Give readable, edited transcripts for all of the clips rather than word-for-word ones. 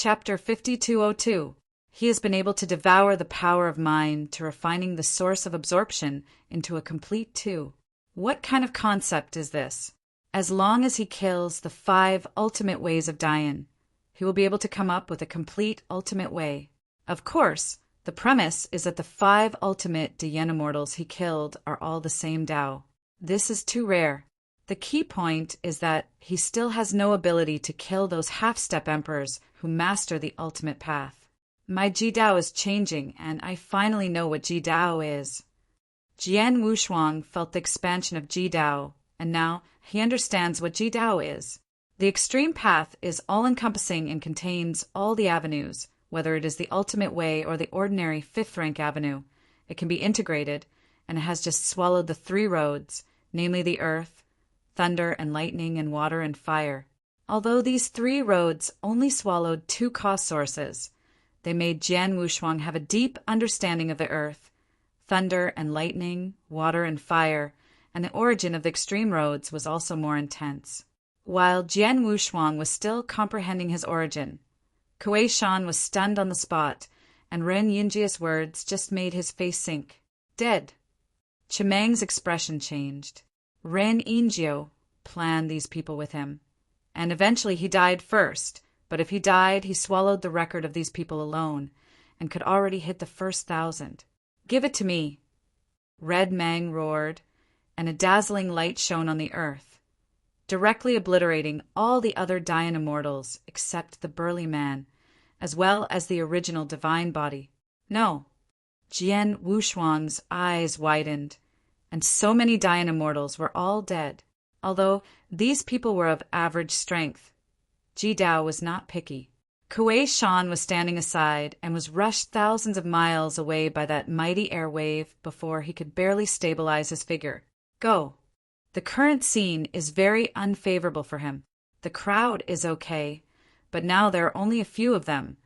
Chapter 5202. He has been able to devour the power of mind to refining the source of absorption into a complete two. What kind of concept is this? As long as he kills the 5 ultimate ways of dying, he will be able to come up with a complete ultimate way. Of course, the premise is that the 5 ultimate Immortals he killed are all the same Tao. This is too rare. The key point is that he still has no ability to kill those half-step emperors who master the ultimate path. My Ji Dao is changing, and I finally know what Ji Dao is. Jian Wushuang felt the expansion of Ji Dao, and now he understands what Ji Dao is. The extreme path is all-encompassing and contains all the avenues, whether it is the ultimate way or the ordinary 5th-rank avenue. It can be integrated, and it has just swallowed the 3 roads, namely the earth, thunder and lightning and water and fire. Although these 3 roads only swallowed 2 cost sources, they made Jian Wushuang have a deep understanding of the earth, thunder and lightning, water and fire, and the origin of the extreme roads was also more intense. While Jian Wushuang was still comprehending his origin, Kuei Shan was stunned on the spot, and Ren Yinjia's words just made his face sink. Dead. Chimeng's expression changed. Ren Yinjio planned these people with him, and eventually he died first, but if he died, he swallowed the record of these people alone, and could already hit the first 1,000. Give it to me. Red Mang roared, and a dazzling light shone on the earth, directly obliterating all the other Dayan Immortals except the burly man, as well as the original divine body. No. Jian Wushuang's eyes widened, and so many Dayan Immortals were all dead. Although these people were of average strength, Ji Dao was not picky. Kuei Shan was standing aside and was rushed thousands of miles away by that mighty air wave before he could barely stabilize his figure. Go. The current scene is very unfavorable for him. The crowd is okay, but now there are only a few of them,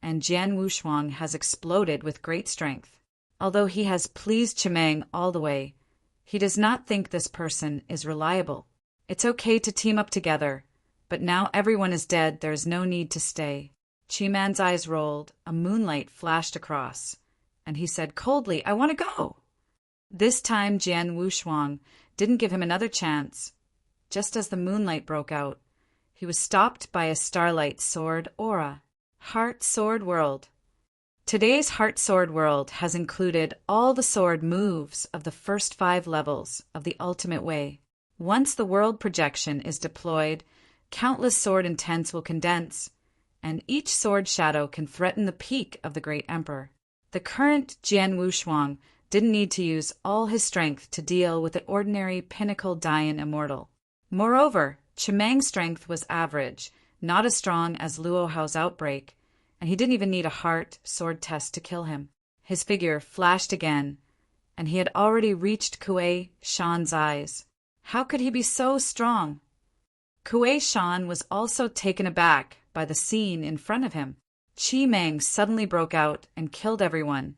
and Jian Wushuang has exploded with great strength. Although he has pleased Chimeng all the way, he does not think this person is reliable. It's okay to team up together, but now everyone is dead, there is no need to stay. Chiman's eyes rolled, a moonlight flashed across, and he said coldly, I want to go. This time Jian Wushuang didn't give him another chance. Just as the moonlight broke out, he was stopped by a starlight sword aura. Heart Sword World. Today's Heart Sword World has included all the sword moves of the first 5 levels of the Ultimate Way. Once the world projection is deployed, countless sword intents will condense, and each sword shadow can threaten the peak of the Great Emperor. The current Jian Wushuang didn't need to use all his strength to deal with the ordinary pinnacle Dayan Immortal. Moreover, Chimeng's strength was average, not as strong as Luo Hao's outbreak, and he didn't even need a heart sword test to kill him. His figure flashed again, and he had already reached Kuei Shan's eyes. How could he be so strong? Kuei Shan was also taken aback by the scene in front of him. Chimeng suddenly broke out and killed everyone,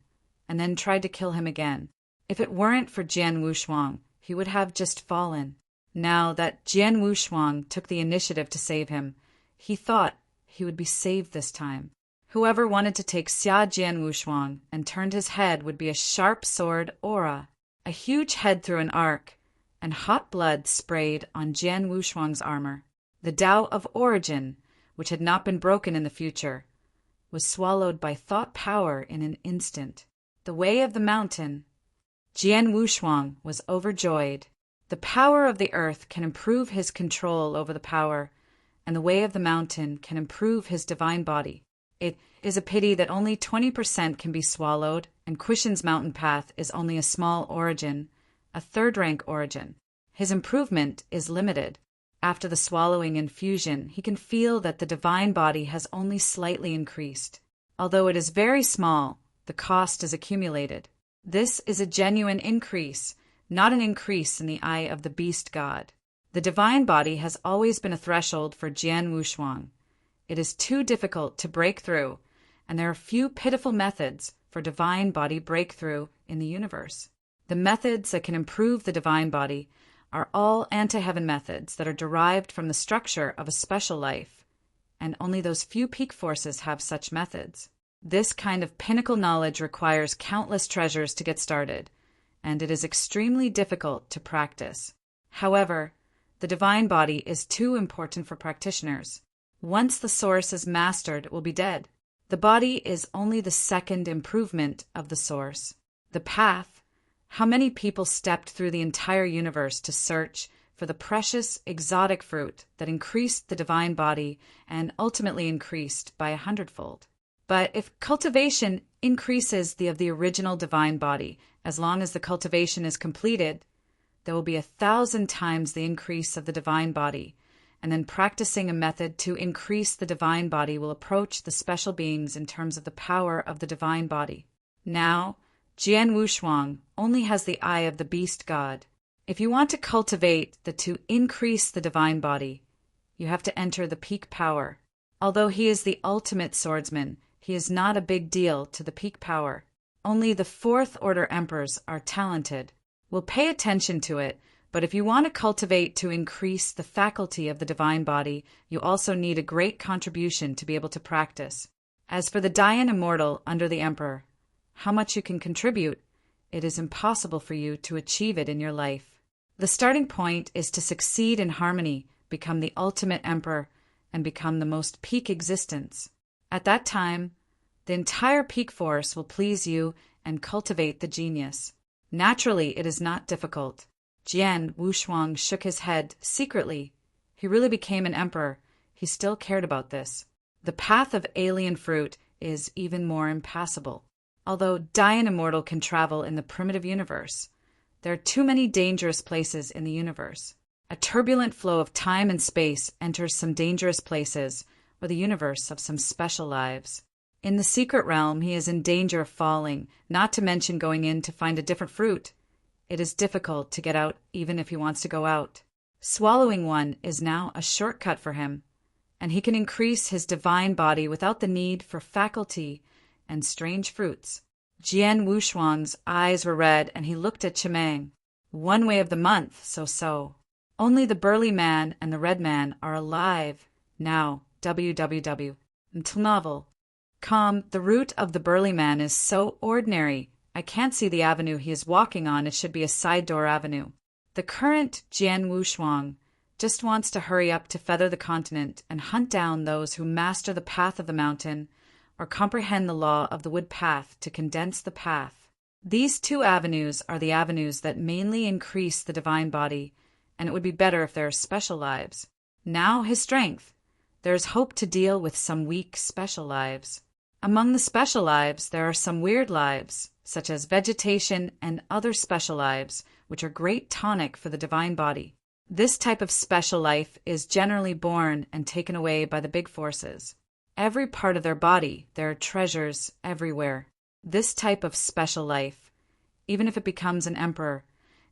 and then tried to kill him again. If it weren't for Jian Wushuang, he would have just fallen. Now that Jian Wushuang took the initiative to save him, he thought he would be saved this time. Whoever wanted to take Xia Jian Wushuang and turned his head would be a sharp sword aura, a huge head through an arc, and hot blood sprayed on Jian Wushuang's armor. The Tao of Origin, which had not been broken in the future, was swallowed by thought power in an instant. The way of the mountain. Jian Wushuang was overjoyed. The power of the earth can improve his control over the power, and the way of the mountain can improve his divine body. It is a pity that only 20% can be swallowed, and Quishin's mountain path is only a small origin, a 3rd-rank origin. His improvement is limited. After the swallowing and fusion, he can feel that the divine body has only slightly increased. Although it is very small, the cost is accumulated. This is a genuine increase, not an increase in the eye of the beast god. The divine body has always been a threshold for Jian Wushuang. It is too difficult to break through, and there are few pitiful methods for divine body breakthrough in the universe. The methods that can improve the divine body are all anti-heaven methods that are derived from the structure of a special life, and only those few peak forces have such methods. This kind of pinnacle knowledge requires countless treasures to get started, and it is extremely difficult to practice. However, the divine body is too important for practitioners. Once the source is mastered, it will be dead. The body is only the second improvement of the source. The path. How many people stepped through the entire universe to search for the precious, exotic fruit that increased the divine body and ultimately increased by 100-fold? But if cultivation increases the original divine body, as long as the cultivation is completed, there will be 1,000 times the increase of the divine body, and then practicing a method to increase the divine body will approach the special beings in terms of the power of the divine body. Now, Jian Wushuang only has the eye of the beast god. If you want to cultivate to increase the divine body, you have to enter the peak power. Although he is the ultimate swordsman, he is not a big deal to the peak power. Only the fourth order emperors are talented. We'll pay attention to it, but if you want to cultivate to increase the faculty of the divine body, you also need a great contribution to be able to practice. As for the Dayan Immortal under the emperor, how much you can contribute, it is impossible for you to achieve it in your life. The starting point is to succeed in harmony, become the ultimate emperor, and become the most peak existence. At that time, the entire peak force will please you and cultivate the genius. Naturally, it is not difficult. Jian Wushuang shook his head secretly. He really became an emperor. He still cared about this. The path of alien fruit is even more impassable. Although Dayan Immortal can travel in the primitive universe, there are too many dangerous places in the universe. A turbulent flow of time and space enters some dangerous places, or the universe of some special lives. In the secret realm, he is in danger of falling, not to mention going in to find a different fruit. It is difficult to get out even if he wants to go out. Swallowing one is now a shortcut for him, and he can increase his divine body without the need for faculty and strange fruits. Jian Wushuang's eyes were red, and he looked at Chimeng. One way of the month, so. Only the burly man and the red man are alive. Now, www. Until novel. The route of the burly man is so ordinary. I can't see the avenue he is walking on. It should be a side door avenue. The current Jian Wushuang just wants to hurry up to feather the continent and hunt down those who master the path of the mountain or comprehend the law of the wood path to condense the path. These two avenues are the avenues that mainly increase the divine body, and it would be better if there are special lives. Now his strength. There is hope to deal with some weak special lives. Among the special lives, there are some weird lives, such as vegetation and other special lives, which are great tonic for the divine body. This type of special life is generally born and taken away by the big forces. Every part of their body, there are treasures everywhere. This type of special life, even if it becomes an emperor,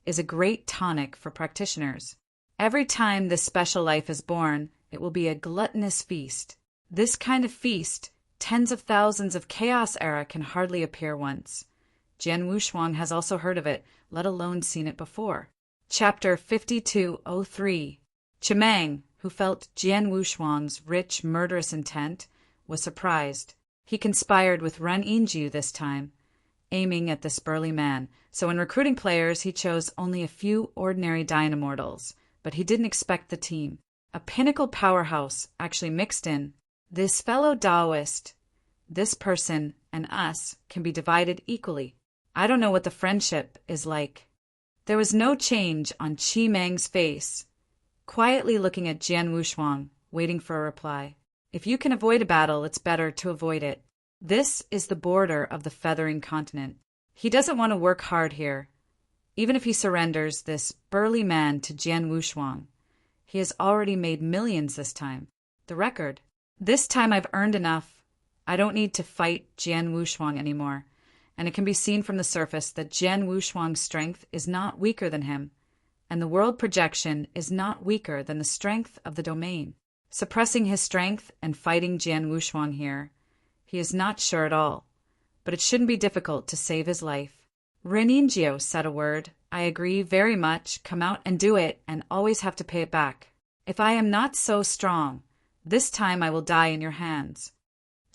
is a great tonic for practitioners. Every time this special life is born, it will be a gluttonous feast. This kind of feast, tens of thousands of Chaos Era can hardly appear once. Jian Wushuang has also heard of it, let alone seen it before. Chapter 5203. Chimeng, who felt Jian Wushuang's rich, murderous intent, was surprised. He conspired with Ren Yinjiu this time, aiming at this burly man, so in recruiting players he chose only a few ordinary Dayan Immortals, but he didn't expect the team. A pinnacle powerhouse actually mixed in. This fellow Taoist, this person, and us can be divided equally. I don't know what the friendship is like. There was no change on Chimeng's face, quietly looking at Jian Wushuang, waiting for a reply. If you can avoid a battle, it's better to avoid it. This is the border of the feathering continent. He doesn't want to work hard here. Even if he surrenders this burly man to Jian Wushuang, he has already made millions this time. The record. This time I've earned enough. I don't need to fight Jian Wushuang anymore, and it can be seen from the surface that Jian Wushuang's strength is not weaker than him, and the world projection is not weaker than the strength of the domain. Suppressing his strength and fighting Jian Wushuang here, he is not sure at all, but it shouldn't be difficult to save his life. Reningio said a word. I agree very much. Come out and do it, and always have to pay it back. If I am not so strong, This time I will die in your hands."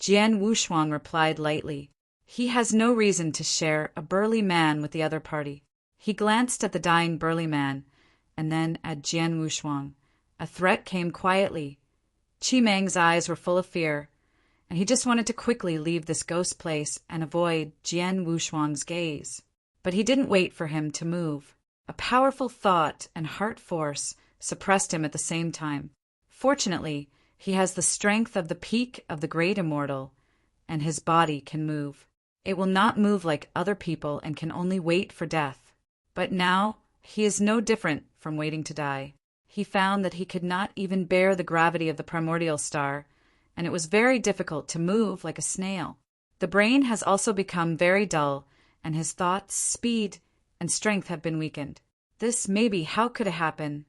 Jian Wushuang replied lightly. He has no reason to share a burly man with the other party. He glanced at the dying burly man, and then at Jian Wushuang. A threat came quietly. Qi Meng's eyes were full of fear, and he just wanted to quickly leave this ghost place and avoid Jian Wushuang's gaze. But he didn't wait for him to move. A powerful thought and heart force suppressed him at the same time. Fortunately, he has the strength of the peak of the great immortal, and his body can move. It will not move like other people and can only wait for death. But now he is no different from waiting to die. He found that he could not even bear the gravity of the primordial star, and it was very difficult to move like a snail. The brain has also become very dull, and his thoughts, speed, and strength have been weakened. This maybe how could it happen?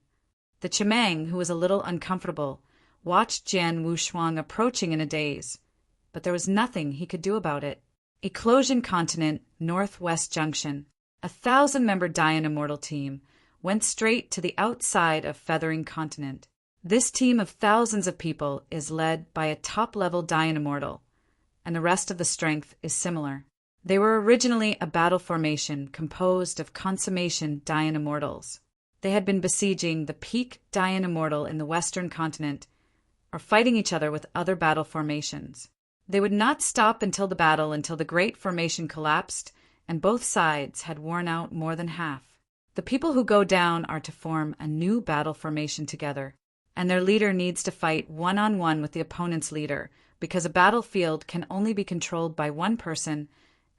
The Chimang, who was a little uncomfortable, watched Jian Wushuang approaching in a daze, but there was nothing he could do about it. Eclosion Continent, Northwest Junction. 1,000-member Dian Immortal team went straight to the outside of Feathering Continent. This team of thousands of people is led by a top-level Dian Immortal, and the rest of the strength is similar. They were originally a battle formation composed of consummation Dian Immortals. They had been besieging the peak Dian Immortal in the Western Continent, or fighting each other with other battle formations. They would not stop until the great formation collapsed and both sides had worn out more than half. The people who go down are to form a new battle formation together, and their leader needs to fight one-on-one with the opponent's leader, because a battlefield can only be controlled by one person,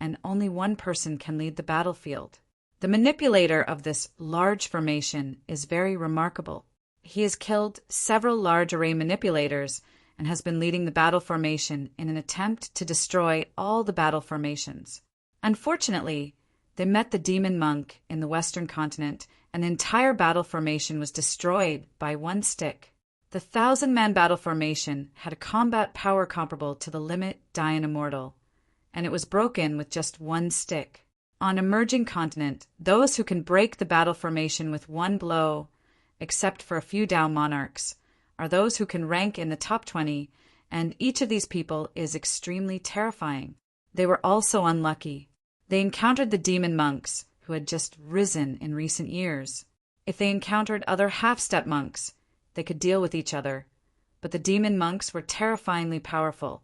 and only one person can lead the battlefield. The manipulator of this large formation is very remarkable. He has killed several large array manipulators and has been leading the battle formation in an attempt to destroy all the battle formations. Unfortunately, they met the demon monk in the Western Continent, and the entire battle formation was destroyed by one stick. The 1,000-man battle formation had a combat power comparable to the limit Dian Immortal, and it was broken with just one stick. On Emerging Continent, those who can break the battle formation with one blow, except for a few Dao monarchs, are those who can rank in the top 20, and each of these people is extremely terrifying. They were also unlucky. They encountered the demon monks, who had just risen in recent years. If they encountered other half-step monks, they could deal with each other. But the demon monks were terrifyingly powerful,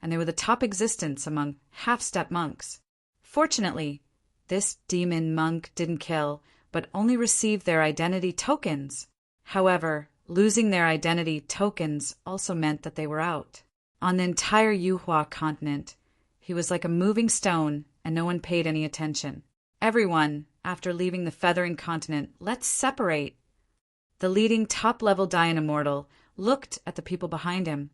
and they were the top existence among half-step monks. Fortunately, this demon monk didn't kill, but only received their identity tokens. However, losing their identity tokens also meant that they were out. On the entire Yuhua continent, he was like a moving stone, and no one paid any attention. Everyone, after leaving the Feathering Continent, let's separate. The leading top-level Dian Immortal looked at the people behind him,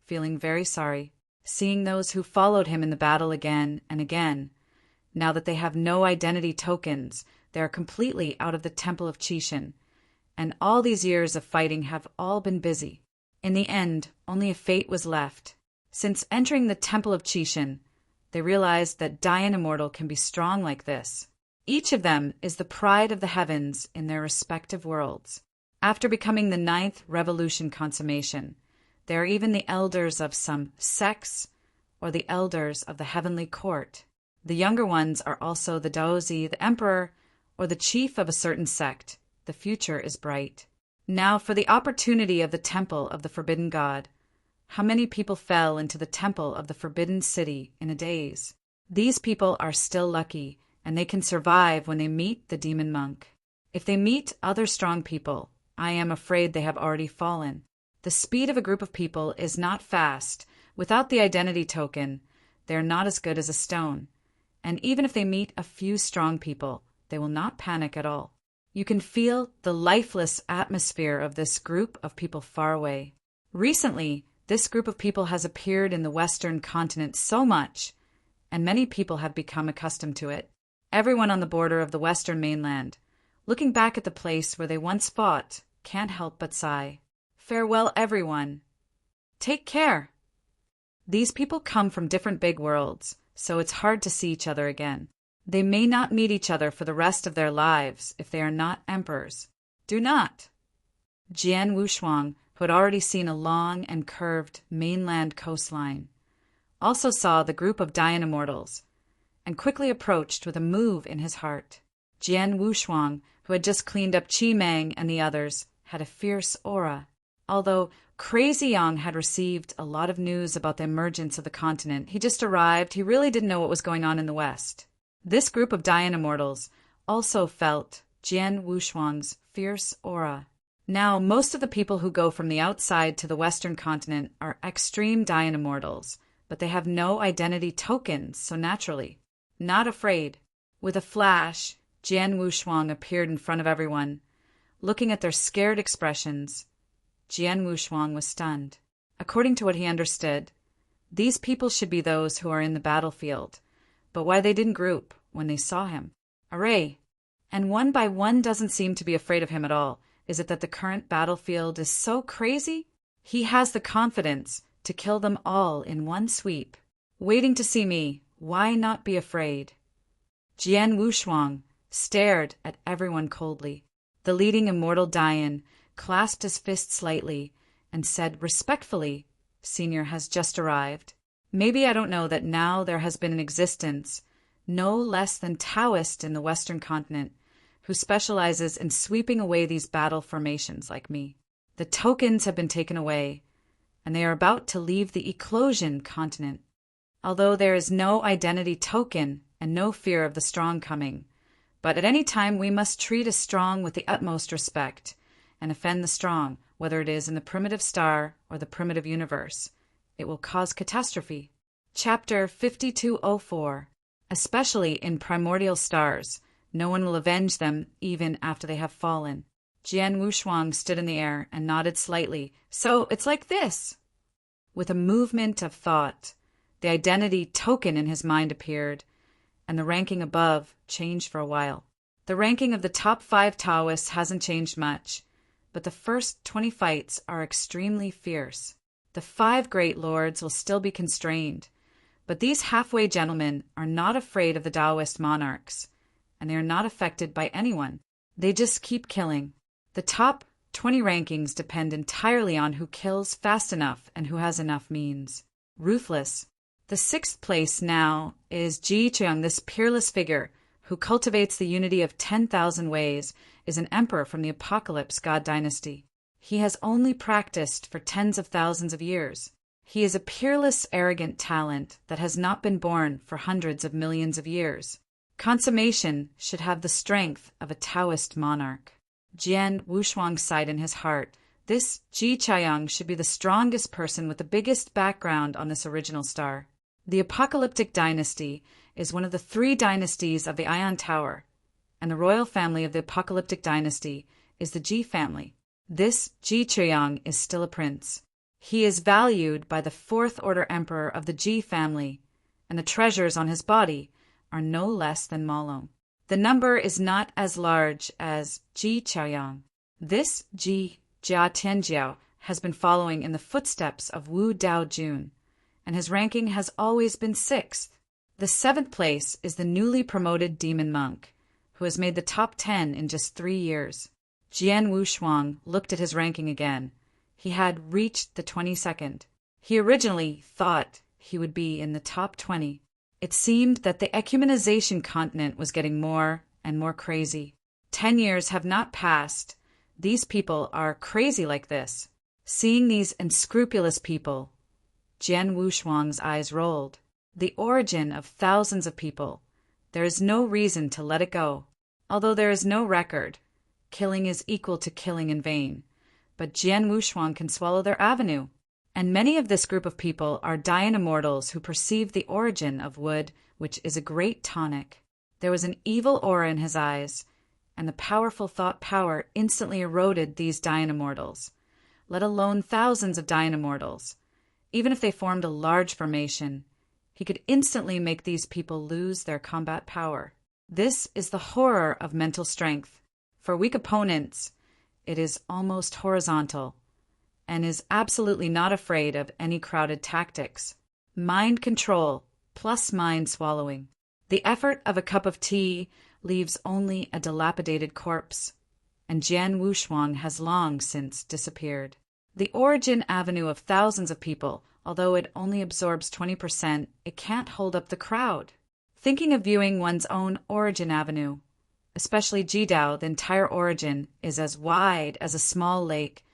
feeling very sorry, seeing those who followed him in the battle again and again. Now that they have no identity tokens, they are completely out of the Temple of Qishan, and all these years of fighting have all been busy. In the end, only a fate was left. Since entering the Temple of Qishan, they realized that Dian Immortal can be strong like this. Each of them is the pride of the heavens in their respective worlds. After becoming the 9th revolution consummation, they are even the elders of some sects or the elders of the heavenly court. The younger ones are also the Daozi, the emperor, or the chief of a certain sect. The future is bright. Now for the opportunity of the temple of the forbidden god. How many people fell into the temple of the forbidden city in a daze? These people are still lucky, and they can survive when they meet the demon monk. If they meet other strong people, I am afraid they have already fallen. The speed of a group of people is not fast. Without the identity token, they are not as good as a stone. And even if they meet a few strong people, they will not panic at all. You can feel the lifeless atmosphere of this group of people far away. Recently, this group of people has appeared in the Western Continent so much, and many people have become accustomed to it. Everyone on the border of the Western mainland, looking back at the place where they once fought, can't help but sigh. Farewell, everyone. Take care. These people come from different big worlds, so it's hard to see each other again. They may not meet each other for the rest of their lives if they are not emperors. Do not. Jian Wushuang who had already seen a long and curved mainland coastline, also saw the group of Dian Immortals, and quickly approached with a move in his heart. Jian Wushuang, who had just cleaned up Qi Meng and the others, had a fierce aura. Although Crazy Yang had received a lot of news about the emergence of the continent, he just arrived, he really didn't know what was going on in the West. This group of Dian Immortals also felt Jian Wushuang's fierce aura. Now, most of the people who go from the outside to the Western continent are extreme Dian Immortals, but they have no identity tokens, so naturally, not afraid. With a flash, Jian Wushuang appeared in front of everyone. Looking at their scared expressions, Jian Wushuang was stunned. According to what he understood, these people should be those who are in the battlefield, but why they didn't group when they saw him. Array! And one by one doesn't seem to be afraid of him at all. Is it that the current battlefield is so crazy? He has the confidence to kill them all in one sweep. Waiting to see me, why not be afraid? Jian Wushuang stared at everyone coldly. The leading immortal Dian clasped his fist slightly and said respectfully, "Senior has just arrived. Maybe I don't know that now there has been in existence no less than Taoist in the Western continent who specializes in sweeping away these battle formations like me. The tokens have been taken away, and they are about to leave the Eclosion continent. Although there is no identity token and no fear of the strong coming, but at any time we must treat a strong with the utmost respect and offend the strong, whether it is in the primitive star or the primitive universe. It will cause catastrophe." Chapter 5204. Especially in primordial stars, no one will avenge them even after they have fallen. Jian Wushuang stood in the air and nodded slightly. "So it's like this." With a movement of thought, the identity token in his mind appeared, and the ranking above changed for a while. The ranking of the top 5 Taoists hasn't changed much, but the first 20 fights are extremely fierce. The 5 great lords will still be constrained, but these halfway gentlemen are not afraid of the Taoist monarchs, and they are not affected by anyone. They just keep killing. The top 20 rankings depend entirely on who kills fast enough and who has enough means. Ruthless. The 6th place now is Ji Cheung, this peerless figure who cultivates the unity of 10,000 ways, is an emperor from the Apocalypse God dynasty. He has only practiced for tens of thousands of years. He is a peerless, arrogant talent that has not been born for hundreds of millions of years. Consummation should have the strength of a Taoist monarch. Jian Wushuang sighed in his heart. This Ji Chaiyang should be the strongest person with the biggest background on this original star. The Apocalyptic dynasty is one of the 3 dynasties of the Ion Tower, and the royal family of the Apocalyptic dynasty is the Ji family. This Ji Chaiyang is still a prince. He is valued by the 4th order emperor of the Ji family, and the treasures on his body are no less than Malong. The number is not as large as Ji Chaoyang. This Ji Jia Tianjiao has been following in the footsteps of Wu Dao Jun, and his ranking has always been 6th. The 7th place is the newly promoted demon monk, who has made the top 10 in just 3 years. Jian Wushuang looked at his ranking again. He had reached the 22nd. He originally thought he would be in the top 20. It seemed that the ecumenization continent was getting more and more crazy. 10 years have not passed. These people are crazy like this. Seeing these unscrupulous people, Jian Wushuang's eyes rolled. The origin of thousands of people. There is no reason to let it go. Although there is no record, killing is equal to killing in vain. But Jian Wushuang can swallow their avenue. And many of this group of people are Dian Immortals who perceive the origin of wood, which is a great tonic. There was an evil aura in his eyes, and the powerful thought power instantly eroded these Dian Immortals, let alone thousands of Dian Immortals. Even if they formed a large formation, he could instantly make these people lose their combat power. This is the horror of mental strength. For weak opponents, it is almost horizontal, and is absolutely not afraid of any crowded tactics. Mind control plus mind swallowing. The effort of a cup of tea leaves only a dilapidated corpse, and Jian Wushuang has long since disappeared. The origin avenue of thousands of people, although it only absorbs 20%, it can't hold up the crowd. Thinking of viewing one's own origin avenue, especially Jidao, the entire origin, is as wide as a small lake,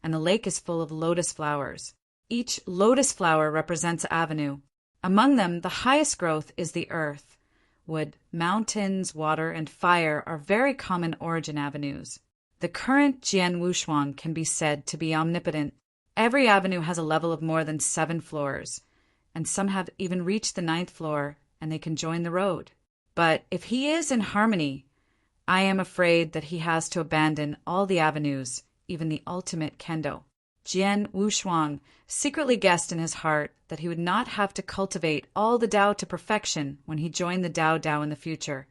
and the lake is full of lotus flowers. Each lotus flower represents an avenue. Among them, the highest growth is the earth. Wood, mountains, water, and fire are very common origin avenues. The current Jian Wushuang can be said to be omnipotent. Every avenue has a level of more than 7 floors, and some have even reached the 9th floor, and they can join the road. But if he is in harmony, I am afraid that he has to abandon all the avenues, even the ultimate kendo. Jian Wushuang secretly guessed in his heart that he would not have to cultivate all the Tao to perfection when he joined the Tao in the future.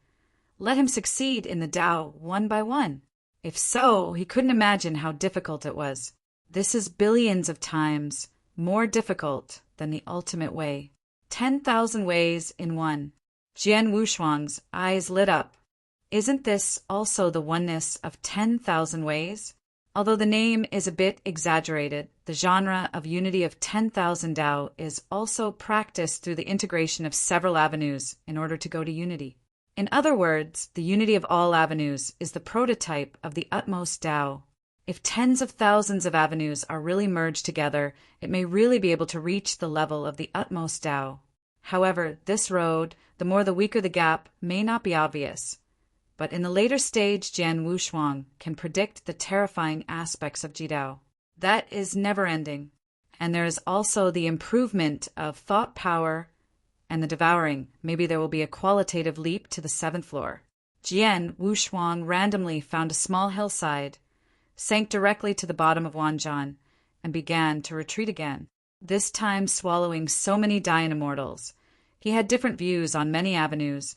Let him succeed in the Tao one by one. If so, he couldn't imagine how difficult it was. This is billions of times more difficult than the ultimate way. 10,000 ways in one. Jian Wushuang's eyes lit up. Isn't this also the oneness of 10,000 ways? Although the name is a bit exaggerated, the genre of unity of 10,000 Tao is also practiced through the integration of several avenues in order to go to unity. In other words, the unity of all avenues is the prototype of the utmost Tao. If tens of thousands of avenues are really merged together, it may really be able to reach the level of the utmost Tao. However, this road, the more the weaker the gap, may not be obvious. But in the later stage, Jian Wushuang can predict the terrifying aspects of Jidao. That is never-ending. And there is also the improvement of thought power and the devouring. Maybe there will be a qualitative leap to the 7th floor. Jian Wushuang randomly found a small hillside, sank directly to the bottom of Wanzhan, and began to retreat again, this time swallowing so many Dayan Immortals. He had different views on many avenues,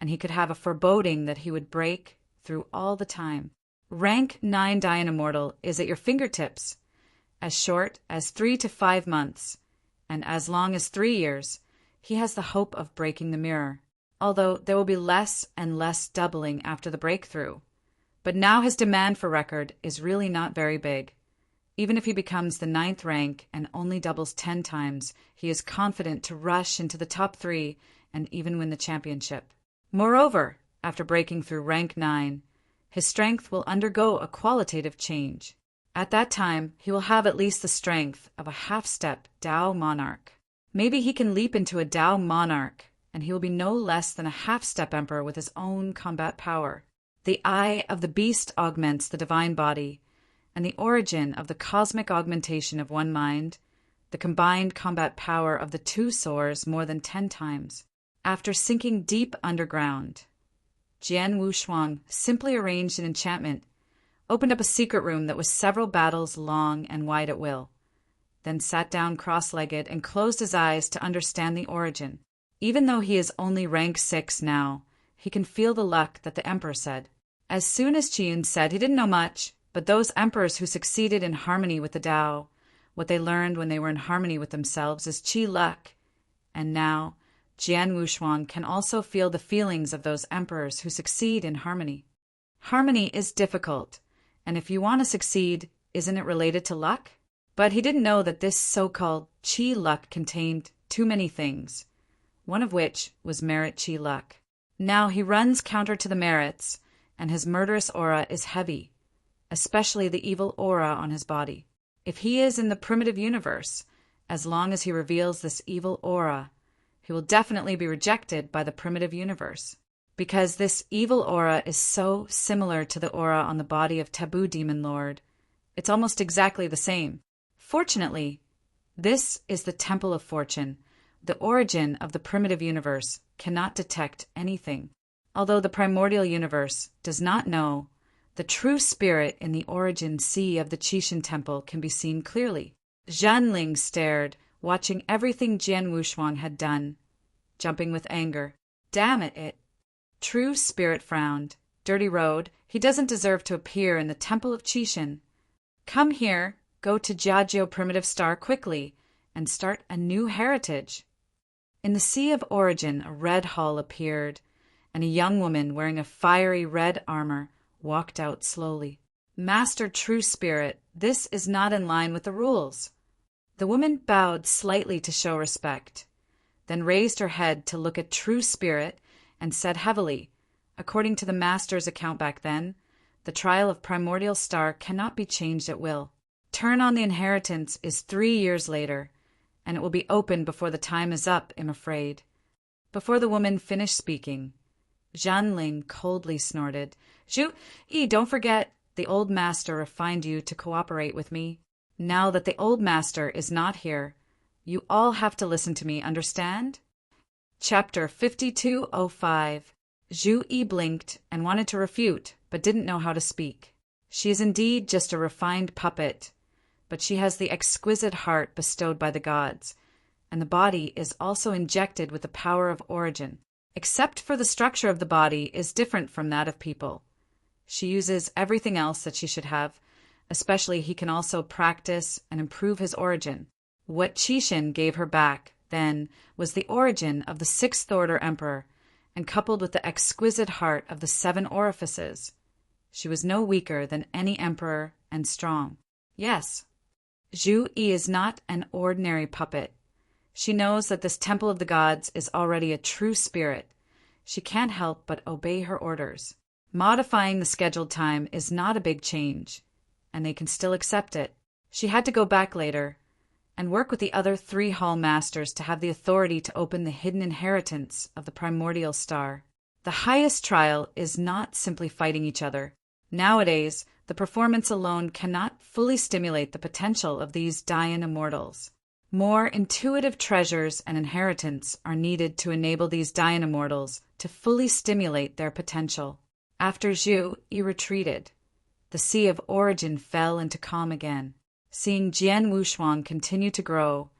and he could have a foreboding that he would break through all the time. Rank 9 Dayan Immortal is at your fingertips, as short as 3 to 5 months, and as long as 3 years. He has the hope of breaking the mirror, although there will be less and less doubling after the breakthrough. But now his demand for record is really not very big. Even if he becomes the 9th rank and only doubles 10 times, he is confident to rush into the top 3 and even win the championship. Moreover, after breaking through rank 9, his strength will undergo a qualitative change. At that time, he will have at least the strength of a half-step Tao monarch. Maybe he can leap into a Tao monarch, and he will be no less than a half-step emperor with his own combat power. The eye of the beast augments the divine body, and the origin of the cosmic augmentation of one mind, the combined combat power of the 2 soars more than 10 times. After sinking deep underground, Jian Wushuang simply arranged an enchantment, opened up a secret room that was several battles long and wide at will, then sat down cross-legged and closed his eyes to understand the origin. Even though he is only rank 6 now, he can feel the luck that the emperor said. As soon as Qiyun said he didn't know much, but those emperors who succeeded in harmony with the Tao, what they learned when they were in harmony with themselves is Qi luck. And now, Jian Wushuang can also feel the feelings of those emperors who succeed in harmony. Harmony is difficult, and if you want to succeed, isn't it related to luck? But he didn't know that this so-called Qi luck contained too many things, one of which was merit Qi luck. Now he runs counter to the merits, and his murderous aura is heavy, especially the evil aura on his body. If he is in the primitive universe, as long as he reveals this evil aura, he will definitely be rejected by the primitive universe, because this evil aura is so similar to the aura on the body of Taboo Demon Lord. It's almost exactly the same. Fortunately, this is the Temple of Fortune. The origin of the primitive universe cannot detect anything. Although the primordial universe does not know, the true spirit in the origin sea of the Qishan Temple can be seen clearly. Zhanling stared, watching everything Jian Wushuang had done, jumping with anger. Damn it. True spirit frowned. Dirty road, he doesn't deserve to appear in the Temple of Qishan. Come here, go to Jiajio Primitive Star quickly, and start a new heritage. In the Sea of Origin, a red hull appeared, and a young woman wearing a fiery red armor walked out slowly. Master True Spirit, This is not in line with the rules." The woman bowed slightly to show respect, then raised her head to look at True Spirit and said heavily, "According to the Master's account back then, the trial of Primordial Star cannot be changed at will. Turn on the inheritance is 3 years later, and it will be opened before the time is up, I'm afraid." Before the woman finished speaking, Jianling coldly snorted, Don't forget, the old master refined you to cooperate with me. Now that the old master is not here, you all have to listen to me, understand?" Chapter 5205. Zhu Yi blinked and wanted to refute, but didn't know how to speak. She is indeed just a refined puppet, but she has the exquisite heart bestowed by the gods, and the body is also injected with the power of origin, except for the structure of the body is different from that of people. She uses everything else that she should have, especially he can also practice and improve his origin. What Qixin gave her back, then, was the origin of the Sixth Order Emperor, and coupled with the exquisite heart of the 7 orifices. She was no weaker than any emperor and strong. Yes, Zhu Yi is not an ordinary puppet. She knows that this temple of the gods is already a true spirit. She can't help but obey her orders. Modifying the scheduled time is not a big change, and they can still accept it. She had to go back later and work with the other 3 hall masters to have the authority to open the hidden inheritance of the primordial star. The highest trial is not simply fighting each other. Nowadays, the performance alone cannot fully stimulate the potential of these Dayan immortals. More intuitive treasures and inheritance are needed to enable these Dayan immortals to fully stimulate their potential. After Zhu Yi retreated, the sea of origin fell into calm again. Seeing Jian Wushuang continue to grow,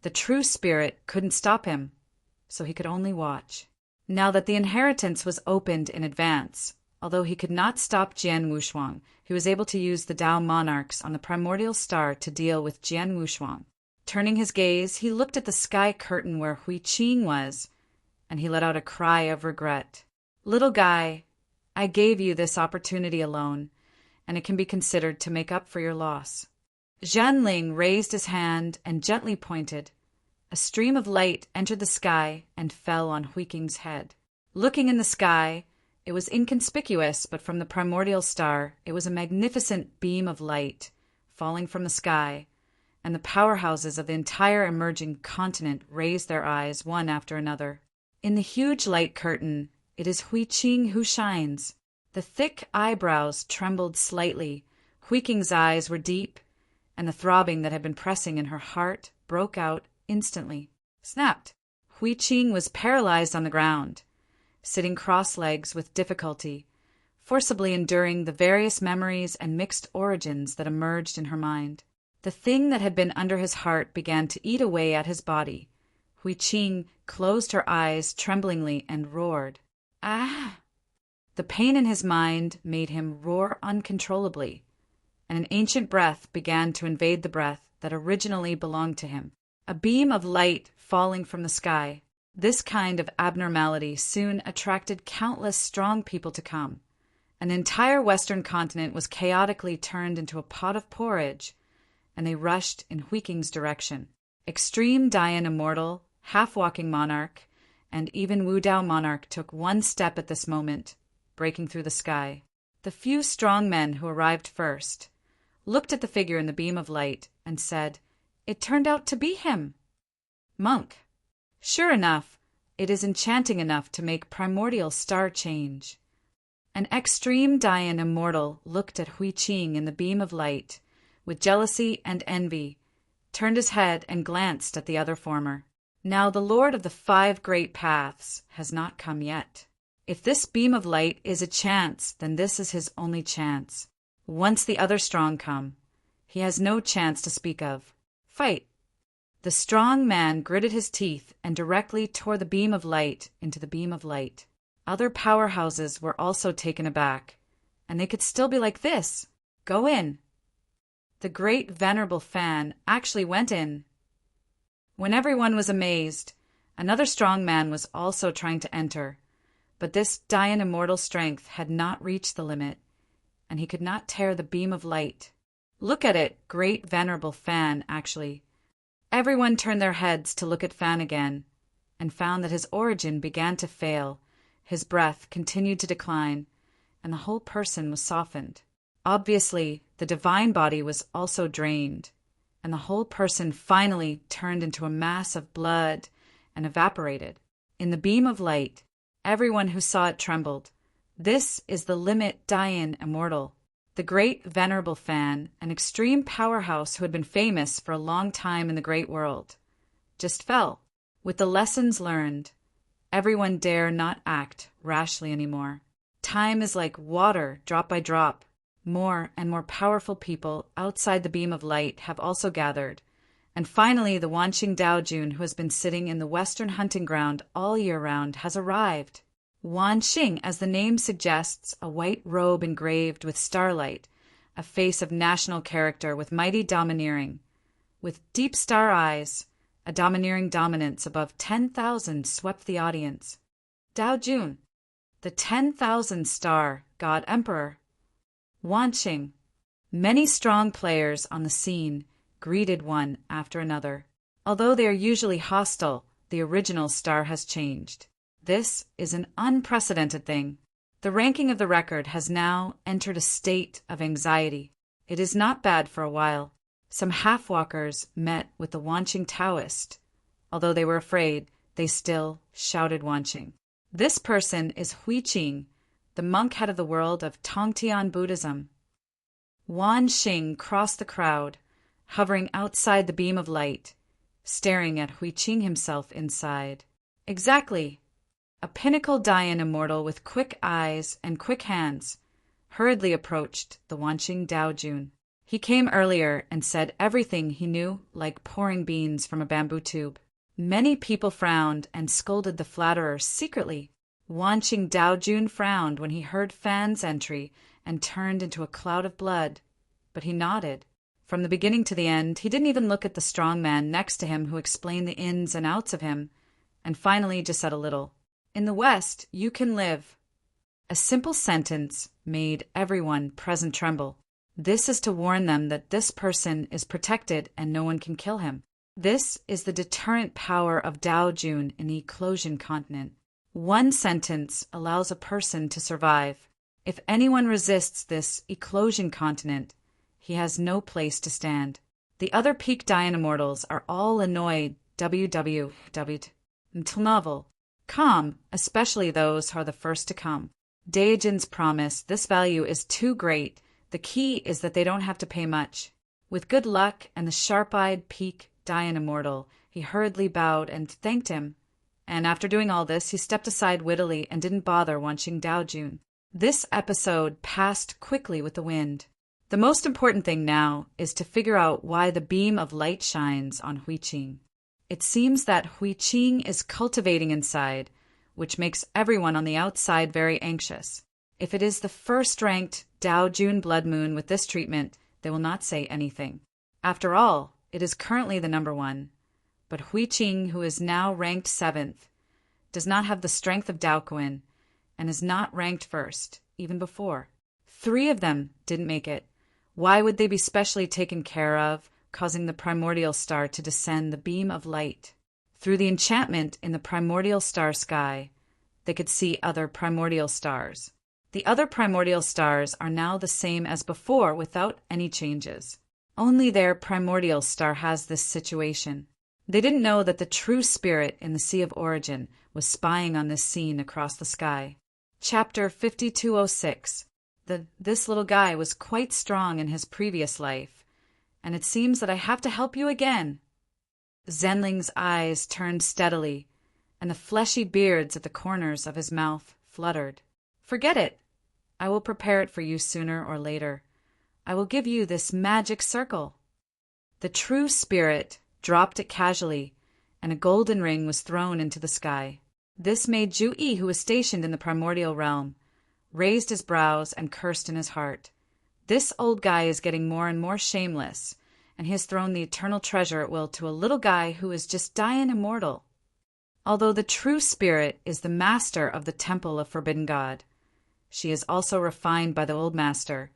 the true spirit couldn't stop him, so he could only watch. Now that the inheritance was opened in advance, although he could not stop Jian Wushuang, he was able to use the Tao monarchs on the primordial star to deal with Jian Wushuang. Turning his gaze, he looked at the sky curtain where Hui Qing was, and he let out a cry of regret. "Little guy, I gave you this opportunity alone, and it can be considered to make up for your loss." Jianling raised his hand and gently pointed. A stream of light entered the sky and fell on Hui Qing's head. Looking in the sky, it was inconspicuous, but from the primordial star, it was a magnificent beam of light falling from the sky, and the powerhouses of the entire emerging continent raised their eyes one after another. In the huge light curtain, it is Hui Qing who shines. The thick eyebrows trembled slightly. Hui Qing's eyes were deep, and the throbbing that had been pressing in her heart broke out instantly. Snapped. Hui Qing was paralyzed on the ground, sitting cross-legs with difficulty, forcibly enduring the various memories and mixed origins that emerged in her mind. The thing that had been under his heart began to eat away at his body. Hui Qing closed her eyes tremblingly and roared. "Ah!" The pain in his mind made him roar uncontrollably, and an ancient breath began to invade the breath that originally belonged to him. A beam of light falling from the sky. This kind of abnormality soon attracted countless strong people to come. An entire western continent was chaotically turned into a pot of porridge, and they rushed in Hui Qing's direction. Extreme Dayan Immortal, half-walking monarch, and even Wu Dao monarch took one step at this moment, breaking through the sky. The few strong men who arrived first looked at the figure in the beam of light and said, "It turned out to be him." Monk. Sure enough, it is enchanting enough to make primordial star change. An extreme Dayan immortal looked at Hui Qing in the beam of light with jealousy and envy, turned his head and glanced at the other former. Now the Lord of the 5 Great Paths has not come yet. If this beam of light is a chance, then this is his only chance. Once the other strong come, he has no chance to speak of. Fight. The strong man gritted his teeth and directly tore the beam of light into the beam of light. Other powerhouses were also taken aback, and they could still be like this. Go in. The great venerable Fan actually went in. When everyone was amazed, another strong man was also trying to enter, but this Dayan immortal strength had not reached the limit, and he could not tear the beam of light. Look at it, great venerable Fan, actually. Everyone turned their heads to look at Fan again, and found that his origin began to fail, his breath continued to decline, and the whole person was softened. Obviously, the divine body was also drained, and the whole person finally turned into a mass of blood and evaporated. In the beam of light, everyone who saw it trembled. This is the limit Dayan Immortal. The great venerable Fan, an extreme powerhouse who had been famous for a long time in the great world, just fell. With the lessons learned, everyone dare not act rashly anymore. Time is like water, drop by drop. More and more powerful people outside the beam of light have also gathered. And finally, the Wanqing Daojun, who has been sitting in the western hunting ground all year round, has arrived. Wanqing, as the name suggests, a white robe engraved with starlight, a face of national character with mighty domineering. With deep star eyes, a domineering dominance above 10,000 swept the audience. Daojun, the 10,000 star god emperor. Wanqing. Many strong players on the scene greeted one after another. Although they are usually hostile, the original star has changed. This is an unprecedented thing. The ranking of the record has now entered a state of anxiety. It is not bad for a while. Some half-walkers met with the Wanqing Taoist. Although they were afraid, they still shouted Wanqing. This person is Huiqing, the monk head of the world of Tongtian Buddhism. Wanqing crossed the crowd, hovering outside the beam of light, staring at Huiqing himself inside. Exactly. A pinnacle Dayan Immortal with quick eyes and quick hands hurriedly approached the Wanqing Daojun. He came earlier and said everything he knew like pouring beans from a bamboo tube. Many people frowned and scolded the flatterer secretly. Wanqing Daojun frowned when he heard Fan's entry and turned into a cloud of blood, but he nodded. From the beginning to the end, he didn't even look at the strong man next to him who explained the ins and outs of him, and finally just said a little. In the West, you can live. A simple sentence made everyone present tremble. This is to warn them that this person is protected and no one can kill him. This is the deterrent power of Daojun in the Eclosion continent. One sentence allows a person to survive. If anyone resists this Eclosion continent, he has no place to stand. The other peak Dayan Immortals are all annoyed until novel. Calm, especially those who are the first to come. Daijin's promise, this value is too great. The key is that they don't have to pay much. With good luck and the sharp-eyed peak Dayan Immortal, he hurriedly bowed and thanked him. And after doing all this, he stepped aside wittily and didn't bother Wanqing Daojun. This episode passed quickly with the wind. The most important thing now is to figure out why the beam of light shines on Huiqing. It seems that Huiqing is cultivating inside, which makes everyone on the outside very anxious. If it is the first-ranked Daojun blood moon with this treatment, they will not say anything. After all, it is currently the number one. But Huiqing, who is now ranked 7th, does not have the strength of Daoquan and is not ranked first, even before. 3 of them didn't make it. Why would they be specially taken care of, causing the primordial star to descend the beam of light? Through the enchantment in the primordial star sky, they could see other primordial stars. The other primordial stars are now the same as before without any changes. Only their primordial star has this situation. They didn't know that the true spirit in the Sea of Origin was spying on this scene across the sky. Chapter 5206. This little guy was quite strong in his previous life, and it seems that I have to help you again. Zenling's eyes turned steadily, and the fleshy beards at the corners of his mouth fluttered. Forget it. I will prepare it for you sooner or later. I will give you this magic circle. The true spirit dropped it casually, and a golden ring was thrown into the sky. This made Ju-Yi, who was stationed in the primordial realm, raised his brows and cursed in his heart. This old guy is getting more and more shameless, and he has thrown the eternal treasure at will to a little guy who is just Dayan Immortal. Although the true spirit is the master of the temple of Forbidden God, she is also refined by the old master,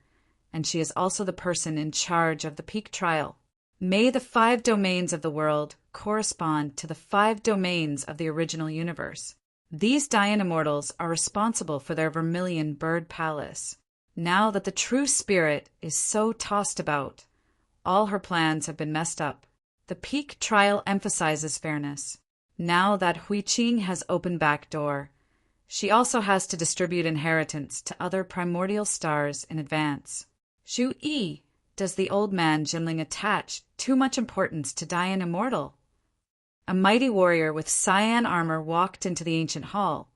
and she is also the person in charge of the peak trial. May the 5 domains of the world correspond to the 5 domains of the original universe. These Dian Immortals are responsible for their vermilion bird palace. Now that the true spirit is so tossed about, all her plans have been messed up. The peak trial emphasizes fairness. Now that Huiqing has opened back door, she also has to distribute inheritance to other primordial stars in advance. Zhu Yi, does the old man Jinling attach too much importance to Dian Immortal? A mighty warrior with cyan armor walked into the ancient hall,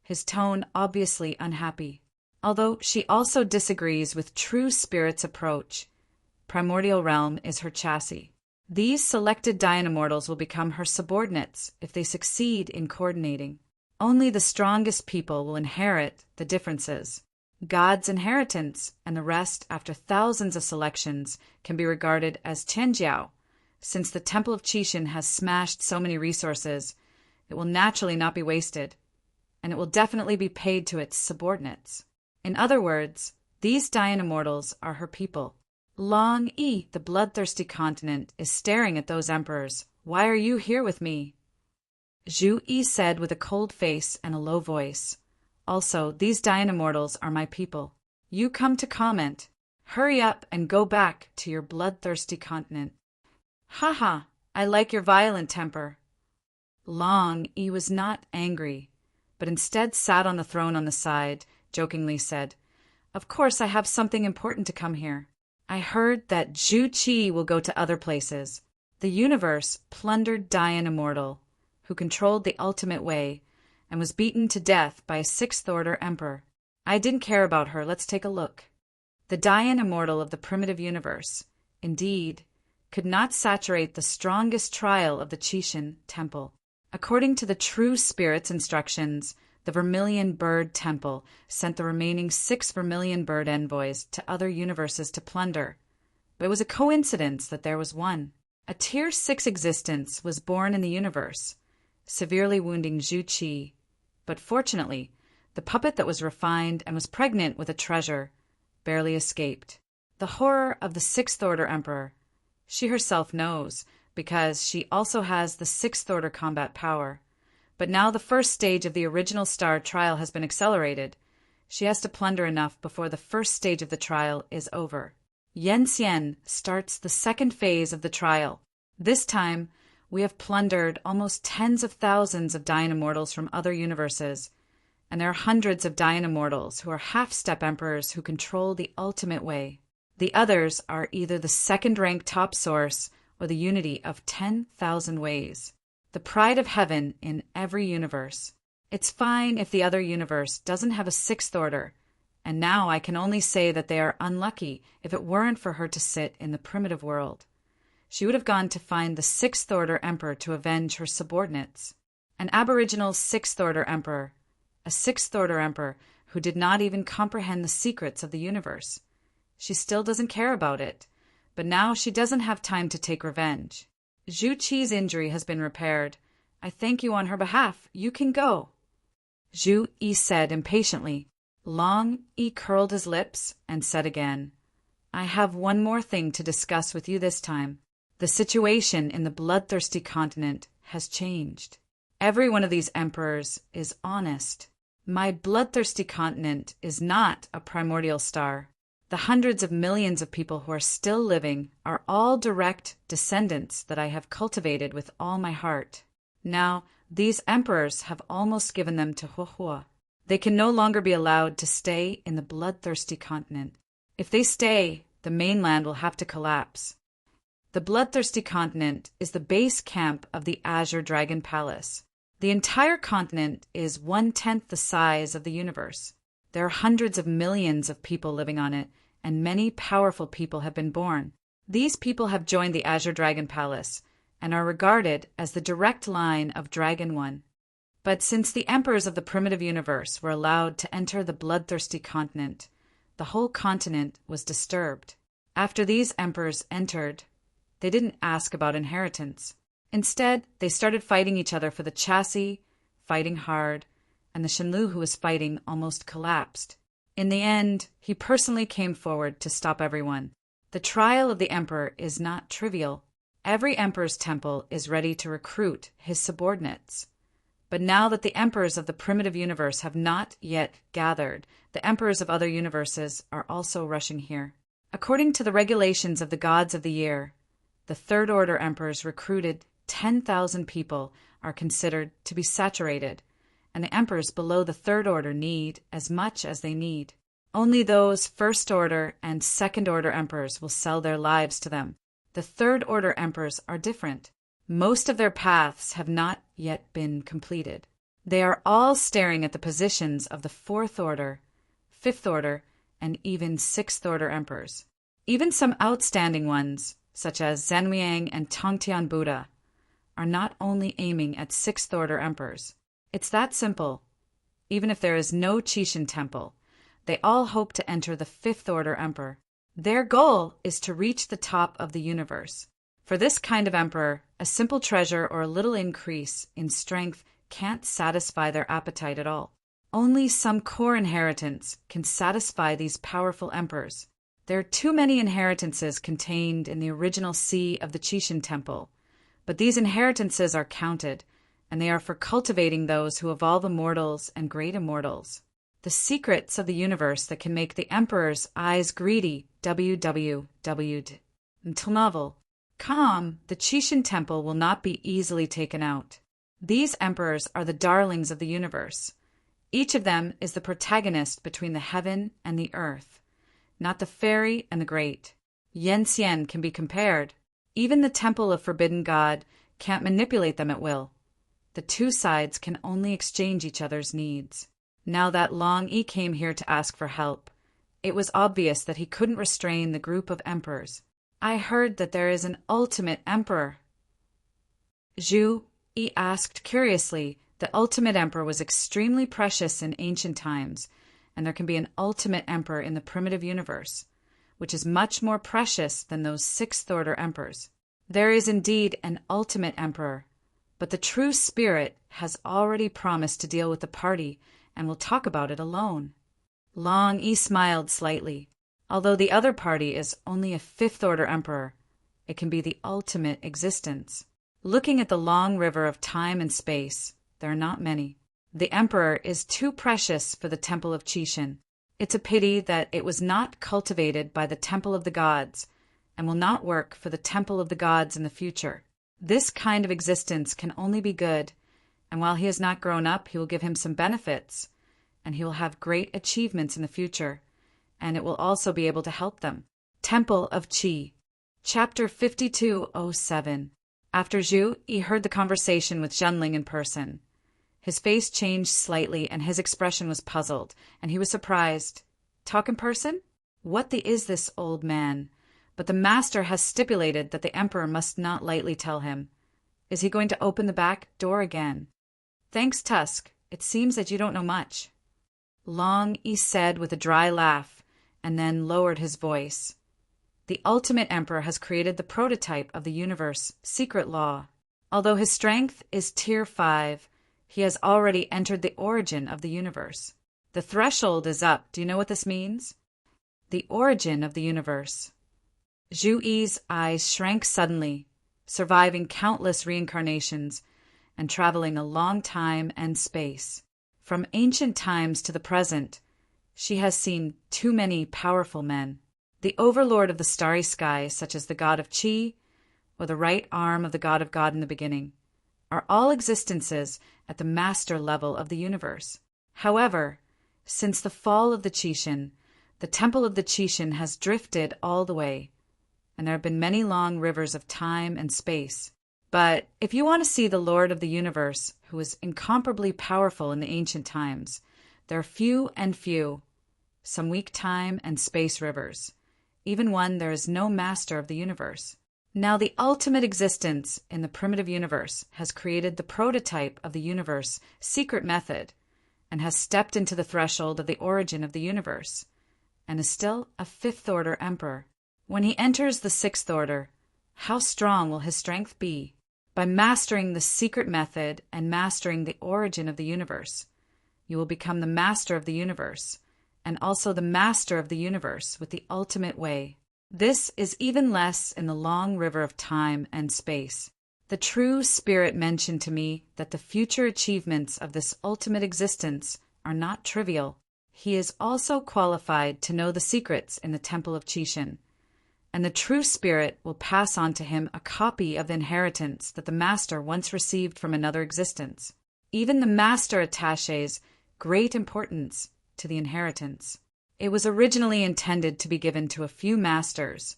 his tone obviously unhappy. Although she also disagrees with True Spirit's approach, Primordial Realm is her chassis. These selected Dian Immortals will become her subordinates if they succeed in coordinating. Only the strongest people will inherit the differences. God's inheritance and the rest after thousands of selections can be regarded as Tianjiao. Since the Temple of Qixin has smashed so many resources, it will naturally not be wasted, and it will definitely be paid to its subordinates. In other words, these Dian Immortals are her people. Long Yi, the bloodthirsty continent, is staring at those emperors. Why are you here with me? Zhu Yi said with a cold face and a low voice. Also, these Dian Immortals are my people. You come to comment. Hurry up and go back to your bloodthirsty continent. Haha, I like your violent temper. Long Yi was not angry, but instead sat on the throne on the side, jokingly said, Of course I have something important to come here. I heard that Zhu Qi will go to other places. The universe plundered Dian Immortal, who controlled the ultimate way, and was beaten to death by a 6th-order emperor. I didn't care about her. Let's take a look. The Dian Immortal of the primitive universe, indeed, could not saturate the strongest trial of the Qixin Temple. According to the True Spirit's instructions, the Vermilion Bird Temple sent the remaining 6 Vermilion Bird envoys to other universes to plunder. But it was a coincidence that there was one. A Tier 6 existence was born in the universe, severely wounding Zhu Qi. But fortunately, the puppet that was refined and was pregnant with a treasure barely escaped. The horror of the 6th-order emperor, she herself knows, because she also has the 6th-order combat power. But now the first stage of the original star trial has been accelerated. She has to plunder enough before the first stage of the trial is over. Yen Xian starts the second phase of the trial. This time, we have plundered almost tens of thousands of Dian Immortals from other universes, and there are hundreds of Dian Immortals who are half-step emperors who control the ultimate way. The others are either the second-rank top source or the unity of 10,000 ways. The pride of heaven in every universe. It's fine if the other universe doesn't have a 6th order, and now I can only say that they are unlucky if it weren't for her to sit in the primitive world. She would have gone to find the 6th order emperor to avenge her subordinates. An aboriginal 6th order emperor, a 6th order emperor who did not even comprehend the secrets of the universe. She still doesn't care about it, but now she doesn't have time to take revenge. Zhu Qi's injury has been repaired. I thank you on her behalf. You can go. Zhu Yi said impatiently. Long Yi curled his lips and said again, I have one more thing to discuss with you this time. The situation in the bloodthirsty continent has changed. Every one of these emperors is honest. My bloodthirsty continent is not a primordial star. The hundreds of millions of people who are still living are all direct descendants that I have cultivated with all my heart. Now, these emperors have almost given them to Huohuo. They can no longer be allowed to stay in the bloodthirsty continent. If they stay, the mainland will have to collapse. The bloodthirsty continent is the base camp of the Azure Dragon Palace. The entire continent is 1/10 the size of the universe. There are hundreds of millions of people living on it, and many powerful people have been born. These people have joined the Azure Dragon Palace and are regarded as the direct line of Dragon One. But since the emperors of the primitive universe were allowed to enter the bloodthirsty continent, the whole continent was disturbed. After these emperors entered, they didn't ask about inheritance. Instead, they started fighting each other for the chassis, fighting hard, and the Shenlu who was fighting almost collapsed. In the end, he personally came forward to stop everyone. The trial of the emperor is not trivial. Every emperor's temple is ready to recruit his subordinates. But now that the emperors of the primitive universe have not yet gathered, the emperors of other universes are also rushing here. According to the regulations of the gods of the year, the third order emperors recruited 10,000 people are considered to be saturated, and the emperors below the third order need as much as they need. Only those first order and second order emperors will sell their lives to them. The third order emperors are different. Most of their paths have not yet been completed. They are all staring at the positions of the fourth order, fifth order, and even sixth order emperors. Even some outstanding ones, such as Zhenliang and Tongtian Buddha, are not only aiming at sixth order emperors. It's that simple. Even if there is no Qixin temple, they all hope to enter the fifth order emperor. Their goal is to reach the top of the universe. For this kind of emperor, a simple treasure or a little increase in strength can't satisfy their appetite at all. Only some core inheritance can satisfy these powerful emperors. There are too many inheritances contained in the original sea of the Qixin temple, but these inheritances are counted, and they are for cultivating those who evolve immortals and great immortals. The secrets of the universe that can make the emperor's eyes greedy, www. Until novel. Calm, the Qixin temple will not be easily taken out. These emperors are the darlings of the universe. Each of them is the protagonist between the heaven and the earth, not the fairy and the great. Yen Xian can be compared. Even the temple of Forbidden God can't manipulate them at will. The two sides can only exchange each other's needs. Now that Long Yi came here to ask for help, it was obvious that he couldn't restrain the group of emperors. I heard that there is an ultimate emperor. Zhu Yi asked curiously. The ultimate emperor was extremely precious in ancient times, and there can be an ultimate emperor in the primitive universe, which is much more precious than those sixth-order emperors. There is indeed an ultimate emperor, but the true spirit has already promised to deal with the party and will talk about it alone. Long Yi smiled slightly. Although the other party is only a fifth-order emperor, it can be the ultimate existence. Looking at the long river of time and space, there are not many. The emperor is too precious for the temple of Qixin. It's a pity that it was not cultivated by the temple of the gods and will not work for the temple of the gods in the future. This kind of existence can only be good, and while he has not grown up, he will give him some benefits, and he will have great achievements in the future, and it will also be able to help them. Temple of Qi, Chapter 5207. After Zhu Yi heard the conversation with Zhenling in person, his face changed slightly and his expression was puzzled, and he was surprised. Talk in person? What is this old man? But the master has stipulated that the emperor must not lightly tell him. Is he going to open the back door again? Thanks, Tusk. It seems that you don't know much. Long Yi said with a dry laugh, and then lowered his voice. The ultimate emperor has created the prototype of the universe, secret law. Although his strength is tier 5, he has already entered the origin of the universe. The threshold is up. Do you know what this means? The origin of the universe. Zhu Yi's eyes shrank suddenly, surviving countless reincarnations and traveling a long time and space. From ancient times to the present, she has seen too many powerful men. The overlord of the starry sky, such as the god of Qi, or the right arm of the god of God in the beginning, are all existences at the master level of the universe. However, since the fall of the Qixin, the temple of the Qixin has drifted all the way, and there have been many long rivers of time and space. But if you want to see the Lord of the universe, who is incomparably powerful in the ancient times, there are few and few, some weak time and space rivers, even one there is no master of the universe. Now the ultimate existence in the primitive universe has created the prototype of the universe secret method and has stepped into the threshold of the origin of the universe and is still a fifth-order emperor. When he enters the sixth order, how strong will his strength be? By mastering the secret method and mastering the origin of the universe, you will become the master of the universe and also the master of the universe with the ultimate way. This is even less in the long river of time and space. The true spirit mentioned to me that the future achievements of this ultimate existence are not trivial. He is also qualified to know the secrets in the Temple of Chishin, and the true spirit will pass on to him a copy of the inheritance that the master once received from another existence. Even the master attaches great importance to the inheritance. It was originally intended to be given to a few masters,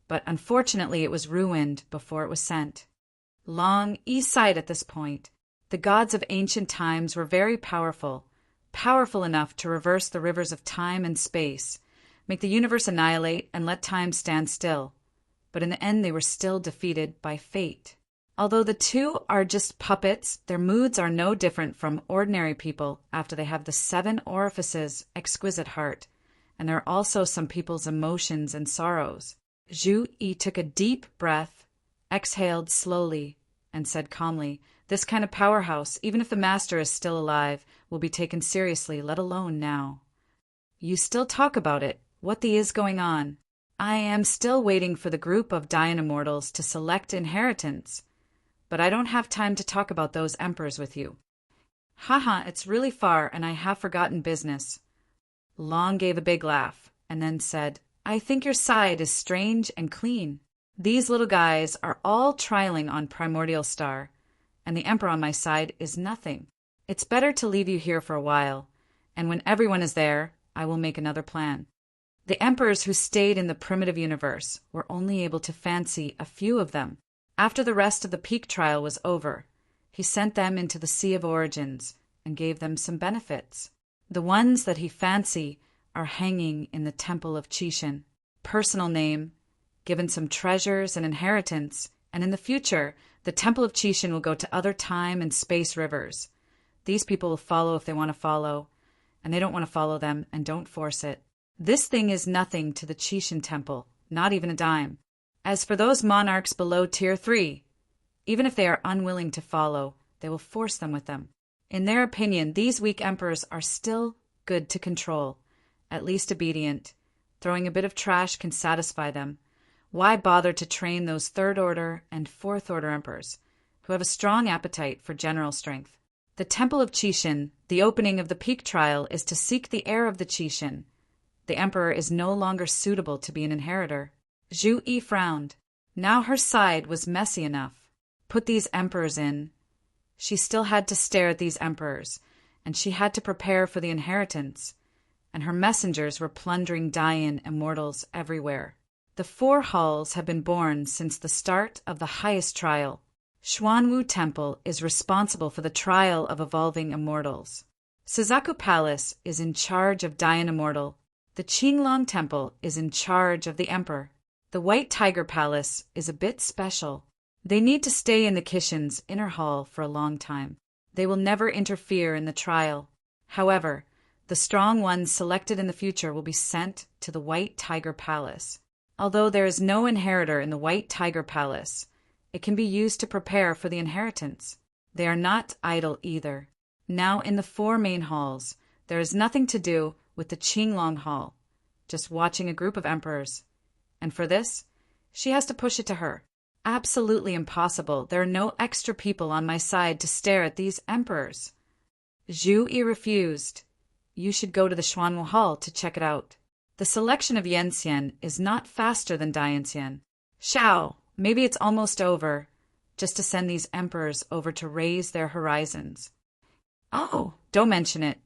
but unfortunately it was ruined before it was sent. Long east side at this point, the gods of ancient times were very powerful enough to reverse the rivers of time and space, make the universe annihilate, and let time stand still. But in the end they were still defeated by fate. Although the two are just puppets, their moods are no different from ordinary people after they have the 7 orifices exquisite heart, and there are also some people's emotions and sorrows. Zhu Yi took a deep breath, exhaled slowly, and said calmly, "This kind of powerhouse, even if the master is still alive, will be taken seriously, let alone now." "You still talk about it. What the is going on?" "I am still waiting for the group of Dian Immortals to select inheritance. But I don't have time to talk about those emperors with you." "Haha, it's really far, and I have forgotten business." Long gave a big laugh, and then said, "I think your side is strange and clean. These little guys are all trialing on Primordial Star, and the Emperor on my side is nothing. It's better to leave you here for a while, and when everyone is there, I will make another plan." The emperors who stayed in the primitive universe were only able to fancy a few of them. After the rest of the peak trial was over, he sent them into the Sea of Origins and gave them some benefits. The ones that he fancy are hanging in the Temple of Chishin. Personal name, given some treasures and inheritance, and in the future, the Temple of Chishin will go to other time and space rivers. These people will follow if they want to follow, and they don't want to follow them, and don't force it. This thing is nothing to the Chishin Temple, not even a dime. As for those monarchs below Tier 3, even if they are unwilling to follow, they will force them with them. In their opinion, these weak emperors are still good to control, at least obedient. Throwing a bit of trash can satisfy them. Why bother to train those 3rd order and 4th order emperors, who have a strong appetite for general strength? The Temple of Chishin, the opening of the peak trial, is to seek the heir of the Chishin. The emperor is no longer suitable to be an inheritor. Zhu Yi frowned. Now her side was messy enough. Put these emperors in. She still had to stare at these emperors, and she had to prepare for the inheritance, and her messengers were plundering Dian Immortals everywhere. The 4 halls have been born since the start of the highest trial. Xuanwu Temple is responsible for the trial of evolving immortals. Suzaku Palace is in charge of Dian Immortal. The Qinglong Temple is in charge of the Emperor. The White Tiger Palace is a bit special. They need to stay in the Kishin's inner hall for a long time. They will never interfere in the trial. However, the strong ones selected in the future will be sent to the White Tiger Palace. Although there is no inheritor in the White Tiger Palace, it can be used to prepare for the inheritance. They are not idle either. Now in the 4 main halls, there is nothing to do with the Qinglong Hall, just watching a group of emperors. And for this, she has to push it to her. Absolutely impossible. There are no extra people on my side to stare at these emperors. Zhu Yi refused. You should go to the Xuanwu Hall to check it out. The selection of Yanxian is not faster than Dianxian. Shao, maybe it's almost over, just to send these emperors over to raise their horizons. Oh, don't mention it.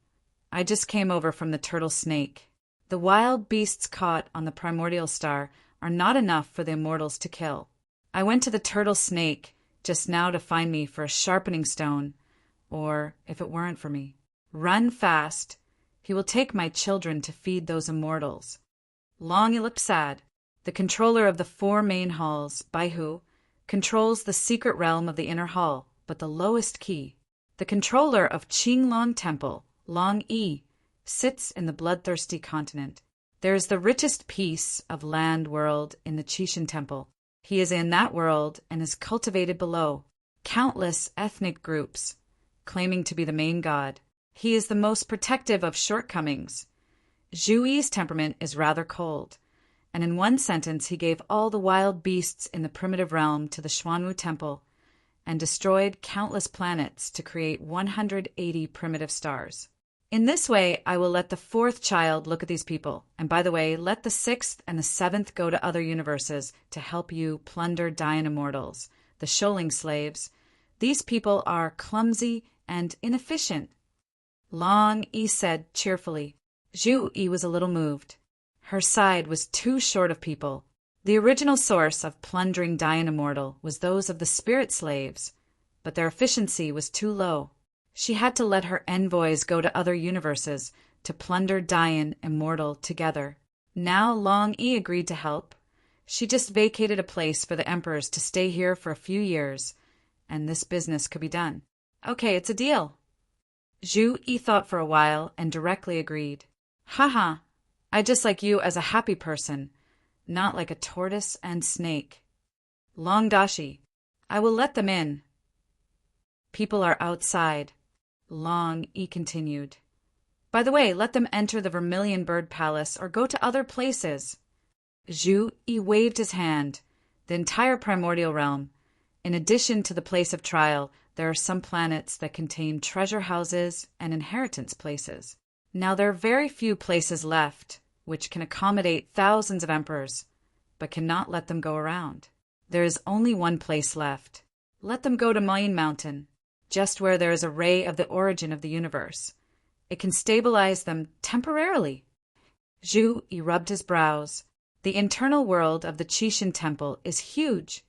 I just came over from the Turtle Snake. The wild beasts caught on the Primordial Star are not enough for the immortals to kill. I went to the Turtle Snake just now to find me for a sharpening stone, or if it weren't for me. Run fast. He will take my children to feed those immortals. Long he looked sad. The controller of the 4 main halls, Baihu, controls the secret realm of the inner hall, but the lowest key. The controller of Qinglong Temple, Long Yi, sits in the bloodthirsty continent. There is the richest piece of land world in the Chishin Temple. He is in that world and is cultivated below. Countless ethnic groups, claiming to be the main god. He is the most protective of shortcomings. Zhu Yi's temperament is rather cold, and in one sentence he gave all the wild beasts in the primitive realm to the Xuanwu Temple and destroyed countless planets to create 180 primitive stars. In this way, I will let the fourth child look at these people, and by the way, let the sixth and the seventh go to other universes to help you plunder Dian Immortals, the Sholing slaves. These people are clumsy and inefficient. Long Yi said cheerfully. Zhu Yi was a little moved. Her side was too short of people. The original source of plundering Dian Immortal was those of the spirit slaves, but their efficiency was too low. She had to let her envoys go to other universes to plunder Dian Immortal together. Now Long Yi agreed to help. She just vacated a place for the emperors to stay here for a few years, and this business could be done. Okay, it's a deal. Zhu Yi thought for a while and directly agreed. Haha, I just like you as a happy person, not like a tortoise and snake. Long Dashi, I will let them in. People are outside. Long Yi continued. By the way, let them enter the Vermilion Bird Palace or go to other places. Zhu Yi waved his hand. The entire primordial realm. In addition to the place of trial, there are some planets that contain treasure houses and inheritance places. Now there are very few places left, which can accommodate thousands of emperors, but cannot let them go around. There is only one place left. Let them go to Mayan Mountain, just where there is a ray of the origin of the universe. It can stabilize them temporarily. Zhu Yi rubbed his brows. The internal world of the Qixin Temple is huge,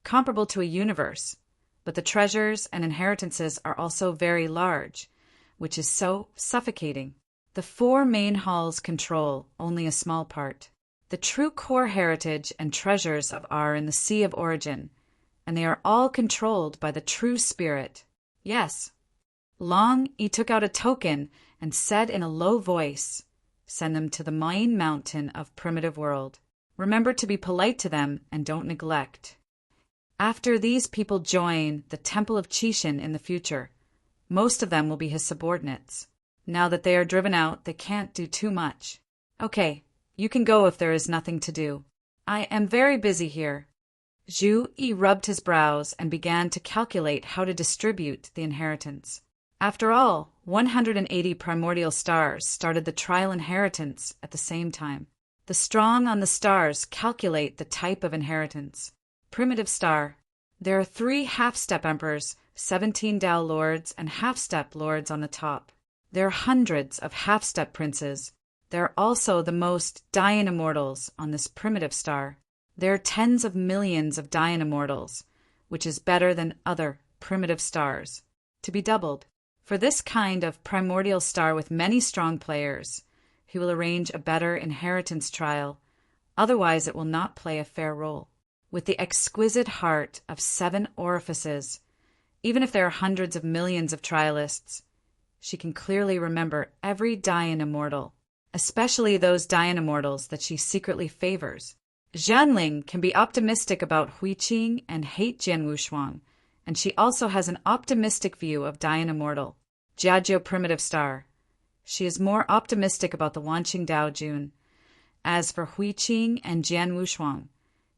comparable to a universe, but the treasures and inheritances are also very large, which is so suffocating. The four main halls control only a small part. The true core heritage and treasures are in the Sea of Origin, and they are all controlled by the true spirit. Yes. Long Yi took out a token and said in a low voice, send them to the Mayan Mountain of Primitive World. Remember to be polite to them and don't neglect. After these people join the Temple of Qixin in the future, most of them will be his subordinates. Now that they are driven out, they can't do too much. Okay, you can go if there is nothing to do. I am very busy here. Zhu Yi rubbed his brows and began to calculate how to distribute the inheritance. After all, 180 primordial stars started the trial inheritance at the same time. The strong on the stars calculate the type of inheritance. Primitive star. There are 3 half-step emperors, 17 Dao lords, and half-step lords on the top. There are hundreds of half-step princes. There are also the most Dian Immortals on this primitive star. There are tens of millions of Dian Immortals, which is better than other primitive stars, to be doubled. For this kind of primordial star with many strong players, he will arrange a better inheritance trial, otherwise it will not play a fair role. With the exquisite heart of 7 orifices, even if there are hundreds of millions of trialists, she can clearly remember every Dian Immortal, especially those Dian Immortals that she secretly favors. Zhanling can be optimistic about Huiqing and hate Jian Wushuang, and she also has an optimistic view of Dian Immortal, Jiajiu Primitive Star. She is more optimistic about the Wanqing Dao Jun. As for Huiqing and Jian Wushuang,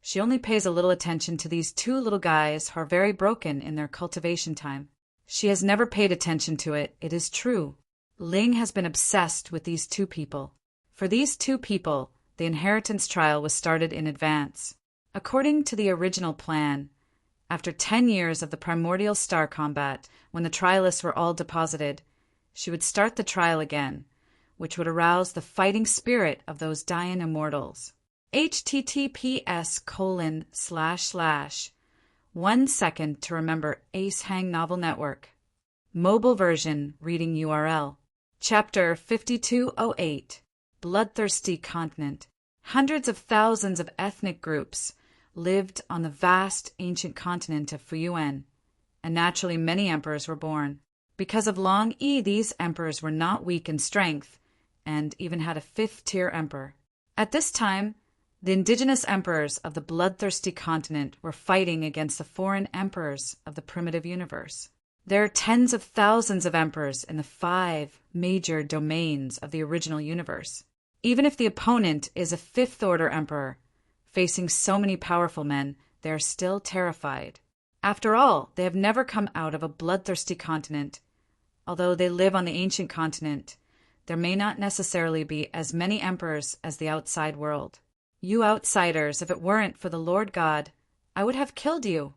she only pays a little attention to these 2 little guys who are very broken in their cultivation time. She has never paid attention to it, it is true. Ling has been obsessed with these 2 people. For these 2 people, the inheritance trial was started in advance. According to the original plan, after 10 years of the primordial star combat, when the trialists were all deposited, she would start the trial again, which would arouse the fighting spirit of those Dian Immortals. https:// 1 second to remember Ace Hang Novel Network. Mobile version reading URL. Chapter 5208. Bloodthirsty Continent. Hundreds of thousands of ethnic groups lived on the vast ancient continent of Fuyuan, and naturally many emperors were born. Because of Long Yi, these emperors were not weak in strength, and even had a 5th-tier emperor. At this time, the indigenous emperors of the bloodthirsty continent were fighting against the foreign emperors of the primitive universe. There are tens of thousands of emperors in the 5 major domains of the original universe. Even if the opponent is a fifth-order emperor, facing so many powerful men, they are still terrified. After all, they have never come out of a bloodthirsty continent. Although they live on the ancient continent, there may not necessarily be as many emperors as the outside world. You outsiders, if it weren't for the Lord God, I would have killed you.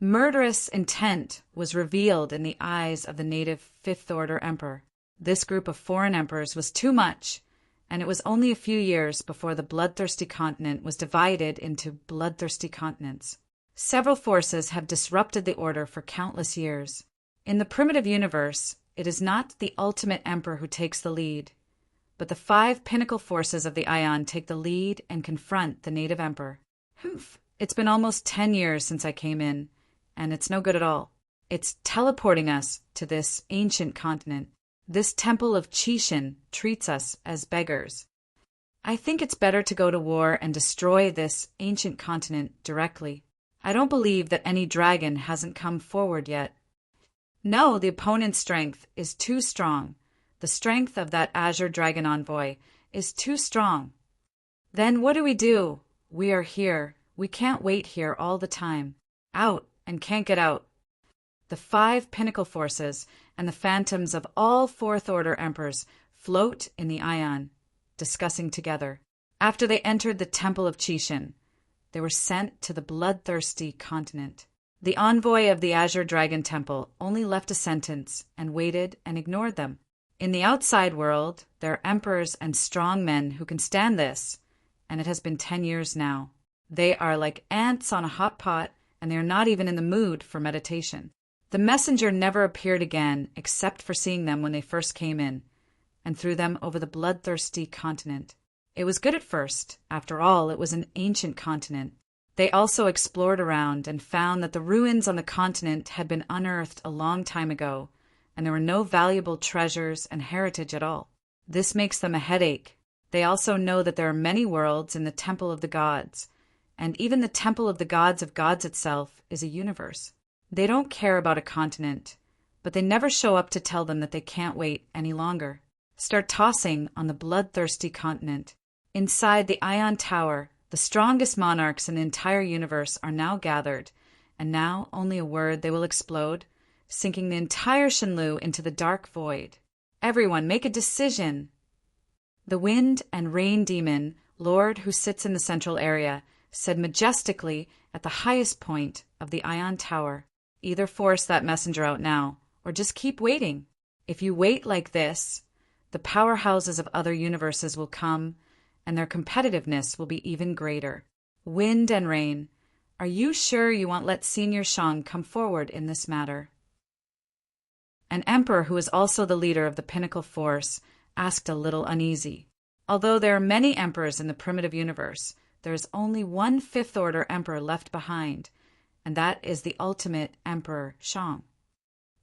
Murderous intent was revealed in the eyes of the native fifth-order emperor. This group of foreign emperors was too much, and it was only a few years before the bloodthirsty continent was divided into bloodthirsty continents. Several forces have disrupted the order for countless years. In the primitive universe, it is not the ultimate emperor who takes the lead, but the 5 pinnacle forces of the Ion take the lead and confront the native emperor. Humph! It's been almost 10 years since I came in, and it's no good at all. It's teleporting us to this ancient continent. This temple of Chishin treats us as beggars. I think it's better to go to war and destroy this ancient continent directly. I don't believe that any dragon hasn't come forward yet. No, the opponent's strength is too strong. The strength of that Azure Dragon envoy is too strong. Then what do? We are here. We can't wait here all the time. Out and can't get out. The 5 pinnacle forces and the phantoms of all fourth-order emperors float in the Ion, discussing together. After they entered the Temple of Chishin, they were sent to the bloodthirsty continent. The envoy of the Azure Dragon Temple only left a sentence and waited and ignored them. In the outside world, there are emperors and strong men who can stand this, and it has been 10 years now. They are like ants on a hot pot, and they are not even in the mood for meditation. The messenger never appeared again except for seeing them when they first came in, and threw them over the bloodthirsty continent. It was good at first. After all, it was an ancient continent. They also explored around and found that the ruins on the continent had been unearthed a long time ago, and there were no valuable treasures and heritage at all. This makes them a headache. They also know that there are many worlds in the Temple of the Gods, and even the Temple of Gods itself is a universe. They don't care about a continent, but they never show up to tell them that they can't wait any longer. Start tossing on the bloodthirsty continent. Inside the Ion Tower, the strongest monarchs in the entire universe are now gathered, and now only a word they will explode, sinking the entire Shenlu into the dark void. Everyone, make a decision! The wind and rain demon, Lord who sits in the central area, said majestically at the highest point of the Ion Tower, either force that messenger out now, or just keep waiting. If you wait like this, the powerhouses of other universes will come, and their competitiveness will be even greater. Wind and rain, are you sure you won't let Senior Shang come forward in this matter? An emperor who is also the leader of the pinnacle force asked a little uneasy. Although there are many emperors in the primitive universe, there is only one fifth-order emperor left behind, and that is the ultimate Emperor Shang.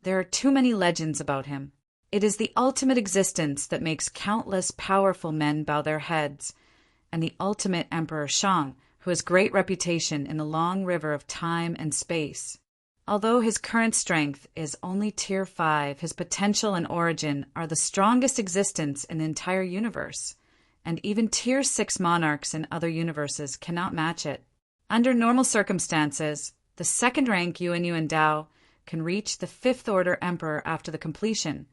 There are too many legends about him. It is the ultimate existence that makes countless powerful men bow their heads, and the ultimate Emperor Shang, who has great reputation in the long river of time and space. Although his current strength is only Tier 5, his potential and origin are the strongest existence in the entire universe, and even Tier 6 monarchs in other universes cannot match it. Under normal circumstances, the second-rank Yuan Yuan Dao can reach the fifth-order emperor after the completion,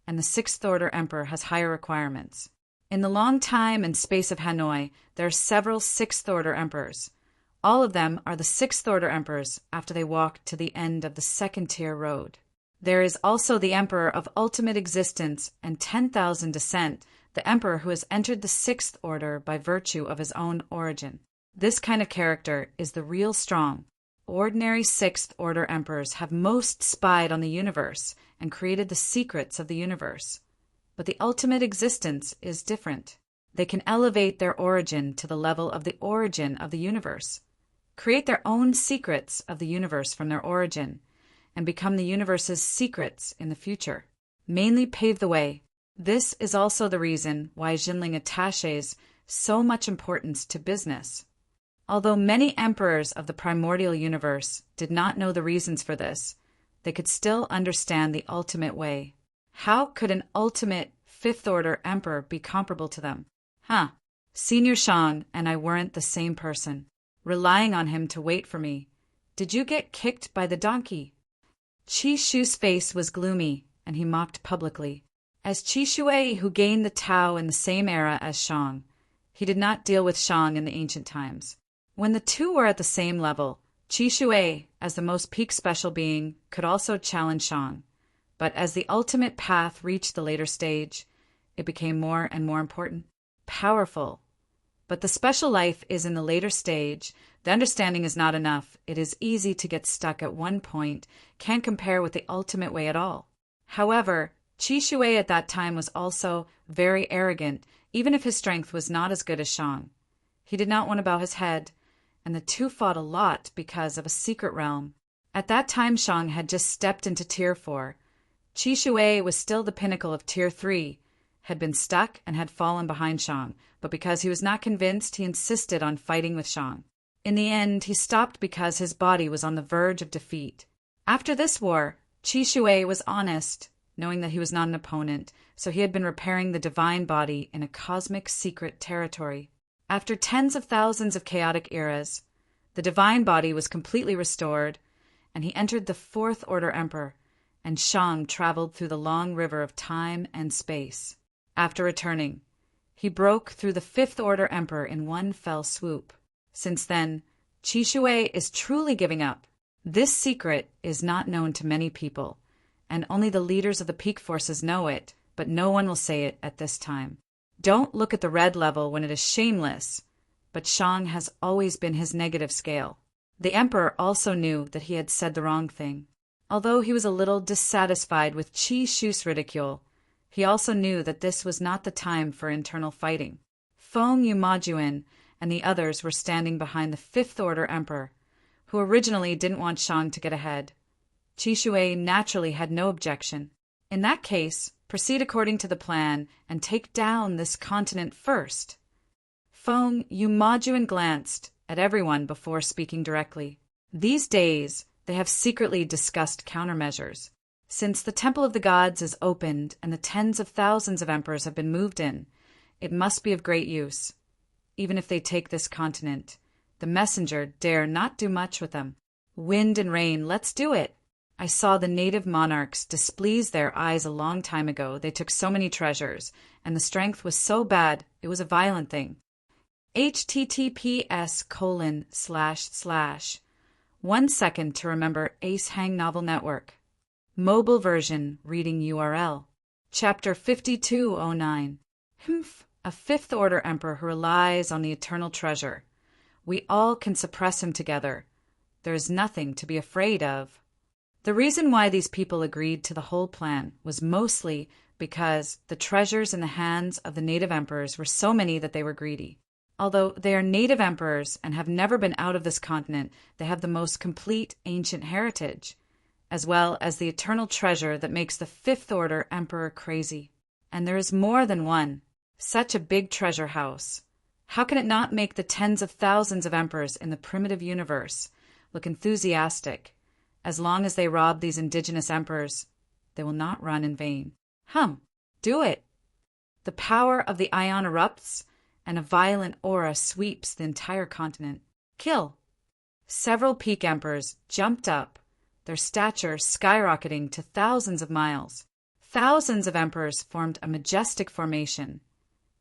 and the sixth-order emperor has higher requirements. In the long time and space of Hanoi, there are several sixth-order emperors. All of them are the sixth-order emperors after they walk to the end of the second-tier road. There is also the emperor of ultimate existence and 10,000 descent, the emperor who has entered the sixth order by virtue of his own origin. This kind of character is the real strong. Ordinary sixth-order emperors have most spied on the universe and created the secrets of the universe. But the ultimate existence is different. They can elevate their origin to the level of the origin of the universe, create their own secrets of the universe from their origin, and become the universe's secrets in the future, mainly pave the way. This is also the reason why Jinling attaches so much importance to business. Although many emperors of the primordial universe did not know the reasons for this, they could still understand the ultimate way. How could an ultimate fifth-order emperor be comparable to them? Huh. Senior Shang and I weren't the same person. Relying on him to wait for me. Did you get kicked by the donkey? Qi Shu's face was gloomy, and he mocked publicly. As Qi Shui, who gained the Tao in the same era as Shang, he did not deal with Shang in the ancient times. When the two were at the same level, Qi Shui, as the most peak special being, could also challenge Shang. But as the ultimate path reached the later stage, it became more and more important. Powerful. But the special life is in the later stage. The understanding is not enough. It is easy to get stuck at one point, can't compare with the ultimate way at all. However, Qi Shui at that time was also very arrogant, even if his strength was not as good as Shang. He did not want to bow his head, and the two fought a lot because of a secret realm. At that time, Shang had just stepped into Tier 4. Qi Shui was still the pinnacle of Tier 3, had been stuck and had fallen behind Shang, but because he was not convinced, he insisted on fighting with Shang. In the end, he stopped because his body was on the verge of defeat. After this war, Qi Shui was honest, knowing that he was not an opponent, so he had been repairing the divine body in a cosmic secret territory. After tens of thousands of chaotic eras, the divine body was completely restored, and he entered the Fourth Order Emperor, and Shang traveled through the long river of time and space. After returning, he broke through the Fifth Order Emperor in one fell swoop. Since then, Qi Shui is truly giving up. This secret is not known to many people, and only the leaders of the peak forces know it, but no one will say it at this time. Don't look at the red level when it is shameless, but Shang has always been his negative scale. The Emperor also knew that he had said the wrong thing. Although he was a little dissatisfied with Qi Shu's ridicule, he also knew that this was not the time for internal fighting. Feng Yumajuan and the others were standing behind the Fifth Order Emperor, who originally didn't want Shang to get ahead. Qi Shui naturally had no objection. In that case, proceed according to the plan and take down this continent first. Feng Yumajuan glanced at everyone before speaking directly. These days, they have secretly discussed countermeasures. Since the Temple of the Gods is opened and the tens of thousands of emperors have been moved in, it must be of great use. Even if they take this continent, the messenger dare not do much with them. Wind and rain, let's do it. I saw the native monarchs displease their eyes a long time ago. They took so many treasures, and the strength was so bad, it was a violent thing. https:// 1 second to remember Ace Hang Novel Network. Mobile version, reading URL. Chapter 5209. A Fifth Order Emperor who relies on the eternal treasure. We all can suppress him together. There is nothing to be afraid of. The reason why these people agreed to the whole plan was mostly because the treasures in the hands of the native emperors were so many that they were greedy. Although they are native emperors and have never been out of this continent, they have the most complete ancient heritage, as well as the eternal treasure that makes the Fifth Order Emperor crazy. And there is more than one. Such a big treasure house. How can it not make the tens of thousands of emperors in the primitive universe look enthusiastic? As long as they rob these indigenous emperors, they will not run in vain. Do it. The power of the ion erupts, and a violent aura sweeps the entire continent. Kill. Several peak emperors jumped up, their stature skyrocketing to thousands of miles. Thousands of emperors formed a majestic formation,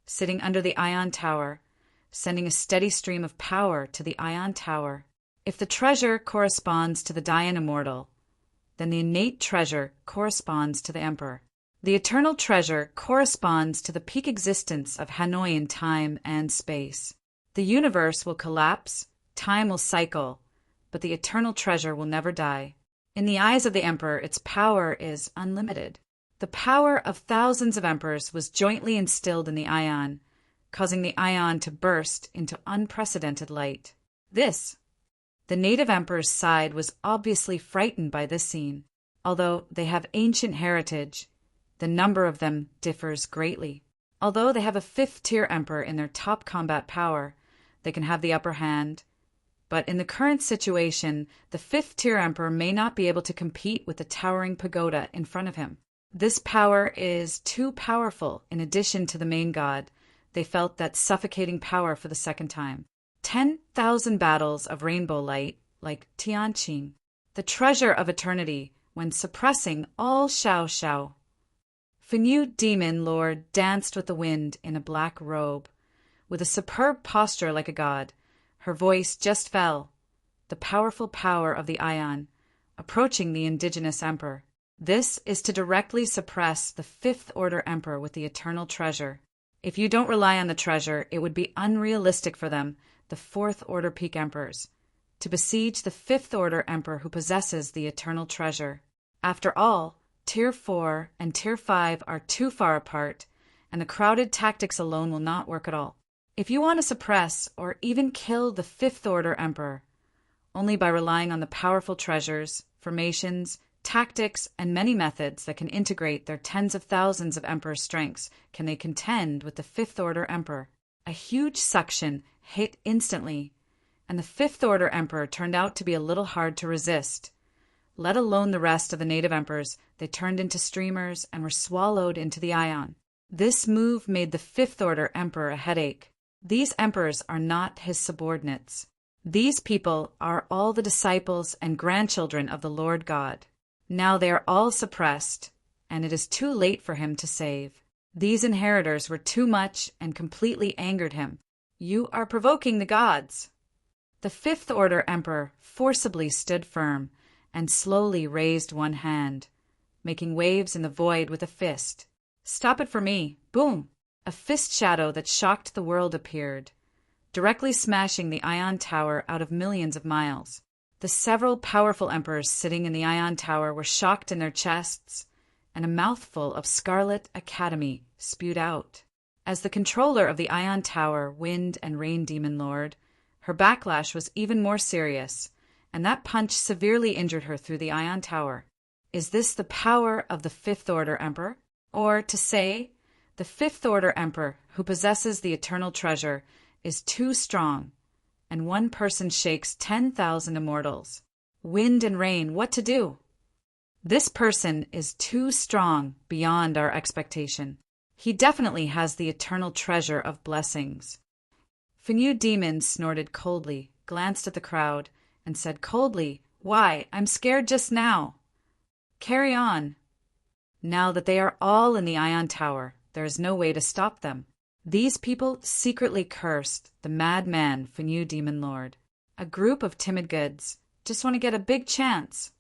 sitting under the ion tower, sending a steady stream of power to the ion tower. If the treasure corresponds to the Dian Immortal, then the innate treasure corresponds to the Emperor. The eternal treasure corresponds to the peak existence of Hanoi in time and space. The universe will collapse, time will cycle, but the eternal treasure will never die. In the eyes of the Emperor, its power is unlimited. The power of thousands of emperors was jointly instilled in the ion, causing the ion to burst into unprecedented light. The native emperor's side was obviously frightened by this scene. Although they have ancient heritage, the number of them differs greatly. Although they have a fifth-tier emperor in their top combat power, they can have the upper hand. But in the current situation, the fifth-tier emperor may not be able to compete with the towering pagoda in front of him. This power is too powerful in addition to the main god. They felt that suffocating power for the second time. 10,000 battles of rainbow light, like Tianqing, the treasure of eternity, when suppressing all Xiao Xiao. Fenyu demon lord danced with the wind in a black robe, with a superb posture like a god. Her voice just fell. The powerful power of the Ion, approaching the indigenous emperor. This is to directly suppress the Fifth Order Emperor with the eternal treasure. If you don't rely on the treasure, it would be unrealistic for them, the Fourth Order Peak Emperors, to besiege the Fifth Order Emperor who possesses the eternal treasure. After all, Tier 4 and Tier 5 are too far apart, and the crowded tactics alone will not work at all. If you want to suppress or even kill the Fifth Order Emperor, only by relying on the powerful treasures, formations, tactics, and many methods that can integrate their tens of thousands of Emperor strengths can they contend with the Fifth Order Emperor. A huge suction hit instantly, and the Fifth Order Emperor turned out to be a little hard to resist. Let alone the rest of the native emperors, they turned into streamers and were swallowed into the Ion. This move made the Fifth Order Emperor a headache. These emperors are not his subordinates. These people are all the disciples and grandchildren of the Lord God. Now they are all suppressed, and it is too late for him to save. These inheritors were too much and completely angered him. You are provoking the gods. The Fifth Order Emperor forcibly stood firm and slowly raised one hand, making waves in the void with a fist. Stop it for me. Boom! A fist shadow that shocked the world appeared, directly smashing the Ion Tower out of millions of miles. The several powerful emperors sitting in the Ion Tower were shocked in their chests, and a mouthful of Scarlet Academy spewed out. As the controller of the Ion Tower, Wind and Rain Demon Lord, her backlash was even more serious, and that punch severely injured her through the Ion Tower. Is this the power of the Fifth Order Emperor? Or, to say, the Fifth Order Emperor, who possesses the eternal treasure, is too strong, and one person shakes 10,000 immortals. Wind and Rain, what to do? This person is too strong beyond our expectation. He definitely has the eternal treasure of blessings. Fenyu Demon snorted coldly, glanced at the crowd, and said coldly, "Why, I'm scared just now." Carry on. Now that they are all in the Ion Tower, there is no way to stop them. These people secretly cursed the madman Fenyu Demon Lord. A group of timid goods just want to get a big chance.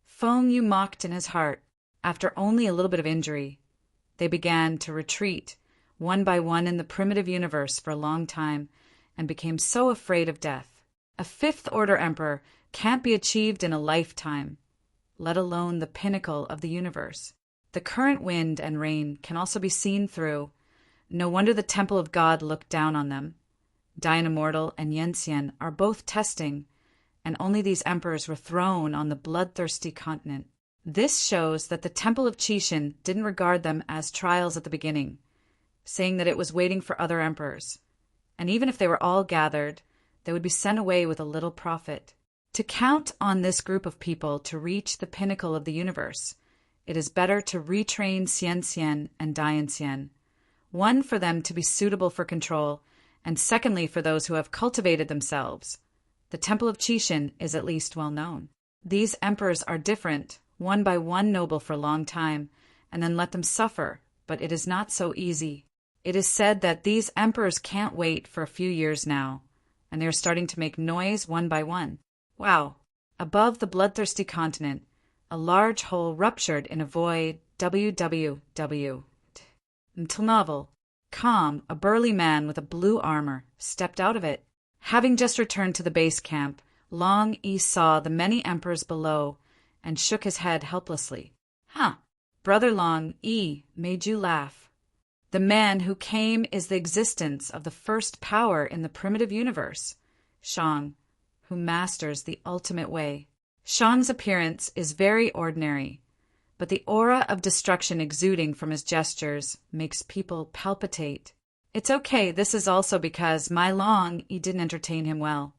Feng Yu mocked in his heart. After only a little bit of injury, they began to retreat, one by one in the primitive universe for a long time, and became so afraid of death. A Fifth Order Emperor can't be achieved in a lifetime, let alone the pinnacle of the universe. The current wind and rain can also be seen through. No wonder the Temple of God looked down on them. Dian Immortal and Yensian are both testing, and only these emperors were thrown on the bloodthirsty continent. This shows that the Temple of Qixin didn't regard them as trials at the beginning, saying that it was waiting for other emperors. And even if they were all gathered, they would be sent away with a little profit. To count on this group of people to reach the pinnacle of the universe, it is better to retrain Xian and Dian, one for them to be suitable for control, and secondly for those who have cultivated themselves. The Temple of Qixin is at least well known. These emperors are different, one by one noble for a long time, and then let them suffer, but it is not so easy. It is said that these emperors can't wait for a few years now, and they are starting to make noise one by one. Wow! Above the bloodthirsty continent, a large hole ruptured in a void www. Until novel. Calm, a burly man with a blue armor, stepped out of it. Having just returned to the base camp, Long Yi saw the many emperors below and shook his head helplessly. Huh, Brother Long Yi made you laugh. The man who came is the existence of the first power in the primitive universe, Shang, who masters the ultimate way. Shang's appearance is very ordinary, but the aura of destruction exuding from his gestures makes people palpitate. It's okay, this is also because my Long Yi didn't entertain him well.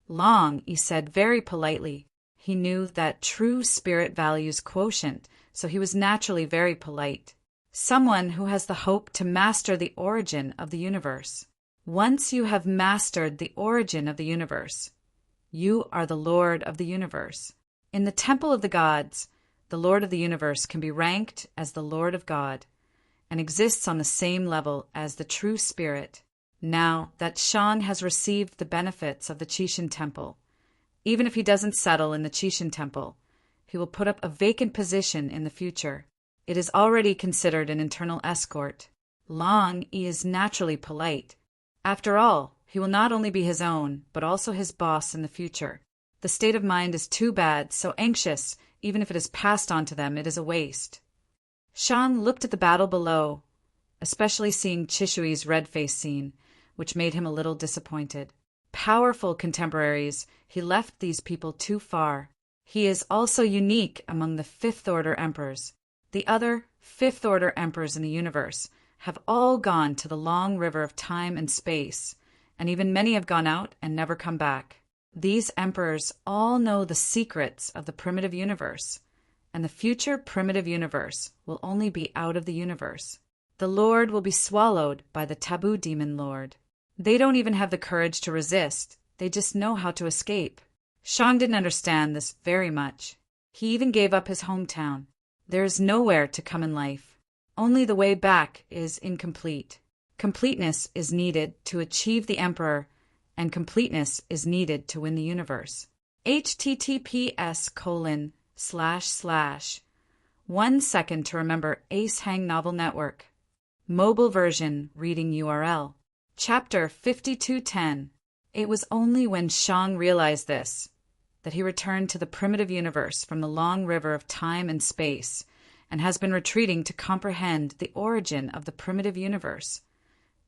Long Yi said very politely. He knew that true spirit values quotient, so he was naturally very polite. someone who has the hope to master the origin of the universe. Once you have mastered the origin of the universe, you are the Lord of the universe. In the temple of the gods, the Lord of the universe can be ranked as the Lord of God and exists on the same level as the true spirit. Now that Shang has received the benefits of the Qixin temple, even if he doesn't settle in the Qixin temple, he will put up a vacant position in the future. It is already considered an internal escort. Long Yi is naturally polite. After all, he will not only be his own, but also his boss in the future. The state of mind is too bad, so anxious, even if it is passed on to them, it is a waste. Shang looked at the battle below, especially seeing Chishui's red-face scene, which made him a little disappointed. Powerful contemporaries, he left these people too far. He is also unique among the fifth-order emperors. The other fifth-order emperors in the universe have all gone to the long river of time and space, and even many have gone out and never come back. These emperors all know the secrets of the primitive universe, and the future primitive universe will only be out of the universe. The Lord will be swallowed by the taboo demon Lord. They don't even have the courage to resist, they just know how to escape. Shang didn't understand this very much. He even gave up his hometown. There is nowhere to come in life. Only the way back is incomplete. Completeness is needed to achieve the Emperor, and completeness is needed to win the universe. https:// 1 second to remember Ace Hang Novel Network. Mobile version reading URL. Chapter 5210. It was only when Shang realized this that he returned to the primitive universe from the long river of time and space, and has been retreating to comprehend the origin of the primitive universe,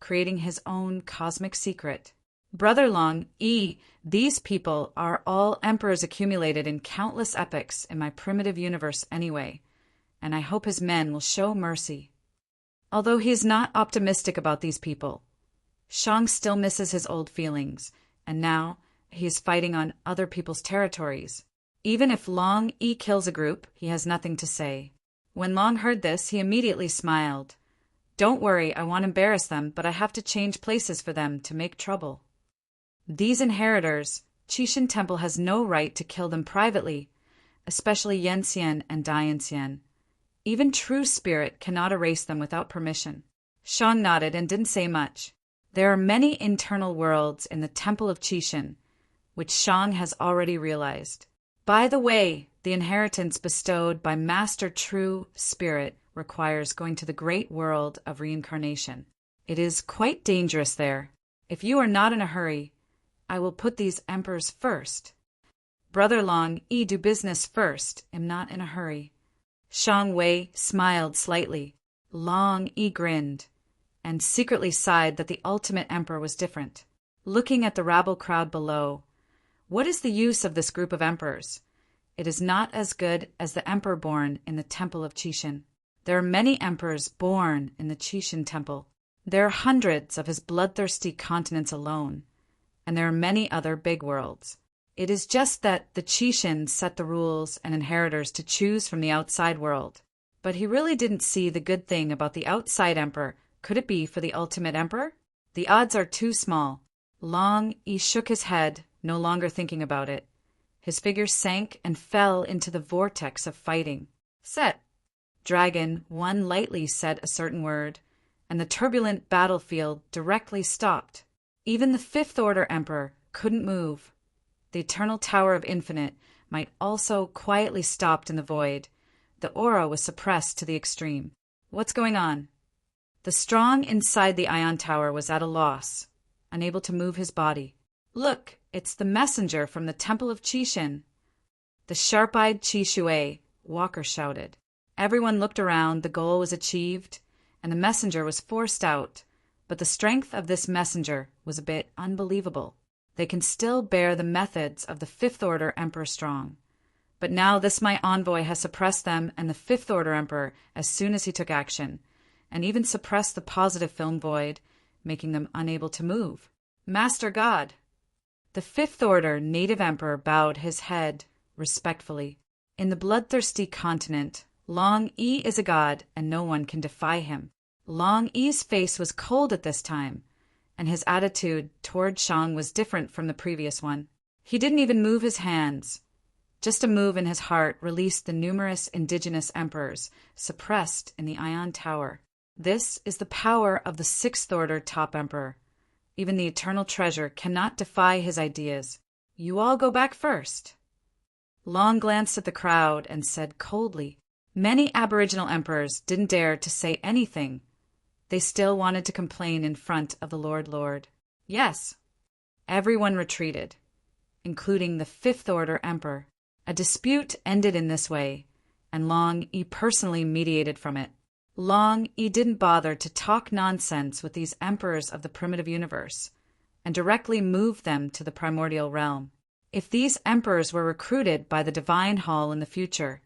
creating his own cosmic secret. Brother Long Yi, these people are all emperors accumulated in countless epochs in my primitive universe anyway, and I hope his men will show mercy. Although he is not optimistic about these people, Shang still misses his old feelings, and now he is fighting on other people's territories. Even if Long Yi kills a group, he has nothing to say. When Long heard this, he immediately smiled. Don't worry, I won't embarrass them, but I have to change places for them to make trouble. These inheritors, Qixin Temple has no right to kill them privately, especially Yanxian and Dianxian. Even true spirit cannot erase them without permission. Shang nodded and didn't say much. There are many internal worlds in the Temple of Qixin, which Shang has already realized. By the way, the inheritance bestowed by Master True Spirit requires going to the great world of reincarnation. It is quite dangerous there. If you are not in a hurry, I will put these emperors first. Brother Long Yi, do business first, am not in a hurry. Shang Wei smiled slightly. Long Yi grinned, and secretly sighed that the ultimate emperor was different. Looking at the rabble crowd below, what is the use of this group of emperors? It is not as good as the emperor born in the Temple of Qixin. There are many emperors born in the Qixin Temple. There are hundreds of his bloodthirsty continents alone, and there are many other big worlds. It is just that the Qixin set the rules and inheritors to choose from the outside world. But he really didn't see the good thing about the outside emperor. Could it be for the ultimate emperor? The odds are too small. Long Yi shook his head, no longer thinking about it. His figure sank and fell into the vortex of fighting. Set. Dragon 1 lightly said a certain word, and the turbulent battlefield directly stopped. Even the Fifth Order Emperor couldn't move. The Eternal Tower of Infinite might also quietly stopped in the void. The aura was suppressed to the extreme. What's going on? The strong inside the Ion Tower was at a loss, unable to move his body. Look, it's the messenger from the Temple of Qixin. The sharp-eyed Qi Shui, Walker shouted. Everyone looked around, the goal was achieved, and the messenger was forced out. But the strength of this messenger was a bit unbelievable. They can still bear the methods of the Fifth Order Emperor strong. But now this my envoy has suppressed them and the Fifth Order Emperor as soon as he took action, and even suppressed the positive film void, making them unable to move. Master God! The Fifth Order Native Emperor bowed his head respectfully. In the bloodthirsty continent, Long Yi is a god, and no one can defy him. Long Yi's face was cold at this time, and his attitude toward Shang was different from the previous one. He didn't even move his hands. Just a move in his heart released the numerous indigenous emperors suppressed in the Ion Tower. This is the power of the Sixth Order Top Emperor. Even the Eternal Treasure cannot defy his ideas. You all go back first. Long glanced at the crowd and said coldly. Many Aboriginal emperors didn't dare to say anything. They still wanted to complain in front of the Lord. Yes. Everyone retreated, including the Fifth Order Emperor. A dispute ended in this way, and Long Yi personally mediated from it. Long Yi didn't bother to talk nonsense with these emperors of the primitive universe, and directly moved them to the primordial realm. If these emperors were recruited by the Divine Hall in the future,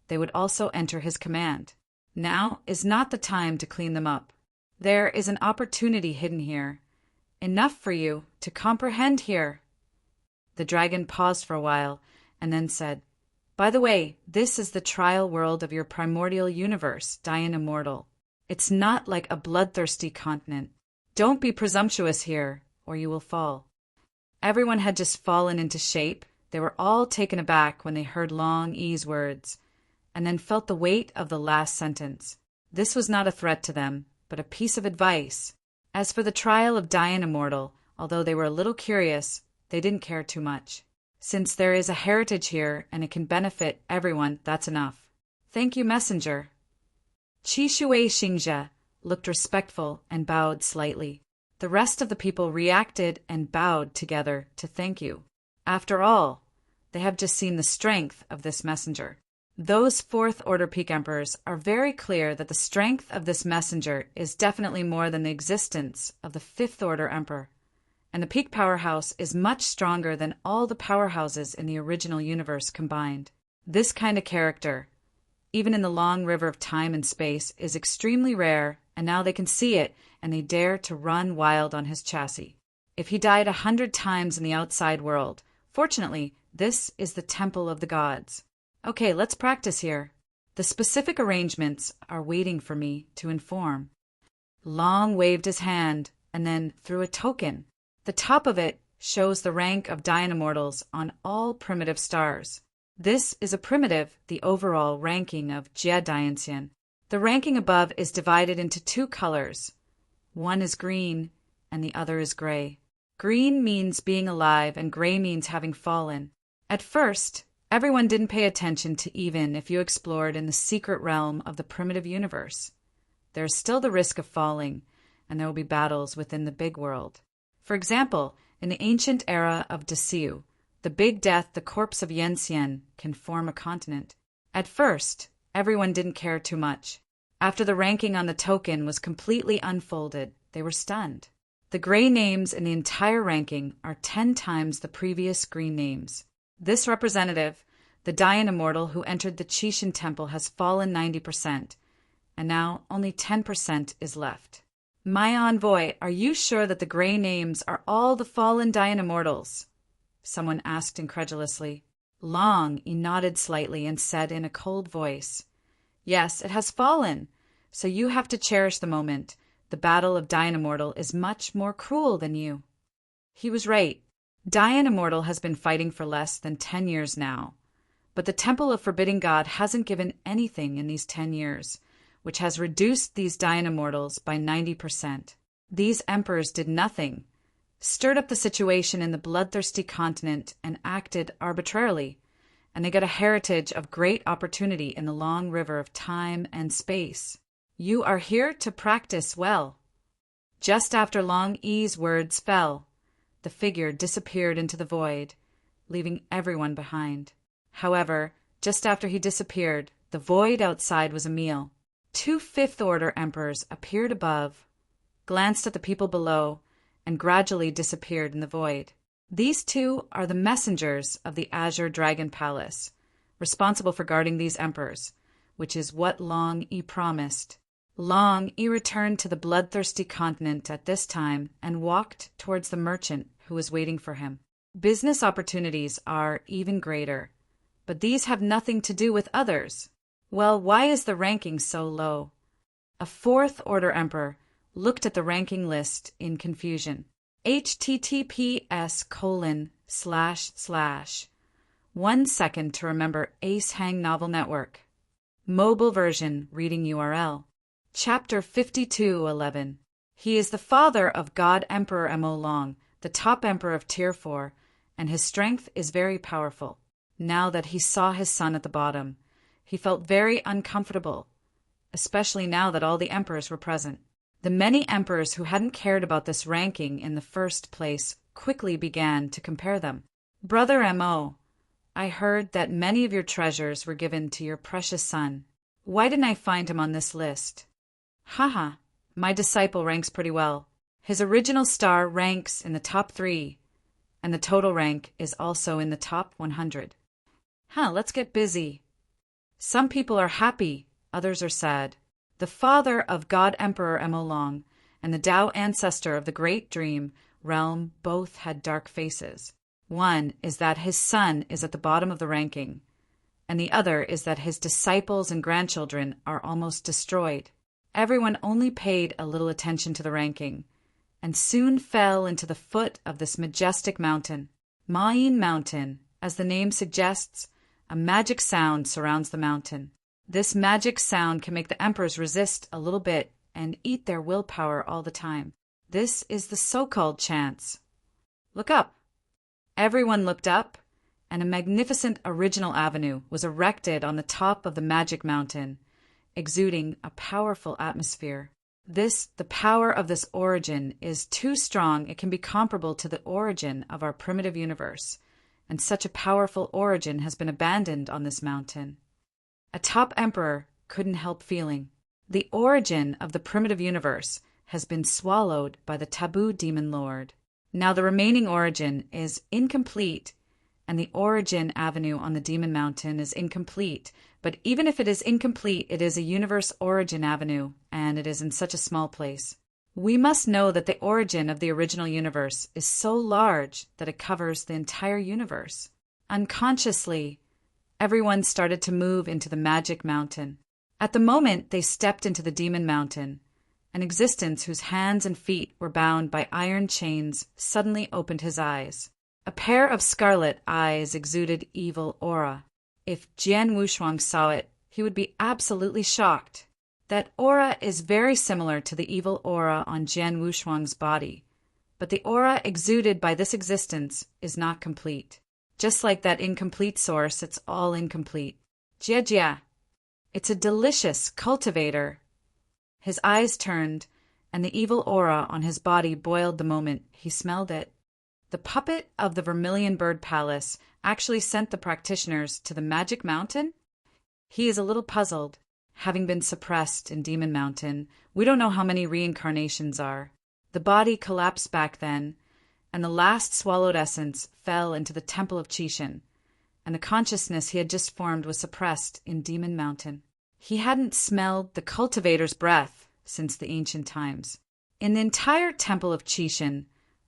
they would also enter his command. Now is not the time to clean them up. There is an opportunity hidden here. Enough for you to comprehend here. The dragon paused for a while, and then said, By the way, this is the trial world of your primordial universe, Immortal. It's not like a bloodthirsty continent. Don't be presumptuous here, or you will fall. Everyone had just fallen into shape. They were all taken aback when they heard Long Yi's words, and then felt the weight of the last sentence. This was not a threat to them, but a piece of advice. As for the trial of Immortal, although they were a little curious, they didn't care too much. Since there is a heritage here and it can benefit everyone, that's enough. Thank you, messenger. Qi Shui Xingzhe looked respectful and bowed slightly. The rest of the people reacted and bowed together to thank you. After all, they have just seen the strength of this messenger. Those Fourth Order Peak Emperors are very clear that the strength of this messenger is definitely more than the existence of the Fifth Order Emperor, and the Peak Powerhouse is much stronger than all the powerhouses in the original universe combined. This kind of character, even in the long river of time and space, is extremely rare, and now they can see it, and they dare to run wild on his chassis. If he died 100 times in the outside world, fortunately, this is the Temple of the Gods. Okay, let's practice here. The specific arrangements are waiting for me to inform. Long waved his hand and then threw a token. The top of it shows the rank of Immortals on all primitive stars. This is a primitive, the overall ranking of Jia Dianxian. The ranking above is divided into two colors. One is green and the other is gray. Green means being alive and gray means having fallen. At first, everyone didn't pay attention to even if you explored in the secret realm of the primitive universe. There's still the risk of falling, and there will be battles within the big world. For example, in the ancient era of Desiu, the Big Death, the corpse of Yenxian, can form a continent. At first, everyone didn't care too much. After the ranking on the token was completely unfolded, they were stunned. The gray names in the entire ranking are 10 times the previous green names. This representative, the Immortal who entered the Qixin Temple, has fallen 90%, and now only 10% is left. My envoy, are you sure that the gray names are all the fallen Immortals? Someone asked incredulously. Long Yi nodded slightly and said in a cold voice, Yes, it has fallen, so you have to cherish the moment. The battle of Immortal is much more cruel than you. He was right. Immortal has been fighting for less than 10 years now, but the Temple of Forbidden God hasn't given anything in these 10 years, which has reduced these Immortals by 90%. These emperors did nothing, stirred up the situation in the bloodthirsty continent and acted arbitrarily, and they got a heritage of great opportunity in the long river of time and space. You are here to practice well. Just after Long Yi's words fell, the figure disappeared into the void, leaving everyone behind. However, just after he disappeared, the void outside was a meal. 2 Fifth Order Emperors appeared above, glanced at the people below, and gradually disappeared in the void. These two are the messengers of the Azure Dragon Palace, responsible for guarding these emperors, which is what Long Yi promised. Long Yi returned to the bloodthirsty continent at this time and walked towards the merchant who was waiting for him. Business opportunities are even greater, but these have nothing to do with others. Well, why is the ranking so low? A fourth order emperor looked at the ranking list in confusion. https:// 1 second to remember Ace Hang Novel Network. Mobile version reading URL. Chapter 52:11. He is the father of God Emperor Mo Long, the top emperor of Tier 4, and his strength is very powerful. Now that he saw his son at the bottom, he felt very uncomfortable, especially now that all the emperors were present. The many emperors who hadn't cared about this ranking in the first place quickly began to compare them. Brother Mo, I heard that many of your treasures were given to your precious son. Why didn't I find him on this list? Haha, my disciple ranks pretty well. His original star ranks in the top 3, and the total rank is also in the top 100. Let's get busy. Some people are happy, others are sad. The father of God Emperor Mo Long and the Tao ancestor of the Great Dream realm both had dark faces. One is that his son is at the bottom of the ranking, and the other is that his disciples and grandchildren are almost destroyed. Everyone only paid a little attention to the ranking, and soon fell into the foot of this majestic mountain. Mayin Mountain, as the name suggests, a magic sound surrounds the mountain. This magic sound can make the emperors resist a little bit and eat their willpower all the time. This is the so-called chance. Look up. Everyone looked up, and a magnificent original avenue was erected on the top of the magic mountain, exuding a powerful atmosphere. The power of this origin is too strong it can be comparable to the origin of our primitive universe, and such a powerful origin has been abandoned on this mountain. A top emperor couldn't help feeling. The origin of the primitive universe has been swallowed by the taboo demon lord. Now the remaining origin is incomplete, and the origin avenue on the demon mountain is incomplete. But even if it is incomplete, it is a universe origin avenue, and it is in such a small place. We must know that the origin of the original universe is so large that it covers the entire universe. Unconsciously, everyone started to move into the magic mountain. At the moment they stepped into the demon mountain, an existence whose hands and feet were bound by iron chains suddenly opened his eyes. A pair of scarlet eyes exuded evil aura. If Jian Wushuang saw it, he would be absolutely shocked. That aura is very similar to the evil aura on Jian Wushuang's body, but the aura exuded by this existence is not complete. Just like that incomplete source, it's all incomplete. Jia. It's a delicious cultivator. His eyes turned, and the evil aura on his body boiled the moment he smelled it. The puppet of the Vermilion Bird Palace actually sent the practitioners to the Magic Mountain? He is a little puzzled. Having been suppressed in Demon Mountain, we don't know how many reincarnations are. The body collapsed back then, and the last swallowed essence fell into the Temple of Qishan, and the consciousness he had just formed was suppressed in Demon Mountain. He hadn't smelled the cultivator's breath since the ancient times. In the entire Temple of Qishan,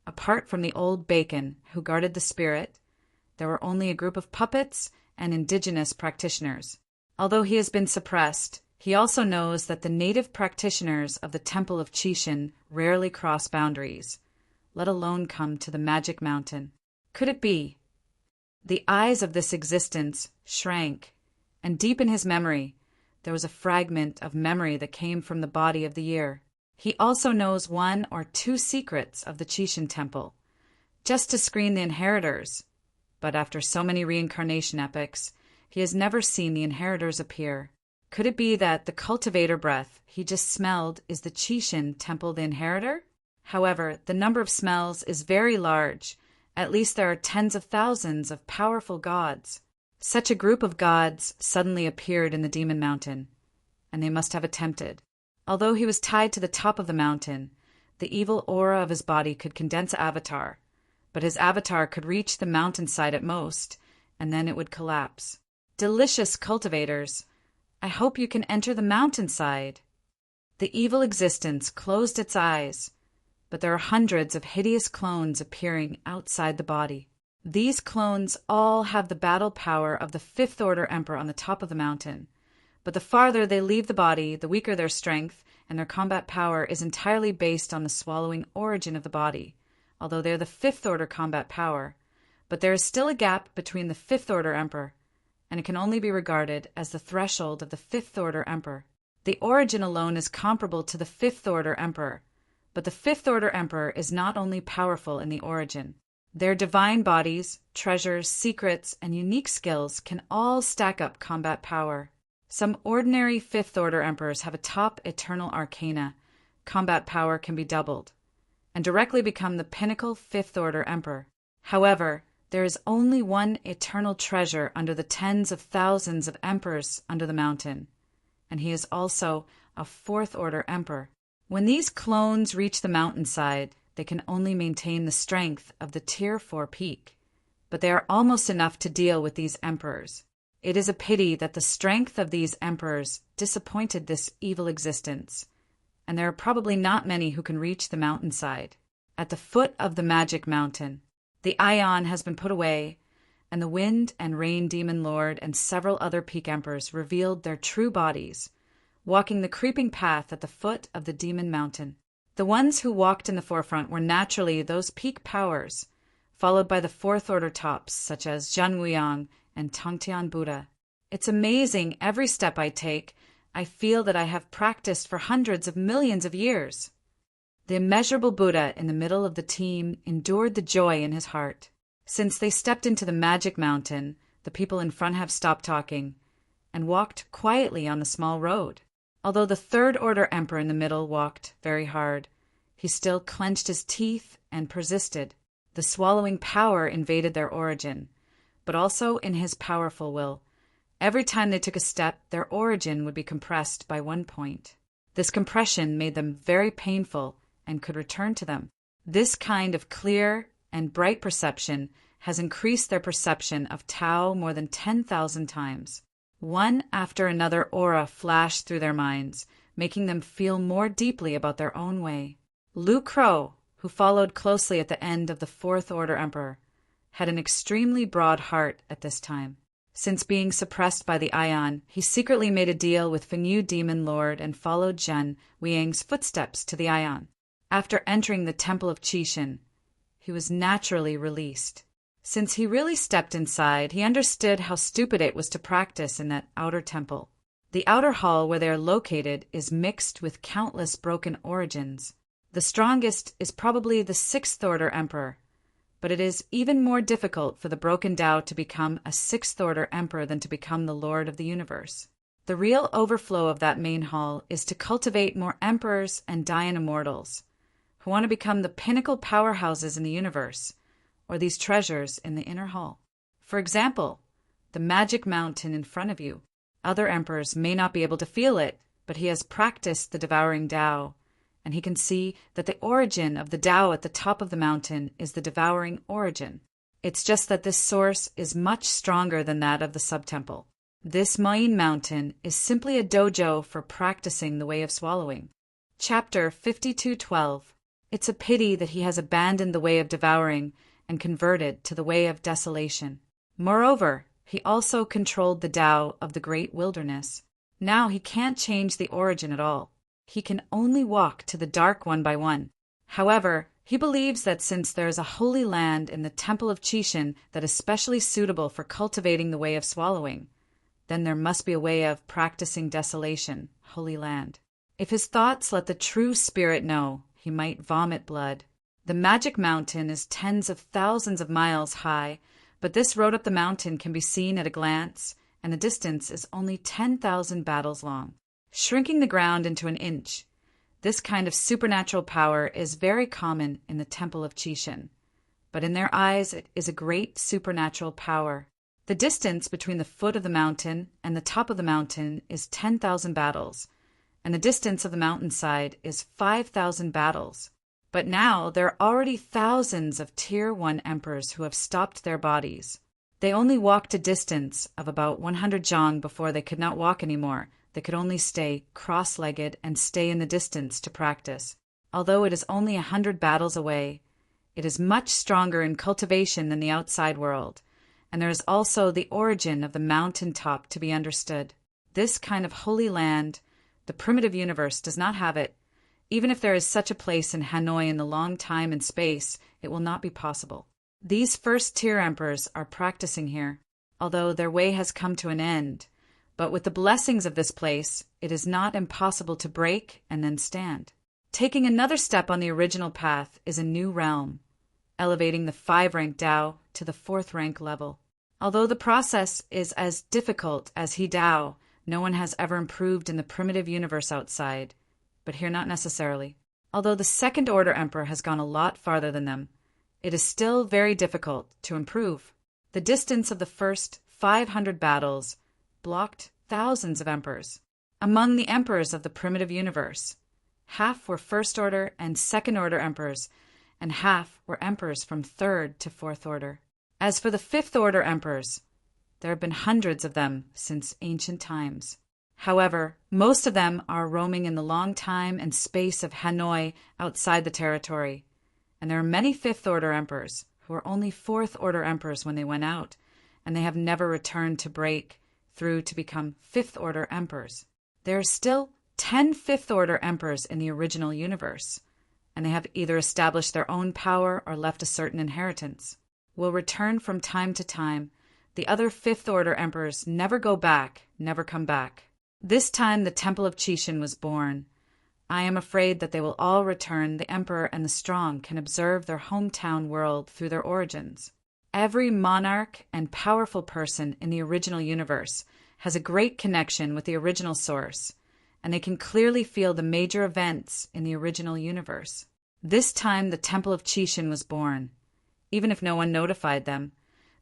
apart from the old Bacon who guarded the spirit, there were only a group of puppets and indigenous practitioners. Although he has been suppressed, he also knows that the native practitioners of the Temple of Qishan rarely cross boundaries, let alone come to the Magic Mountain. Could it be? The eyes of this existence shrank, and deep in his memory, there was a fragment of memory that came from the body of the year. He also knows 1 or 2 secrets of the Qishan Temple, just to screen the inheritors. But after so many reincarnation epochs, he has never seen the inheritors appear. Could it be that the cultivator breath he just smelled is the Qishan Temple the inheritor? However, the number of smells is very large. At least there are tens of thousands of powerful gods. Such a group of gods suddenly appeared in the Demon Mountain, and they must have attempted. Although he was tied to the top of the mountain, the evil aura of his body could condense avatar, but his avatar could reach the mountainside at most, and then it would collapse. Delicious cultivators, I hope you can enter the mountainside. The evil existence closed its eyes, but there are hundreds of hideous clones appearing outside the body. These clones all have the battle power of the 5th Order Emperor on the top of the mountain, But the farther they leave the body, the weaker their strength, and their combat power is entirely based on the swallowing origin of the body, although they're the fifth-order combat power. But there is still a gap between the fifth-order emperor, and it can only be regarded as the threshold of the fifth-order emperor. The origin alone is comparable to the fifth-order emperor, but the fifth-order emperor is not only powerful in the origin. Their divine bodies, treasures, secrets, and unique skills can all stack up combat power. Some ordinary fifth-order emperors have a top eternal arcana. Combat power can be doubled, and directly become the pinnacle fifth-order emperor. However, there is only one eternal treasure under the tens of thousands of emperors under the mountain, and he is also a fourth-order emperor. When these clones reach the mountainside, they can only maintain the strength of the Tier 4 peak, but they are almost enough to deal with these emperors. It is a pity that the strength of these emperors disappointed this evil existence, and there are probably not many who can reach the mountainside. At the foot of the magic mountain, the Ion has been put away, and the Wind and Rain Demon Lord and several other peak emperors revealed their true bodies, walking the creeping path at the foot of the Demon Mountain. The ones who walked in the forefront were naturally those peak powers, followed by the fourth-order tops such as Zhanwuyang and Tongtian Buddha. It's amazing every step I take, I feel that I have practiced for hundreds of millions of years. The immeasurable Buddha in the middle of the team endured the joy in his heart. Since they stepped into the magic mountain, the people in front have stopped talking and walked quietly on the small road. Although the third-order emperor in the middle walked very hard, he still clenched his teeth and persisted. The swallowing power invaded their origin, but also in his powerful will. Every time they took a step, their origin would be compressed by 1 point. This compression made them very painful and could return to them. This kind of clear and bright perception has increased their perception of Tao more than 10,000 times. One after another aura flashed through their minds, making them feel more deeply about their own way. Lu Crow, who followed closely at the end of the fourth-order emperor, had an extremely broad heart at this time. Since being suppressed by the Ion, he secretly made a deal with Fenyu Demon Lord and followed Zhen Wuyang's footsteps to the Ion. After entering the Temple of Qixin, he was naturally released. Since he really stepped inside, he understood how stupid it was to practice in that outer temple. The outer hall where they are located is mixed with countless broken origins. The strongest is probably the sixth-order emperor, but it is even more difficult for the broken Tao to become a sixth-order emperor than to become the Lord of the universe. The real overflow of that main hall is to cultivate more emperors and Dayan immortals, who want to become the pinnacle powerhouses in the universe, or these treasures in the inner hall. For example, the magic mountain in front of you. Other emperors may not be able to feel it, but he has practiced the devouring Tao, and he can see that the origin of the Tao at the top of the mountain is the devouring origin. It's just that this source is much stronger than that of the subtemple. This Main Mountain is simply a dojo for practicing the way of swallowing. Chapter 52:12. It's a pity that he has abandoned the way of devouring and converted to the way of desolation. Moreover, he also controlled the Tao of the great wilderness. Now he can't change the origin at all. He can only walk to the dark one by one. However, he believes that since there is a holy land in the Temple of Qixin that is specially suitable for cultivating the way of swallowing, then there must be a way of practicing desolation, holy land. If his thoughts let the true spirit know, he might vomit blood. The magic mountain is tens of thousands of miles high, but this road up the mountain can be seen at a glance, and the distance is only 10,000 battles long. Shrinking the ground into an inch, this kind of supernatural power is very common in the Temple of Qixin, but in their eyes it is a great supernatural power. The distance between the foot of the mountain and the top of the mountain is 10,000 battles, and the distance of the mountainside is 5,000 battles. But now there are already thousands of Tier 1 emperors who have stopped their bodies. They only walked a distance of about 100 zhang before they could not walk anymore. They could only stay cross-legged and stay in the distance to practice. Although it is only 100 battles away, it is much stronger in cultivation than the outside world, and there is also the origin of the mountain top to be understood. This kind of holy land, the primitive universe, does not have it. Even if there is such a place in Hanoi in the long time and space, it will not be possible. These first-tier emperors are practicing here, although their way has come to an end. But with the blessings of this place, it is not impossible to break and then stand. Taking another step on the original path is a new realm, elevating the 5-rank Tao to the 4th-rank level. Although the process is as difficult as He Tao, no one has ever improved in the primitive universe outside, but here not necessarily. Although the 2nd-order emperor has gone a lot farther than them, it is still very difficult to improve. The distance of the first 500 battles blocked thousands of emperors. Among the emperors of the primitive universe, half were 1st-order and 2nd-order emperors, and half were emperors from 3rd to 4th order. As for the 5th-order emperors, there have been hundreds of them since ancient times. However, most of them are roaming in the long time and space of Hanoi outside the territory, and there are many 5th-order emperors who were only 4th-order emperors when they went out, and they have never returned to break through to become 5th-order emperors. There are still 10 5th-order emperors in the original universe, and they have either established their own power or left a certain inheritance. Will return from time to time. The other 5th-order emperors never go back, never come back. This time the Temple of Chishan was born. I am afraid that they will all return. The emperor and the strong can observe their hometown world through their origins. Every monarch and powerful person in the original universe has a great connection with the original source, and they can clearly feel the major events in the original universe. This time the Temple of Chishan was born. Even if no one notified them,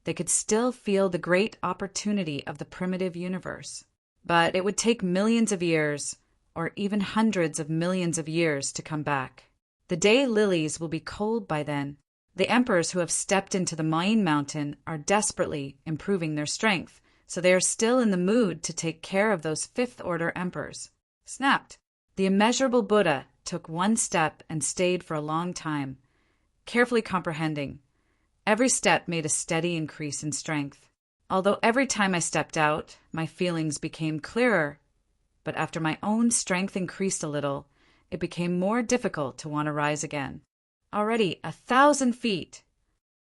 they could still feel the great opportunity of the primitive universe. But it would take millions of years, or even hundreds of millions of years, to come back. The day lilies will be cold by then. The emperors who have stepped into the Mayan mountain are desperately improving their strength, so they are still in the mood to take care of those 5th-order emperors. Snapped! The immeasurable Buddha took one step and stayed for a long time, carefully comprehending. Every step made a steady increase in strength. Although every time I stepped out, my feelings became clearer, but after my own strength increased a little, it became more difficult to want to rise again. Already 1,000 feet.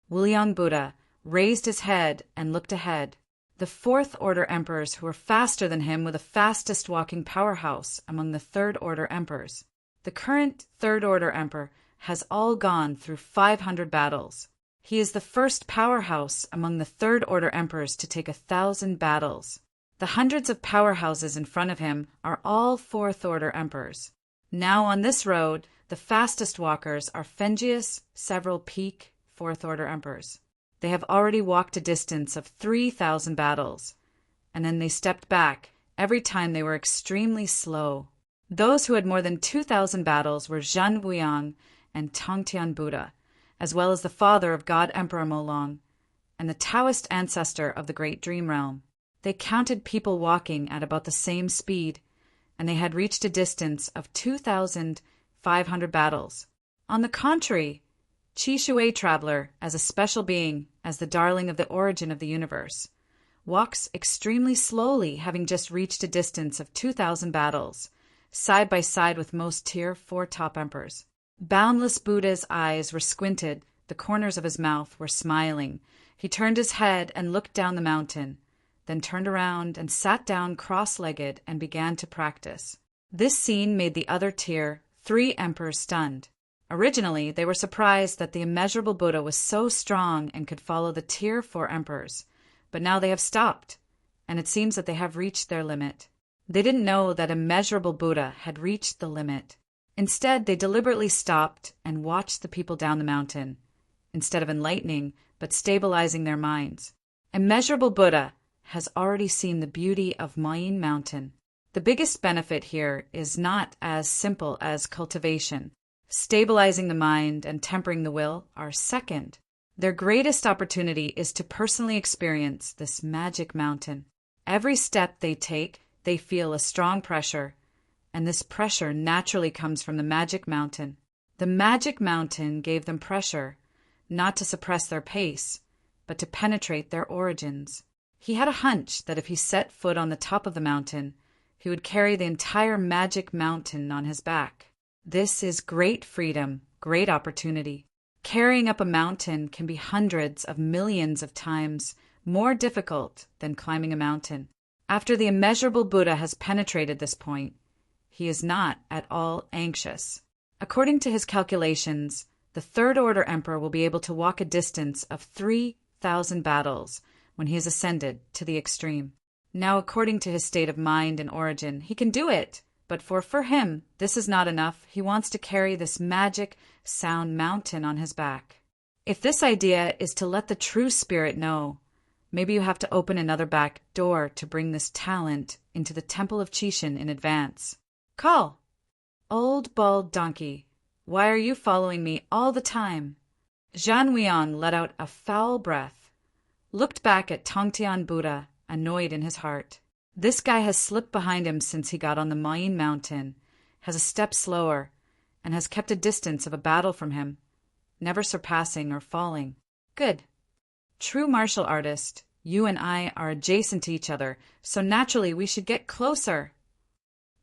Wuliang Buddha raised his head and looked ahead. The 4th-order emperors who were faster than him were the fastest walking powerhouse among the 3rd-order emperors. The current 3rd-order emperor has all gone through 500 battles. He is the first powerhouse among the 3rd-order emperors to take 1,000 battles. The hundreds of powerhouses in front of him are all 4th-order emperors. Now on this road, the fastest walkers are Fengius, several peak 4th-order emperors. They have already walked a distance of 3,000 battles, and then they stepped back every time they were extremely slow. Those who had more than 2,000 battles were Zhan Wuyang and Tongtian Buddha, as well as the father of God Emperor Molong, and the Taoist ancestor of the Great Dream Realm. They counted people walking at about the same speed, and they had reached a distance of 2,500 battles. On the contrary, Qi Shui Traveler, as a special being, as the darling of the origin of the universe, walks extremely slowly, having just reached a distance of 2,000 battles, side by side with most Tier 4 top emperors. Boundless Buddha's eyes were squinted, the corners of his mouth were smiling. He turned his head and looked down the mountain, then turned around and sat down cross-legged and began to practice. This scene made the other Tier 3 emperors stunned. Originally, they were surprised that the immeasurable Buddha was so strong and could follow the Tier 4 emperors, but now they have stopped, and it seems that they have reached their limit. They didn't know that immeasurable Buddha had reached the limit. Instead, they deliberately stopped and watched the people down the mountain, instead of enlightening but stabilizing their minds. Immeasurable Buddha has already seen the beauty of Mayan Mountain. The biggest benefit here is not as simple as cultivation. Stabilizing the mind and tempering the will are second. Their greatest opportunity is to personally experience this magic mountain. Every step they take, they feel a strong pressure, and this pressure naturally comes from the magic mountain. The magic mountain gave them pressure, not to suppress their pace, but to penetrate their origins. He had a hunch that if he set foot on the top of the mountain, he would carry the entire magic mountain on his back. This is great freedom, great opportunity. Carrying up a mountain can be hundreds of millions of times more difficult than climbing a mountain. After the immeasurable Buddha has penetrated this point, he is not at all anxious. According to his calculations, the Third Order Emperor will be able to walk a distance of 3,000 battles when he has ascended to the extreme. Now, according to his state of mind and origin, he can do it, but for him, this is not enough. He wants to carry this magic sound mountain on his back. If this idea is to let the true spirit know, maybe you have to open another back door to bring this talent into the Temple of Chishin in advance. Call! Old bald donkey, why are you following me all the time? Zhan Weiyang let out a foul breath, looked back at Tongtian Buddha, annoyed in his heart. This guy has slipped behind him since he got on the Mayin mountain, has a step slower, and has kept a distance of a battle from him, never surpassing or falling. Good. True martial artist, you and I are adjacent to each other, so naturally we should get closer.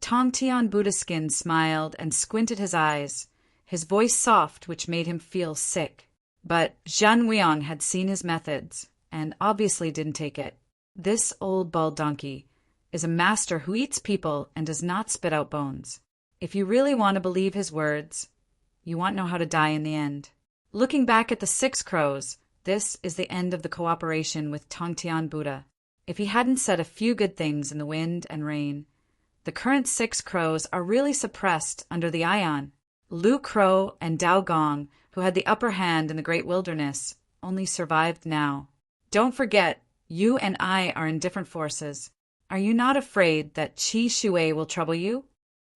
Tongtian Buddha-skin smiled and squinted his eyes, his voice soft, which made him feel sick. But Zhan Weiyang had seen his methods, and obviously didn't take it. This old bald donkey is a master who eats people and does not spit out bones. If you really want to believe his words, you won't know how to die in the end. Looking back at the 6 crows, this is the end of the cooperation with Tongtian Buddha. If he hadn't said a few good things in the wind and rain, the current 6 crows are really suppressed under the Ion. Lu Crow and Dao Gong, who had the upper hand in the great wilderness, only survived now. Don't forget, you and I are in different forces. Are you not afraid that Qi Shui will trouble you?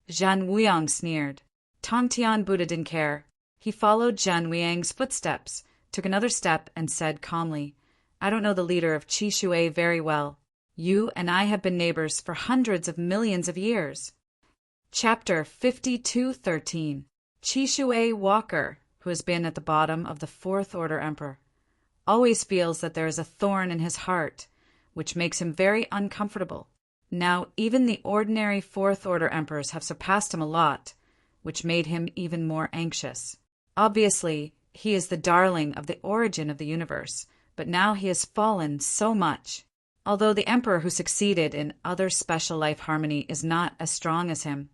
Zhan Weiyang sneered. Tongtian Buddha didn't care. He followed Zhan Weiyang's footsteps, took another step, and said calmly, I don't know the leader of Qi Shui very well. You and I have been neighbors for hundreds of millions of years. Chapter 52:13. Qi Shui Walker, who has been at the bottom of the Fourth Order Emperor, always feels that there is a thorn in his heart, which makes him very uncomfortable. Now, even the ordinary Fourth Order Emperors have surpassed him a lot, which made him even more anxious. Obviously, he is the darling of the origin of the universe, but now he has fallen so much. Although the emperor who succeeded in other special life harmony is not as strong as him,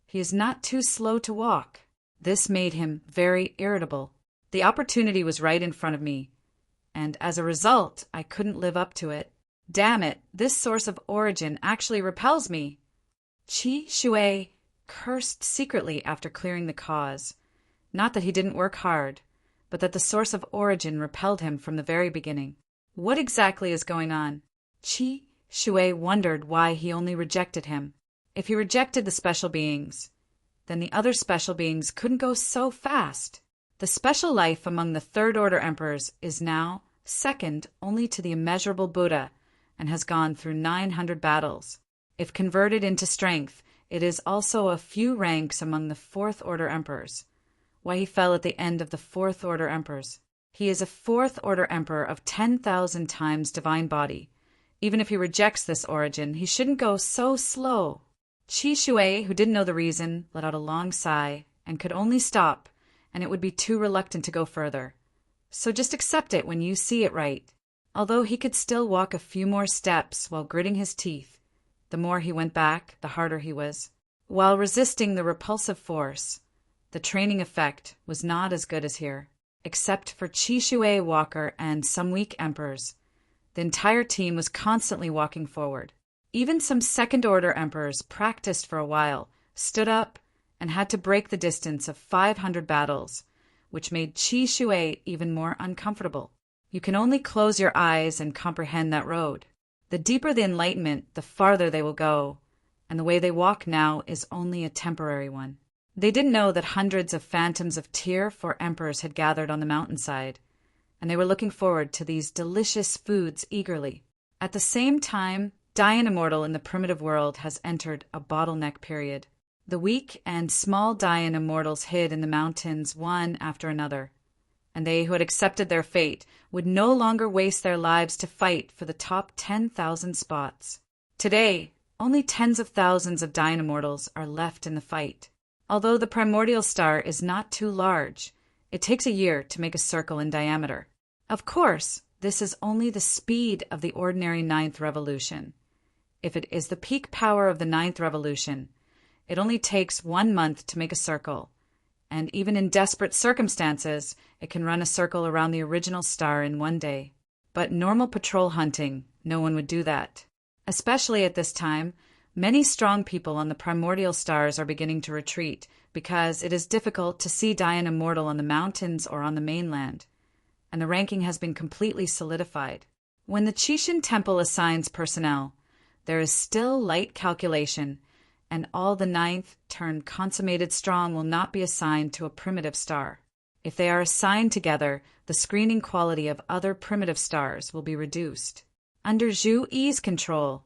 he is not too slow to walk. This made him very irritable. The opportunity was right in front of me, and as a result, I couldn't live up to it. Damn it, this source of origin actually repels me. Qi Shui cursed secretly after clearing the cause. Not that he didn't work hard, but that the source of origin repelled him from the very beginning. What exactly is going on? Qi Shui wondered why he only rejected him. If he rejected the special beings, then the other special beings couldn't go so fast. The special life among the Third Order Emperors is now second only to the immeasurable Buddha and has gone through 900 battles. If converted into strength, it is also a few ranks among the Fourth Order Emperors. Why he fell at the end of the Fourth Order Emperors. He is a Fourth Order Emperor of 10,000 times divine body. Even if he rejects this origin, he shouldn't go so slow. Qi Shui, who didn't know the reason, let out a long sigh and could only stop, and it would be too reluctant to go further. So just accept it when you see it right. Although he could still walk a few more steps while gritting his teeth, the more he went back, the harder he was. While resisting the repulsive force, the training effect was not as good as here. Except for Qi Shui Walker and some weak emperors, the entire team was constantly walking forward. Even some second-order emperors practiced for a while, stood up, and had to break the distance of 500 battles, which made Qi Shui even more uncomfortable. You can only close your eyes and comprehend that road. The deeper the enlightenment, the farther they will go, and the way they walk now is only a temporary one. They didn't know that hundreds of phantoms of Tier 4 emperors had gathered on the mountainside, and they were looking forward to these delicious foods eagerly. At the same time, Dian Immortal in the primitive world has entered a bottleneck period. The weak and small Dian Immortals hid in the mountains one after another. and they who had accepted their fate would no longer waste their lives to fight for the top 10,000 spots. Today, only tens of thousands of Dying Immortals are left in the fight. Although the primordial star is not too large, it takes a year to make a circle in diameter. Of course, this is only the speed of the ordinary ninth revolution. If it is the peak power of the ninth revolution, it only takes 1 month to make a circle, and even in desperate circumstances, it can run a circle around the original star in 1 day. But normal patrol hunting, no one would do that. Especially at this time, many strong people on the primordial stars are beginning to retreat because it is difficult to see Dying Immortal on the mountains or on the mainland, and the ranking has been completely solidified. When the Chishin Temple assigns personnel, there is still light calculation, and all the ninth turned consummated strong will not be assigned to a primitive star. If they are assigned together, the screening quality of other primitive stars will be reduced. Under Zhu Yi's control,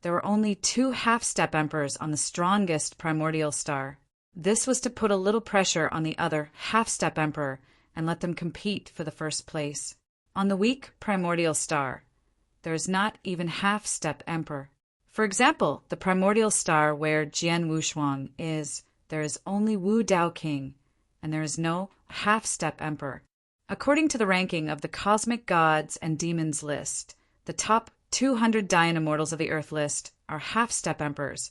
there were only 2 half-step emperors on the strongest primordial star. This was to put a little pressure on the other half-step emperor and let them compete for the first place. On the weak primordial star, there is not even half-step emperor. For example, the primordial star where Jian Wushuang is, there is only Wu Dao King, and there is no half-step emperor. According to the ranking of the Cosmic Gods and Demons list, the top 200 Dying Immortals of the Earth list are half-step emperors,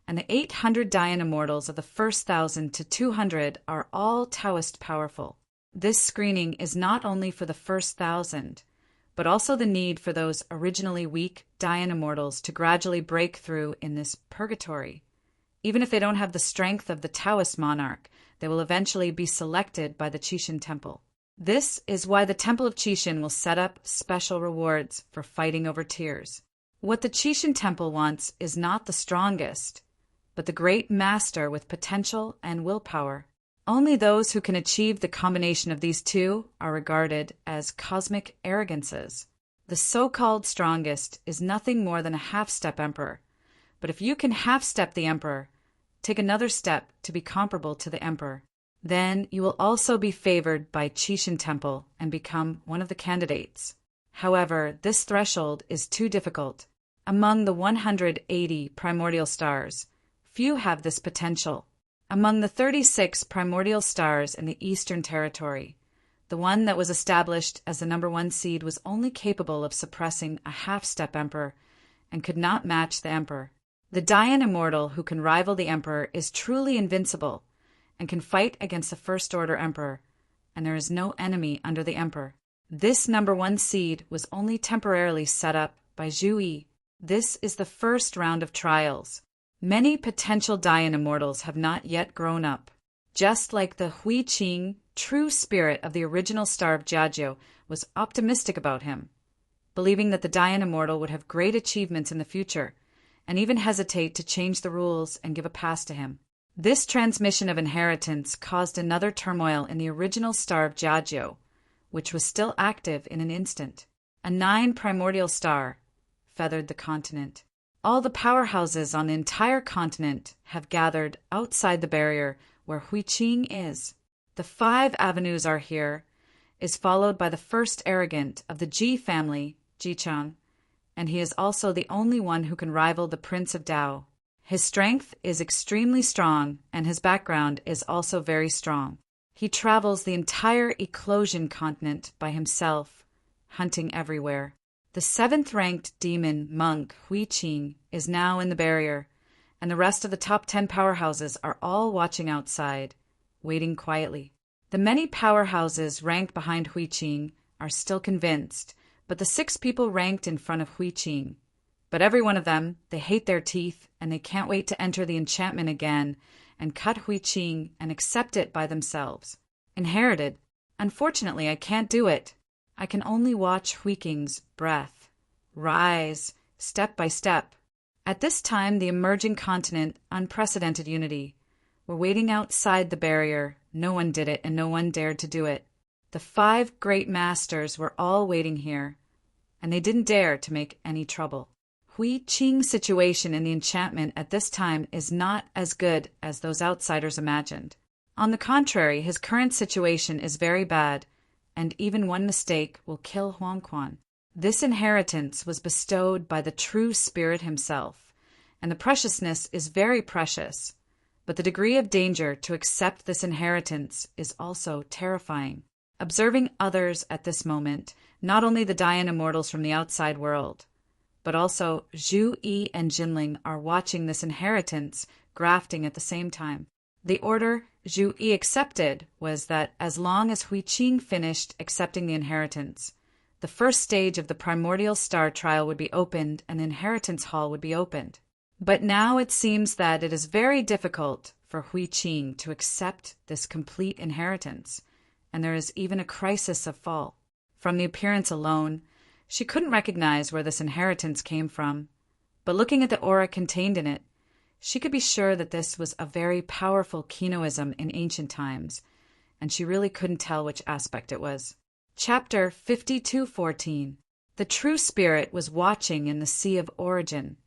and the 800 Dying Immortals of the first 1,000 to 200 are all Taoist powerful. This screening is not only for the first 1,000, but also the need for those originally weak Dying Immortals to gradually break through in this purgatory. Even if they don't have the strength of the Taoist monarch, they will eventually be selected by the Chishin Temple. This is why the Temple of Chishin will set up special rewards for fighting over tears. What the Chishin Temple wants is not the strongest, but the great master with potential and willpower. Only those who can achieve the combination of these two are regarded as cosmic arrogances. The so-called strongest is nothing more than a half-step emperor, but if you can half-step the emperor, take another step to be comparable to the emperor. Then you will also be favored by Chishin Temple and become one of the candidates. However, this threshold is too difficult. Among the 180 primordial stars, few have this potential. Among the 36 primordial stars in the Eastern Territory, the one that was established as the #1 seed was only capable of suppressing a half-step emperor and could not match the emperor. The Dying Immortal who can rival the emperor is truly invincible and can fight against the First-Order Emperor, and there is no enemy under the Emperor. This #1 seed was only temporarily set up by Zhu Yi. This is the first round of trials. Many potential Dying Immortals have not yet grown up. Just like the Hui Qing, true spirit of the original star of Jiajiu, was optimistic about him, believing that the Dying Immortal would have great achievements in the future, and even hesitate to change the rules and give a pass to him. This transmission of inheritance caused another turmoil in the original star of Jiajiu, which was still active in an instant. A 9 primordial star feathered the continent. All the powerhouses on the entire continent have gathered outside the barrier where Huiqing is. The 5 avenues are here, is followed by the first arrogant of the Ji family, Jichang, and he is also the only one who can rival the Prince of Dao. His strength is extremely strong, and his background is also very strong. He travels the entire Eclosion continent by himself, hunting everywhere. The 7th-ranked demon monk Huiqing is now in the barrier, and the rest of the top 10 powerhouses are all watching outside, waiting quietly. The many powerhouses ranked behind Huiqing are still convinced, but the 6 people ranked in front of Huiqing. But every one of them, they hate their teeth, and they can't wait to enter the enchantment again and cut Huiqing and accept it by themselves. Inherited. Unfortunately, I can't do it. I can only watch Huiqing's breath rise step by step. At this time, the emerging continent, unprecedented unity. We're waiting outside the barrier. No one did it, and no one dared to do it. The 5 great masters were all waiting here, and they didn't dare to make any trouble. Huiqing's situation in the enchantment at this time is not as good as those outsiders imagined. On the contrary, his current situation is very bad, and even one mistake will kill Huangquan. This inheritance was bestowed by the true spirit himself, and the preciousness is very precious, but the degree of danger to accept this inheritance is also terrifying. Observing others at this moment, not only the Dian immortals from the outside world, but also Zhu Yi and Jinling are watching this inheritance grafting at the same time. The order Zhu Yi accepted was that as long as Hui Qing finished accepting the inheritance, the first stage of the primordial star trial would be opened and the inheritance hall would be opened. But now it seems that it is very difficult for Hui Qing to accept this complete inheritance, and there is even a crisis of fall. From the appearance alone, she couldn't recognize where this inheritance came from, but looking at the aura contained in it, she could be sure that this was a very powerful Kinoism in ancient times, and she really couldn't tell which aspect it was. Chapter 52:14. The true spirit was watching in the Sea of Origin,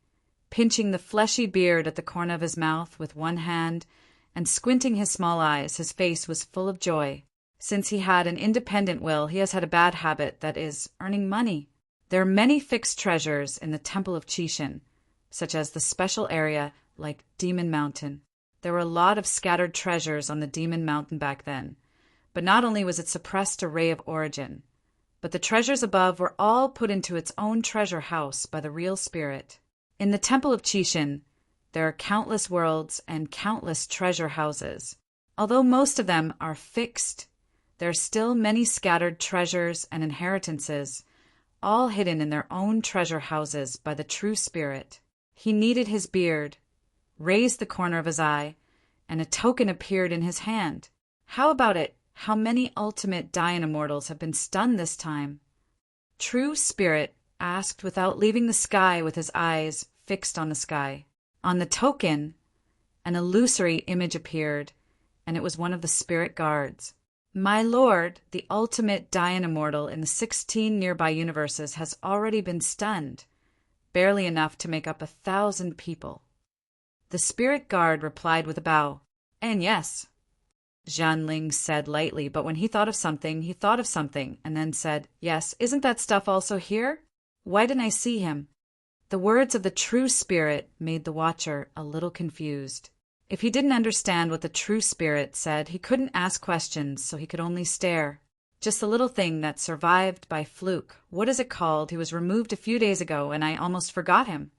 pinching the fleshy beard at the corner of his mouth with one hand and squinting his small eyes. His face was full of joy. Since he had an independent will, he has had a bad habit, that is, earning money. There are many fixed treasures in the Temple of Qixin, such as the special area like Demon Mountain. There were a lot of scattered treasures on the Demon Mountain back then, but not only was it suppressed to Ray of Origin, but the treasures above were all put into its own treasure house by the real spirit. In the Temple of Qixin, there are countless worlds and countless treasure houses. Although most of them are fixed, there are still many scattered treasures and inheritances, all hidden in their own treasure houses by the true spirit. He kneaded his beard, raised the corner of his eye, and a token appeared in his hand. How about it? How many ultimate Dian immortals have been stunned this time? True spirit asked without leaving the sky with his eyes fixed on the sky. On the token, an illusory image appeared, and it was one of the spirit guards. My lord, the ultimate Dian immortal in the 16 nearby universes, has already been stunned, barely enough to make up 1,000 people. The spirit guard replied with a bow. And yes, Zhanling said lightly, but when he thought of something, and then said, yes, isn't that stuff also here? Why didn't I see him? The words of the true spirit made the watcher a little confused. If he didn't understand what the true spirit said, he couldn't ask questions, so he could only stare. Just a little thing that survived by fluke. What is it called? He was removed a few days ago, and I almost forgot him.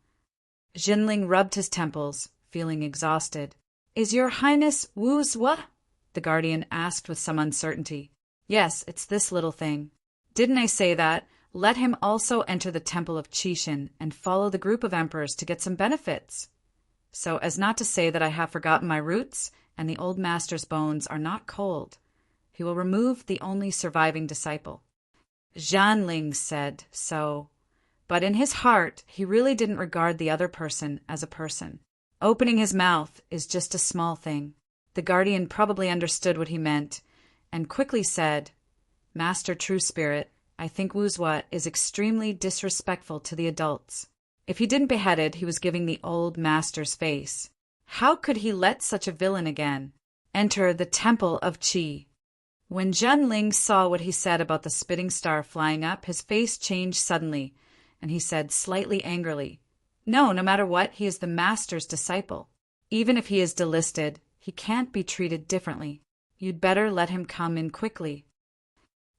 Jinling rubbed his temples, feeling exhausted. Is your highness Wu Zhuo? The guardian asked with some uncertainty. Yes, it's this little thing. Didn't I say that? Let him also enter the Temple of Qixin and follow the group of emperors to get some benefits. So as not to say that I have forgotten my roots, and the old master's bones are not cold, he will remove the only surviving disciple. Zhanling said so, but in his heart he really didn't regard the other person as a person. Opening his mouth is just a small thing. The guardian probably understood what he meant, and quickly said, Master True Spirit, I think Wu Zhuo is extremely disrespectful to the adults. If he didn't beheaded, he was giving the old master's face. How could he let such a villain again enter the Temple of Qi? When Zhanling saw what he said about the spitting star flying up, his face changed suddenly, and he said slightly angrily, no matter what, he is the master's disciple. Even if he is delisted, he can't be treated differently. You'd better let him come in quickly.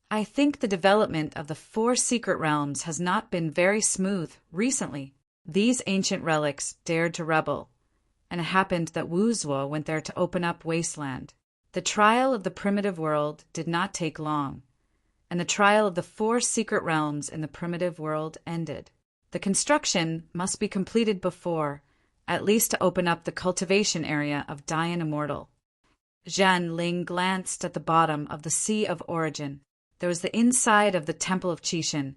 I think the development of the 4 secret realms has not been very smooth recently. These ancient relics dared to rebel, and it happened that Wu Zhuo went there to open up Wasteland. The trial of the primitive world did not take long, and the trial of the 4 secret realms in the primitive world ended. The construction must be completed before, at least to open up the cultivation area of Dian Immortal. Zhanling glanced at the bottom of the Sea of Origin. There was the inside of the Temple of Qixin,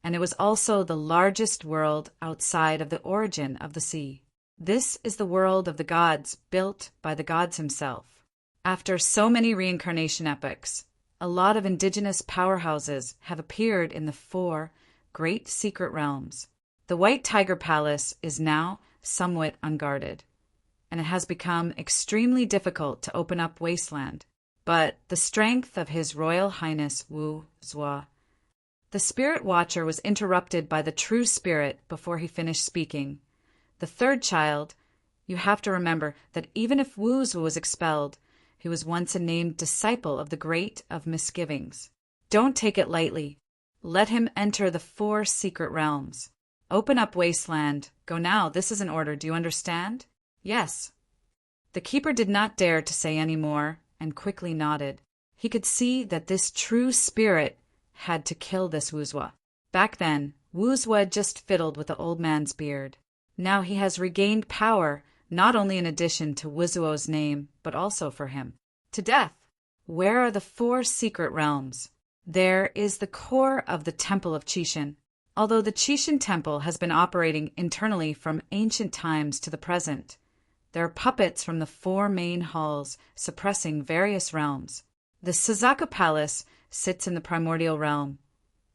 and it was also the largest world outside of the origin of the sea. This is the world of the gods, built by the gods himself. After so many reincarnation epochs, a lot of indigenous powerhouses have appeared in the 4 great secret realms. The White Tiger Palace is now somewhat unguarded, and it has become extremely difficult to open up Wasteland. but the strength of His Royal Highness Wu Zhuo. The Spirit Watcher was interrupted by the True Spirit before he finished speaking. The third child, you have to remember that even if Wu Zhuo was expelled, he was once a named disciple of the Great of Misgivings. Don't take it lightly. Let him enter the 4 secret realms. Open up Wasteland. Go now. This is an order. Do you understand? Yes. The keeper did not dare to say any more and quickly nodded. He could see that this true spirit had to kill this Wu Zhuo. Back then, Wu Zhuo had just fiddled with the old man's beard. Now he has regained power, not only in addition to Wu Zhuo's name, but also for him. To death. Where are the 4 secret realms? There is the core of the Temple of Qixin. Although the Qixin Temple has been operating internally from ancient times to the present, there are puppets from the 4 main halls suppressing various realms. The Suzaku Palace sits in the primordial realm,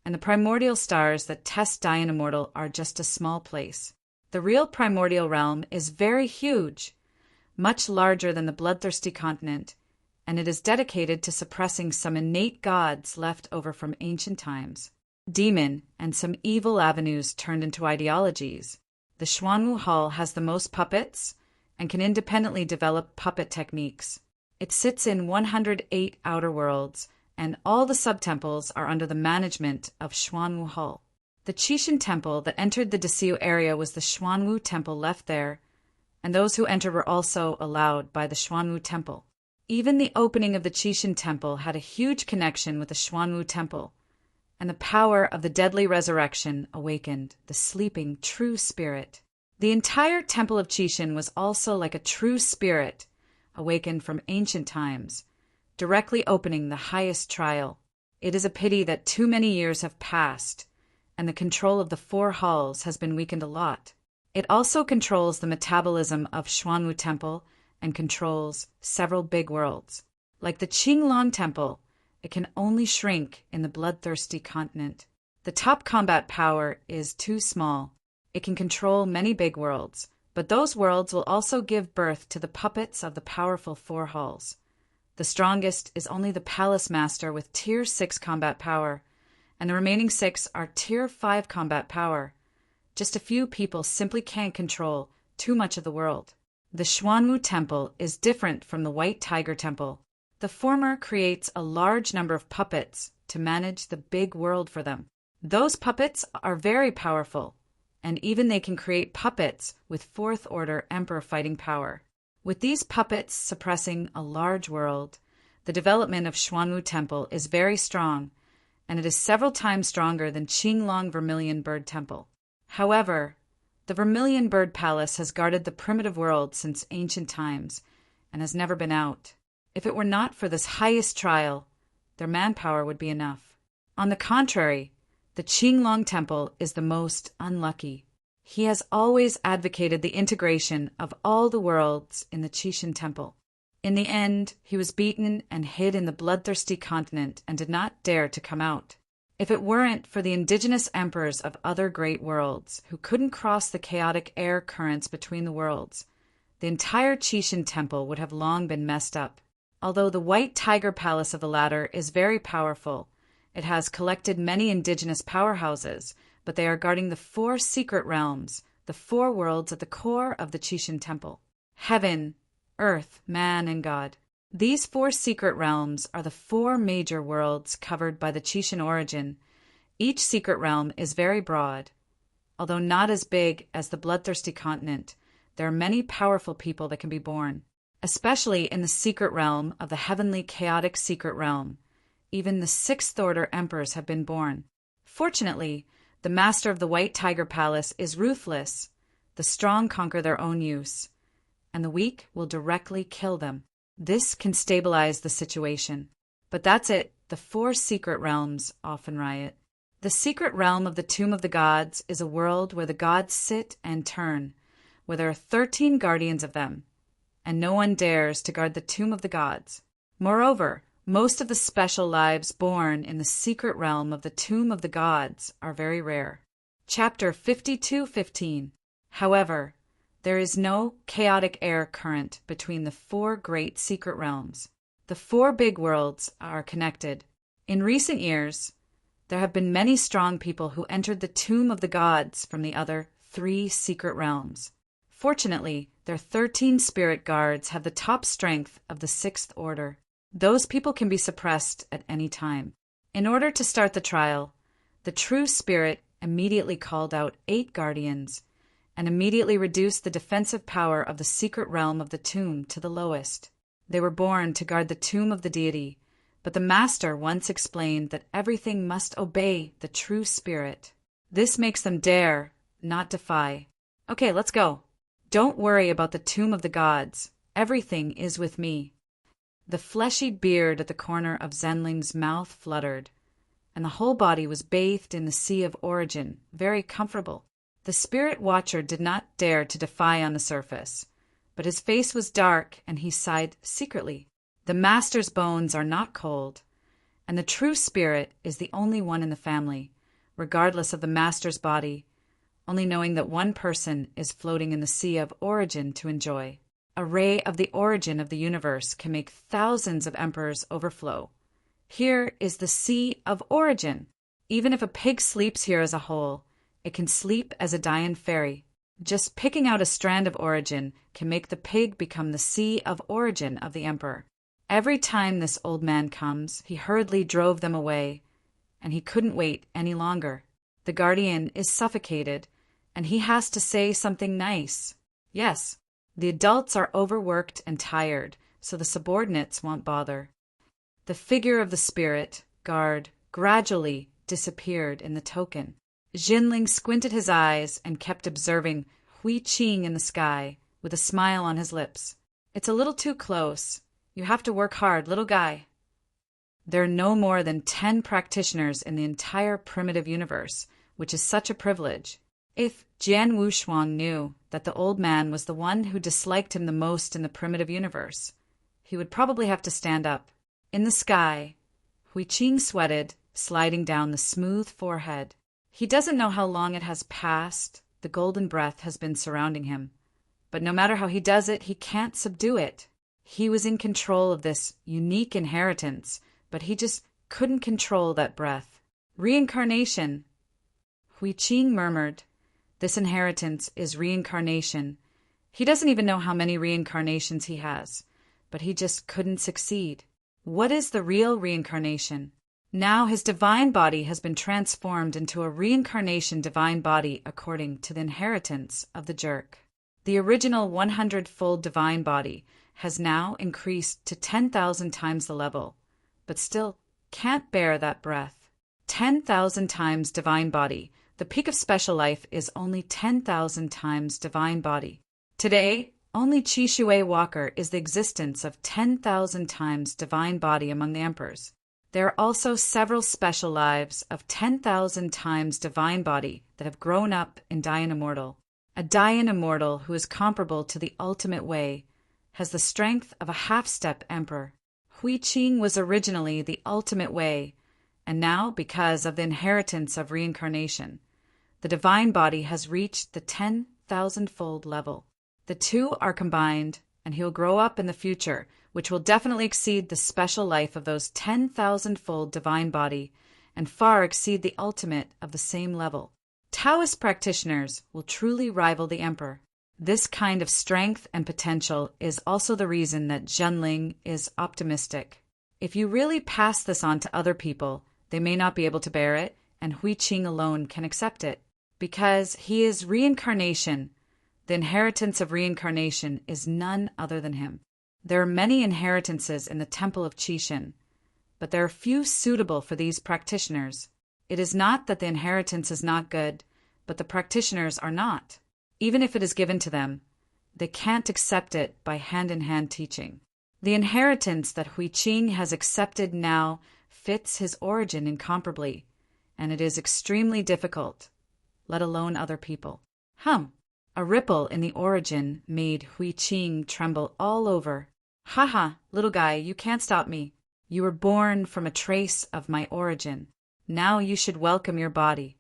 and the primordial stars that test die in Immortal are just a small place. The real primordial realm is very huge, much larger than the bloodthirsty continent, and it is dedicated to suppressing some innate gods left over from ancient times, demon, and some evil avenues turned into ideologies. The Xuanwu Hall has the most puppets and can independently develop puppet techniques. It sits in 108 outer worlds, and all the subtemples are under the management of Xuanwu Hall. The Qixin Temple that entered the Desiu area was the Xuanwu Temple left there, and those who entered were also allowed by the Xuanwu Temple. Even the opening of the Qixin Temple had a huge connection with the Xuanwu Temple, and the power of the deadly resurrection awakened the sleeping true spirit. The entire Temple of Qixin was also like a true spirit, awakened from ancient times, directly opening the highest trial. It is a pity that too many years have passed, and the control of the 4 halls has been weakened a lot. It also controls the metabolism of Xuanwu Temple and controls several big worlds. Like the Qinglong Temple, it can only shrink in the bloodthirsty continent. The top combat power is too small. It can control many big worlds, but those worlds will also give birth to the puppets of the powerful 4 halls. The strongest is only the Palace Master with Tier 6 combat power, and the remaining 6 are Tier 5 combat power. Just a few people simply can't control too much of the world. The Xuanwu Temple is different from the White Tiger Temple. The former creates a large number of puppets to manage the big world for them. Those puppets are very powerful, and even they can create puppets with 4th order Emperor fighting power. With these puppets suppressing a large world, the development of Xuanwu Temple is very strong, and it is several times stronger than Qinglong Vermilion Bird Temple. However, the Vermilion Bird Palace has guarded the primitive world since ancient times and has never been out. If it were not for this highest trial, their manpower would be enough. On the contrary, the Qinglong Temple is the most unlucky. He has always advocated the integration of all the worlds in the Qixin Temple. In the end, he was beaten and hid in the bloodthirsty continent and did not dare to come out. If it weren't for the indigenous emperors of other great worlds who couldn't cross the chaotic air currents between the worlds, the entire Qixin Temple would have long been messed up. Although the White Tiger Palace of the latter is very powerful, it has collected many indigenous powerhouses, but they are guarding the 4 secret realms, the 4 worlds at the core of the Qixin Temple. Heaven, Earth, Man, and God. These 4 secret realms are the 4 major worlds covered by the Qixin origin. Each secret realm is very broad. Although not as big as the bloodthirsty continent, there are many powerful people that can be born, especially in the secret realm of the heavenly chaotic secret realm. Even the 6th order emperors have been born. Fortunately, the master of the White Tiger Palace is ruthless. The strong conquer their own use, and the weak will directly kill them. This can stabilize the situation. But that's it. The 4 secret realms often riot. The secret realm of the Tomb of the Gods is a world where the gods sit and turn, where there are 13 guardians of them, and no one dares to guard the Tomb of the Gods. Moreover, most of the special lives born in the secret realm of the Tomb of the Gods are very rare. Chapter 52:15. However, there is no chaotic air current between the 4 great secret realms. The The four big worlds are connected. In recent years, there have been many strong people who entered the tomb of the gods from the other three secret realms. Fortunately, their 13 spirit guards have the top strength of the sixth order. Those people can be suppressed at any time. In order to start the trial, the true spirit immediately called out 8 guardians and immediately reduced the defensive power of the secret realm of the tomb to the lowest. They were born to guard the tomb of the deity, but the master once explained that everything must obey the true spirit. This makes them dare, not defy. Okay, let's go. Don't worry about the tomb of the gods. Everything is with me. The fleshy beard at the corner of Zenling's mouth fluttered, and the whole body was bathed in the sea of origin, very comfortable. The spirit watcher did not dare to defy on the surface, but his face was dark and he sighed secretly. The master's bones are not cold, and the true spirit is the only one in the family, regardless of the master's body, only knowing that one person is floating in the sea of origin to enjoy. A ray of the origin of the universe can make thousands of emperors overflow. Here is the sea of origin. Even if a pig sleeps here as a whole, it can sleep as a Dayan fairy. Just picking out a strand of origin can make the pig become the sea of origin of the emperor. Every time this old man comes, he hurriedly drove them away, and he couldn't wait any longer. The guardian is suffocated, and he has to say something nice. Yes, the adults are overworked and tired, so the subordinates won't bother. The figure of the spirit, guard, gradually disappeared in the token. Jinling squinted his eyes and kept observing Hui Qing in the sky, with a smile on his lips. It's a little too close. You have to work hard, little guy. There are no more than 10 practitioners in the entire primitive universe, which is such a privilege. If Jian Wushuang knew that the old man was the one who disliked him the most in the primitive universe, he would probably have to stand up. In the sky, Hui Qing sweated, sliding down the smooth forehead. He doesn't know how long it has passed. The golden breath has been surrounding him. But no matter how he does it, he can't subdue it. He was in control of this unique inheritance, but he just couldn't control that breath. Reincarnation. Hui Qing murmured. This inheritance is reincarnation. He doesn't even know how many reincarnations he has, but he just couldn't succeed. What is the real reincarnation? Now his divine body has been transformed into a reincarnation divine body according to the inheritance of the jerk. The original 100-fold divine body has now increased to 10,000 times the level, but still can't bear that breath. 10,000 times divine body. The peak of special life is only 10,000 times divine body. Today, only Qi Shui Walker is the existence of 10,000 times divine body among the emperors. There are also several special lives of 10,000 times divine body that have grown up in Dayan Immortal. A Dayan Immortal who is comparable to the ultimate way has the strength of a half-step emperor. Hui Qing was originally the ultimate way, and now, because of the inheritance of reincarnation, the divine body has reached the 10,000-fold level. The two are combined, and he'll grow up in the future, which will definitely exceed the special life of those 10,000-fold divine body, and far exceed the ultimate of the same level. Taoist practitioners will truly rival the emperor. This kind of strength and potential is also the reason that Zhenling is optimistic. If you really pass this on to other people, they may not be able to bear it, and Hui Qing alone can accept it. Because he is reincarnation, the inheritance of reincarnation is none other than him. There are many inheritances in the Temple of Qixin, but there are few suitable for these practitioners. It is not that the inheritance is not good, but the practitioners are not. Even if it is given to them, they can't accept it by hand-in-hand teaching. The inheritance that Hui Qing has accepted now fits his origin incomparably, and it is extremely difficult, let alone other people. A ripple in the origin made Hui Qing tremble all over. Ha, little guy, you can't stop me. You were born from a trace of my origin. Now you should welcome your body.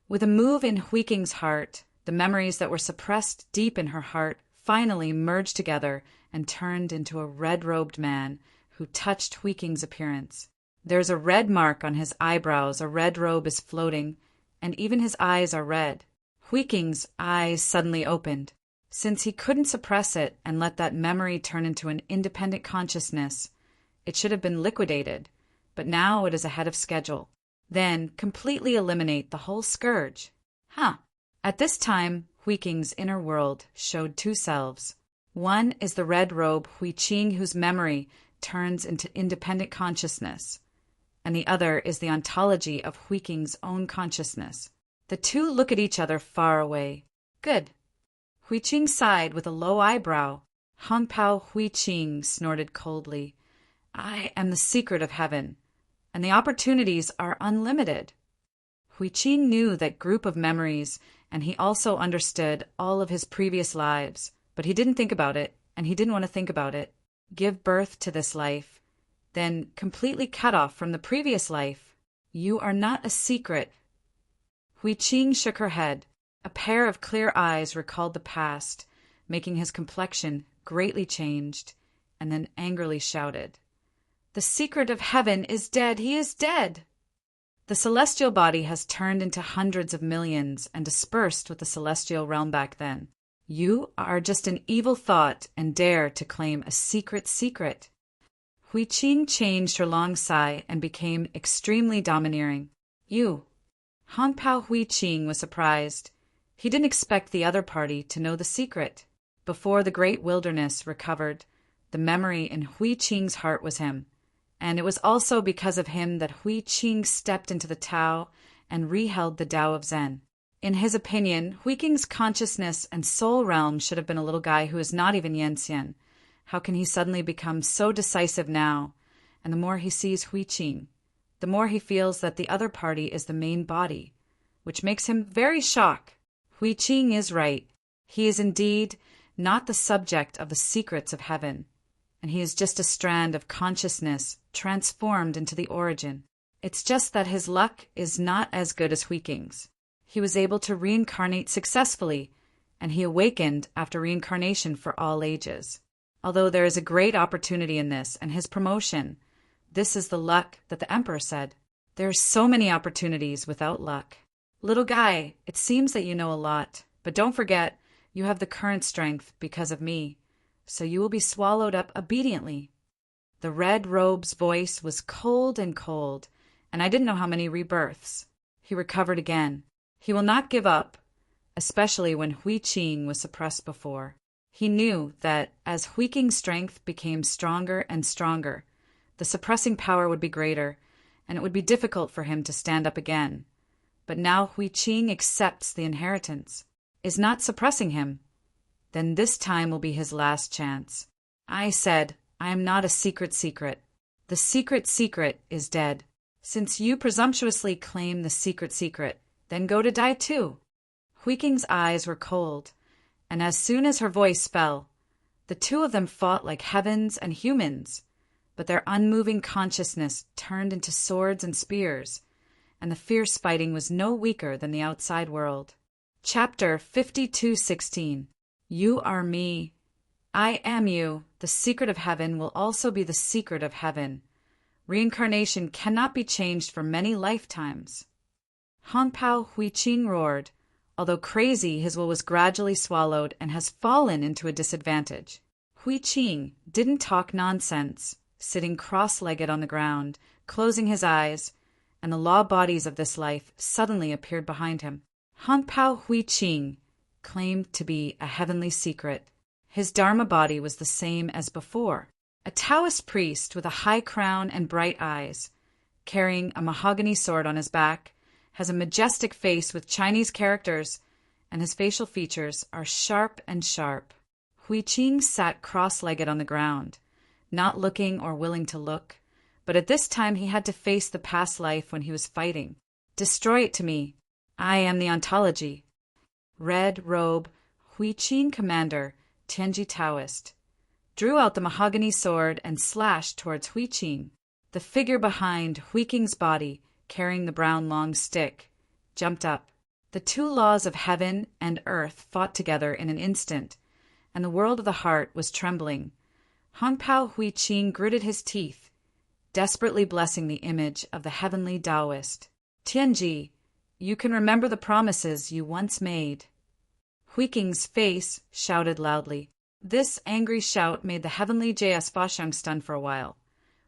With a move in Hui Qing's heart, the memories that were suppressed deep in her heart finally merged together and turned into a red-robed man who touched Hui Qing's appearance. There's a red mark on his eyebrows, a red robe is floating, and even his eyes are red. Hui Qing's eyes suddenly opened. Since he couldn't suppress it and let that memory turn into an independent consciousness, it should have been liquidated, but now it is ahead of schedule. Then completely eliminate the whole scourge. At this time, Hui Qing's inner world showed two selves. One is the red robe Hui Qing whose memory turns into independent consciousness, and the other is the ontology of Hui Qing's own consciousness. The two look at each other far away. Good. Hui Qing sighed with a low eyebrow. Hongpao Hui Qing snorted coldly. I am the secret of heaven, and the opportunities are unlimited. Hui Qing knew that group of memories, and he also understood all of his previous lives, but he didn't think about it, and he didn't want to think about it. Give birth to this life, then completely cut off from the previous life. You are not a secret. Hui Qing shook her head. A pair of clear eyes recalled the past, making his complexion greatly changed, and then angrily shouted, The secret of heaven is dead! He is dead! The celestial body has turned into hundreds of millions and dispersed with the celestial realm back then. You are just an evil thought and dare to claim a secret. Hui Qing changed her long sigh and became extremely domineering. You. Hongpao Hui Qing was surprised. He didn't expect the other party to know the secret. Before the great wilderness recovered, the memory in Hui Qing's heart was him, and it was also because of him that Hui Qing stepped into the Tao and reheld the Tao of Zen. In his opinion, Hui Qing's consciousness and soul realm should have been a little guy who is not even Yanxian. How can he suddenly become so decisive now? And the more he sees Hui Qing, the more he feels that the other party is the main body, which makes him very shocked. Hui Qing is right. He is indeed not the subject of the secrets of heaven, and he is just a strand of consciousness transformed into the origin. It's just that his luck is not as good as Hui Qing's. He was able to reincarnate successfully, and he awakened after reincarnation for all ages. Although there is a great opportunity in this and his promotion, this is the luck that the emperor said. There are so many opportunities without luck. Little guy, it seems that you know a lot, but don't forget, you have the current strength because of me, so you will be swallowed up obediently. The red robe's voice was cold, and I didn't know how many rebirths. He recovered again. He will not give up, especially when Hui Qing was suppressed before. He knew that as Hui Qing's strength became stronger and stronger, the suppressing power would be greater, and it would be difficult for him to stand up again. But now Hui Qing accepts the inheritance, is not suppressing him. Then this time will be his last chance. I said, I am not a secret. The secret is dead. Since you presumptuously claim the secret, then go to die too. Hui Qing's eyes were cold, and as soon as her voice fell, the two of them fought like heavens and humans, but their unmoving consciousness turned into swords and spears, and the fierce fighting was no weaker than the outside world. Chapter 52:16. You are me. I am you. The secret of heaven will also be the secret of heaven. Reincarnation cannot be changed for many lifetimes. Hongpao Hui Qing roared. Although crazy, his will was gradually swallowed and has fallen into a disadvantage. Hui Qing didn't talk nonsense, sitting cross-legged on the ground, closing his eyes, and the law bodies of this life suddenly appeared behind him. Hongpao Hui Qing claimed to be a heavenly secret. His Dharma body was the same as before, a Taoist priest with a high crown and bright eyes, carrying a mahogany sword on his back, has a majestic face with Chinese characters, and his facial features are sharp. Hui Qing sat cross-legged on the ground, not looking or willing to look, but at this time he had to face the past life when he was fighting. Destroy it to me. I am the ontology. Red robe, Hui Qing commander, Tianji Taoist, drew out the mahogany sword and slashed towards Hui Qing. The figure behind Hui Qing's body, carrying the brown long stick, jumped up. The two laws of heaven and earth fought together in an instant, and the world of the heart was trembling. Hongpao Huiqing gritted his teeth, desperately blessing the image of the heavenly Taoist. Tianji, you can remember the promises you once made. Huiqing's face shouted loudly. This angry shout made the heavenly Jas Fashang stun for a while,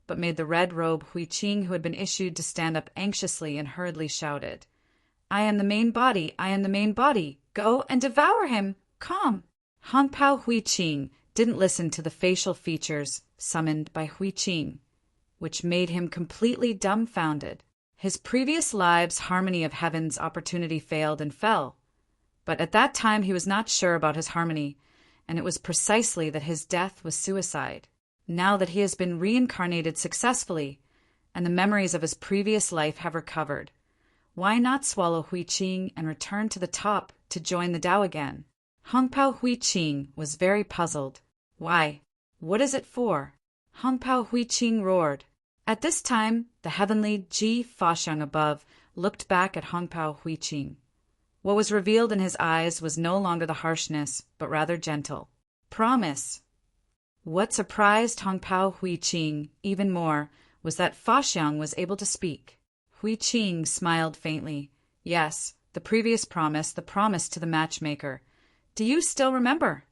but made the red robe Huiqing, who had been issued, to stand up anxiously and hurriedly shouted, I am the main body, I am the main body. Go and devour him. Come. Hongpao Huiqing didn't listen to the facial features summoned by Huiqing, which made him completely dumbfounded. His previous lives' harmony of heaven's opportunity failed and fell. But at that time he was not sure about his harmony, and it was precisely that his death was suicide. Now that he has been reincarnated successfully, and the memories of his previous life have recovered, why not swallow Huiqing and return to the top to join the Tao again? Hongpao Huiqing was very puzzled. Why? What is it for? Hongpao Huiqing roared. At this time, the heavenly Ji Fashang above looked back at Hongpao Huiqing. What was revealed in his eyes was no longer the harshness, but rather gentle. Promise. What surprised Hongpao Huiqing even more was that Fashang was able to speak. Huiqing smiled faintly. Yes, the previous promise, the promise to the matchmaker. Do you still remember?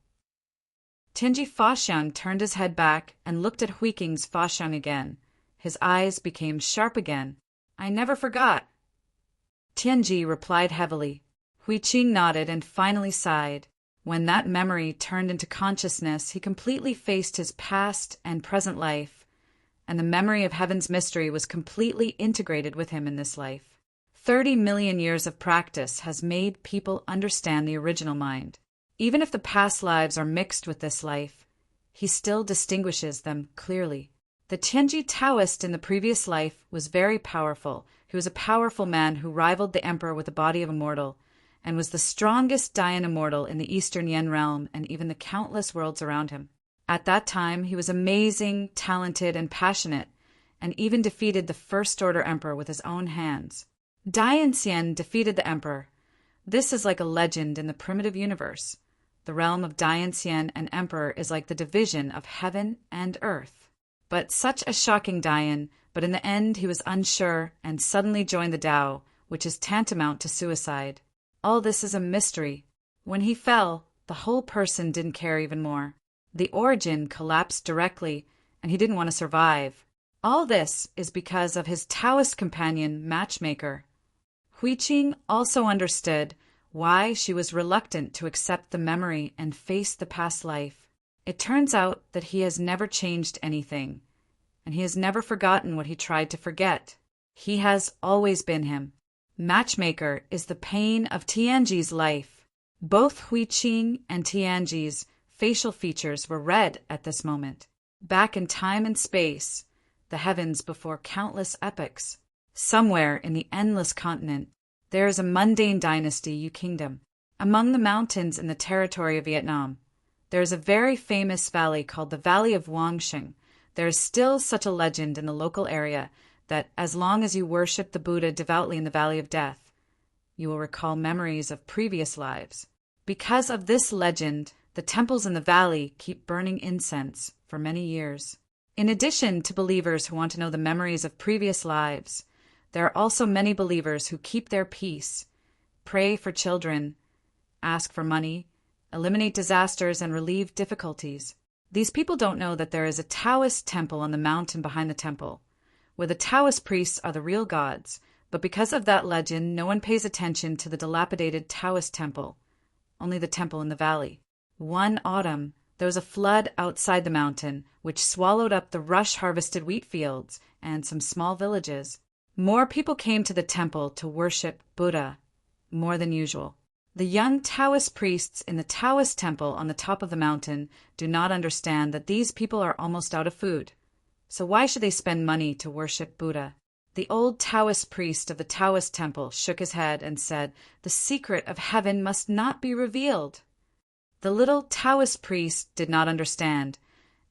Tianji Fashang turned his head back and looked at Huiqing's Fashang again. His eyes became sharp again. I never forgot. Tianji replied heavily. Huiqing nodded and finally sighed. When that memory turned into consciousness, he completely faced his past and present life, and the memory of heaven's mystery was completely integrated with him in this life. 30 million years of practice has made people understand the original mind. Even if the past lives are mixed with this life, he still distinguishes them clearly. The Tianji Taoist in the previous life was very powerful. He was a powerful man who rivaled the emperor with the body of Immortal, and was the strongest Dayan Immortal in the Eastern Yen realm and even the countless worlds around him. At that time, he was amazing, talented, and passionate, and even defeated the First Order Emperor with his own hands. Dayan Xian defeated the emperor. This is like a legend in the primitive universe. The realm of Dayan Xian and emperor is like the division of heaven and earth. But such a shocking Dayan, but in the end he was unsure and suddenly joined the Tao, which is tantamount to suicide. All this is a mystery. When he fell, the whole person didn't care even more. The origin collapsed directly, and he didn't want to survive. All this is because of his Taoist companion, Matchmaker. Huiqing also understood why she was reluctant to accept the memory and face the past life. It turns out that he has never changed anything, and he has never forgotten what he tried to forget. He has always been him. Matchmaker is the pain of Tianji's life. Both Huiqing and Tianji's facial features were red at this moment. Back in time and space, the heavens before countless epochs, somewhere in the endless continent, there is a mundane dynasty, Yu Kingdom. Among the mountains in the territory of Vietnam, there is a very famous valley called the Valley of Wangsheng. There is still such a legend in the local area that as long as you worship the Buddha devoutly in the Valley of Death, you will recall memories of previous lives. Because of this legend, the temples in the valley keep burning incense for many years. In addition to believers who want to know the memories of previous lives, there are also many believers who keep their peace, pray for children, ask for money, eliminate disasters, and relieve difficulties. These people don't know that there is a Taoist temple on the mountain behind the temple, where the Taoist priests are the real gods, but because of that legend, no one pays attention to the dilapidated Taoist temple, only the temple in the valley. One autumn, there was a flood outside the mountain, which swallowed up the rush-harvested wheat fields and some small villages. More people came to the temple to worship Buddha, more than usual. The young Taoist priests in the Taoist temple on the top of the mountain do not understand that these people are almost out of food. So why should they spend money to worship Buddha? The old Taoist priest of the Taoist temple shook his head and said, "The secret of heaven must not be revealed." The little Taoist priest did not understand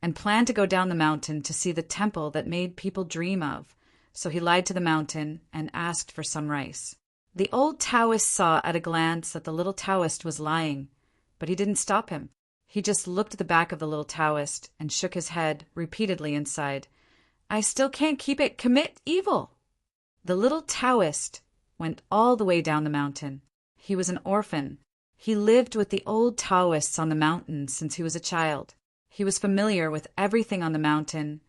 and planned to go down the mountain to see the temple that made people dream of, so he lied to the mountain and asked for some rice. The old Taoist saw at a glance that the little Taoist was lying, but he didn't stop him. He just looked at the back of the little Taoist and shook his head repeatedly and sighed, "I still can't keep it commit evil." The little Taoist went all the way down the mountain. He was an orphan. He lived with the old Taoists on the mountain since he was a child. He was familiar with everything on the mountain,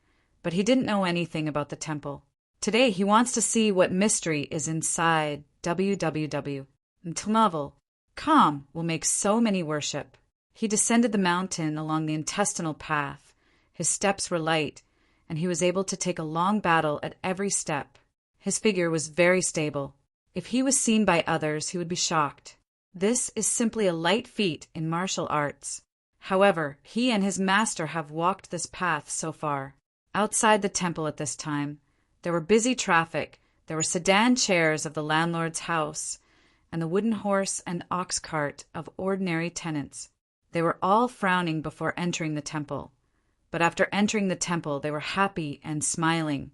but he didn't know anything about the temple. Today he wants to see what mystery is inside www. Until novel, calm will make so many worship. He descended the mountain along the intestinal path. His steps were light, and he was able to take a long battle at every step. His figure was very stable. If he was seen by others, he would be shocked. This is simply a light feat in martial arts. However, he and his master have walked this path so far. Outside the temple at this time, there were busy traffic. There were sedan chairs of the landlord's house, and the wooden horse and ox cart of ordinary tenants. They were all frowning before entering the temple. But after entering the temple, they were happy and smiling,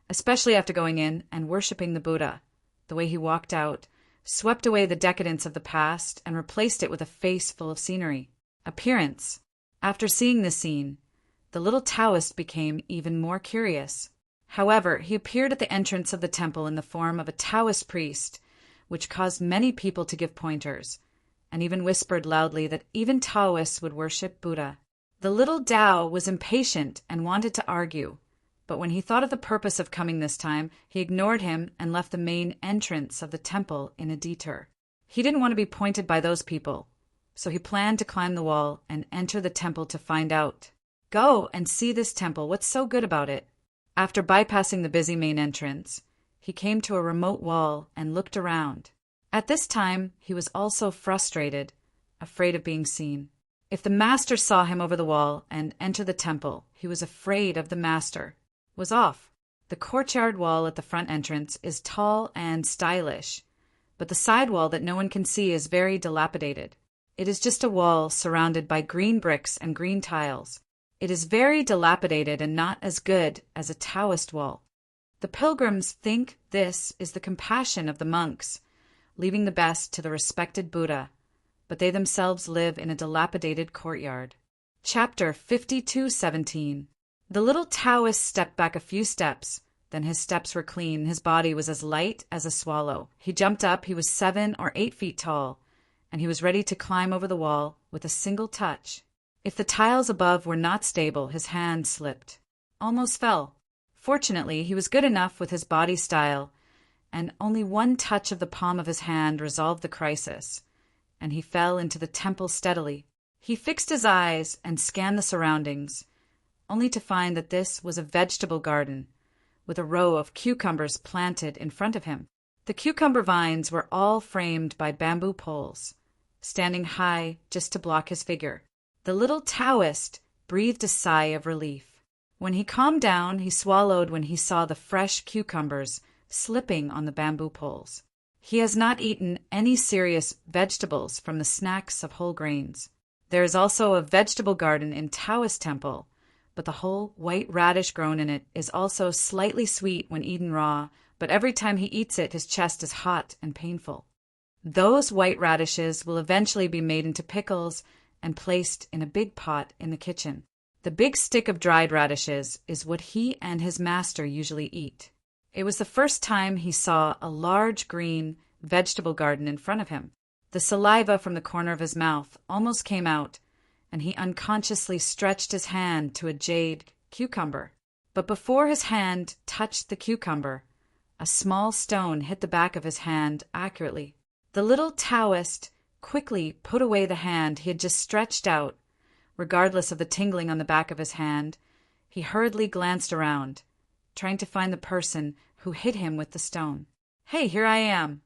especially after going in and worshipping the Buddha. The way he walked out swept away the decadence of the past and replaced it with a face full of scenery. Appearance. After seeing this scene, the little Taoist became even more curious. However, he appeared at the entrance of the temple in the form of a Taoist priest, which caused many people to give pointers, and even whispered loudly that even Taoists would worship Buddha. The little Tao was impatient and wanted to argue, but when he thought of the purpose of coming this time, he ignored him and left the main entrance of the temple in a detour. He didn't want to be pointed by those people, so he planned to climb the wall and enter the temple to find out. Go and see this temple. What's so good about it? After bypassing the busy main entrance, he came to a remote wall and looked around. At this time, he was also frustrated, afraid of being seen. If the master saw him over the wall and enter the temple, he was afraid of the master. Was off. The courtyard wall at the front entrance is tall and stylish, but the side wall that no one can see is very dilapidated. It is just a wall surrounded by green bricks and green tiles. It is very dilapidated and not as good as a Taoist wall. The pilgrims think this is the compassion of the monks, leaving the best to the respected Buddha, but they themselves live in a dilapidated courtyard. Chapter 52:17. The little Taoist stepped back a few steps. Then his steps were clean. His body was as light as a swallow. He jumped up. He was 7 or 8 feet tall, and he was ready to climb over the wall with a single touch. If the tiles above were not stable, his hand slipped. Almost fell. Fortunately, he was good enough with his body style, and only one touch of the palm of his hand resolved the crisis, and he fell into the temple steadily. He fixed his eyes and scanned the surroundings, only to find that this was a vegetable garden, with a row of cucumbers planted in front of him. The cucumber vines were all framed by bamboo poles, standing high just to block his figure. The little Taoist breathed a sigh of relief. When he calmed down, he swallowed when he saw the fresh cucumbers slipping on the bamboo poles. He has not eaten any serious vegetables from the snacks of whole grains. There is also a vegetable garden in Taoist temple, but the whole white radish grown in it is also slightly sweet when eaten raw, but every time he eats it, his chest is hot and painful. Those white radishes will eventually be made into pickles and placed in a big pot in the kitchen. The big stick of dried radishes is what he and his master usually eat. It was the first time he saw a large green vegetable garden in front of him. The saliva from the corner of his mouth almost came out, and he unconsciously stretched his hand to a jade cucumber. But before his hand touched the cucumber, a small stone hit the back of his hand accurately. The little Taoist quickly put away the hand he had just stretched out. Regardless of the tingling on the back of his hand, he hurriedly glanced around, trying to find the person who hit him with the stone. "Hey, here I am."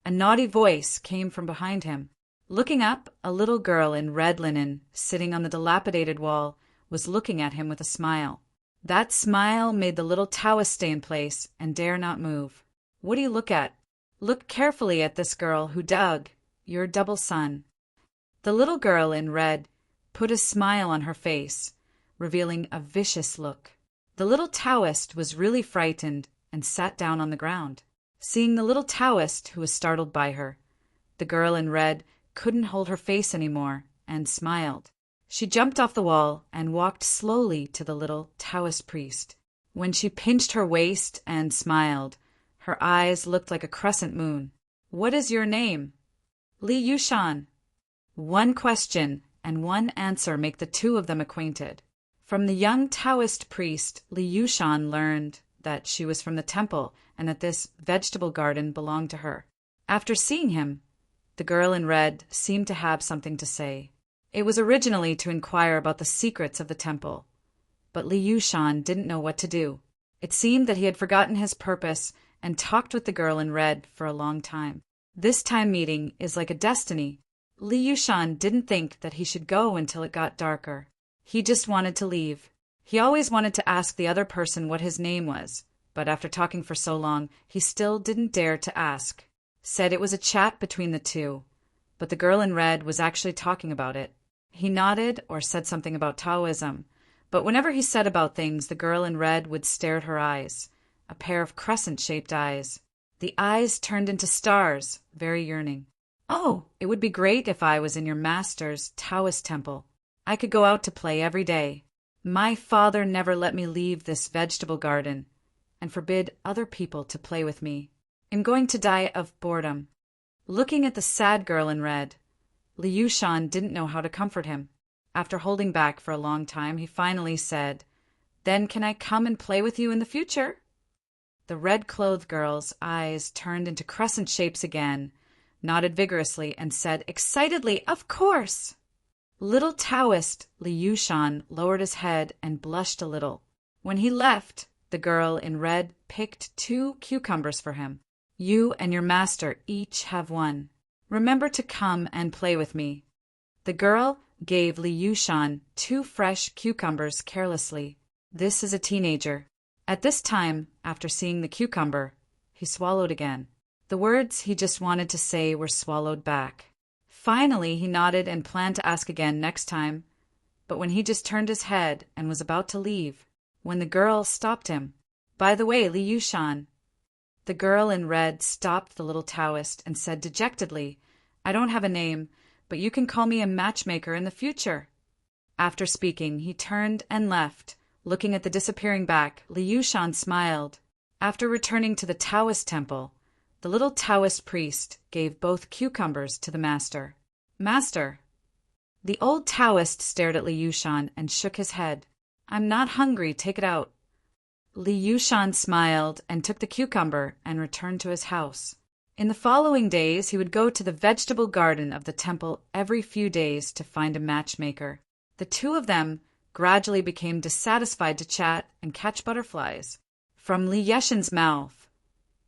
A naughty voice came from behind him. Looking up, a little girl in red linen, sitting on the dilapidated wall, was looking at him with a smile. That smile made the little Taoist stay in place and dare not move. "What do you look at?" "Look carefully at this girl who dug your double son." The little girl in red put a smile on her face, revealing a vicious look. The little Taoist was really frightened and sat down on the ground. Seeing the little Taoist, who was startled by her, the girl in red couldn't hold her face anymore and smiled. She jumped off the wall and walked slowly to the little Taoist priest. When she pinched her waist and smiled, her eyes looked like a crescent moon. "What is your name?" "Li Yushan." One question and one answer make the two of them acquainted. From the young Taoist priest, Li Yushan learned that she was from the temple and that this vegetable garden belonged to her. After seeing him, the girl in red seemed to have something to say. It was originally to inquire about the secrets of the temple, but Li Yushan didn't know what to do. It seemed that he had forgotten his purpose and talked with the girl in red for a long time. This time meeting is like a destiny. Li Yushan didn't think that he should go until it got darker. He just wanted to leave. He always wanted to ask the other person what his name was, but after talking for so long, he still didn't dare to ask. Said it was a chat between the two, but the girl in red was actually talking about it. He nodded or said something about Taoism, but whenever he said about things, the girl in red would stare at her eyes, a pair of crescent-shaped eyes. The eyes turned into stars, very yearning. "Oh, it would be great if I was in your master's Taoist temple. I could go out to play every day. My father never let me leave this vegetable garden and forbid other people to play with me. I'm going to die of boredom." Looking at the sad girl in red, Li Yushan didn't know how to comfort him. After holding back for a long time, he finally said, "Then can I come and play with you in the future?" The red-clothed girl's eyes turned into crescent shapes again, nodded vigorously, and said excitedly, "Of course!" Little Taoist Li Yushan lowered his head and blushed a little. When he left, the girl in red picked 2 cucumbers for him. "You and your master each have 1. Remember to come and play with me." The girl gave Li Yushan 2 fresh cucumbers carelessly. This is a teenager. At this time, after seeing the cucumber, he swallowed again. The words he just wanted to say were swallowed back. Finally, he nodded and planned to ask again next time, but when he just turned his head and was about to leave, when the girl stopped him. "By the way, Li Yushan." The girl in red stopped the little Taoist and said dejectedly, "I don't have a name, but you can call me a matchmaker in the future." After speaking, he turned and left. Looking at the disappearing back, Li Yushan smiled. After returning to the Taoist temple, the little Taoist priest gave both cucumbers to the master. "Master." The old Taoist stared at Li Yushan and shook his head. "I'm not hungry, take it out." Li Yushan smiled and took the cucumber and returned to his house. In the following days, he would go to the vegetable garden of the temple every few days to find a matchmaker. The two of them gradually became dissatisfied to chat and catch butterflies. From Li Yeshan's mouth,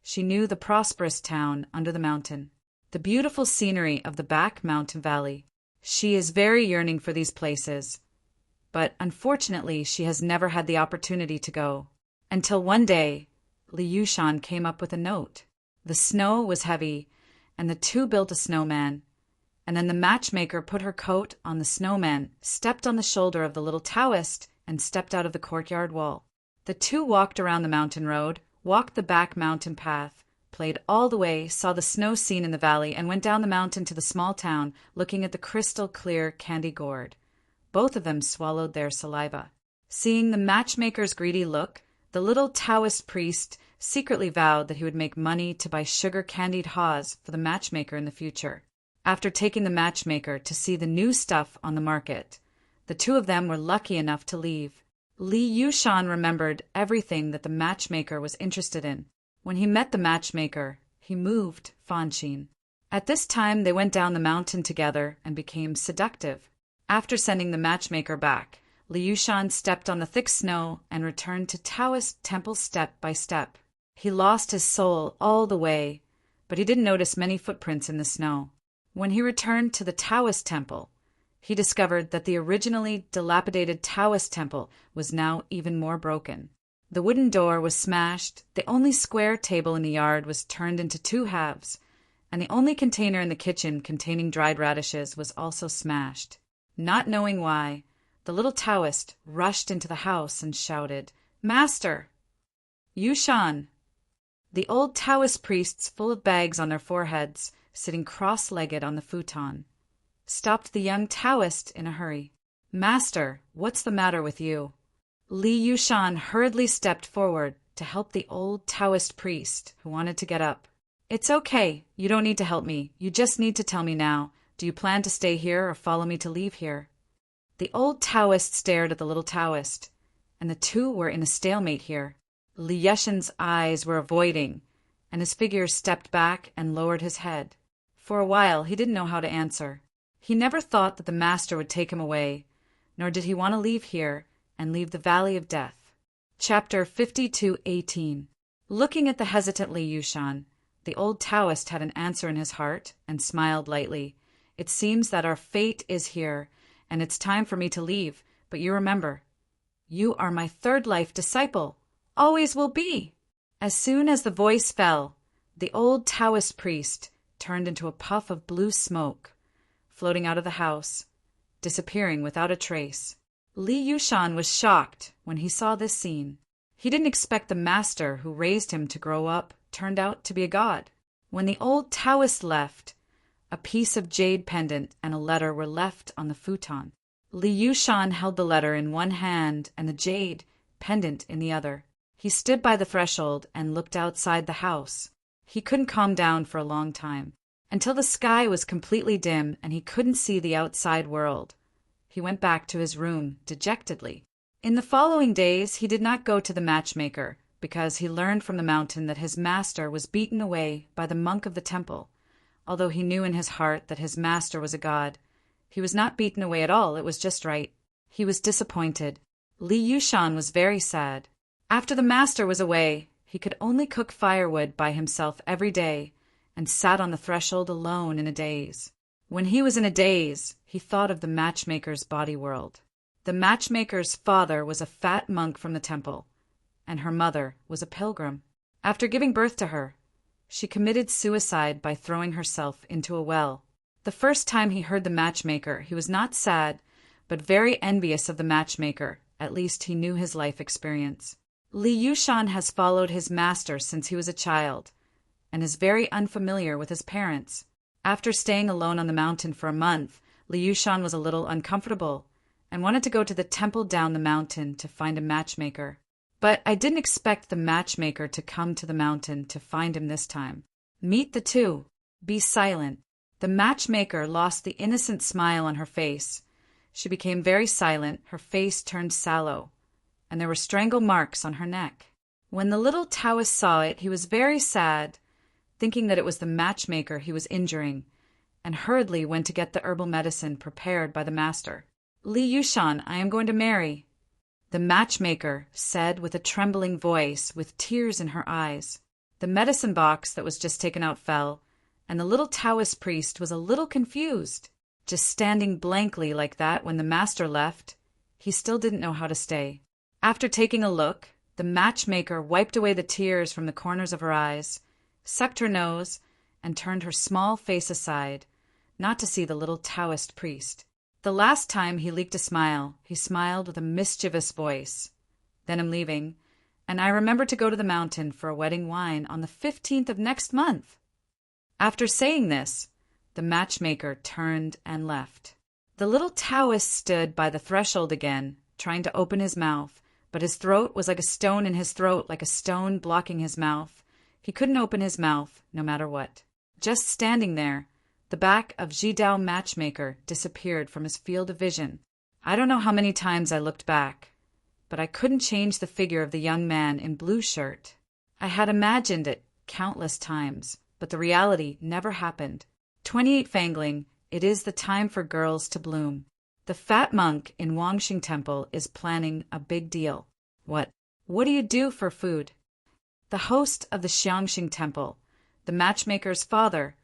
she knew the prosperous town under the mountain, the beautiful scenery of the back mountain valley. She is very yearning for these places, but unfortunately she has never had the opportunity to go. Until one day, Li Yushan came up with a note. The snow was heavy, and the two built a snowman, and then the matchmaker put her coat on the snowman, stepped on the shoulder of the little Taoist, and stepped out of the courtyard wall. The two walked around the mountain road, walked the back mountain path, played all the way, saw the snow scene in the valley, and went down the mountain to the small town, looking at the crystal-clear candy gourd. Both of them swallowed their saliva. Seeing the matchmaker's greedy look, the little Taoist priest secretly vowed that he would make money to buy sugar-candied haws for the matchmaker in the future. After taking the matchmaker to see the new stuff on the market, the two of them were lucky enough to leave. Li Yushan remembered everything that the matchmaker was interested in. When he met the matchmaker, he moved Fanshin. At this time, they went down the mountain together and became seductive. After sending the matchmaker back, Li Yushan stepped on the thick snow and returned to Taoist temple step by step. He lost his soul all the way, but he didn't notice many footprints in the snow. When he returned to the Taoist temple, he discovered that the originally dilapidated Taoist temple was now even more broken. The wooden door was smashed, the only square table in the yard was turned into 2 halves, and the only container in the kitchen containing dried radishes was also smashed. Not knowing why, the little Taoist rushed into the house and shouted, "Master! Yushan!" The old Taoist priests, full of bags on their foreheads, sitting cross-legged on the futon, stopped the young Taoist in a hurry. "Master, what's the matter with you?" Li Yushan hurriedly stepped forward to help the old Taoist priest who wanted to get up. "It's okay. You don't need to help me. You just need to tell me now. Do you plan to stay here or follow me to leave here?" The old Taoist stared at the little Taoist, and the two were in a stalemate here. Li Yushan's eyes were avoiding, and his figure stepped back and lowered his head. For a while he didn't know how to answer. He never thought that the master would take him away, nor did he want to leave here and leave the Valley of Death. Chapter 52:18. Looking at the hesitant Li Yushan, the old Taoist had an answer in his heart and smiled lightly. "It seems that our fate is here, and it's time for me to leave, but you remember, you are my third life disciple, always will be." As soon as the voice fell, the old Taoist priest turned into a puff of blue smoke, floating out of the house, disappearing without a trace. Li Yushan was shocked when he saw this scene. He didn't expect the master who raised him to grow up turned out to be a god. When the old Taoist left, a piece of jade pendant and a letter were left on the futon. Li Yushan held the letter in one hand and the jade pendant in the other. He stood by the threshold and looked outside the house. He couldn't calm down for a long time, until the sky was completely dim and he couldn't see the outside world. He went back to his room dejectedly. In the following days he did not go to the matchmaker, because he learned from the mountain that his master was beaten away by the monk of the temple. Although he knew in his heart that his master was a god, he was not beaten away at all, it was just right. He was disappointed. Li Yushan was very sad. After the master was away, he could only cook firewood by himself every day, and sat on the threshold alone in a daze. When he was in a daze, he thought of the matchmaker's body world. The matchmaker's father was a fat monk from the temple, and her mother was a pilgrim. After giving birth to her, she committed suicide by throwing herself into a well. The first time he heard the matchmaker, he was not sad, but very envious of the matchmaker. At least he knew his life experience. Li Yushan has followed his master since he was a child, and is very unfamiliar with his parents. After staying alone on the mountain for a month, Li Yushan was a little uncomfortable, and wanted to go to the temple down the mountain to find a matchmaker. But I didn't expect the matchmaker to come to the mountain to find him this time. Meet the two. Be silent. The matchmaker lost the innocent smile on her face. She became very silent, her face turned sallow, and there were strangle marks on her neck. When the little Taoist saw it, he was very sad, thinking that it was the matchmaker he was injuring, and hurriedly went to get the herbal medicine prepared by the master. "Li Yushan, I am going to marry," the matchmaker said with a trembling voice, with tears in her eyes. The medicine box that was just taken out fell, and the little Taoist priest was a little confused. Just standing blankly like that when the master left, he still didn't know how to stay. After taking a look, the matchmaker wiped away the tears from the corners of her eyes, sucked her nose, and turned her small face aside, not to see the little Taoist priest. The last time he leaked a smile, he smiled with a mischievous voice. "Then I'm leaving, and I remember to go to the mountain for a wedding wine on the 15th of next month." After saying this, the matchmaker turned and left. The little Taoist stood by the threshold again, trying to open his mouth, but his throat was like a stone in his throat, like a stone blocking his mouth. He couldn't open his mouth, no matter what. Just standing there, the back of Jidao matchmaker disappeared from his field of vision. I don't know how many times I looked back, but I couldn't change the figure of the young man in blue shirt. I had imagined it countless times, but the reality never happened. 28 Fangling, it is the time for girls to bloom. The fat monk in Wangxing Temple is planning a big deal. What do you do for food? The host of the Xiangxing Temple, the matchmaker's father,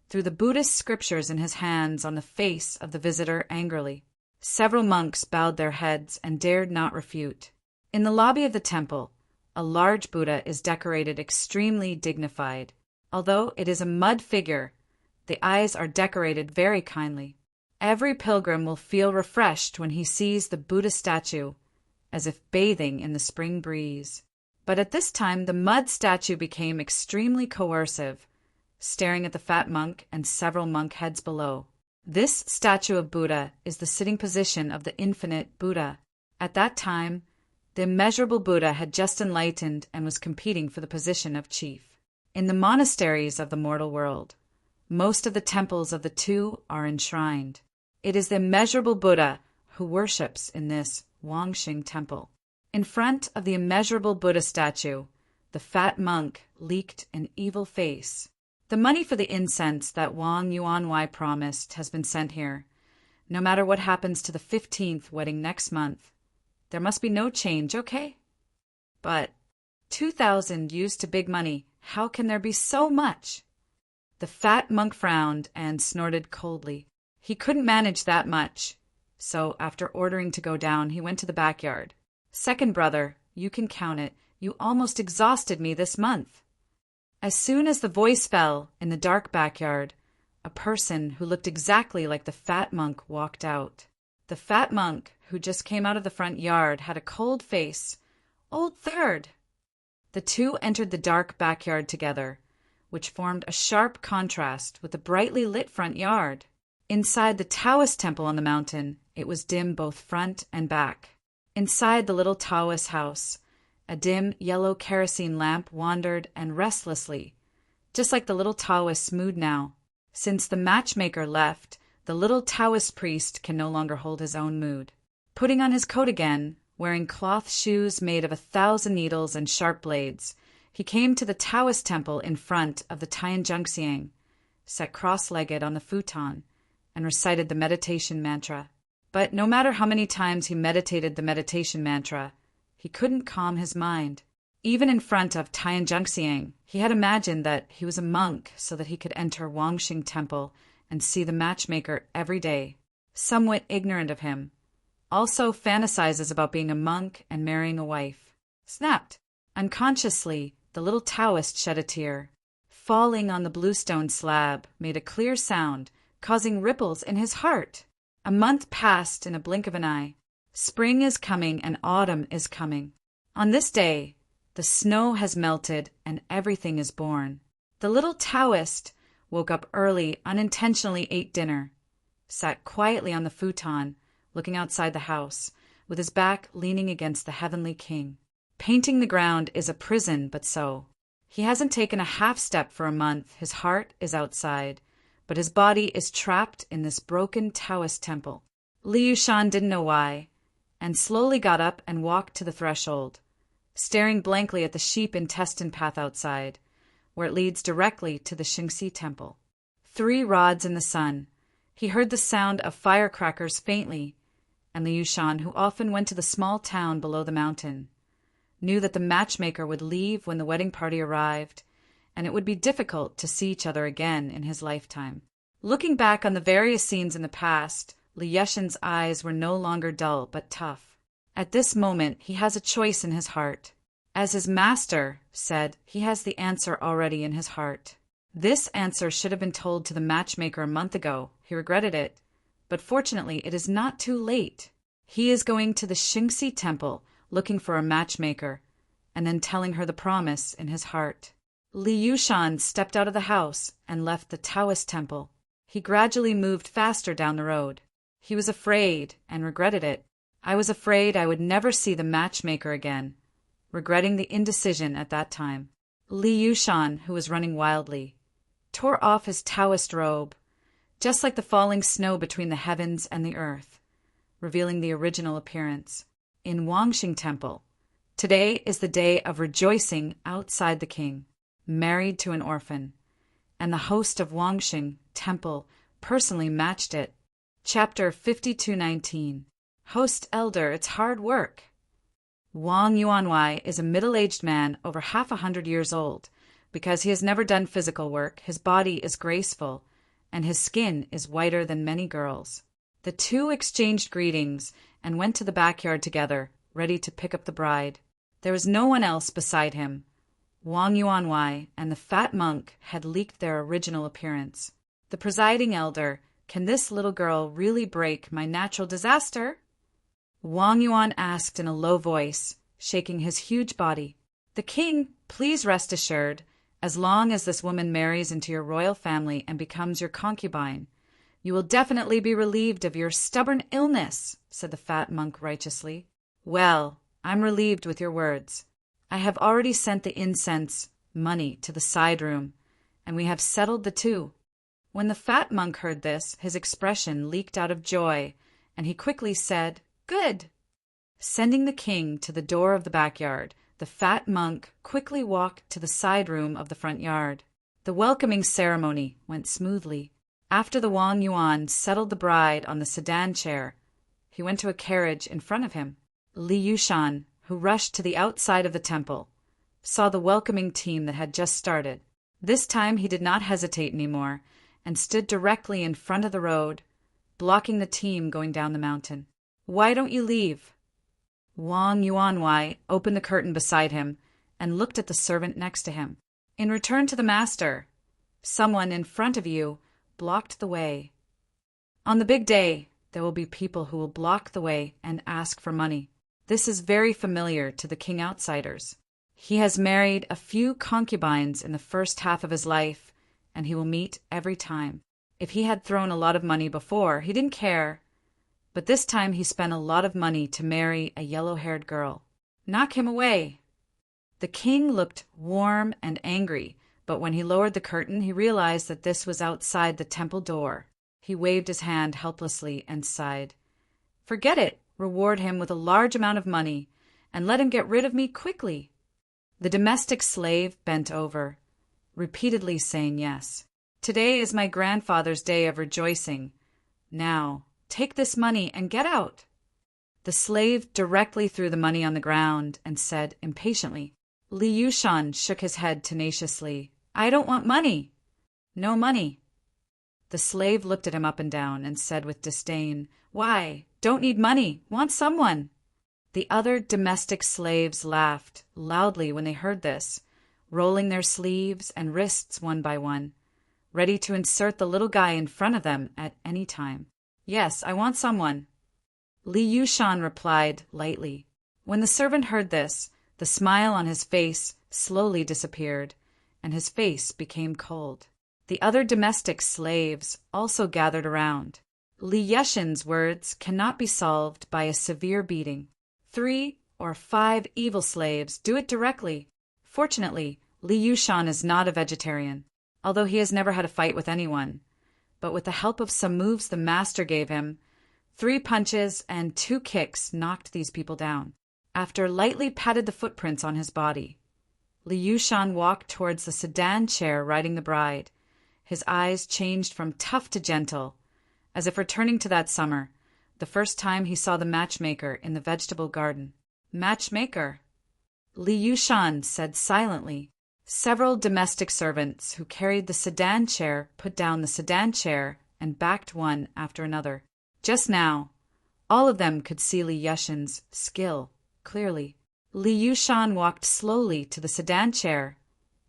threw the Buddhist scriptures in his hands on the face of the visitor angrily. Several monks bowed their heads and dared not refute. In the lobby of the temple, a large Buddha is decorated extremely dignified. Although it is a mud figure, the eyes are decorated very kindly. Every pilgrim will feel refreshed when he sees the Buddha statue, as if bathing in the spring breeze. But at this time the mud statue became extremely coercive, staring at the fat monk and several monk heads below. This statue of Buddha is the sitting position of the infinite Buddha. At that time, the immeasurable Buddha had just enlightened and was competing for the position of chief. In the monasteries of the mortal world, most of the temples of the two are enshrined. It is the immeasurable Buddha who worships in this Wangxing temple. In front of the immeasurable Buddha statue, the fat monk leaked an evil face. The money for the incense that Wang Yuanwei promised has been sent here. No matter what happens to the 15th wedding next month, there must be no change, okay? But 2,000 used to big money. How can there be so much? The fat monk frowned and snorted coldly. He couldn't manage that much. So, after ordering to go down, he went to the backyard. Second brother, you can count it. You almost exhausted me this month. As soon as the voice fell in the dark backyard, a person who looked exactly like the fat monk walked out. The fat monk, who just came out of the front yard, had a cold face. Old third. The two entered the dark backyard together, which formed a sharp contrast with the brightly lit front yard. Inside the Taoist temple on the mountain, it was dim both front and back. Inside the little Taoist house, a dim yellow kerosene lamp wandered and restlessly, just like the little Taoist's mood now. Since the matchmaker left, the little Taoist priest can no longer hold his own mood. Putting on his coat again, wearing cloth shoes made of 1,000 needles and sharp blades, he came to the Taoist temple in front of the Tianjungxiang, sat cross-legged on the futon, and recited the meditation mantra. But no matter how many times he meditated the meditation mantra, he couldn't calm his mind. Even in front of Tianjungxiang, he had imagined that he was a monk so that he could enter Wangxing Temple and see the matchmaker every day. Somewhat ignorant of him, also fantasizes about being a monk and marrying a wife. Snapped. Unconsciously, the little Taoist shed a tear. Falling on the bluestone slab made a clear sound, causing ripples in his heart. A month passed in a blink of an eye. Spring is coming and autumn is coming. On this day, the snow has melted and everything is born. The little Taoist woke up early, unintentionally ate dinner, sat quietly on the futon, looking outside the house, with his back leaning against the heavenly king. Painting the ground is a prison, but so. He hasn't taken a half step for a month. His heart is outside, but his body is trapped in this broken Taoist temple. Li Yushan didn't know why, and slowly got up and walked to the threshold, staring blankly at the sheep intestine path outside, where it leads directly to the Xingxi temple. 3 rods in the sun. He heard the sound of firecrackers faintly, and Li Yushan, who often went to the small town below the mountain, knew that the matchmaker would leave when the wedding party arrived, and it would be difficult to see each other again in his lifetime. Looking back on the various scenes in the past, Li Yushan's eyes were no longer dull but tough. At this moment, he has a choice in his heart. As his master said, he has the answer already in his heart. This answer should have been told to the matchmaker a month ago. He regretted it, but fortunately it is not too late. He is going to the Xingxi temple, looking for a matchmaker, and then telling her the promise in his heart. Li Yushan stepped out of the house and left the Taoist temple. He gradually moved faster down the road. He was afraid and regretted it. I was afraid I would never see the matchmaker again, regretting the indecision at that time. Li Yushan, who was running wildly, tore off his Taoist robe, just like the falling snow between the heavens and the earth, revealing the original appearance. In Wangxing Temple, today is the day of rejoicing outside the king, married to an orphan, and the host of Wangxing Temple personally matched it. Chapter 5219. Host Elder, it's hard work. Wang Yuanwei is a middle-aged man over half 100 years old. Because he has never done physical work, his body is graceful, and his skin is whiter than many girls. The two exchanged greetings and went to the backyard together, ready to pick up the bride. There was no one else beside him. Wang Yuanwei and the fat monk had leaked their original appearance. The presiding elder, can this little girl really break my natural disaster? Wang Yuan asked in a low voice, shaking his huge body. The king, please rest assured, as long as this woman marries into your royal family and becomes your concubine, You will definitely be relieved of your stubborn illness, said the fat monk righteously. Well, I'm relieved with your words. I have already sent the incense money to the side room, and we have settled the two. When the fat monk heard this, his expression leaked out of joy, and he quickly said, Good! Sending the king to the door of the backyard, the fat monk quickly walked to the side room of the front yard. The welcoming ceremony went smoothly. After the Wang Yuan settled the bride on the sedan chair, he went to a carriage in front of him. Li Yushan, who rushed to the outside of the temple, saw the welcoming team that had just started. This time he did not hesitate anymore and stood directly in front of the road, blocking the team going down the mountain. Why don't you leave? Wang Yuanwei opened the curtain beside him and looked at the servant next to him. In return to the master, someone in front of you blocked the way. On the big day, there will be people who will block the way and ask for money. This is very familiar to the king outsiders. He has married a few concubines in the first half of his life, and he will meet every time. If he had thrown a lot of money before, he didn't care, but this time he spent a lot of money to marry a yellow-haired girl. Knock him away! The king looked warm and angry, but when he lowered the curtain, he realized that this was outside the temple door. He waved his hand helplessly and sighed. Forget it! Reward him with a large amount of money, and let him get rid of me quickly. The domestic slave bent over, repeatedly saying yes. Today is my grandfather's day of rejoicing. Now, take this money and get out. The slave directly threw the money on the ground and said impatiently. Li Yushan shook his head tenaciously. I don't want money. No money. The slave looked at him up and down and said with disdain, Why? Don't need money. Want someone. The other domestic slaves laughed loudly when they heard this, rolling their sleeves and wrists one by one, ready to insert the little guy in front of them at any time. Yes, I want someone. Li Yushan replied lightly. When the servant heard this, the smile on his face slowly disappeared, and his face became cold. The other domestic slaves also gathered around. Li Yeshan's words cannot be solved by a severe beating. 3 or 5 evil slaves do it directly. Fortunately, Li Yushan is not a vegetarian, although he has never had a fight with anyone. But with the help of some moves the master gave him, 3 punches and 2 kicks knocked these people down. After lightly patted the footprints on his body, Li Yushan walked towards the sedan chair riding the bride. His eyes changed from tough to gentle, as if returning to that summer, the first time he saw the matchmaker in the vegetable garden. Matchmaker? Li Yushan said silently. Several domestic servants who carried the sedan chair put down the sedan chair and backed one after another. Just now, all of them could see Li Yushan's skill clearly. Li Yushan walked slowly to the sedan chair,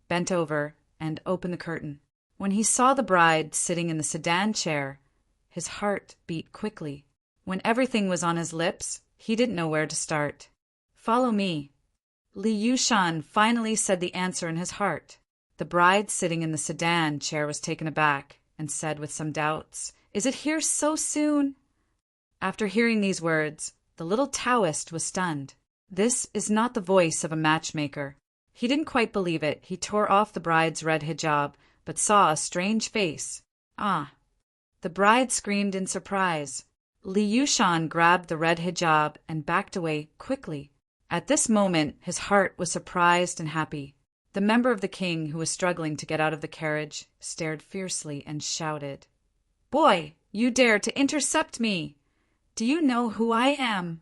bent over, and opened the curtain. When he saw the bride sitting in the sedan chair, his heart beat quickly. When everything was on his lips, he didn't know where to start. Follow me. Li Yushan finally said the answer in his heart. The bride sitting in the sedan chair was taken aback and said with some doubts, Is it here so soon? After hearing these words, the little Taoist was stunned. This is not the voice of a matchmaker. He didn't quite believe it. He tore off the bride's red hijab, but saw a strange face. Ah! The bride screamed in surprise. Li Yushan grabbed the red hijab and backed away quickly. At this moment, his heart was surprised and happy. The member of the king, who was struggling to get out of the carriage, stared fiercely and shouted, Boy, you dare to intercept me! Do you know who I am?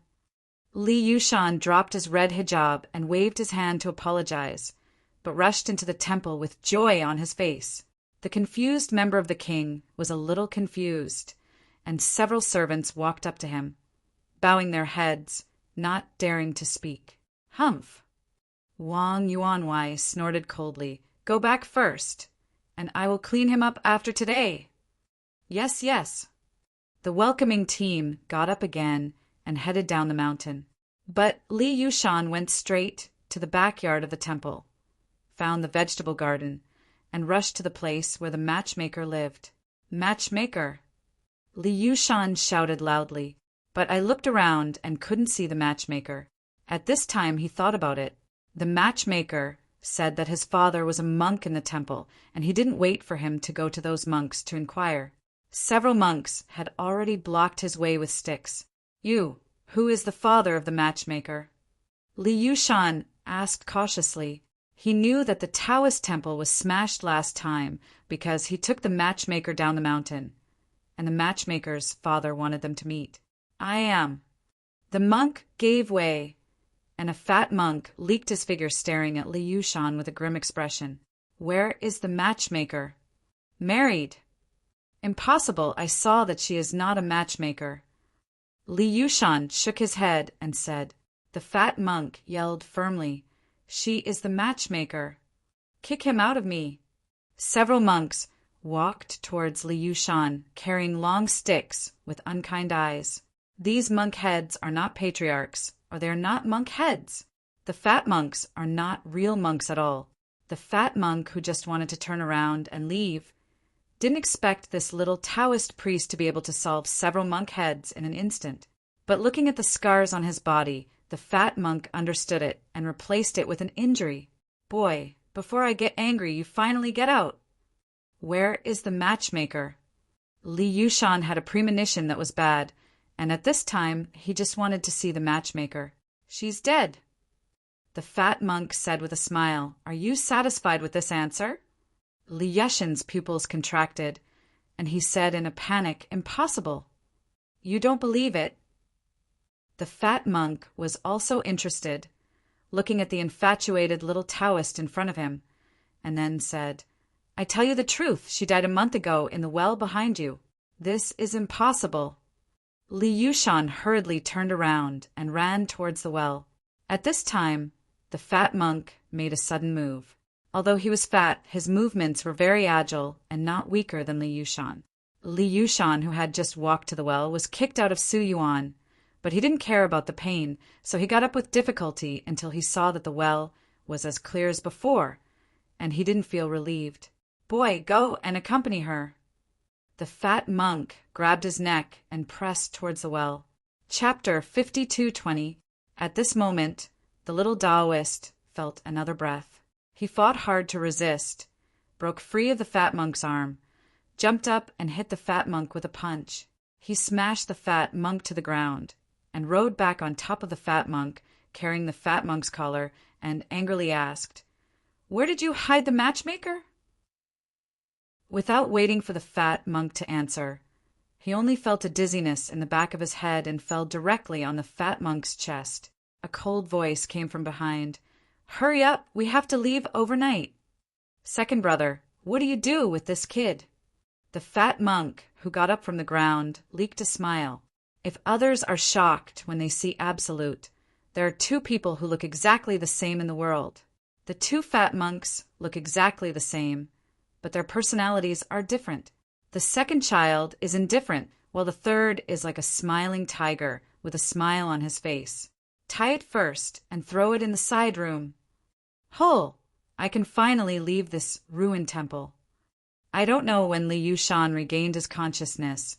Li Yushan dropped his red hijab and waved his hand to apologize, but rushed into the temple with joy on his face. The confused member of the king was a little confused, and several servants walked up to him, bowing their heads, not daring to speak. Humph! Wang Yuanwei snorted coldly. Go back first, and I will clean him up after today. Yes, yes. The welcoming team got up again and headed down the mountain. But Li Yushan went straight to the backyard of the temple, found the vegetable garden, and rushed to the place where the matchmaker lived. Matchmaker! Li Yushan shouted loudly, but I looked around and couldn't see the matchmaker. At this time he thought about it. The matchmaker said that his father was a monk in the temple, and he didn't wait for him to go to those monks to inquire. Several monks had already blocked his way with sticks. Who is the father of the matchmaker? Li Yushan asked cautiously. He knew that the Taoist temple was smashed last time because he took the matchmaker down the mountain, and the matchmaker's father wanted them to meet. I am. The monk gave way, and a fat monk leaked his figure staring at Li Yushan with a grim expression. Where is the matchmaker? Married. Impossible, I saw that she is not a matchmaker. Li Yushan shook his head and said. The fat monk yelled firmly, She is the matchmaker. Kick him out of me. Several monks walked towards Li Yushan, carrying long sticks with unkind eyes. These monk heads are not patriarchs, or they are not monk heads. The fat monks are not real monks at all. The fat monk who just wanted to turn around and leave didn't expect this little Taoist priest to be able to solve several monk heads in an instant. But looking at the scars on his body, the fat monk understood it and replaced it with an injury. Boy, before I get angry, you finally get out. Where is the matchmaker? Li Yushan had a premonition that was bad, and at this time he just wanted to see the matchmaker. She's dead. The fat monk said with a smile, Are you satisfied with this answer? Li Yushan's pupils contracted, and he said in a panic, Impossible. You don't believe it? The fat monk was also interested, looking at the infatuated little Taoist in front of him, and then said, I tell you the truth, she died a month ago in the well behind you. This is impossible. Li Yushan hurriedly turned around and ran towards the well. At this time, the fat monk made a sudden move. Although he was fat, his movements were very agile and not weaker than Li Yushan. Li Yushan, who had just walked to the well, was kicked out of Su Yuan, but he didn't care about the pain, so he got up with difficulty until he saw that the well was as clear as before, and he didn't feel relieved. Boy, go and accompany her. The fat monk grabbed his neck and pressed towards the well. Chapter 52:20. At this moment, the little Taoist felt another breath. He fought hard to resist, broke free of the fat monk's arm, jumped up and hit the fat monk with a punch. He smashed the fat monk to the ground and rode back on top of the fat monk, carrying the fat monk's collar, and angrily asked, Where did you hide the matchmaker? Without waiting for the fat monk to answer, he only felt a dizziness in the back of his head and fell directly on the fat monk's chest. A cold voice came from behind. Hurry up, we have to leave overnight. Second brother, what do you do with this kid? The fat monk, who got up from the ground, leaked a smile. If others are shocked when they see Absolute, there are two people who look exactly the same in the world. The two fat monks look exactly the same, but their personalities are different. The second child is indifferent, while the third is like a smiling tiger with a smile on his face. Tie it first and throw it in the side room. Hull, I can finally leave this ruined temple. I don't know when Li Yushan regained his consciousness,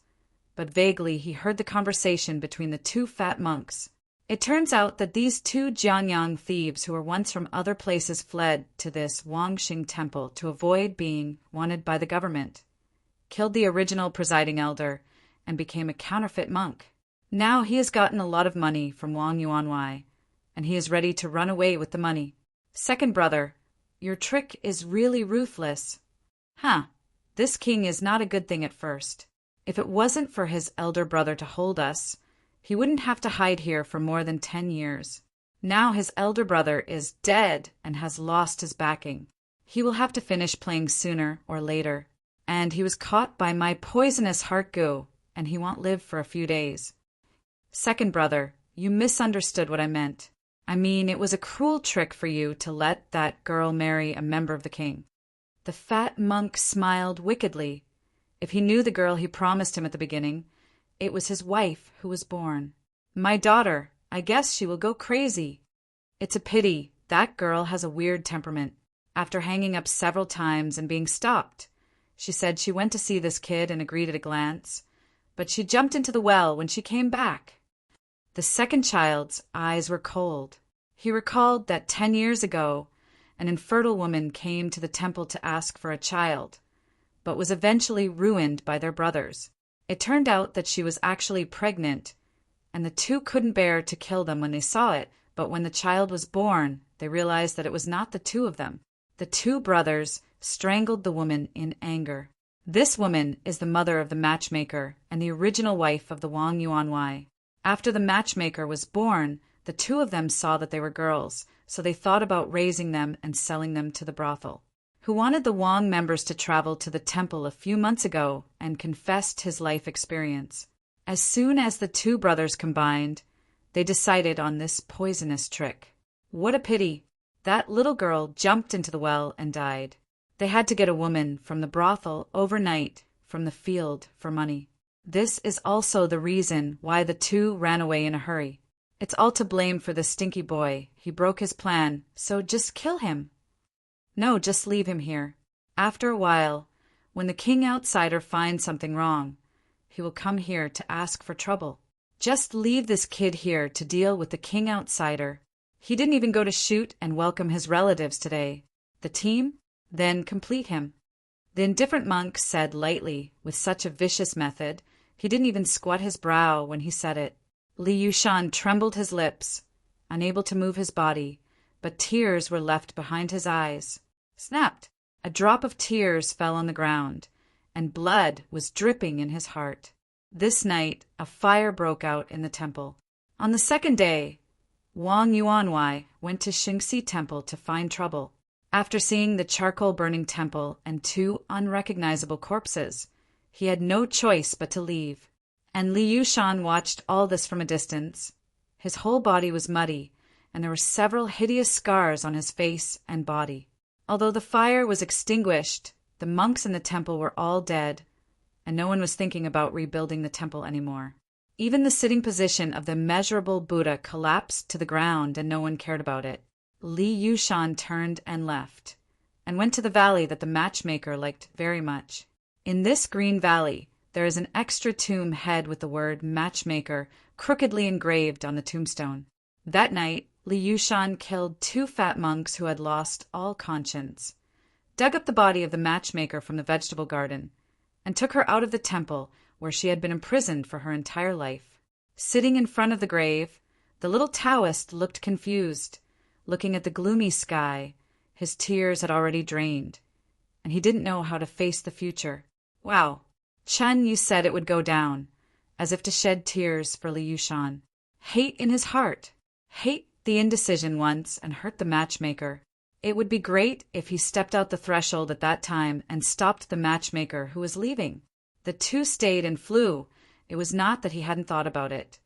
but vaguely he heard the conversation between the two fat monks. It turns out that these two Jianyang thieves who were once from other places fled to this Wangxing temple to avoid being wanted by the government, killed the original presiding elder, and became a counterfeit monk. Now he has gotten a lot of money from Wang Yuanwei, and he is ready to run away with the money. Second brother, your trick is really ruthless. This king is not a good thing at first. If it wasn't for his elder brother to hold us, he wouldn't have to hide here for more than 10 years. Now his elder brother is dead and has lost his backing. He will have to finish playing sooner or later. And he was caught by my poisonous heart goo, and he won't live for a few days. Second brother, you misunderstood what I meant. I mean, it was a cruel trick for you to let that girl marry a member of the king. The fat monk smiled wickedly. If he knew the girl he promised him at the beginning, it was his wife who was born. My daughter, I guess she will go crazy. It's a pity. That girl has a weird temperament. After hanging up several times and being stopped, she said she went to see this kid and agreed at a glance, but she jumped into the well when she came back. The second child's eyes were cold. He recalled that 10 years ago, an infertile woman came to the temple to ask for a child, but was eventually ruined by their brothers. It turned out that she was actually pregnant, and the two couldn't bear to kill them when they saw it, but when the child was born, they realized that it was not the two of them. The two brothers strangled the woman in anger. This woman is the mother of the matchmaker and the original wife of the Wang Yuanwei. After the matchmaker was born, the two of them saw that they were girls, so they thought about raising them and selling them to the brothel. Who wanted the Wang members to travel to the temple a few months ago and confessed his life experience. As soon as the two brothers combined, they decided on this poisonous trick. What a pity! That little girl jumped into the well and died. They had to get a woman from the brothel overnight from the field for money. This is also the reason why the two ran away in a hurry. It's all to blame for the stinky boy. He broke his plan, so just kill him. No, just leave him here. After a while, when the king outsider finds something wrong, he will come here to ask for trouble. Just leave this kid here to deal with the king outsider. He didn't even go to shoot and welcome his relatives today. The team? Then complete him. The indifferent monk said lightly, with such a vicious method, he didn't even squat his brow when he said it. Li Yushan trembled his lips, unable to move his body, but tears were left behind his eyes. Snapped! A drop of tears fell on the ground, and blood was dripping in his heart. This night, a fire broke out in the temple. On the second day, Wang Yuanwei went to Xingxi Temple to find trouble. After seeing the charcoal-burning temple and two unrecognizable corpses, he had no choice but to leave. And Li Yushan watched all this from a distance. His whole body was muddy, and there were several hideous scars on his face and body. Although the fire was extinguished, the monks in the temple were all dead, and no one was thinking about rebuilding the temple anymore. Even the sitting position of the immeasurable Buddha collapsed to the ground, and no one cared about it. Li Yushan turned and left, and went to the valley that the matchmaker liked very much. In this green valley, there is an extra tomb head with the word matchmaker crookedly engraved on the tombstone. That night, Li Yushan killed two fat monks who had lost all conscience, dug up the body of the matchmaker from the vegetable garden, and took her out of the temple where she had been imprisoned for her entire life. Sitting in front of the grave, the little Taoist looked confused, looking at the gloomy sky. His tears had already drained, and he didn't know how to face the future. Wow, Chen, you said it would go down, as if to shed tears for Li Yushan. Hate in his heart. Hate the indecision once and hurt the matchmaker. It would be great if he stepped out the threshold at that time and stopped the matchmaker who was leaving. The two stayed and flew. It was not that he hadn't thought about it.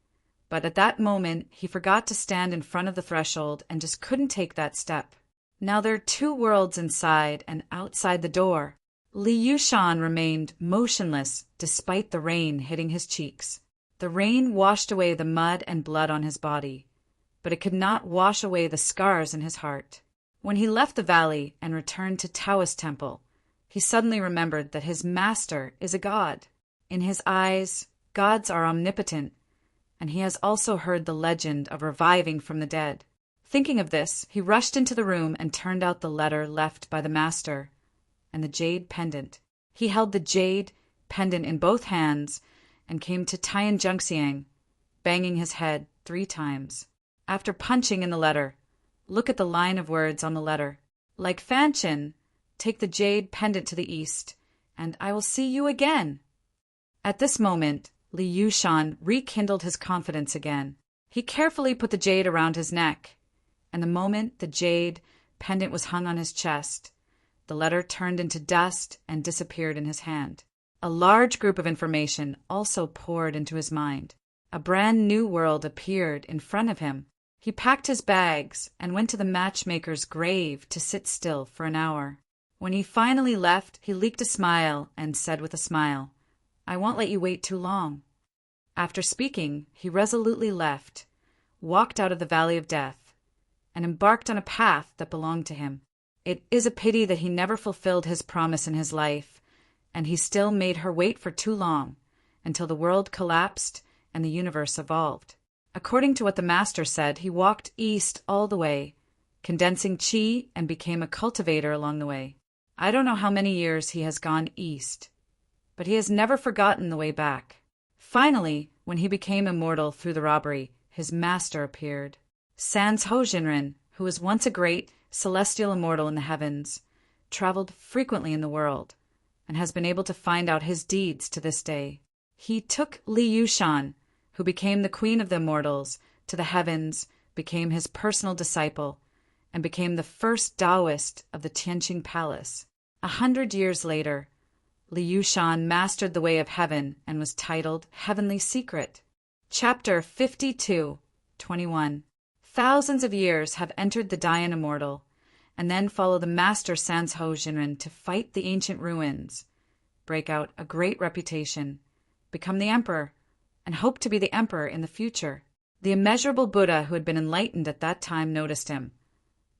But at that moment, he forgot to stand in front of the threshold and just couldn't take that step. Now there are two worlds inside and outside the door. Li Yushan remained motionless despite the rain hitting his cheeks. The rain washed away the mud and blood on his body, but it could not wash away the scars in his heart. When he left the valley and returned to Taoist temple, he suddenly remembered that his master is a god. In his eyes, gods are omnipotent, and he has also heard the legend of reviving from the dead. Thinking of this, he rushed into the room and turned out the letter left by the master and the jade pendant. He held the jade pendant in both hands and came to Tianjungxiang, banging his head 3 times. After punching in the letter, look at the line of words on the letter. Like Fanchen, take the jade pendant to the east, and I will see you again. At this moment, Li Yushan rekindled his confidence again. He carefully put the jade around his neck, and the moment the jade pendant was hung on his chest, the letter turned into dust and disappeared in his hand. A large group of information also poured into his mind. A brand new world appeared in front of him. He packed his bags and went to the matchmaker's grave to sit still for an hour. When he finally left, he leaked a smile and said with a smile, "I won't let you wait too long." After speaking, he resolutely left, walked out of the Valley of Death, and embarked on a path that belonged to him. It is a pity that he never fulfilled his promise in his life, and he still made her wait for too long, until the world collapsed and the universe evolved. According to what the master said, he walked east all the way, condensing chi and became a cultivator along the way. I don't know how many years he has gone east, but he has never forgotten the way back. Finally, when he became immortal through the robbery, his master appeared. Sans Hojinrin, who was once a great celestial immortal in the heavens, traveled frequently in the world, and has been able to find out his deeds to this day. He took Li Yushan, who became the queen of the immortals, to the heavens, became his personal disciple, and became the first Taoist of the Tianqing Palace. 100 years later, Li Yushan mastered the way of heaven and was titled Heavenly Secret. Chapter 52:21. Thousands of years have entered the Dayan Immortal, and then follow the master Sans Hojinrin to fight the ancient ruins, break out a great reputation, become the emperor, and hope to be the emperor in the future. The immeasurable Buddha who had been enlightened at that time noticed him,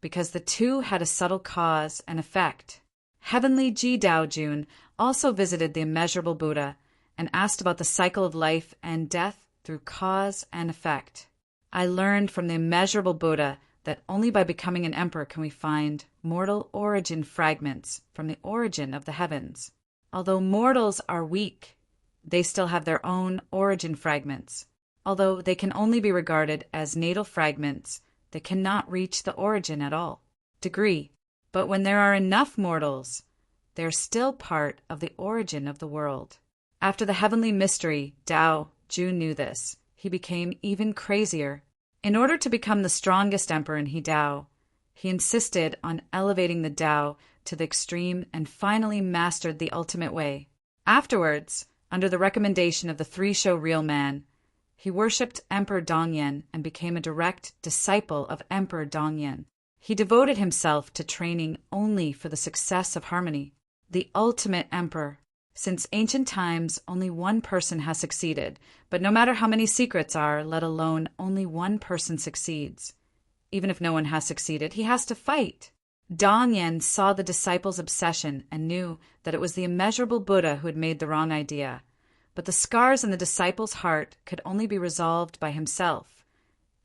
because the two had a subtle cause and effect. Heavenly Ji Daojun also visited the immeasurable Buddha and asked about the cycle of life and death through cause and effect. I learned from the immeasurable Buddha that only by becoming an emperor can we find mortal origin fragments from the origin of the heavens. Although mortals are weak, they still have their own origin fragments. Although they can only be regarded as natal fragments, they cannot reach the origin at all degree. But when there are enough mortals, they are still part of the origin of the world. After the heavenly mystery, Dao Jun knew this. He became even crazier. In order to become the strongest emperor in He Dao, he insisted on elevating the Dao to the extreme and finally mastered the ultimate way. Afterwards, under the recommendation of the three-show real man, he worshipped Emperor Dongyan and became a direct disciple of Emperor Dongyan. He devoted himself to training only for the success of harmony, the ultimate emperor. Since ancient times, only one person has succeeded, but no matter how many secrets are, let alone only one person succeeds. Even if no one has succeeded, he has to fight. Dongyan saw the disciple's obsession and knew that it was the immeasurable Buddha who had made the wrong idea. But the scars in the disciple's heart could only be resolved by himself,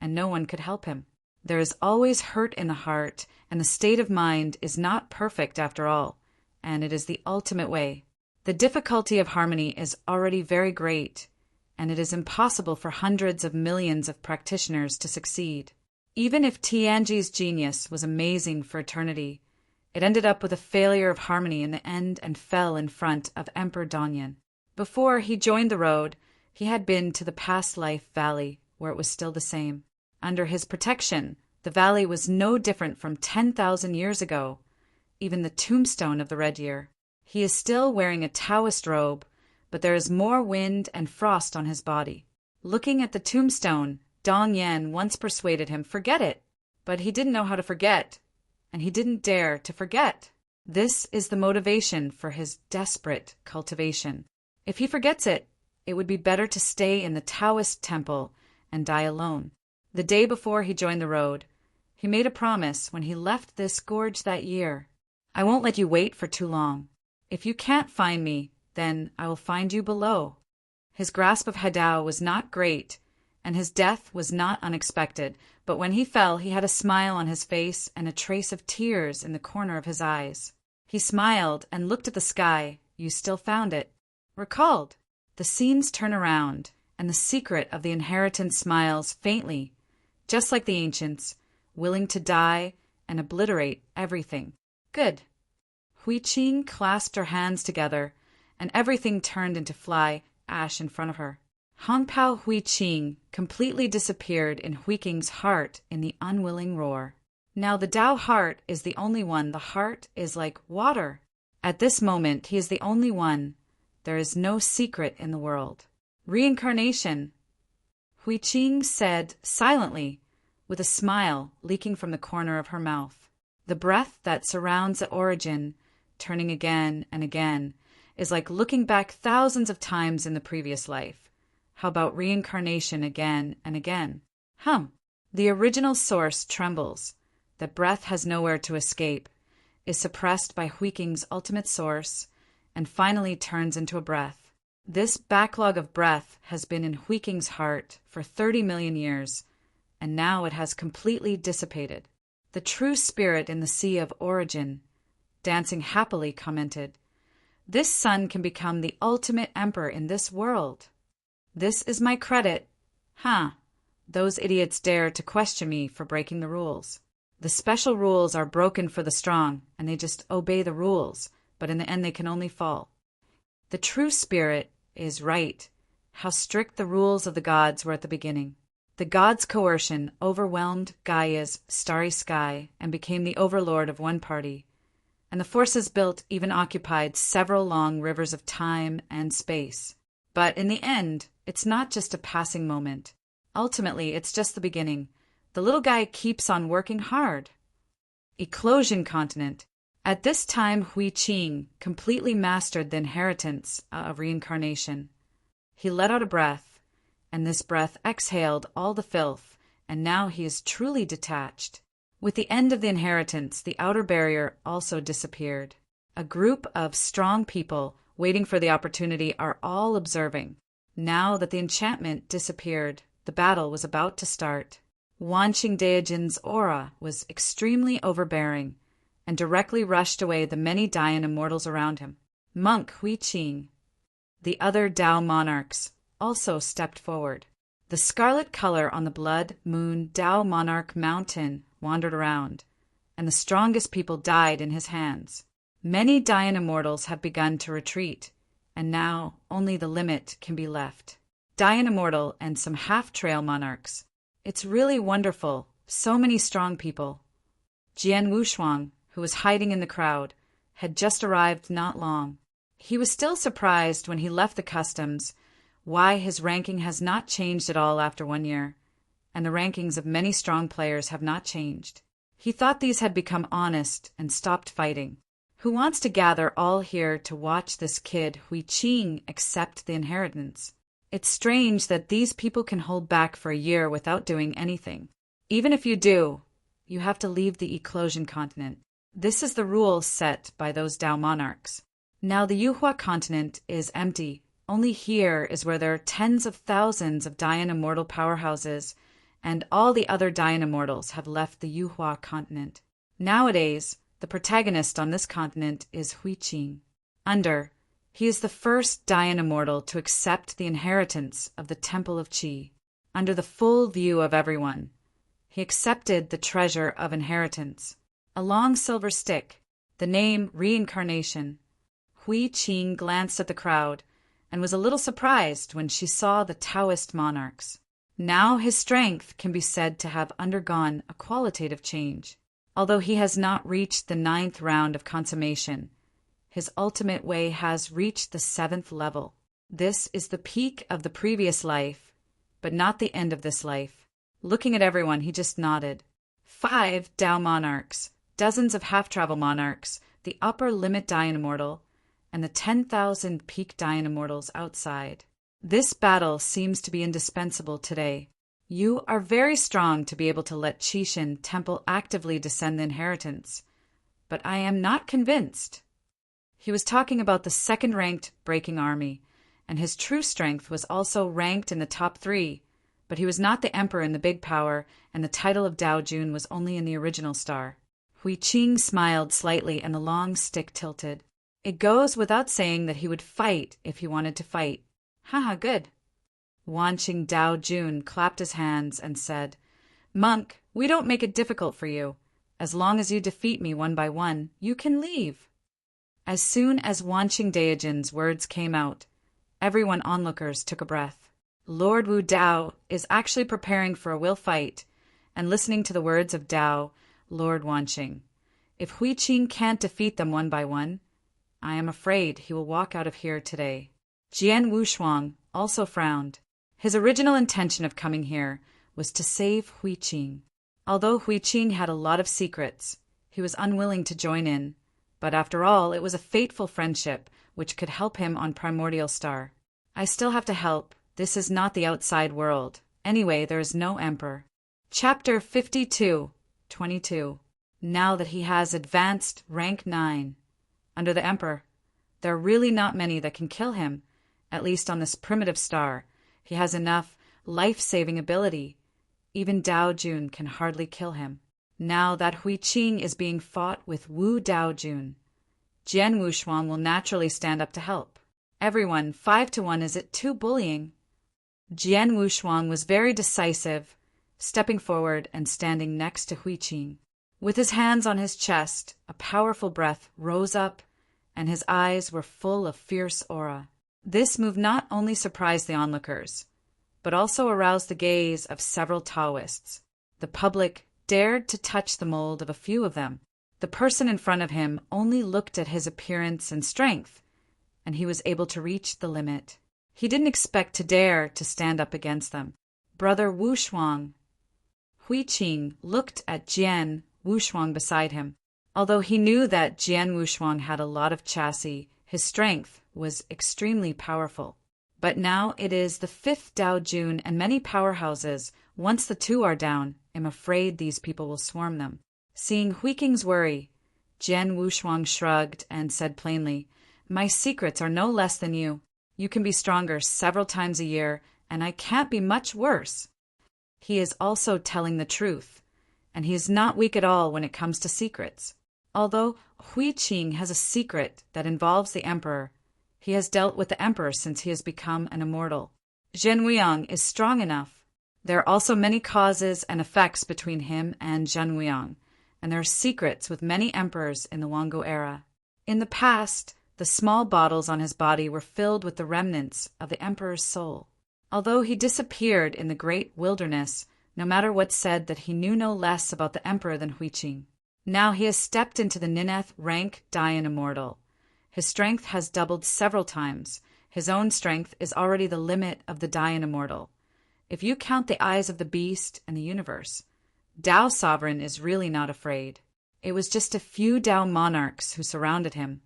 and no one could help him. There is always hurt in the heart, and the state of mind is not perfect after all, and it is the ultimate way. The difficulty of harmony is already very great, and it is impossible for hundreds of millions of practitioners to succeed. Even if Tianji's genius was amazing for eternity, it ended up with a failure of harmony in the end and fell in front of Emperor Dongyan. Before he joined the road, he had been to the past life valley, where it was still the same. Under his protection, the valley was no different from 10,000 years ago, even the tombstone of the Red Year. He is still wearing a Taoist robe, but there is more wind and frost on his body. Looking at the tombstone, Dongyan once persuaded him, forget it. But he didn't know how to forget, and he didn't dare to forget. This is the motivation for his desperate cultivation. If he forgets it, it would be better to stay in the Taoist temple and die alone. The day before he joined the road, he made a promise when he left this gorge that year. I won't let you wait for too long. If you can't find me, then I will find you below. His grasp of Hadao was not great, and his death was not unexpected, but when he fell, he had a smile on his face and a trace of tears in the corner of his eyes. He smiled and looked at the sky. You still found it. Recalled. The scenes turn around, and the secret of the inheritance smiles faintly, just like the ancients, willing to die and obliterate everything. Good. Hui Qing clasped her hands together, and everything turned into fly ash in front of her. Hongpao Hui Qing completely disappeared in Hui Qing's heart in the unwilling roar. Now the Tao heart is the only one. The heart is like water. At this moment, he is the only one. There is no secret in the world. Reincarnation. Hui Qing said silently, with a smile leaking from the corner of her mouth. The breath that surrounds the origin, turning again and again, is like looking back thousands of times in the previous life. How about reincarnation again and again? The original source trembles. The breath has nowhere to escape, is suppressed by Hui Qing's ultimate source, and finally turns into a breath. This backlog of breath has been in Huiqing's heart for 30 million years, and now it has completely dissipated. The true spirit in the sea of origin, dancing happily, commented, "This son can become the ultimate emperor in this world. This is my credit. Huh. Those idiots dare to question me for breaking the rules. The special rules are broken for the strong, and they just obey the rules, but in the end they can only fall. The true spirit is right. How strict the rules of the gods were at the beginning. The gods' coercion overwhelmed Gaia's starry sky and became the overlord of one party, and the forces built even occupied several long rivers of time and space. But in the end, it's not just a passing moment. Ultimately, it's just the beginning. The little guy keeps on working hard." Eclosion continent. At this time, Huiqing completely mastered the inheritance of reincarnation. He let out a breath, and this breath exhaled all the filth, and now he is truly detached. With the end of the inheritance, the outer barrier also disappeared. A group of strong people waiting for the opportunity are all observing. Now that the enchantment disappeared, the battle was about to start. Wanqing Daijin's aura was extremely overbearing and directly rushed away the many Dayan immortals around him. Monk Huiqing, the other Dao monarchs, also stepped forward. The scarlet color on the blood moon Dao monarch mountain wandered around, and the strongest people died in his hands. Many Dayan immortals have begun to retreat, and now only the limit can be left. Dayan immortal and some half-trail monarchs. It's really wonderful, so many strong people. Jian Wushuang, who was hiding in the crowd, had just arrived not long. He was still surprised when he left the customs why his ranking has not changed at all after 1 year, and the rankings of many strong players have not changed. He thought these had become honest and stopped fighting. Who wants to gather all here to watch this kid Huiqing accept the inheritance? It's strange that these people can hold back for a year without doing anything. Even if you do, you have to leave the Eclosion continent. This is the rule set by those Dao monarchs. Now the Yuhua continent is empty. Only here is where there are tens of thousands of Dayan immortal powerhouses, and all the other Dayan immortals have left the Yuhua continent. Nowadays, the protagonist on this continent is Huiqing. He is the first Dayan immortal to accept the inheritance of the Temple of Qi. Under the full view of everyone, he accepted the treasure of inheritance. A long silver stick, the name reincarnation. Huiqing glanced at the crowd and was a little surprised when she saw the Taoist monarchs. Now his strength can be said to have undergone a qualitative change. Although he has not reached the 9th round of consummation, his ultimate way has reached the 7th level. This is the peak of the previous life, but not the end of this life. Looking at everyone, he just nodded. 5 Dao monarchs, dozens of half-travel monarchs, the upper limit Dayan immortal, and the 10,000 peak Dayan immortals outside. This battle seems to be indispensable today. You are very strong to be able to let Qixin Temple actively descend the inheritance, but I am not convinced. He was talking about the second-ranked breaking army, and his true strength was also ranked in the top 3, but he was not the emperor in the big power, and the title of Dao Jun was only in the original star. Huiqing smiled slightly, and the long stick tilted. It goes without saying that he would fight if he wanted to fight. Haha, good. Wanqing Dao Jun clapped his hands and said, "Monk, we don't make it difficult for you. As long as you defeat me one by one, you can leave." As soon as Wanqing Daijin's words came out, everyone onlookers took a breath. Lord Wu Dao is actually preparing for a will fight and listening to the words of Dao, Lord Wanqing. If Huiqing can't defeat them one by one, I am afraid he will walk out of here today. Jian Wushuang also frowned. His original intention of coming here was to save Huiqing. Although Huiqing had a lot of secrets, he was unwilling to join in. But after all, it was a fateful friendship which could help him on Primordial Star. I still have to help. This is not the outside world. Anyway, there is no emperor. Chapter 52:22. Now that he has advanced rank 9. Under the emperor, there are really not many that can kill him, At least on this primitive star, he has enough life-saving ability. Even Dao Jun can hardly kill him. Now that Hui Qing is being fought with Wu Dao Jun, Jian Wushuang will naturally stand up to help. Everyone, 5-1, is it too bullying? Jian Wushuang was very decisive, stepping forward and standing next to Hui Qing. With his hands on his chest, a powerful breath rose up, and his eyes were full of fierce aura. This move not only surprised the onlookers, but also aroused the gaze of several Taoists. The public dared to touch the mold of a few of them. The person in front of him only looked at his appearance and strength, and he was able to reach the limit. He didn't expect to dare to stand up against them. Brother Wushuang. Hui Qing looked at Jian Wushuang beside him. Although he knew that Jian Wushuang had a lot of chassis, his strength was extremely powerful. But now it is the 5th Dao Jun and many powerhouses. Once the two are down, I'm afraid these people will swarm them. Seeing Hui Qing's worry, Jian Wushuang shrugged and said plainly, "My secrets are no less than you. You can be stronger several times a year, and I can't be much worse." He is also telling the truth, and he is not weak at all when it comes to secrets. Although Hui Qing has a secret that involves the emperor, he has dealt with the emperor since he has become an immortal. Zhen Wuiang is strong enough. There are also many causes and effects between him and Zhen Wuiang, and there are secrets with many emperors in the Wango era. In the past, the small bottles on his body were filled with the remnants of the emperor's soul. Although he disappeared in the great wilderness, no matter what said that he knew no less about the emperor than Hui Qing. Now he has stepped into the Nineth rank Dayan Immortal. His strength has doubled several times. His own strength is already the limit of the Dayan Immortal. If you count the eyes of the beast and the universe, Dao Sovereign is really not afraid. It was just a few Dao monarchs who surrounded him.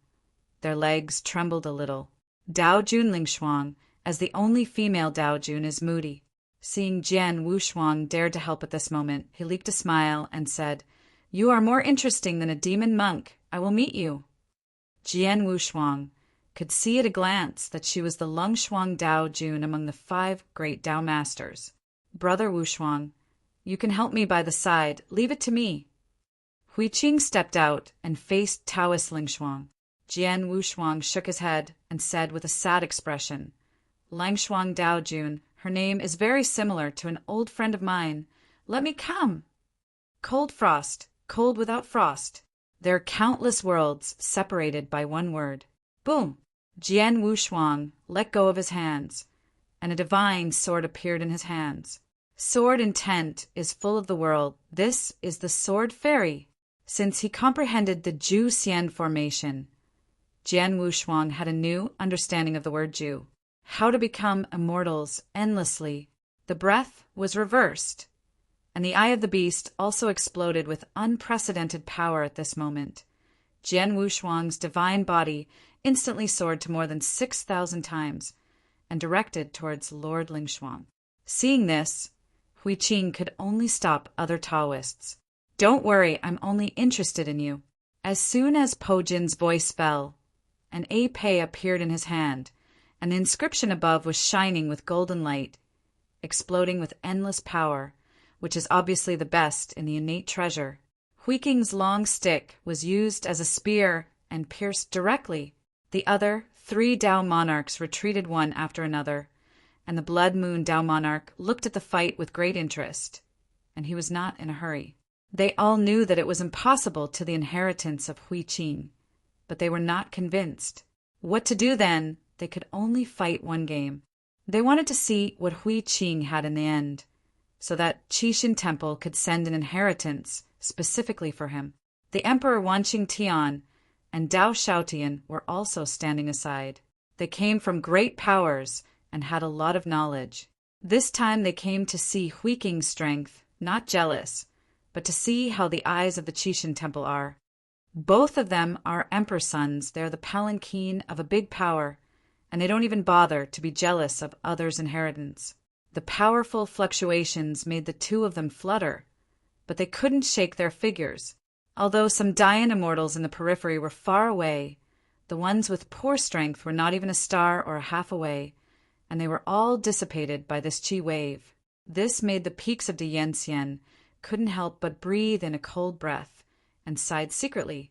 Their legs trembled a little. Dao Jun Lingshuang, as the only female Dao Jun, is moody. Seeing Jian Wushuang dared to help at this moment, he leaked a smile and said, "You are more interesting than a demon monk. I will meet you." Jian Wushuang could see at a glance that she was the Lungshuang Dao Jun among the 5 great Dao masters. "Brother Wushuang, you can help me by the side. Leave it to me." Hui Qing stepped out and faced Taoist Lingshuang. Jian Wushuang shook his head and said with a sad expression, "Langshuang Dao Jun, her name is very similar to an old friend of mine. Let me come." Cold frost, cold without frost. There are countless worlds separated by one word. Boom! Jian Wushuang let go of his hands, and a divine sword appeared in his hands. Sword intent is full of the world. This is the sword fairy. Since he comprehended the Ju Xian formation, Jian Wushuang had a new understanding of the word Ju. How to become immortals endlessly. The breath was reversed, and the eye of the beast also exploded with unprecedented power at this moment. Jian Wushuang's divine body instantly soared to more than 6,000 times and directed towards Lord Lingshuang. Seeing this, Hui Qing could only stop other Taoists. "Don't worry, I'm only interested in you." As soon as Po Jin's voice fell, an épée appeared in his hand, and the inscription above was shining with golden light, exploding with endless power, which is obviously the best in the innate treasure. Hui Qing's long stick was used as a spear and pierced directly. The other 3 Dao monarchs retreated one after another, and the Blood Moon Dao monarch looked at the fight with great interest, and he was not in a hurry. They all knew that it was impossible to the inheritance of Hui Qing, but they were not convinced. What to do then? They could only fight one game. They wanted to see what Hui Qing had in the end, so that Qixin Temple could send an inheritance specifically for him. The Emperor Wanqing Tian and Dao Shaotian were also standing aside. They came from great powers and had a lot of knowledge. This time they came to see Hui Qing's strength, not jealous, but to see how the eyes of the Qixin Temple are. Both of them are emperor sons. They're the palanquin of a big power, and they don't even bother to be jealous of others' inheritance. The powerful fluctuations made the two of them flutter, but they couldn't shake their figures. Although some Dayan immortals in the periphery were far away, The ones with poor strength were not even a star or a half away, and they were all dissipated by this chi wave. This made the peaks of Dianxian couldn't help but breathe in a cold breath and sighed secretly.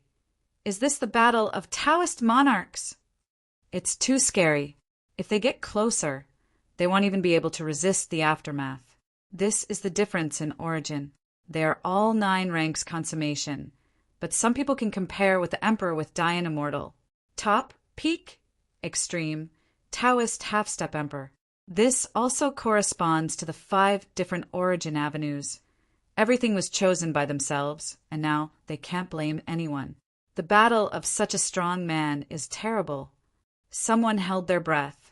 Is this the battle of Taoist monarchs? It's too scary. If they get closer, they won't even be able to resist the aftermath. This is the difference in origin. They are all 9 ranks consummation, but some people can compare with the Emperor with Dian Immortal. Top, peak, extreme, Taoist half-step Emperor. This also corresponds to the 5 different origin avenues. Everything was chosen by themselves, and now they can't blame anyone. The battle of such a strong man is terrible. Someone held their breath,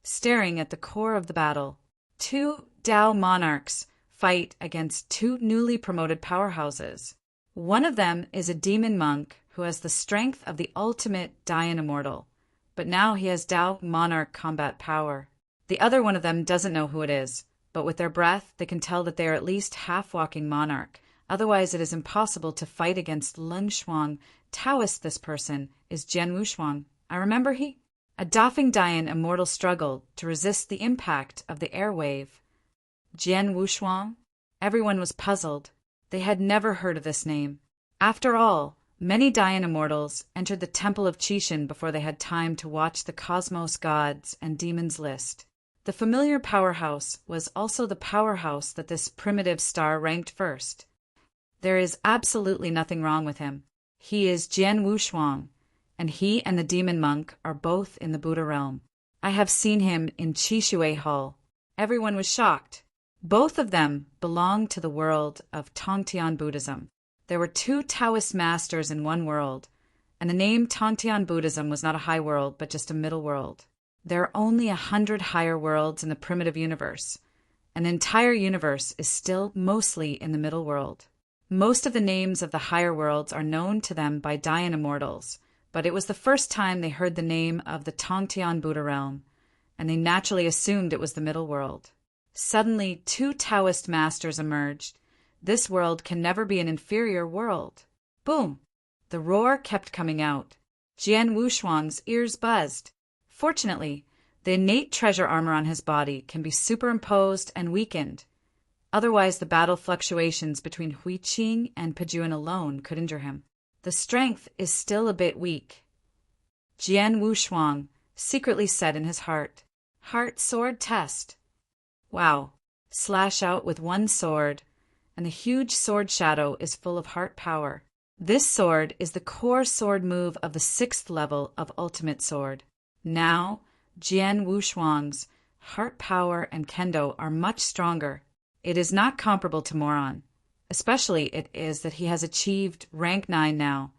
staring at the core of the battle. 2 Tao monarchs fight against 2 newly promoted powerhouses. One of them is a demon monk who has the strength of the ultimate Dian Immortal, but now he has Tao monarch combat power. The other one of them doesn't know who it is, but with their breath they can tell that they are at least half-walking monarch. Otherwise it is impossible to fight against Leng Shuang. Taoist this person is Jian Wushuang. I remember he? A Dafeng Dian Immortal struggled to resist the impact of the air wave. Jian Wushuang? Everyone was puzzled. They had never heard of this name. After all, many Dian Immortals entered the Temple of Qixin before they had time to watch the cosmos gods and demons list. The familiar powerhouse was also the powerhouse that this primitive star ranked first. There is absolutely nothing wrong with him. He is Jian Wushuang, and he and the demon monk are both in the Buddha realm. I have seen him in Qishui Hall. Everyone was shocked. Both of them belonged to the world of Tongtian Buddhism. There were 2 Taoist masters in one world, and the name Tongtian Buddhism was not a high world, but just a middle world. There are only 100 higher worlds in the primitive universe, and the entire universe is still mostly in the middle world. Most of the names of the higher worlds are known to them by Dian Immortals, but it was the first time they heard the name of the Tongtian Buddha realm, and they naturally assumed it was the middle world. Suddenly, 2 Taoist masters emerged. This world can never be an inferior world. Boom! The roar kept coming out. Jian Wushuang's ears buzzed. Fortunately, the innate treasure armor on his body can be superimposed and weakened. Otherwise, the battle fluctuations between Huiqing and Pejuan alone could injure him. The strength is still a bit weak. Jian Wushuang secretly said in his heart, "Heart sword test." Wow. Slash out with one sword, and the huge sword shadow is full of heart power. This sword is the core sword move of the 6th level of Ultimate Sword. Now, Jian Wushuang's heart power and kendo are much stronger. It is not comparable to Moron. Especially it is that he has achieved rank 9 now,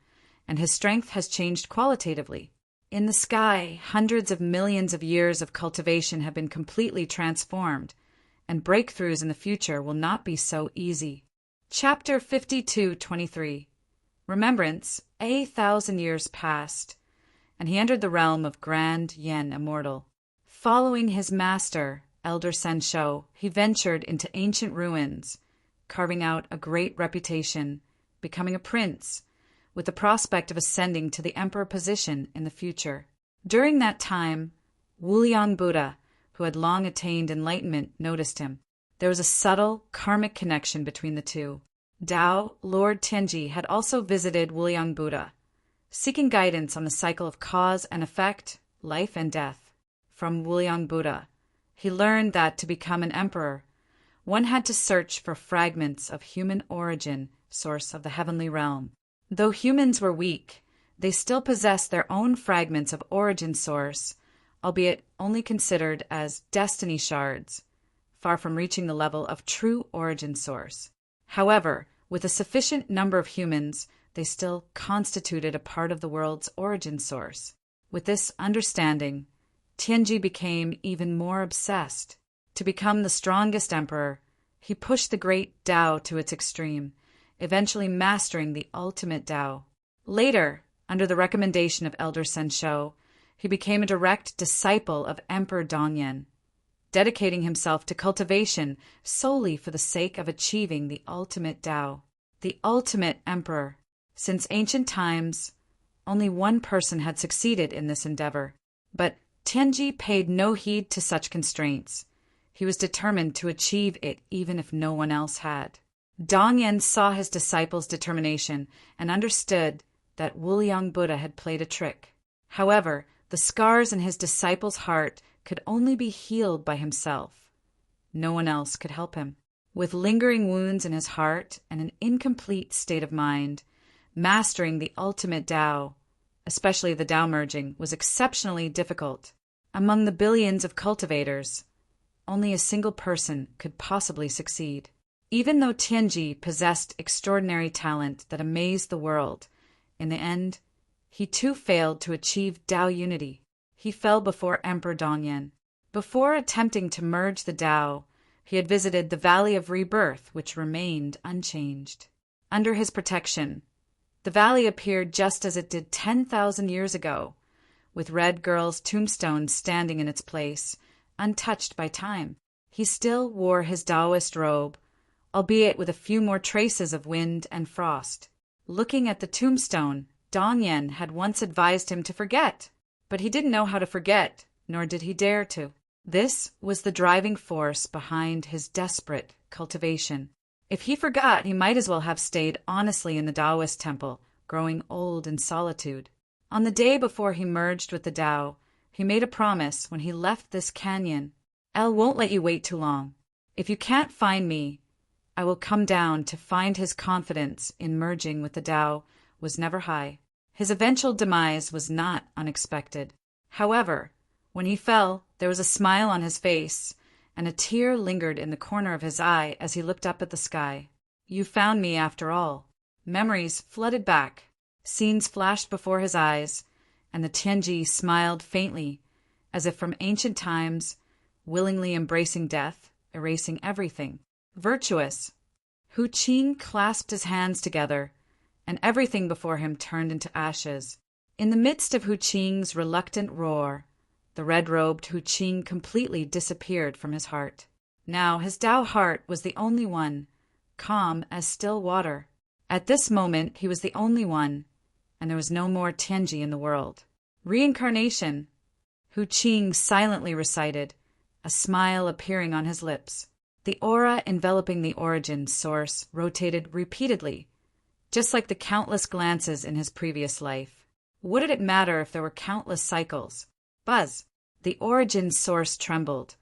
and his strength has changed qualitatively. In the sky, hundreds of millions of years of cultivation have been completely transformed, and breakthroughs in the future will not be so easy. Chapter 52:23. Remembrance, 1,000 years passed, and he entered the realm of Grand Yen Immortal. Following his master, Elder Senshou, he ventured into ancient ruins, carving out a great reputation, becoming a prince, with the prospect of ascending to the emperor position in the future. During that time, Wuliang Buddha, who had long attained enlightenment, noticed him. There was a subtle karmic connection between the 2. Tao, Lord Tianji, had also visited Wuliang Buddha, seeking guidance on the cycle of cause and effect, life and death. From Wuliang Buddha, he learned that to become an emperor, one had to search for fragments of human origin, source of the heavenly realm. Though humans were weak, they still possessed their own fragments of origin source, albeit only considered as destiny shards, far from reaching the level of true origin source. However, with a sufficient number of humans, they still constituted a part of the world's origin source. With this understanding, Tianji became even more obsessed. To become the strongest emperor, he pushed the great Tao to its extreme, eventually mastering the ultimate Tao. Later, under the recommendation of Elder Senshou, he became a direct disciple of Emperor Dongyan, dedicating himself to cultivation solely for the sake of achieving the ultimate Tao. The ultimate emperor. Since ancient times, Only one person had succeeded in this endeavor. But Tianji paid no heed to such constraints. He was determined to achieve it even if no one else had. Dongyan saw his disciple's determination and understood that Wuliang Buddha had played a trick. However, the scars in his disciple's heart could only be healed by himself. No one else could help him. With lingering wounds in his heart and an incomplete state of mind, mastering the ultimate Tao, especially the Tao merging, was exceptionally difficult. Among the billions of cultivators, only a single person could possibly succeed. Even though Tianji possessed extraordinary talent that amazed the world, in the end, he too failed to achieve Tao unity. He fell before Emperor Dongyan. Before attempting to merge the Tao, he had visited the Valley of Rebirth, which remained unchanged. Under his protection, the valley appeared just as it did 10,000 years ago, with Red Girl's tombstone standing in its place, untouched by time. He still wore his Taoist robe, albeit with a few more traces of wind and frost. Looking at the tombstone, Dongyan had once advised him to forget, but he didn't know how to forget, nor did he dare to. This was the driving force behind his desperate cultivation. If he forgot, he might as well have stayed honestly in the Taoist temple, growing old in solitude. On the day before he merged with the Tao, he made a promise when he left this canyon. "El won't let you wait too long. If you can't find me, I will come down." To find his confidence in merging with the Tao was never high. His eventual demise was not unexpected. However, when he fell, there was a smile on his face, and a tear lingered in the corner of his eye as he looked up at the sky. "You found me after all." Memories flooded back. Scenes flashed before his eyes, and the Tianji smiled faintly, as if from ancient times, willingly embracing death, erasing everything. Virtuous. Hu Qing clasped his hands together, and everything before him turned into ashes. In the midst of Hu Qing's reluctant roar, the red-robed Hu Qing completely disappeared from his heart. Now his Tao heart was the only one, calm as still water. At this moment he was the only one, and there was no more Tianji in the world. Reincarnation, Hu Qing silently recited, a smile appearing on his lips. The aura enveloping the origin source rotated repeatedly, just like the countless glances in his previous life. What did it matter if there were countless cycles? Buzz! The origin source trembled,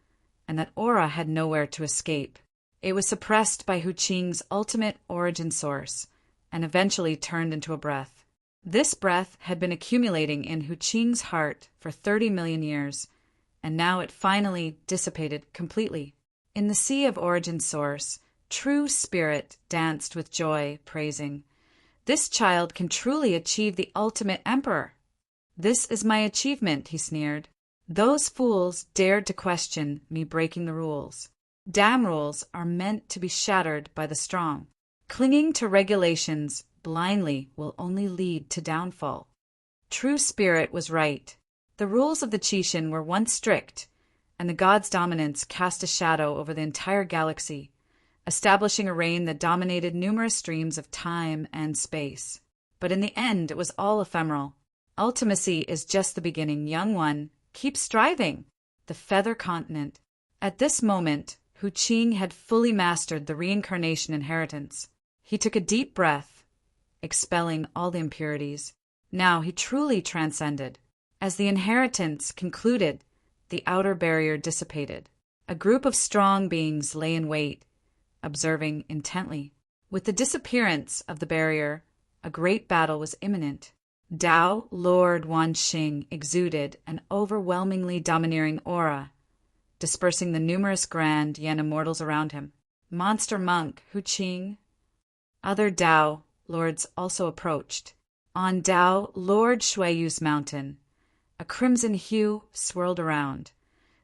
and that aura had nowhere to escape. It was suppressed by Hu Qing's ultimate origin source, and eventually turned into a breath. This breath had been accumulating in Hu Qing's heart for 30 million years, and now it finally dissipated completely. In the sea of origin source, true spirit danced with joy, praising, "This child can truly achieve the ultimate emperor." "This is my achievement," he sneered. "Those fools dared to question me breaking the rules. Damn rules are meant to be shattered by the strong. Clinging to regulations blindly will only lead to downfall." True spirit was right. The rules of the Qixin were once strict, and the god's dominance cast a shadow over the entire galaxy, establishing a reign that dominated numerous streams of time and space. But in the end, it was all ephemeral. Ultimacy is just the beginning, young one. Keep striving. The Feather Continent. At this moment, Hu Qing had fully mastered the reincarnation inheritance. He took a deep breath, expelling all the impurities. Now he truly transcended. As the inheritance concluded, the outer barrier dissipated. A group of strong beings lay in wait, observing intently. With the disappearance of the barrier, a great battle was imminent. Tao Lord Wanxing exuded an overwhelmingly domineering aura, dispersing the numerous grand Yen immortals around him. Monster monk Hu Qing. Other Tao lords also approached. On Tao Lord Shuiyu's mountain, a crimson hue swirled around,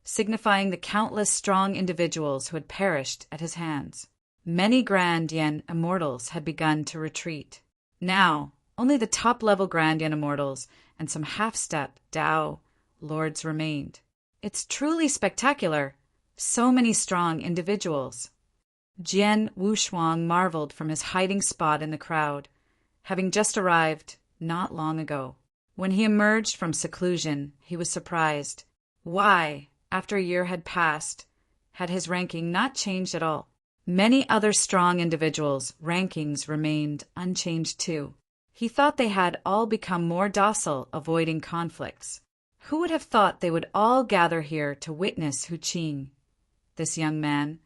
signifying the countless strong individuals who had perished at his hands. Many grand Yen immortals had begun to retreat. Now, only the top-level grand Yen immortals and some half-step Tao lords remained. It's truly spectacular. So many strong individuals. Jian Wushuang marveled from his hiding spot in the crowd, having just arrived not long ago. When he emerged from seclusion, he was surprised. Why, after a year had passed, had his ranking not changed at all? Many other strong individuals' rankings remained unchanged too. He thought they had all become more docile, avoiding conflicts. Who would have thought they would all gather here to witness Hu Qing, this young man,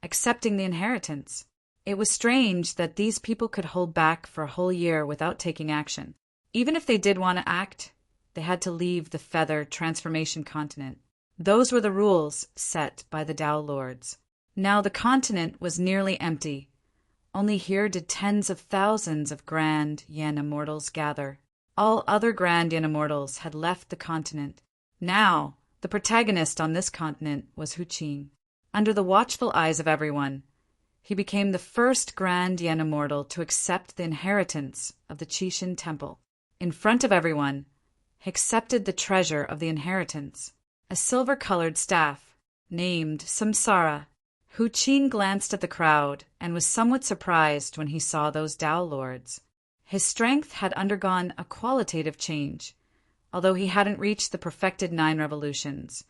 accepting the inheritance? It was strange that these people could hold back for a whole year without taking action. Even if they did want to act, they had to leave the Feather Transformation Continent. Those were the rules set by the Tao Lords. Now the continent was nearly empty. Only here did tens of thousands of Grand Yen Immortals gather. All other Grand Yen Immortals had left the continent. Now, the protagonist on this continent was Hu Qing. Under the watchful eyes of everyone, he became the first Grand Yen Immortal to accept the inheritance of the Qixin Temple. In front of everyone, he accepted the treasure of the inheritance, a silver-colored staff, named Samsara. Hu Qing glanced at the crowd and was somewhat surprised when he saw those Tao Lords. His strength had undergone a qualitative change. Although he hadn't reached the perfected 9 revolutions,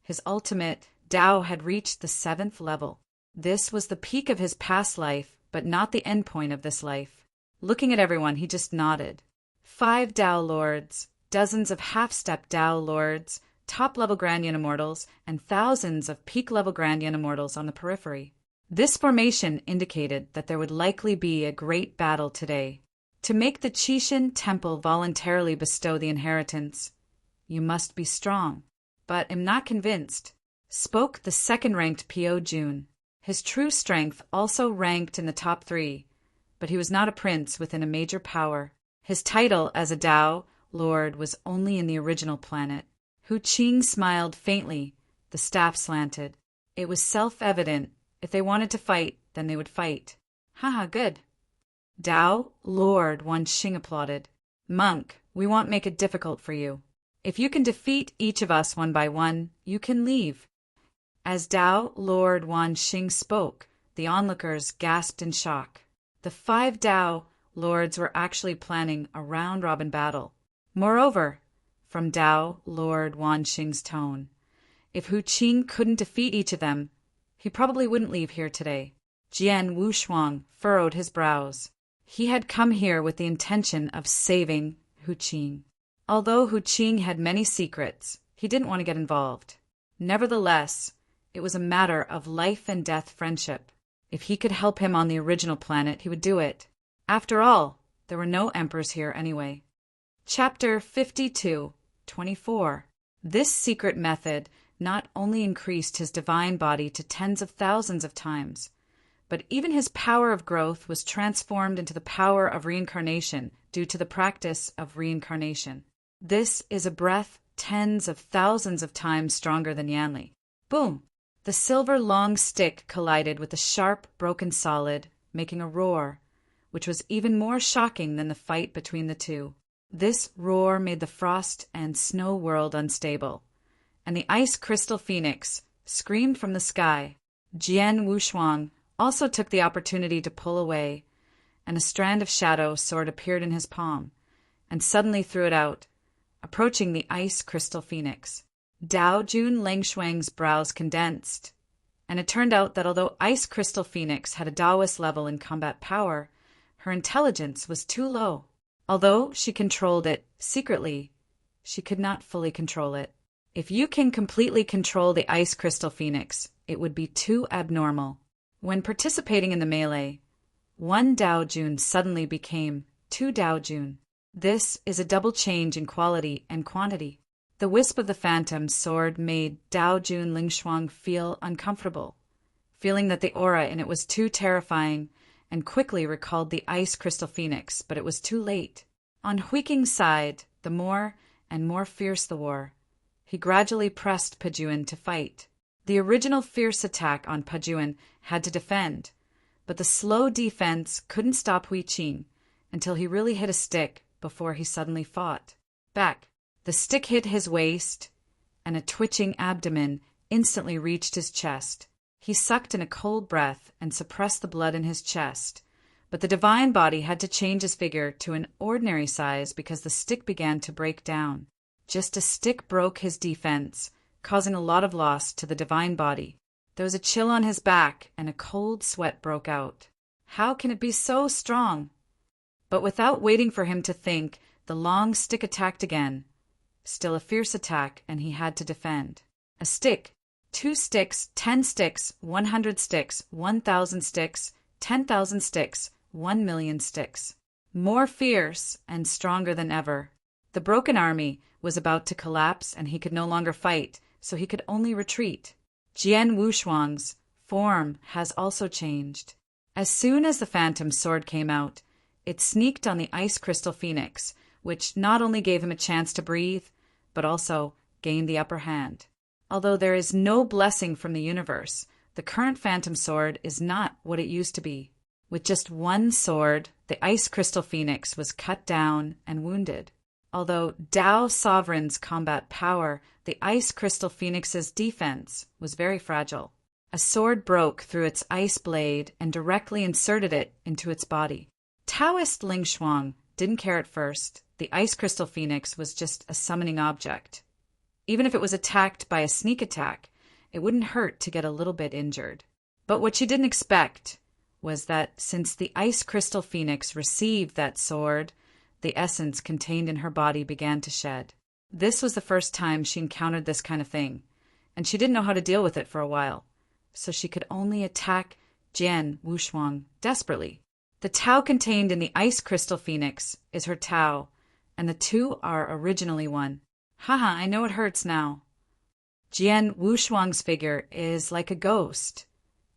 his ultimate Tao had reached the 7th level. This was the peak of his past life, but not the end point of this life. Looking at everyone, he just nodded. 5 Tao Lords, dozens of half-step Tao Lords, top-level Grand Yen Immortals, and thousands of peak-level Grand Yen Immortals on the periphery. This formation indicated that there would likely be a great battle today. To make the Qixin Temple voluntarily bestow the inheritance, you must be strong. But am not convinced, spoke the second-ranked P.O. Jun. His true strength also ranked in the top 3, but he was not a prince within a major power. His title as a Tao Lord was only in the original planet. Hu Qing smiled faintly, the staff slanted. It was self-evident. If they wanted to fight, then they would fight. Haha, good. Tao Lord Wan Xing applauded. Monk, we won't make it difficult for you. If you can defeat each of us one by one, you can leave. As Tao Lord Wan Xing spoke, the onlookers gasped in shock. The 5 Tao Lords were actually planning a round-robin battle. Moreover, from Tao Lord Wan Xing's tone, if Hu Qing couldn't defeat each of them, he probably wouldn't leave here today. Jian Wushuang furrowed his brows. He had come here with the intention of saving Hu Qing. Although Hu Qing had many secrets, he didn't want to get involved. Nevertheless, it was a matter of life and death friendship. If he could help him on the original planet, he would do it. After all, there were no emperors here anyway. Chapter 52:24. This secret method not only increased his divine body to tens of thousands of times, but even his power of growth was transformed into the power of reincarnation due to the practice of reincarnation. This is a breath tens of thousands of times stronger than Yanli. Boom! The silver long stick collided with the sharp, broken solid, making a roar, which was even more shocking than the fight between the two. This roar made the frost and snow world unstable, and the ice crystal phoenix screamed from the sky. Jian Wushuang also took the opportunity to pull away, and a strand of shadow sword appeared in his palm, and suddenly threw it out, approaching the ice crystal phoenix. Dao Jun Langshuang's brows condensed, and it turned out that although Ice Crystal Phoenix had a Taoist level in combat power, her intelligence was too low. Although she controlled it secretly, she could not fully control it. If you can completely control the Ice Crystal Phoenix, it would be too abnormal. When participating in the melee, 1 Dao Jun suddenly became 2 Dao Jun. This is a double change in quality and quantity. The wisp of the phantom sword made Dao Jun Lingshuang feel uncomfortable, feeling that the aura in it was too terrifying, and quickly recalled the Ice Crystal Phoenix, but it was too late. On Huiqing's side, the more and more fierce the war, he gradually pressed Pajuan to fight. The original fierce attack on Pajuan had to defend, but the slow defense couldn't stop Hu Qing until he really hit a stick before he suddenly fought back. The stick hit his waist, and a twitching abdomen instantly reached his chest. He sucked in a cold breath and suppressed the blood in his chest, But the divine body had to change his figure to an ordinary size because the stick began to break down. Just a stick broke his defense, causing a lot of loss to the divine body. There was a chill on his back, and a cold sweat broke out. How can it be so strong? But without waiting for him to think, the long stick attacked again. Still a fierce attack, and he had to defend. A stick, 2 sticks, 10 sticks, 100 sticks, 1,000 sticks, 10,000 sticks, 1,000,000 sticks. More fierce and stronger than ever. The broken army was about to collapse, and he could no longer fight, so he could only retreat. Jian Wushuang's form has also changed. As soon as the phantom sword came out, it sneaked on the ice crystal phoenix, which not only gave him a chance to breathe, but also gained the upper hand. Although there is no blessing from the universe, the current phantom sword is not what it used to be. With just one sword, the ice crystal phoenix was cut down and wounded. Although Tao Sovereign's combat power, the ice crystal phoenix's defense was very fragile. A sword broke through its ice blade and directly inserted it into its body. Taoist Ling Shuang didn't care at first. The ice crystal phoenix was just a summoning object. Even if it was attacked by a sneak attack, it wouldn't hurt to get a little bit injured. But what she didn't expect was that since the ice crystal phoenix received that sword, the essence contained in her body began to shed. This was the first time she encountered this kind of thing, and she didn't know how to deal with it for a while, so she could only attack Jian Wushuang desperately. The Tao contained in the ice crystal phoenix is her Tao, and the two are originally one. Haha, I know it hurts now. Jian Wushuang's figure is like a ghost,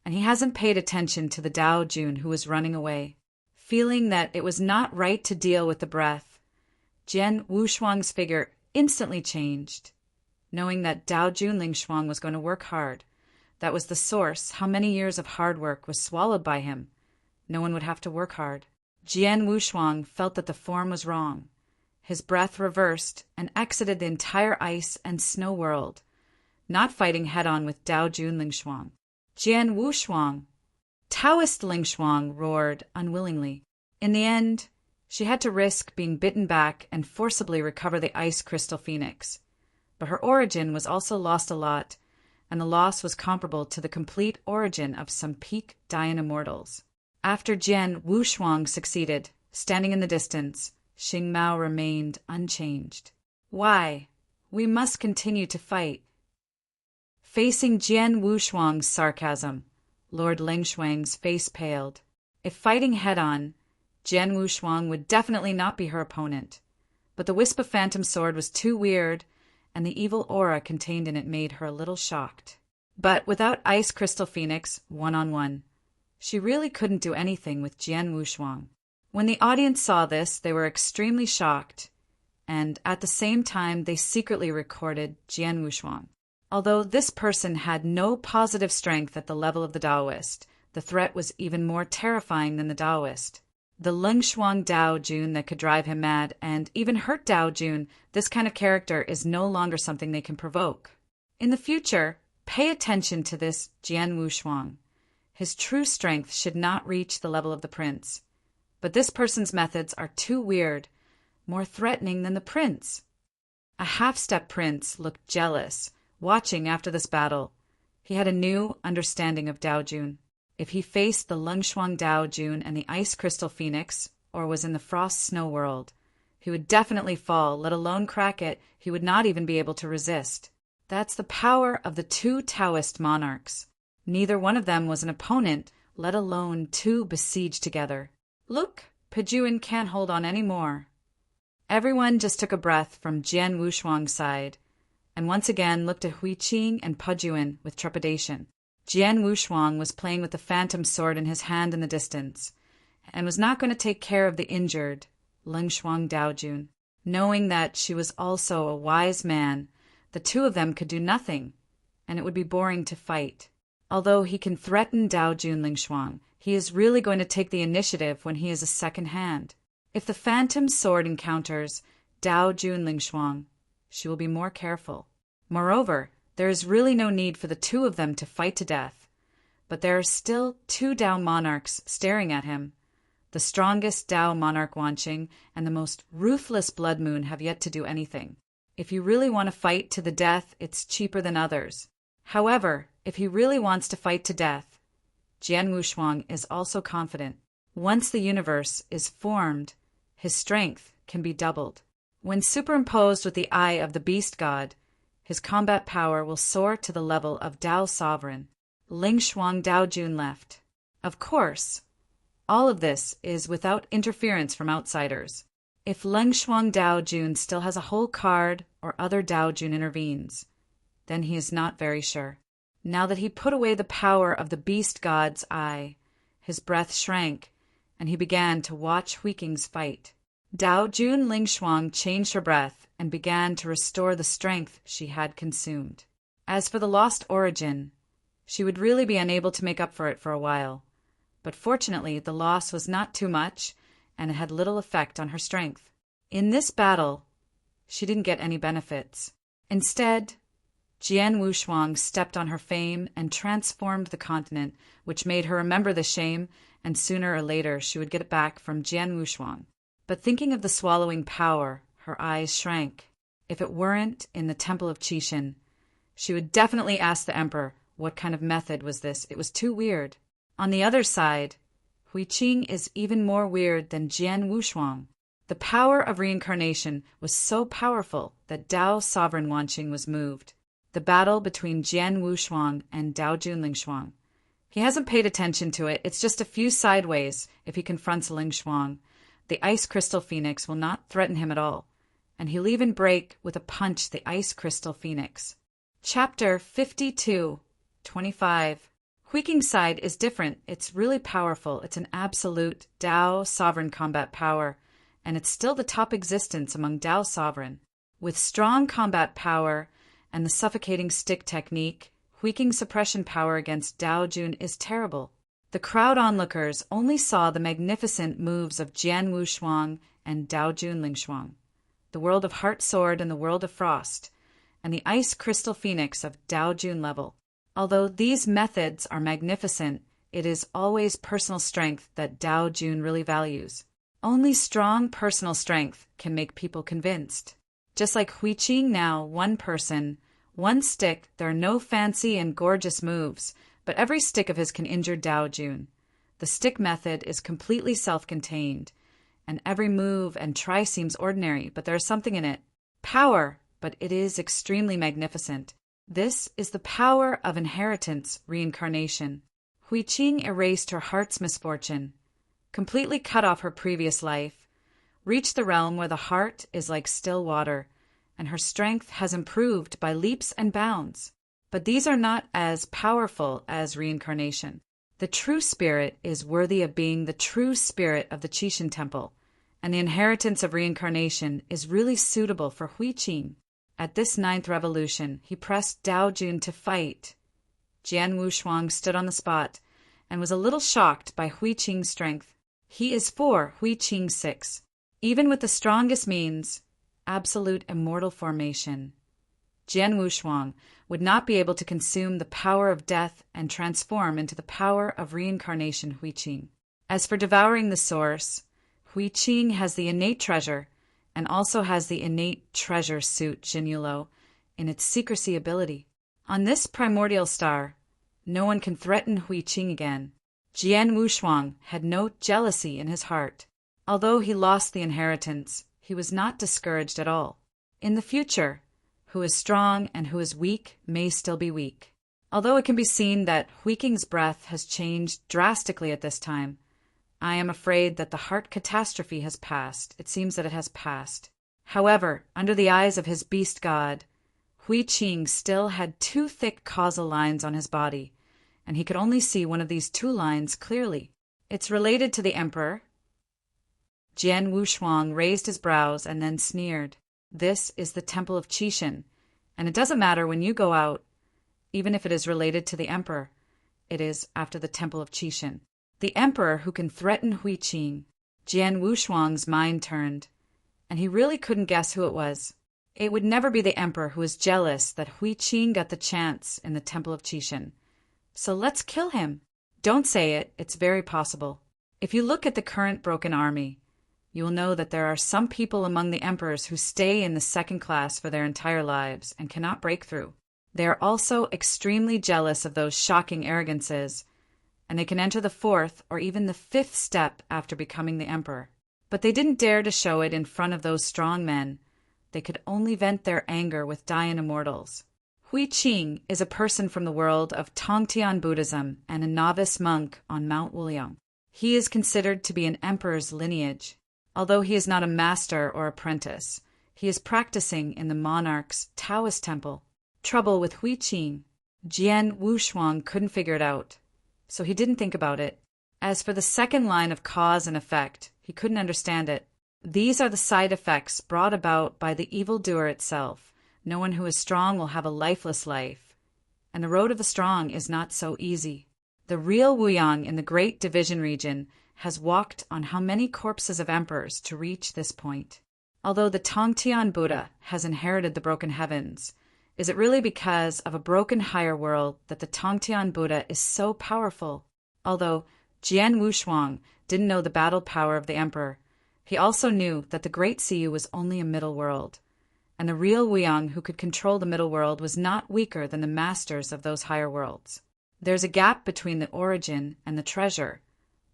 and he hasn't paid attention to the Dao Jun who was running away. Feeling that it was not right to deal with the breath, Jian Wushuang's figure instantly changed. Knowing that Dao Jun Ling Shuang was going to work hard, that was the source how many years of hard work was swallowed by him. No one would have to work hard. Jian Wushuang felt that the form was wrong. His breath reversed and exited the entire ice and snow world, not fighting head-on with Dao Jun Ling Shuang. Jian Wushuang, Taoist Ling Shuang, roared unwillingly. In the end, she had to risk being bitten back and forcibly recover the ice crystal phoenix. But her origin was also lost a lot, and the loss was comparable to the complete origin of some peak Dayan immortals. After Jian Wushuang succeeded, standing in the distance, Xing Mao remained unchanged. Why? We must continue to fight. Facing Jian Wushuang's sarcasm, Lord Ling Shuang's face paled. If fighting head-on, Jian Wushuang would definitely not be her opponent. But the wisp of phantom sword was too weird, and the evil aura contained in it made her a little shocked. But without Ice Crystal Phoenix, one-on-one, she really couldn't do anything with Jian Wushuang. When the audience saw this, they were extremely shocked, and at the same time they secretly recorded Jian Wushuang. Although this person had no positive strength at the level of the Taoist, the threat was even more terrifying than the Taoist. The Ling Shuang Dao Jun that could drive him mad and even hurt Dao Jun, this kind of character is no longer something they can provoke. In the future, pay attention to this Jian Wushuang. His true strength should not reach the level of the prince. But this person's methods are too weird, more threatening than the prince. A half-step prince looked jealous, watching after this battle. He had a new understanding of Dao Jun. If he faced the Ling Shuang Dao Jun and the Ice Crystal Phoenix, or was in the Frost Snow World, he would definitely fall, let alone crack it. He would not even be able to resist. That's the power of the two Taoist monarchs. Neither one of them was an opponent, let alone two besieged together. Look, Pejuan can't hold on anymore. Everyone just took a breath from Jian Wushuang's side, and once again looked at Huiqing and Pejuan with trepidation. Jian Wushuang was playing with the phantom sword in his hand in the distance, and was not going to take care of the injured Ling Shuang Dao Jun. Knowing that she was also a wise man, the two of them could do nothing, and it would be boring to fight. Although he can threaten Dao Jun Ling Shuang, he is really going to take the initiative when he is a second hand. If the phantom sword encounters Dao Jun Ling Shuang, she will be more careful. Moreover, there is really no need for the two of them to fight to death, but there are still two Dao monarchs staring at him. The strongest Tao monarch Wanqing and the most ruthless Blood Moon have yet to do anything. If you really want to fight to the death, it's cheaper than others. However, if he really wants to fight to death, Jian Wushuang is also confident. Once the universe is formed, his strength can be doubled. When superimposed with the eye of the beast god, his combat power will soar to the level of Tao Sovereign. Ling Shuang Daojun left. Of course, all of this is without interference from outsiders. If Ling Shuang Daojun still has a whole card or other Daojun intervenes, then he is not very sure. Now that he put away the power of the beast god's eye, his breath shrank, and he began to watch Huiqing's fight. Daojun Ling Shuang changed her breath and began to restore the strength she had consumed. As for the lost origin, she would really be unable to make up for it for a while. But fortunately, the loss was not too much, and it had little effect on her strength. In this battle, she didn't get any benefits. Instead, Jian Wushuang stepped on her fame and transformed the continent, which made her remember the shame, and sooner or later she would get it back from Jian Wushuang. But thinking of the swallowing power, her eyes shrank. If it weren't in the Temple of Qixin, she would definitely ask the emperor what kind of method was this. It was too weird. On the other side, Huiqing is even more weird than Jian Wushuang. The power of reincarnation was so powerful that Tao Sovereign Wanqing was moved. The battle between Jian Wushuang and Daojun Ling Shuang. He hasn't paid attention to it. It's just a few sideways if he confronts Ling Shuang. The ice crystal phoenix will not threaten him at all, and he'll even break with a punch the ice crystal phoenix. Chapter 52:25. Huiqing's side is different. It's really powerful. It's an absolute Tao sovereign combat power, and it's still the top existence among Tao sovereign. With strong combat power and the suffocating stick technique, Huiqing's suppression power against Daojun is terrible. The crowd onlookers only saw the magnificent moves of Jian Wushuang and Daojun Ling Shuang, the world of Heart Sword and the world of Frost, and the Ice Crystal Phoenix of Daojun level. Although these methods are magnificent, it is always personal strength that Daojun really values. Only strong personal strength can make people convinced. Just like Huiqing now, one person, one stick, there are no fancy and gorgeous moves, but every stick of his can injure Daojun. The stick method is completely self-contained, and every move and try seems ordinary, but there is something in it. Power, but it is extremely magnificent. This is the power of inheritance reincarnation. Huiqing erased her heart's misfortune, completely cut off her previous life, reached the realm where the heart is like still water, and her strength has improved by leaps and bounds. But these are not as powerful as reincarnation. The true spirit is worthy of being the true spirit of the Qixin Temple, and the inheritance of reincarnation is really suitable for Huiqing. At this 9th revolution, he pressed Daojun to fight. Jian Wushuang stood on the spot and was a little shocked by Huiqing's strength. He is for Huiqing 6. Even with the strongest means, absolute immortal formation, Jian Wushuang would not be able to consume the power of death and transform into the power of reincarnation Huiqing. As for devouring the source, Huiqing has the innate treasure and also has the innate treasure suit Jinyulo in its secrecy ability. On this primordial star, no one can threaten Huiqing again. Jian Wushuang had no jealousy in his heart. Although he lost the inheritance, he was not discouraged at all. In the future, who is strong and who is weak may still be weak. Although it can be seen that Huiqing's breath has changed drastically at this time, I am afraid that the heart catastrophe has passed. It seems that it has passed. However, under the eyes of his beast god, Huiqing still had 2 thick causal lines on his body, and he could only see one of these 2 lines clearly. It's related to the emperor. Jian Wushuang raised his brows and then sneered. This is the Temple of Qixin, and it doesn't matter when you go out, even if it is related to the emperor. It is after the Temple of Qixin. The emperor who can threaten Huiqing. Jian Wushuang's mind turned, and he really couldn't guess who it was. It would never be the emperor who is jealous that Huiqing got the chance in the Temple of Qixin. So let's kill him. Don't say it, it's very possible. If you look at the current broken army, you will know that there are some people among the emperors who stay in the second class for their entire lives and cannot break through. They are also extremely jealous of those shocking arrogances, and they can enter the fourth or even the fifth step after becoming the emperor. But they didn't dare to show it in front of those strong men. They could only vent their anger with Dayan immortals. Hui Qing is a person from the world of Tongtian Buddhism and a novice monk on Mount Wuliang. He is considered to be an emperor's lineage. Although he is not a master or apprentice, he is practicing in the monarch's Taoist temple. Trouble with Hui Qing. Jian Wushuang couldn't figure it out, so he didn't think about it. As for the second line of cause and effect, he couldn't understand it. These are the side effects brought about by the evildoer itself. No one who is strong will have a lifeless life, and the road of the strong is not so easy. The real Wuyang in the Great Division region has walked on how many corpses of emperors to reach this point? Although the Tongtian Buddha has inherited the broken heavens, is it really because of a broken higher world that the Tongtian Buddha is so powerful? Although Jian Wushuang didn't know the battle power of the emperor, he also knew that the Great Siyu was only a middle world, and the real Wuyang who could control the middle world was not weaker than the masters of those higher worlds. There's a gap between the origin and the treasure,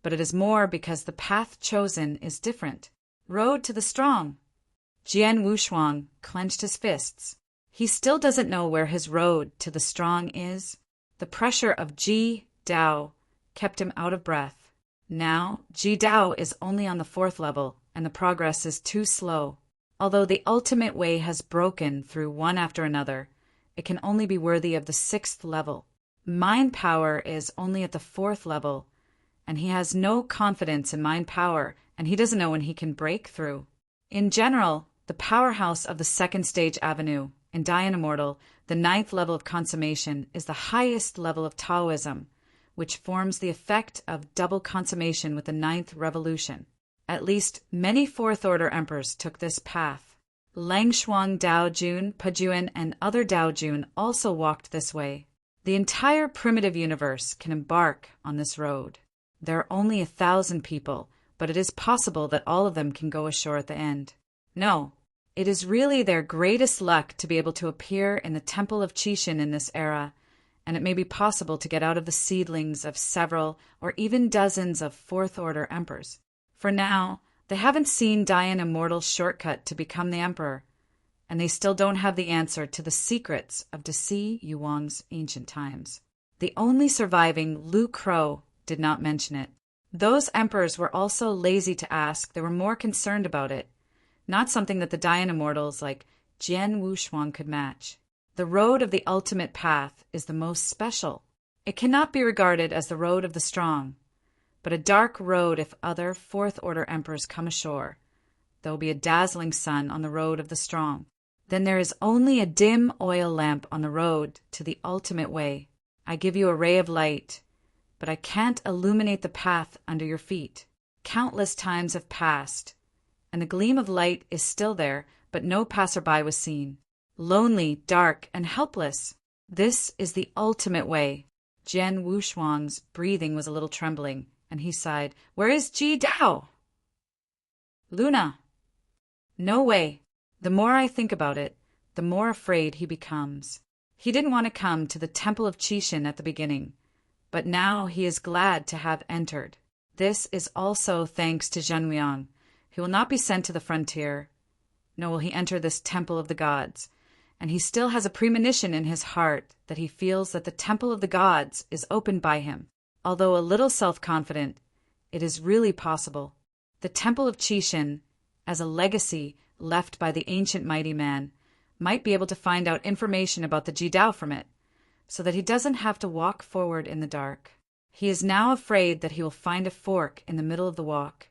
but it is more because the path chosen is different. Road to the strong. Jian Wushuang clenched his fists. He still doesn't know where his road to the strong is. The pressure of Ji Dao kept him out of breath. Now, Ji Dao is only on the fourth level, and the progress is too slow. Although the ultimate way has broken through one after another, it can only be worthy of the sixth level. Mind power is only at the fourth level, and he has no confidence in mind power, and he doesn't know when he can break through. In general, the powerhouse of the second stage avenue, in Dayan Immortal, the ninth level of consummation, is the highest level of Taoism, which forms the effect of double consummation with the ninth revolution. At least many fourth-order emperors took this path. Langshuang Daojun, Pajuan, and other Daojun also walked this way. The entire primitive universe can embark on this road. There are only 1,000 people, but it is possible that all of them can go ashore at the end. No, it is really their greatest luck to be able to appear in the Temple of Qixin in this era, and it may be possible to get out of the seedlings of several or even dozens of fourth-order emperors. For now, they haven't seen Dayan Immortal's shortcut to become the emperor, and they still don't have the answer to the secrets of Deci Yuang's ancient times. The only surviving Lu Crow did not mention it. Those emperors were also lazy to ask. They were more concerned about it, not something that the Dayan Immortals like Jian Wushuang could match. The road of the ultimate path is the most special. It cannot be regarded as the road of the strong, but a dark road if other fourth-order emperors come ashore. There will be a dazzling sun on the road of the strong. Then there is only a dim oil lamp on the road to the ultimate way. I give you a ray of light, but I can't illuminate the path under your feet. Countless times have passed, and the gleam of light is still there, but no passerby was seen. Lonely, dark, and helpless. This is the ultimate way. Jian Wushuang's breathing was a little trembling, and he sighed. Where is Ji Dao? Luna. No way. The more I think about it, the more afraid he becomes. He didn't want to come to the Temple of Qixin at the beginning, but now he is glad to have entered. This is also thanks to Zhenwiang. He will not be sent to the frontier, nor will he enter this temple of the gods, and he still has a premonition in his heart that he feels that the temple of the gods is opened by him. Although a little self-confident, it is really possible. The Temple of Qixin, as a legacy left by the ancient mighty man, might be able to find out information about the Jidao from it, so that he doesn't have to walk forward in the dark. He is now afraid that he will find a fork in the middle of the walk,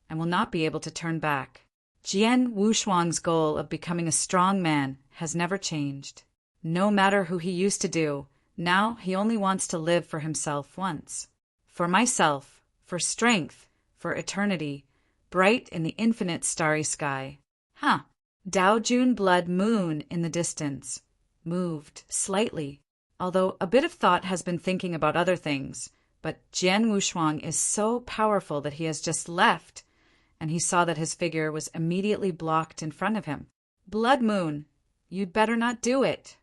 and will not be able to turn back. Jian Wushuang's goal of becoming a strong man has never changed. No matter who he used to do, now he only wants to live for himself once. For myself, for strength, for eternity, bright in the infinite starry sky. Daojun blood moon in the distance, moved slightly. Although a bit of thought has been thinking about other things, But Jian Wushuang is so powerful that he has just left, and he saw that his figure was immediately blocked in front of him. Blood Moon, you'd better not do it.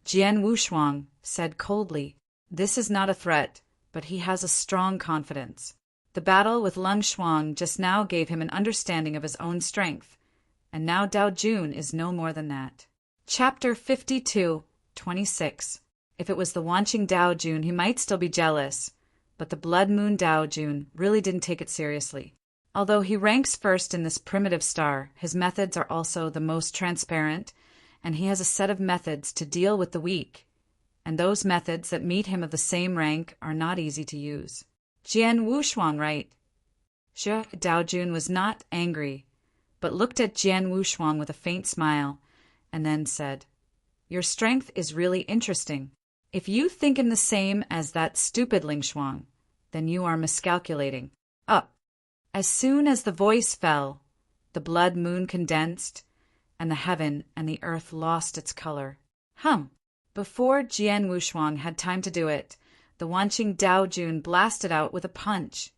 Jian Wushuang said coldly, "This is not a threat, but he has a strong confidence. The battle with Lung Shuang just now gave him an understanding of his own strength, and now Dao Jun is no more than that." Chapter 52:26. If it was the Wanqing Dao Jun, he might still be jealous, but the Blood Moon Dao Jun really didn't take it seriously. Although he ranks first in this primitive star, his methods are also the most transparent, and he has a set of methods to deal with the weak, and those methods that meet him of the same rank are not easy to use. Jian Wushuang, right? Dao Jun was not angry, but looked at Jian Wushuang with a faint smile, and then said, "Your strength is really interesting. If you think him the same as that stupid Ling Shuang, then you are miscalculating. Up." As soon as the voice fell, the blood moon condensed, and the heaven and the earth lost its color. Before Jian Wushuang had time to do it, the Wanqing Dao Jun blasted out with a punch,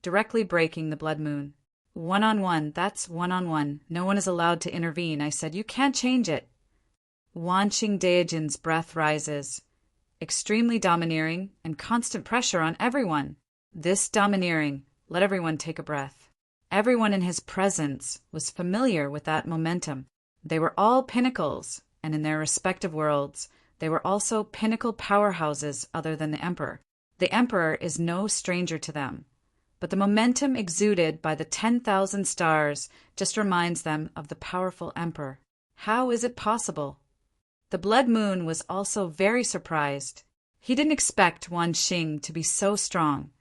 directly breaking the blood moon. "One-on-one, that's one-on-one. No one is allowed to intervene," I said. "You can't change it." Wanqing Daojin's breath rises, extremely domineering and constant pressure on everyone. This domineering let everyone take a breath. Everyone in his presence was familiar with that momentum. They were all pinnacles, and in their respective worlds, they were also pinnacle powerhouses other than the Emperor. The Emperor is no stranger to them, but the momentum exuded by the 10,000 stars just reminds them of the powerful Emperor. How is it possible? The Blood Moon was also very surprised. He didn't expect Wanqing to be so strong,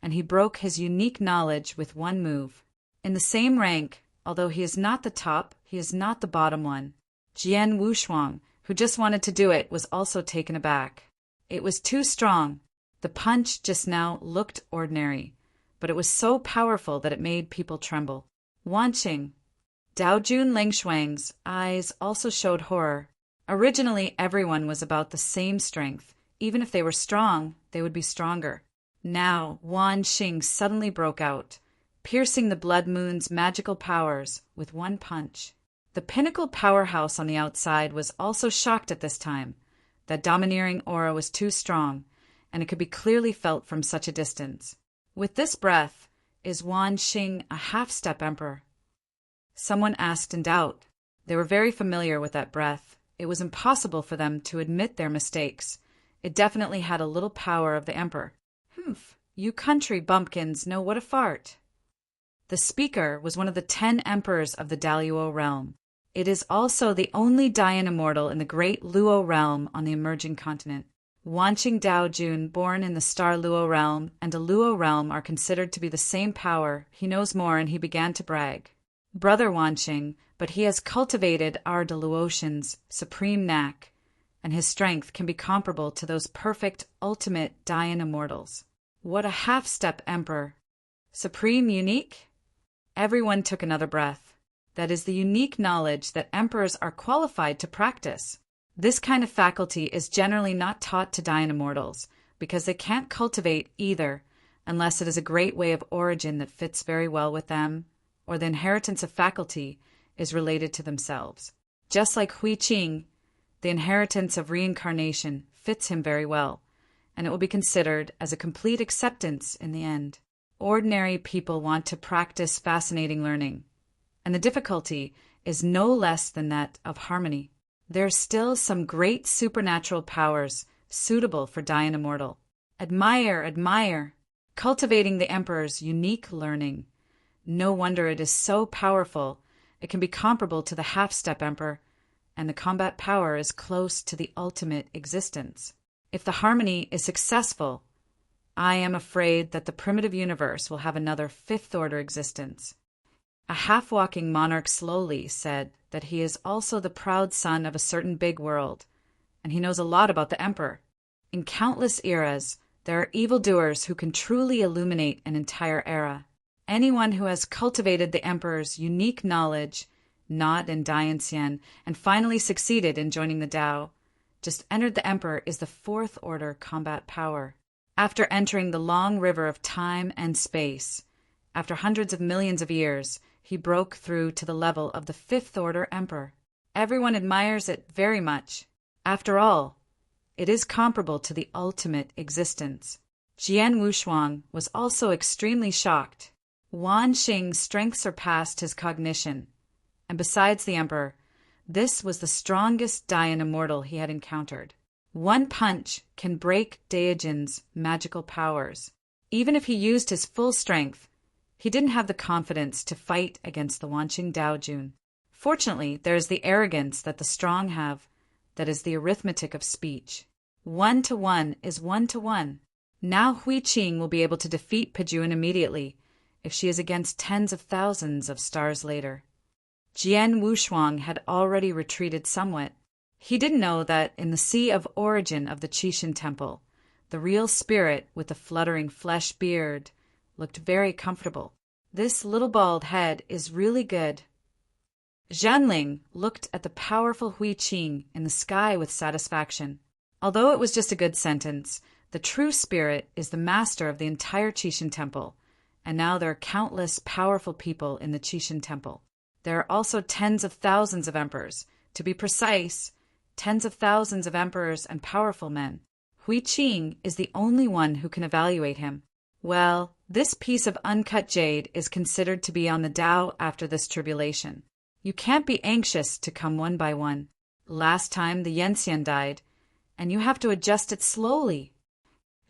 and he broke his unique knowledge with one move. In the same rank, although he is not the top, he is not the bottom one. Jian Wushuang, who just wanted to do it, was also taken aback. It was too strong. The punch just now looked ordinary, but it was so powerful that it made people tremble. Wanqing. Dao Jun Lingshuang's eyes also showed horror. Originally, everyone was about the same strength. Even if they were strong, they would be stronger. Now, Wanqing suddenly broke out, piercing the Blood Moon's magical powers with one punch. The pinnacle powerhouse on the outside was also shocked at this time. That domineering aura was too strong, and it could be clearly felt from such a distance. With this breath, is Wanqing a half-step emperor? Someone asked in doubt. They were very familiar with that breath. It was impossible for them to admit their mistakes. It definitely had a little power of the emperor. You country bumpkins know what a fart. The speaker was one of the 10 emperors of the Daluo realm. It is also the only Dayan immortal in the great Luo realm on the emerging continent. Wanqing Dao Jun, born in the star Luo realm, and a Luo realm are considered to be the same power. He knows more, and he began to brag. Brother Wanqing, but he has cultivated our Daluotian's supreme knack, and his strength can be comparable to those perfect, ultimate Dayan immortals. What a half-step emperor! Supreme unique? Everyone took another breath. That is the unique knowledge that emperors are qualified to practice. This kind of faculty is generally not taught to Dayan immortals, because they can't cultivate either, unless it is a great way of origin that fits very well with them, or the inheritance of faculty is related to themselves. Just like Hui Qing, the inheritance of reincarnation fits him very well, and it will be considered as a complete acceptance in the end. Ordinary people want to practice fascinating learning, and the difficulty is no less than that of harmony. There are still some great supernatural powers suitable for Dayan immortal. Admire, admire! Cultivating the emperor's unique learning. No wonder it is so powerful. It can be comparable to the half-step emperor, and the combat power is close to the ultimate existence. If the harmony is successful, I am afraid that the primitive universe will have another fifth-order existence. A half-walking monarch slowly said that he is also the proud son of a certain big world, and he knows a lot about the emperor. In countless eras, there are evildoers who can truly illuminate an entire era. Anyone who has cultivated the emperor's unique knowledge, not in Dayan Xian, and finally succeeded in joining the Tao, just entered the emperor is the fourth-order combat power. After entering the long river of time and space, after hundreds of millions of years, he broke through to the level of the Fifth Order Emperor. Everyone admires it very much. After all, it is comparable to the ultimate existence. Jian Wushuang was also extremely shocked. Wan Xing's strength surpassed his cognition, and besides the Emperor, this was the strongest Dayan immortal he had encountered. One punch can break Daijin's magical powers. Even if he used his full strength, he didn't have the confidence to fight against the Wanqing Daojun. Fortunately, there is the arrogance that the strong have, that is the arithmetic of speech. 1 to 1 is 1 to 1. Now Hui Qing will be able to defeat Pejun immediately, if she is against tens of thousands of stars later. Jian Wushuang had already retreated somewhat. He didn't know that in the sea of origin of the Qixin Temple, the real spirit with the fluttering flesh beard looked very comfortable. This little bald head is really good. Zhanling looked at the powerful Hui Qing in the sky with satisfaction. Although it was just a good sentence, the true spirit is the master of the entire Qixin Temple, and now there are countless powerful people in the Qixin Temple. There are also tens of thousands of emperors. To be precise, tens of thousands of emperors and powerful men. Hui Qing is the only one who can evaluate him. Well, this piece of uncut jade is considered to be on the Tao after this tribulation. You can't be anxious to come one by one. Last time the Yenxian died, and you have to adjust it slowly.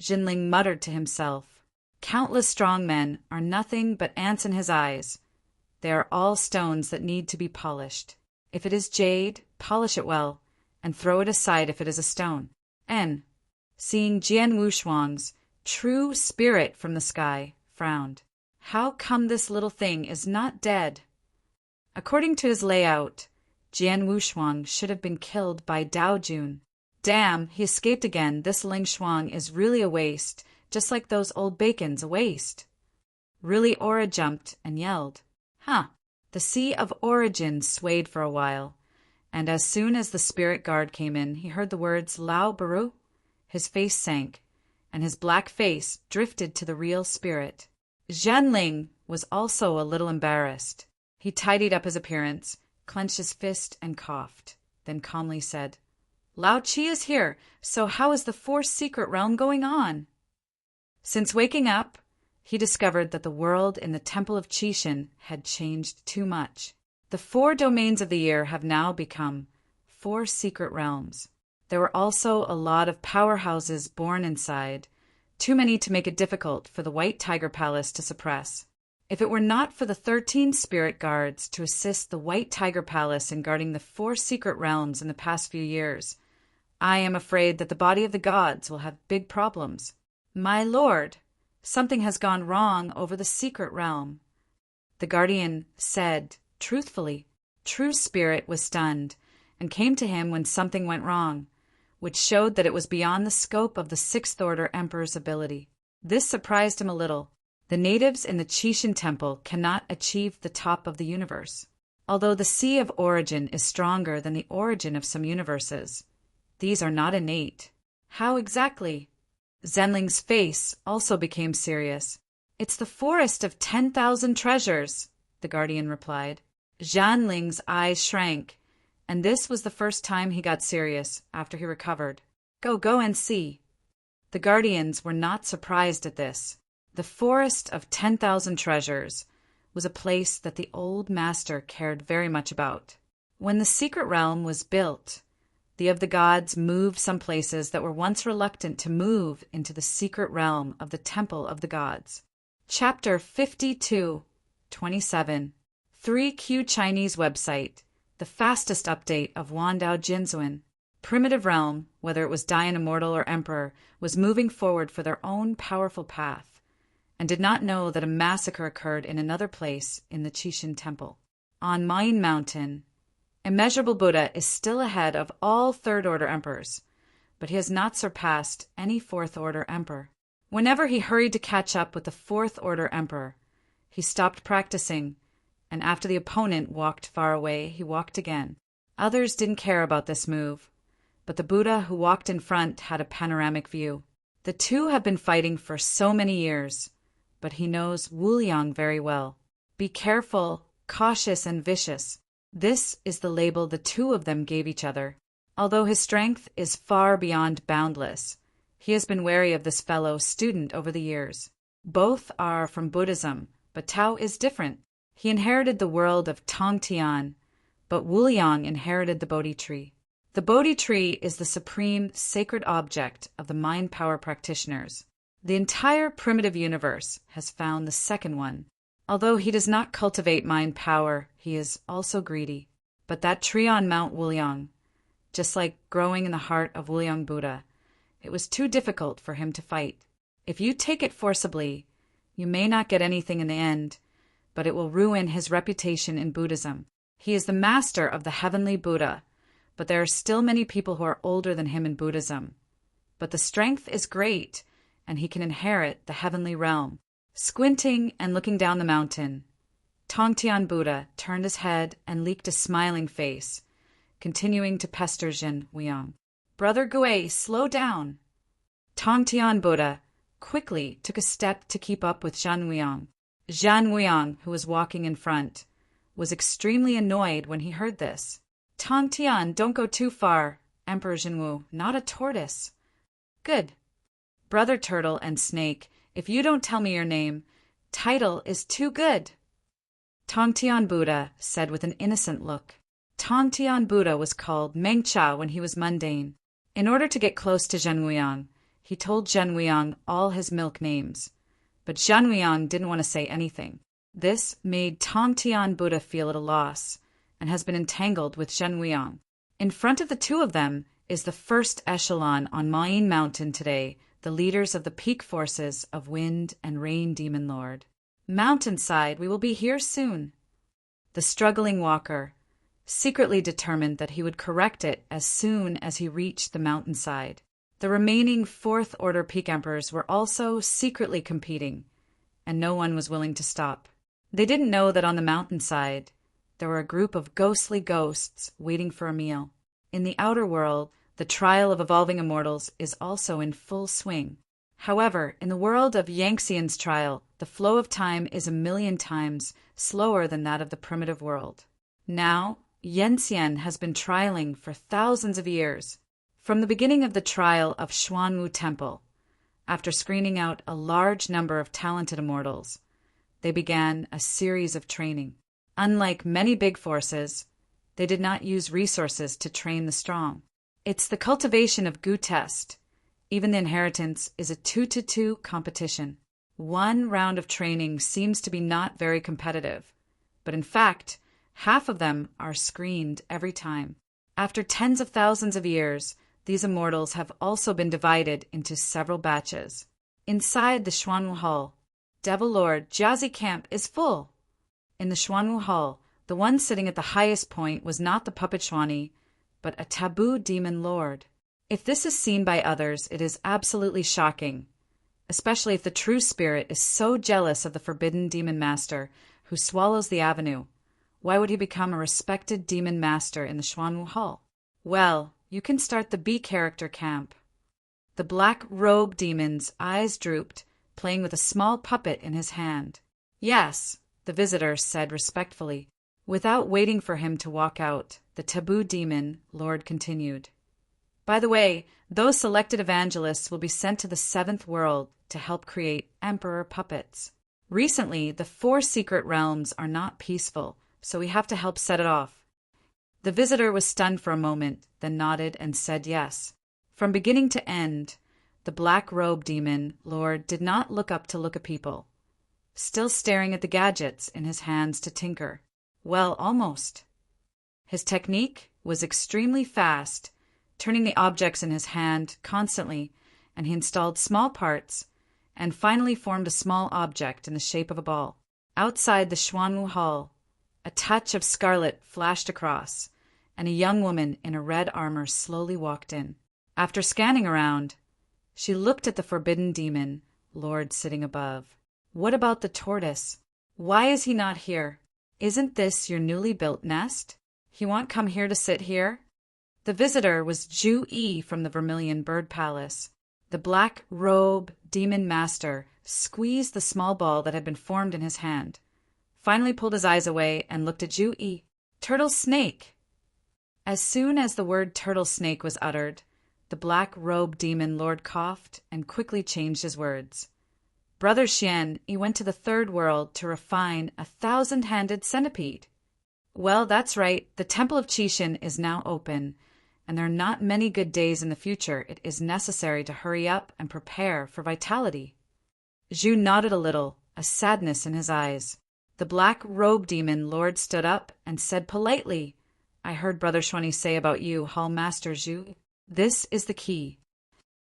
Jinling muttered to himself. Countless strong men are nothing but ants in his eyes. They are all stones that need to be polished. If it is jade, polish it well, and throw it aside if it is a stone. N, seeing Jian Wushuang's true spirit from the sky, frowned. How come this little thing is not dead? According to his layout, Jian Wushuang should have been killed by Daojun. Damn, he escaped again. This Ling Shuang is really a waste, just like those old bacons, a waste. Really Aura jumped and yelled. Huh. The sea of origin swayed for a while, and as soon as the spirit guard came in, he heard the words Lao Baru. His face sank, and his black face drifted to the real spirit. Zhanling was also a little embarrassed. He tidied up his appearance, clenched his fist, and coughed, then calmly said, Lao Qi is here, so how is the fourth secret realm going on? Since waking up, he discovered that the world in the Temple of Qixin had changed too much. The 4 domains of the year have now become 4 secret realms. There were also a lot of powerhouses born inside, too many to make it difficult for the White Tiger Palace to suppress. If it were not for the 13 spirit guards to assist the White Tiger Palace in guarding the 4 secret realms in the past few years, I am afraid that the body of the gods will have big problems. My lord, something has gone wrong over the secret realm. The guardian said, truthfully. True Spirit was stunned, and came to him when something went wrong, which showed that it was beyond the scope of the Sixth Order Emperor's ability. This surprised him a little. The natives in the Qixin Temple cannot achieve the top of the universe. Although the Sea of Origin is stronger than the origin of some universes, these are not innate. How exactly? Zhenling's face also became serious. It's the forest of 10,000 treasures, the guardian replied. Zhenling's eyes shrank, and this was the first time he got serious after he recovered. Go and see. The guardians were not surprised at this. The forest of 10,000 treasures was a place that the old master cared very much about. When the secret realm was built, the of the gods moved some places that were once reluctant to move into the secret realm of the Temple of the Gods. Chapter 52-27 3Q Chinese website, the fastest update of Wandao Jinzuan. Primitive realm, whether it was Dayan Immortal or Emperor, was moving forward for their own powerful path, and did not know that a massacre occurred in another place in the Qixin Temple. On Main Mountain, Immeasurable Buddha is still ahead of all Third Order Emperors, but he has not surpassed any Fourth Order Emperor. Whenever he hurried to catch up with the Fourth Order Emperor, he stopped practicing, and after the opponent walked far away, he walked again. Others didn't care about this move, but the Buddha who walked in front had a panoramic view. The two have been fighting for so many years, but he knows Wu Liang very well. Be careful, cautious, and vicious. This is the label the two of them gave each other. Although his strength is far beyond boundless, he has been wary of this fellow student over the years. Both are from Buddhism, but Tao is different. He inherited the world of Tongtian, but Wu Liang inherited the Bodhi tree. The Bodhi tree is the supreme sacred object of the mind power practitioners. The entire primitive universe has found the second one. Although he does not cultivate mind power, he is also greedy. But that tree on Mount Wuliang, just like growing in the heart of Wuliang Buddha, it was too difficult for him to fight. If you take it forcibly, you may not get anything in the end, but it will ruin his reputation in Buddhism. He is the master of the heavenly Buddha, but there are still many people who are older than him in Buddhism. But the strength is great, and he can inherit the heavenly realm. Squinting and looking down the mountain, Tongtian Buddha turned his head and leaked a smiling face, continuing to pester Zhen Wuliang. Brother Gui, slow down. Tongtian Buddha quickly took a step to keep up with Zhen Wuliang. Zhen Wuliang, who was walking in front, was extremely annoyed when he heard this. Tongtian, don't go too far, Emperor Zhenwu, not a tortoise. Good. Brother Turtle and Snake, if you don't tell me your name, title is too good. Tongtian Buddha said with an innocent look. Tongtian Buddha was called Mengcha when he was mundane. In order to get close to Zhen Wuliang, he told Zhen Wuliang all his milk names. But Zhen Wuliang didn't want to say anything. This made Tongtian Buddha feel at a loss, and has been entangled with Zhen Wuliang. In front of the two of them is the first echelon on Mayin Mountain today, the leaders of the peak forces of Wind and Rain Demon Lord. Mountainside, we will be here soon. The struggling walker secretly determined that he would correct it as soon as he reached the mountainside. The remaining Fourth Order Peak Emperors were also secretly competing, and no one was willing to stop. They didn't know that on the mountainside there were a group of ghostly ghosts waiting for a meal. In the outer world, the trial of evolving immortals is also in full swing. However, in the world of Yangtze's trial, the flow of time is 1,000,000 times slower than that of the primitive world. Now, Yangtze has been trialing for thousands of years. From the beginning of the trial of Xuanwu Temple, after screening out a large number of talented immortals, they began a series of training. Unlike many big forces, they did not use resources to train the strong. It's the cultivation of Gu test. Even the inheritance is a 2-to-2 competition. One round of training seems to be not very competitive, but in fact, half of them are screened every time. After tens of thousands of years, these immortals have also been divided into several batches. Inside the Xuanwu Hall, Devil Lord Jiazi Camp is full. In the Xuanwu Hall, the one sitting at the highest point was not the puppet Xuani, but a taboo demon lord. If this is seen by others, it is absolutely shocking, especially if the true spirit is so jealous of the forbidden demon master who swallows the avenue. Why would he become a respected demon master in the Xuanwu Hall? Well, you can start the B character camp. The black robe demon's eyes drooped, playing with a small puppet in his hand. Yes, the visitor said respectfully. Without waiting for him to walk out, the taboo demon lord continued. By the way, those selected evangelists will be sent to the 7th world to help create emperor puppets. Recently, the 4 secret realms are not peaceful, so we have to help set it off. The visitor was stunned for a moment, then nodded and said yes. From beginning to end, the black robe demon lord did not look up to look at people, still staring at the gadgets in his hands to tinker. Well, almost. His technique was extremely fast, turning the objects in his hand constantly, and he installed small parts and finally formed a small object in the shape of a ball. Outside the Xuanwu Hall, a touch of scarlet flashed across, and a young woman in a red armor slowly walked in. After scanning around, she looked at the forbidden demon lord sitting above. What about the tortoise? Why is he not here? Isn't this your newly built nest? He won't come here to sit here? The visitor was Ju Yi from the Vermilion Bird Palace. The black robe demon master squeezed the small ball that had been formed in his hand, finally pulled his eyes away and looked at Zhu-Yi. Turtle snake! As soon as the word turtle snake was uttered, the black robe demon lord coughed and quickly changed his words. Brother Xian, he went to the third world to refine a 1,000-handed centipede. Well, that's right, the Temple of Qixin is now open, and there are not many good days in the future. It is necessary to hurry up and prepare for vitality. Zhu nodded a little, a sadness in his eyes. The black robe demon lord stood up and said politely, I heard Brother Xuanyi say about you, Hall Master Zhu. This is the key,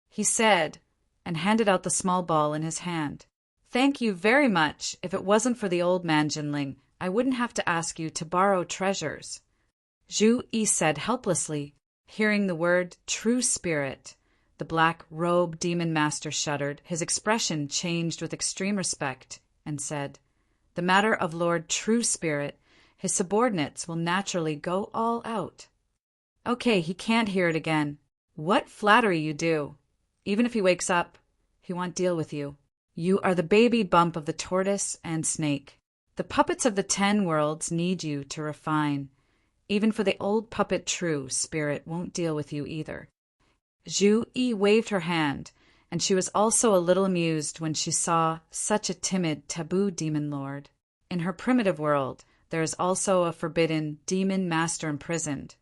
he said, and handed out the small ball in his hand. Thank you very much. If it wasn't for the old man Jinling, I wouldn't have to ask you to borrow treasures. Zhu-Yi said helplessly. Hearing the word true spirit, the black robe demon master shuddered. His expression changed with extreme respect and said, The matter of Lord True Spirit, his subordinates will naturally go all out. Okay, he can't hear it again. What flattery you do. Even if he wakes up, he won't deal with you. You are the baby bump of the tortoise and snake. The puppets of the 10 worlds need you to refine. Even for the old puppet True Spirit won't deal with you either. Zhu-Yi waved her hand, and she was also a little amused when she saw such a timid taboo demon lord. In her primitive world, there is also a forbidden demon master imprisoned,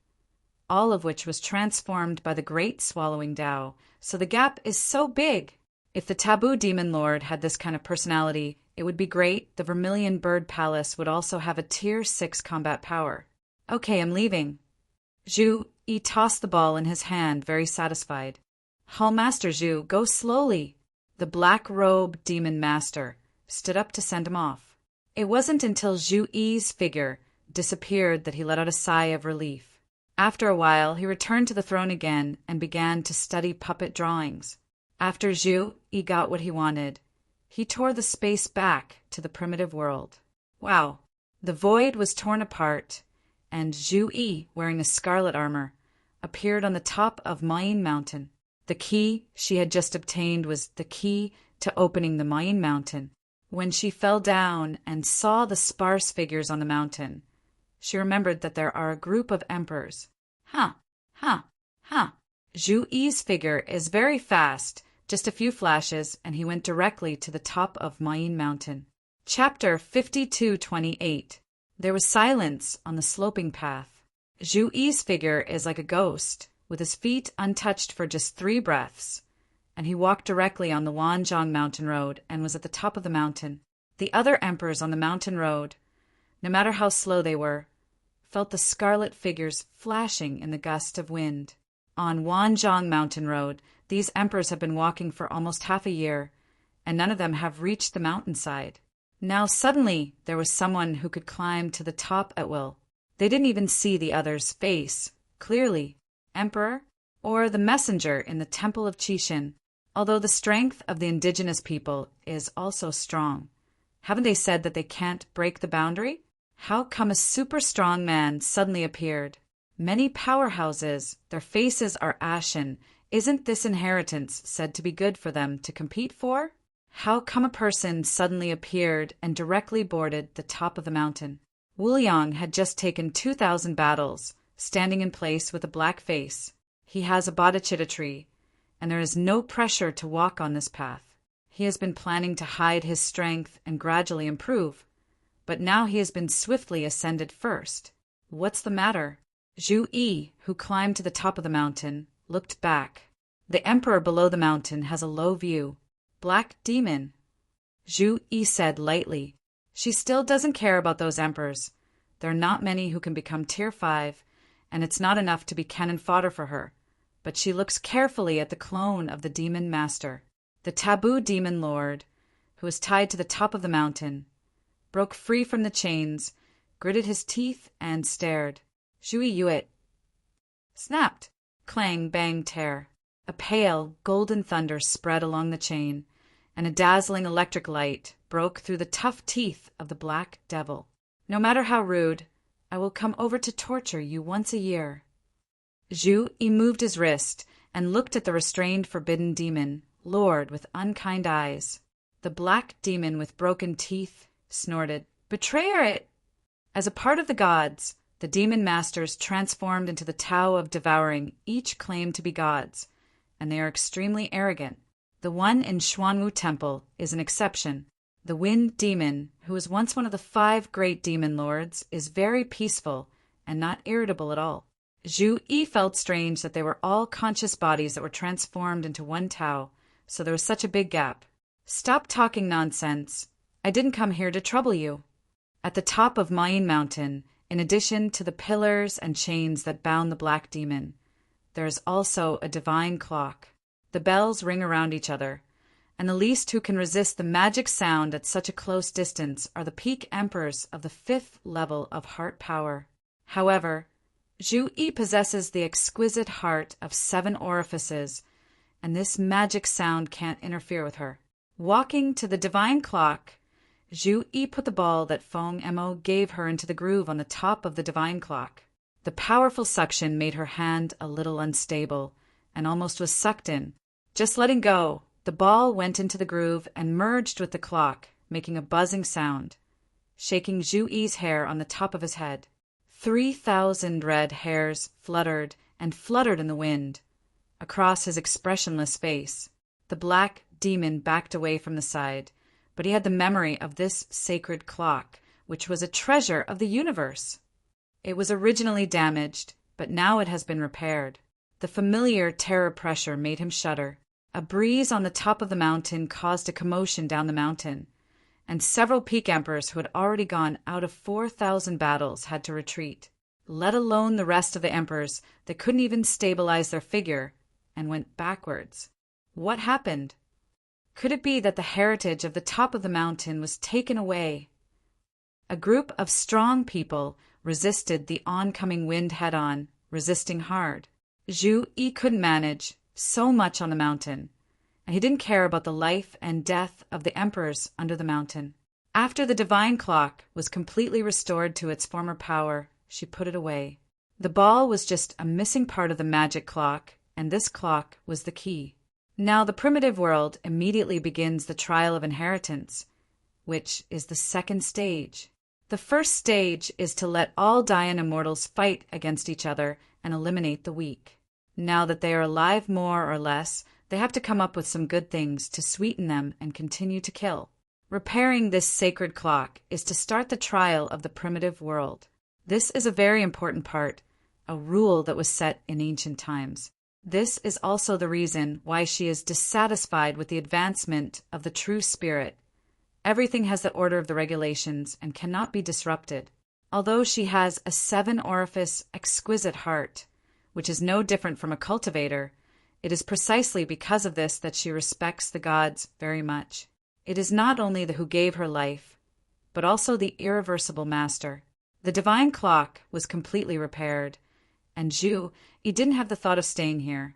all of which was transformed by the great swallowing Tao, so the gap is so big. If the taboo demon lord had this kind of personality, it would be great. The Vermilion Bird Palace would also have a Tier 6 combat power. Okay, I'm leaving. Zhu-Yi tossed the ball in his hand, very satisfied. Hall Master Zhu, go slowly. The black robe demon master stood up to send him off. It wasn't until Zhu-Yi's figure disappeared that he let out a sigh of relief. After a while, he returned to the throne again and began to study puppet drawings. After Zhu-Yi got what he wanted, he tore the space back to the primitive world. Wow! The void was torn apart, and Zhu-Yi, wearing a scarlet armor, appeared on the top of Mayin Mountain. The key she had just obtained was the key to opening the Mayin Mountain. When she fell down and saw the sparse figures on the mountain, she remembered that there are a group of emperors. Zhu-Yi's figure is very fast, just a few flashes, and he went directly to the top of Mayin Mountain. Chapter 52:28. There was silence on the sloping path. Zhu-Yi's figure is like a ghost, with his feet untouched for just 3 breaths, and he walked directly on the Wanzhong Mountain Road and was at the top of the mountain. The other emperors on the mountain road, no matter how slow they were, felt the scarlet figures flashing in the gust of wind. On Wanzhong Mountain Road, these emperors have been walking for almost half a year, and none of them have reached the mountainside. Now suddenly there was someone who could climb to the top at will. They didn't even see the other's face clearly. Emperor, or the messenger in the Temple of Qixin, although the strength of the indigenous people is also strong. Haven't they said that they can't break the boundary? How come a super strong man suddenly appeared? Many powerhouses, their faces are ashen. Isn't this inheritance said to be good for them to compete for? How come a person suddenly appeared and directly boarded the top of the mountain? Wu Yang had just taken 2,000 battles, standing in place with a black face. He has a bodhicitta tree, and there is no pressure to walk on this path. He has been planning to hide his strength and gradually improve, but now he has been swiftly ascended first. What's the matter? Zhu-Yi, who climbed to the top of the mountain, looked back. The emperor below the mountain has a low view. Black demon, Zhu-Yi said lightly. She still doesn't care about those emperors. There are not many who can become Tier 5, and it's not enough to be cannon fodder for her. But she looks carefully at the clone of the demon master. The taboo demon lord, who was tied to the top of the mountain, broke free from the chains, gritted his teeth, and stared. Zhui Yuet snapped. Clang, bang, tear. A pale, golden thunder spread along the chain, and a dazzling electric light broke through the tough teeth of the black devil. No matter how rude, I will come over to torture you once a year. Zhu-Yi moved his wrist and looked at the restrained forbidden demon Lord with unkind eyes. The black demon with broken teeth snorted, "Betrayer it!" As a part of the gods, the demon masters transformed into the Tao of Devouring each claim to be gods, and they are extremely arrogant. The one in Xuanwu Temple is an exception. The Wind Demon, who was once one of the 5 great demon lords, is very peaceful and not irritable at all. Zhu Yi felt strange that they were all conscious bodies that were transformed into one Tao, so there was such a big gap. "Stop talking nonsense. I didn't come here to trouble you." At the top of Mayin Mountain, in addition to the pillars and chains that bound the black demon, there is also a divine clock. The bells ring around each other, and the least who can resist the magic sound at such a close distance are the peak emperors of the 5th level of heart power. However, Zhu Yi possesses the exquisite heart of 7 orifices, and this magic sound can't interfere with her. Walking to the divine clock, Zhu Yi put the ball that Feng Mo gave her into the groove on the top of the divine clock. The powerful suction made her hand a little unstable, and almost was sucked in. Just letting go, the ball went into the groove and merged with the clock, making a buzzing sound, shaking Zhu Yi's hair on the top of his head. 3,000 red hairs fluttered and fluttered in the wind. Across his expressionless face, the black demon backed away from the side, but he had the memory of this sacred clock, which was a treasure of the universe. It was originally damaged, but now it has been repaired. The familiar terror pressure made him shudder. A breeze on the top of the mountain caused a commotion down the mountain, and several peak emperors who had already gone out of 4,000 battles had to retreat, let alone the rest of the emperors that couldn't even stabilize their figure and went backwards. What happened? Could it be that the heritage of the top of the mountain was taken away? A group of strong people resisted the oncoming wind head-on, resisting hard. Zhu Yi couldn't manage so much on the mountain, and he didn't care about the life and death of the emperors under the mountain. After the divine clock was completely restored to its former power, she put it away. The ball was just a missing part of the magic clock, and this clock was the key. Now the primitive world immediately begins the trial of inheritance, which is the 2nd stage. The first stage is to let all Dayan immortals fight against each other and eliminate the weak. Now that they are alive more or less, they have to come up with some good things to sweeten them and continue to kill. Repairing this sacred clock is to start the trial of the primitive world. This is a very important part, a rule that was set in ancient times. This is also the reason why she is dissatisfied with the advancement of the true spirit. Everything has the order of the regulations and cannot be disrupted. Although she has a 7-orifice exquisite heart, which is no different from a cultivator, it is precisely because of this that she respects the gods very much. It is not only the who gave her life, but also the irreversible master. The divine clock was completely repaired, and Zhu Yi didn't have the thought of staying here,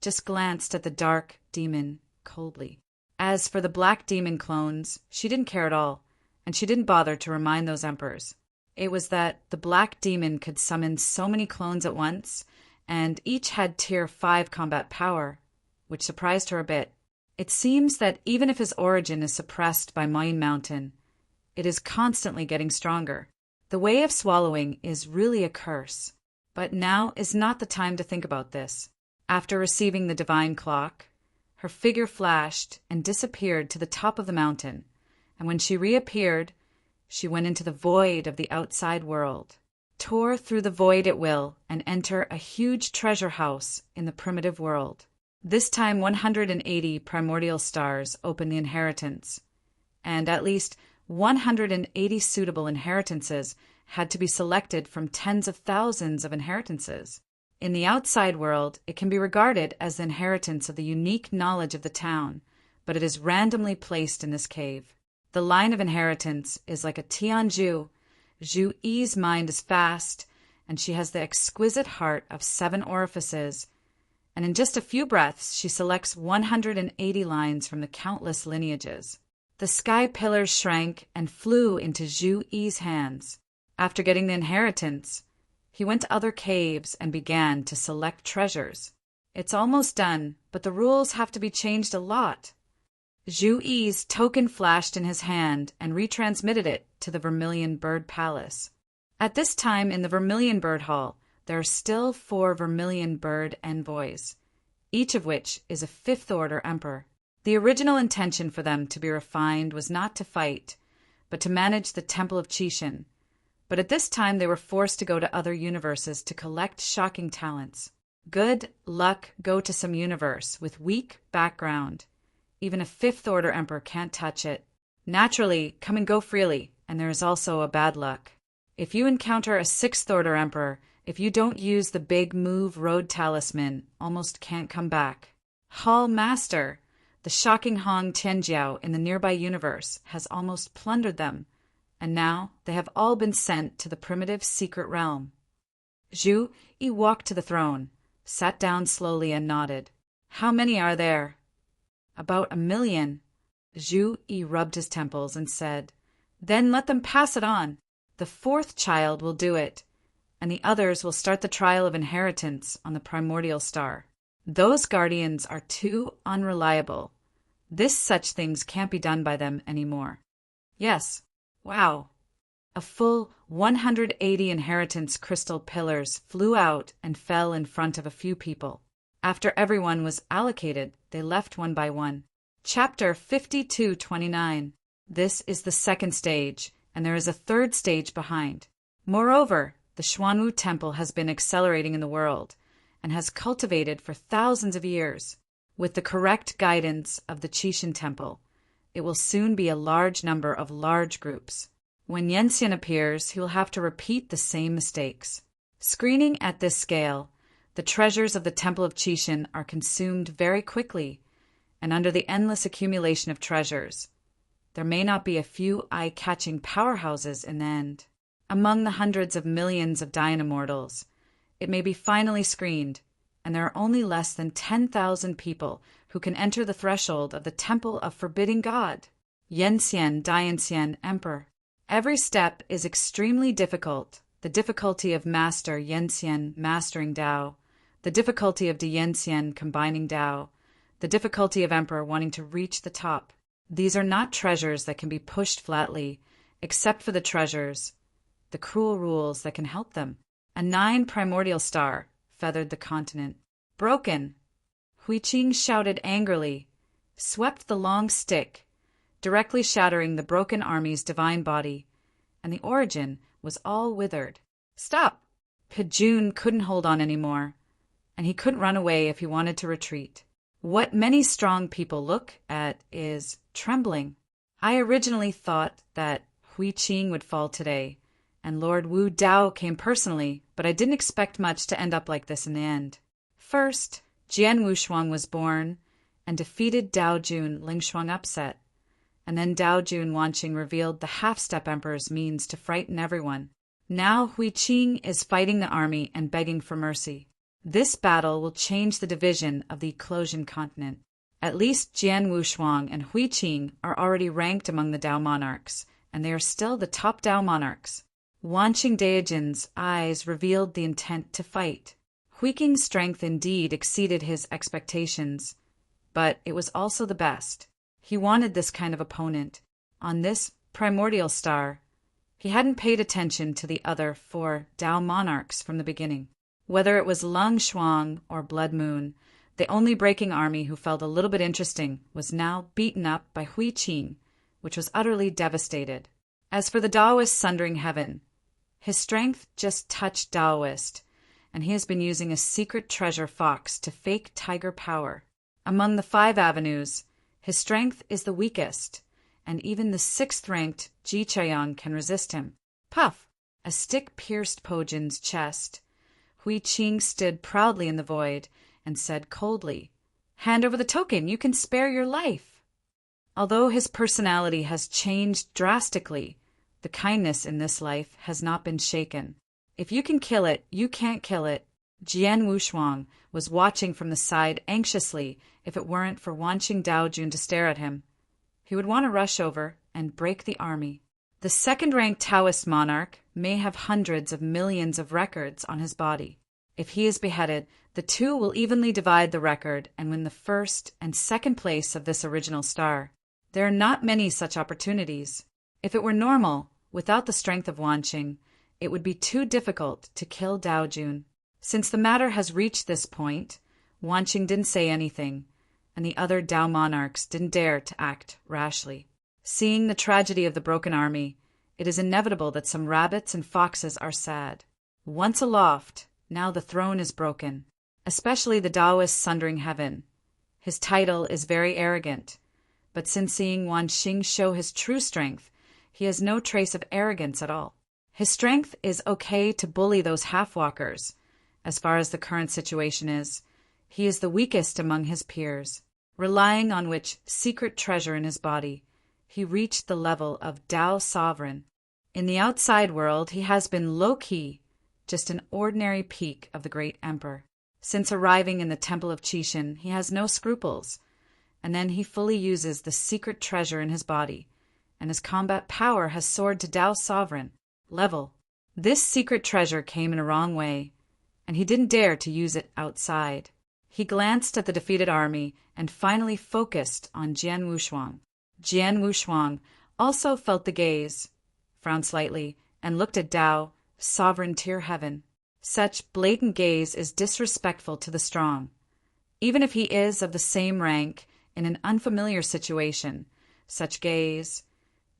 just glanced at the dark demon coldly. As for the black demon clones, she didn't care at all, and she didn't bother to remind those emperors. It was that the black demon could summon so many clones at once, and each had tier 5 combat power, which surprised her a bit. It seems that even if his origin is suppressed by Mayin Mountain, it is constantly getting stronger. The way of swallowing is really a curse, but now is not the time to think about this. After receiving the divine clock, her figure flashed and disappeared to the top of the mountain, and when she reappeared, she went into the void of the outside world. Tore through the void at will and enter a huge treasure house in the primitive world. This time 180 primordial stars open the inheritance, and at least 180 suitable inheritances had to be selected from tens of thousands of inheritances. In the outside world, it can be regarded as the inheritance of the unique knowledge of the town, but it is randomly placed in this cave. The line of inheritance is like a Tianzhu. Zhu Yi's mind is fast, and she has the exquisite heart of 7 orifices, and in just a few breaths she selects 180 lines from the countless lineages. The sky pillars shrank and flew into Zhu Yi's hands. After getting the inheritance, he went to other caves and began to select treasures. It's almost done, but the rules have to be changed a lot. Zhu Yi's token flashed in his hand and retransmitted it to the Vermilion Bird Palace. At this time in the Vermilion Bird Hall, there are still 4 Vermilion Bird envoys, each of which is a fifth-order emperor. The original intention for them to be refined was not to fight, but to manage the Temple of Qixin. But at this time they were forced to go to other universes to collect shocking talents. Good luck go to some universe with weak background. Even a fifth-order emperor can't touch it. Naturally, come and go freely, and there is also a bad luck. If you encounter a sixth-order emperor, if you don't use the big move road talisman, almost can't come back. Hall Master, the shocking Hong Tianjiao in the nearby universe, has almost plundered them, and now they have all been sent to the primitive secret realm. Zhu Yi walked to the throne, sat down slowly and nodded. How many are there? About 1 million. Zhu Yi rubbed his temples and said, Then let them pass it on. The 4th child will do it, and the others will start the trial of inheritance on the primordial star. Those guardians are too unreliable. Such things can't be done by them anymore. Yes. Wow. A full 180 inheritance crystal pillars flew out and fell in front of a few people. After everyone was allocated, they left one by one. Chapter 5229. This is the 2nd stage, and there is a 3rd stage behind. Moreover, the Xuanwu Temple has been accelerating in the world, and has cultivated for thousands of years. With the correct guidance of the Qixin Temple, it will soon be a large number of large groups. When Yanxian appears, he will have to repeat the same mistakes. Screening at this scale, the treasures of the Temple of Qixin are consumed very quickly, and under the endless accumulation of treasures, there may not be a few eye-catching powerhouses in the end. Among the hundreds of millions of dying immortals, it may be finally screened, and there are only less than 10,000 people who can enter the threshold of the Temple of Forbidding God. Yanxian Dianxian Emperor. Every step is extremely difficult. The difficulty of Master Yanxian mastering Tao, the difficulty of Dianxian combining Tao, the difficulty of Emperor wanting to reach the top. These are not treasures that can be pushed flatly, except for the treasures, the cruel rules that can help them. A 9 primordial star feathered the continent. Broken! Huiqing shouted angrily, swept the long stick, directly shattering the broken army's divine body, and the origin was all withered. Stop! Pijun couldn't hold on anymore, and he couldn't run away if he wanted to retreat. What many strong people look at is trembling. I originally thought that Huiqing would fall today, and Lord Wu Dao came personally, but I didn't expect much to end up like this in the end. First, Jian Wushuang was born and defeated Dao Jun Lingshuang upset, and then Dao Jun Wanqing revealed the half-step emperor's means to frighten everyone. Now Huiqing is fighting the army and begging for mercy. This battle will change the division of the Eclosion continent. At least Jian Wushuang and Huiqing are already ranked among the Dao monarchs, and they are still the top Dao monarchs. Wanqing Daijin's eyes revealed the intent to fight. Huiqing's strength indeed exceeded his expectations, but it was also the best. He wanted this kind of opponent. On this primordial star, he hadn't paid attention to the other 4 Dao monarchs from the beginning. Whether it was Lung Shuang or Blood Moon, the only breaking army who felt a little bit interesting was now beaten up by Huiqing, which was utterly devastated. As for the Taoist sundering heaven, his strength just touched Taoist, and he has been using a secret treasure fox to fake tiger power. Among the 5 avenues, his strength is the weakest, and even the 6th-ranked Ji Chaiyang can resist him. Puff! A stick pierced Pojin's chest. Huiqing stood proudly in the void and said coldly, "Hand over the token, you can spare your life." Although his personality has changed drastically, the kindness in this life has not been shaken. If you can kill it, you can't kill it. Jian Wushuang was watching from the side anxiously. If it weren't for Wanqing Daojun to stare at him, he would want to rush over and break the army. The 2nd-ranked Taoist monarch may have hundreds of millions of records on his body. If he is beheaded, the The two will evenly divide the record and win the first and second place of this original star. There are not many such opportunities. If it were normal, without the strength of Wanqing, it would be too difficult to kill Dao Jun. Since the matter has reached this point, Wanqing didn't say anything, and the other Dao monarchs didn't dare to act rashly. Seeing the tragedy of the broken army, it is inevitable that some rabbits and foxes are sad. Once aloft, now the throne is broken, especially the Taoist sundering heaven. His title is very arrogant, but since seeing Wanqing show his true strength, he has no trace of arrogance at all. His strength is okay to bully those half-walkers. As far as the current situation is, he is the weakest among his peers, relying on which secret treasure in his body, he reached the level of Tao sovereign. In the outside world, he has been low-key, just an ordinary peak of the great emperor. Since arriving in the temple of Qixin, he has no scruples, and then he fully uses the secret treasure in his body, and his combat power has soared to Tao sovereign level. This secret treasure came in a wrong way, and he didn't dare to use it outside. He glanced at the defeated army and finally focused on Jian Wushuang. Jian Wushuang also felt the gaze, frowned slightly, and looked at Tao, sovereign tier heaven. Such blatant gaze is disrespectful to the strong. Even if he is of the same rank in an unfamiliar situation, such gaze.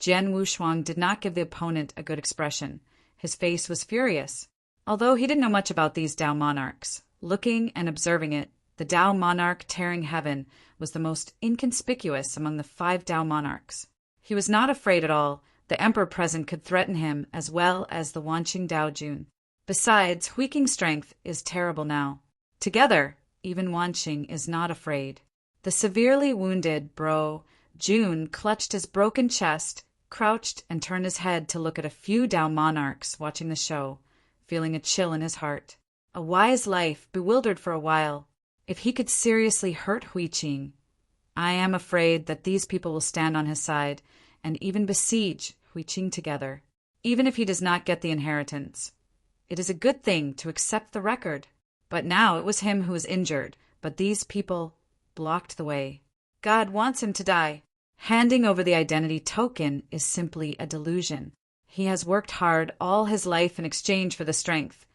Jian Wushuang did not give the opponent a good expression. His face was furious. Although he didn't know much about these Tao monarchs, looking and observing it, the Tao monarch tearing heaven was the most inconspicuous among the 5 Tao monarchs. He was not afraid at all. The emperor present could threaten him as well as the Wanqing Dao Jun. Besides, Huiqing's strength is terrible now. Together, even Wanqing is not afraid. The severely wounded Bro Jun clutched his broken chest, crouched and turned his head to look at a few Tao monarchs watching the show, feeling a chill in his heart. A wise life, bewildered for a while. If he could seriously hurt Huiqing, I am afraid that these people will stand on his side and even besiege Huiqing together, even if he does not get the inheritance. It is a good thing to accept the record. But now it was him who was injured, but these people blocked the way. God wants him to die. Handing over the identity token is simply a delusion. He has worked hard all his life in exchange for the strength,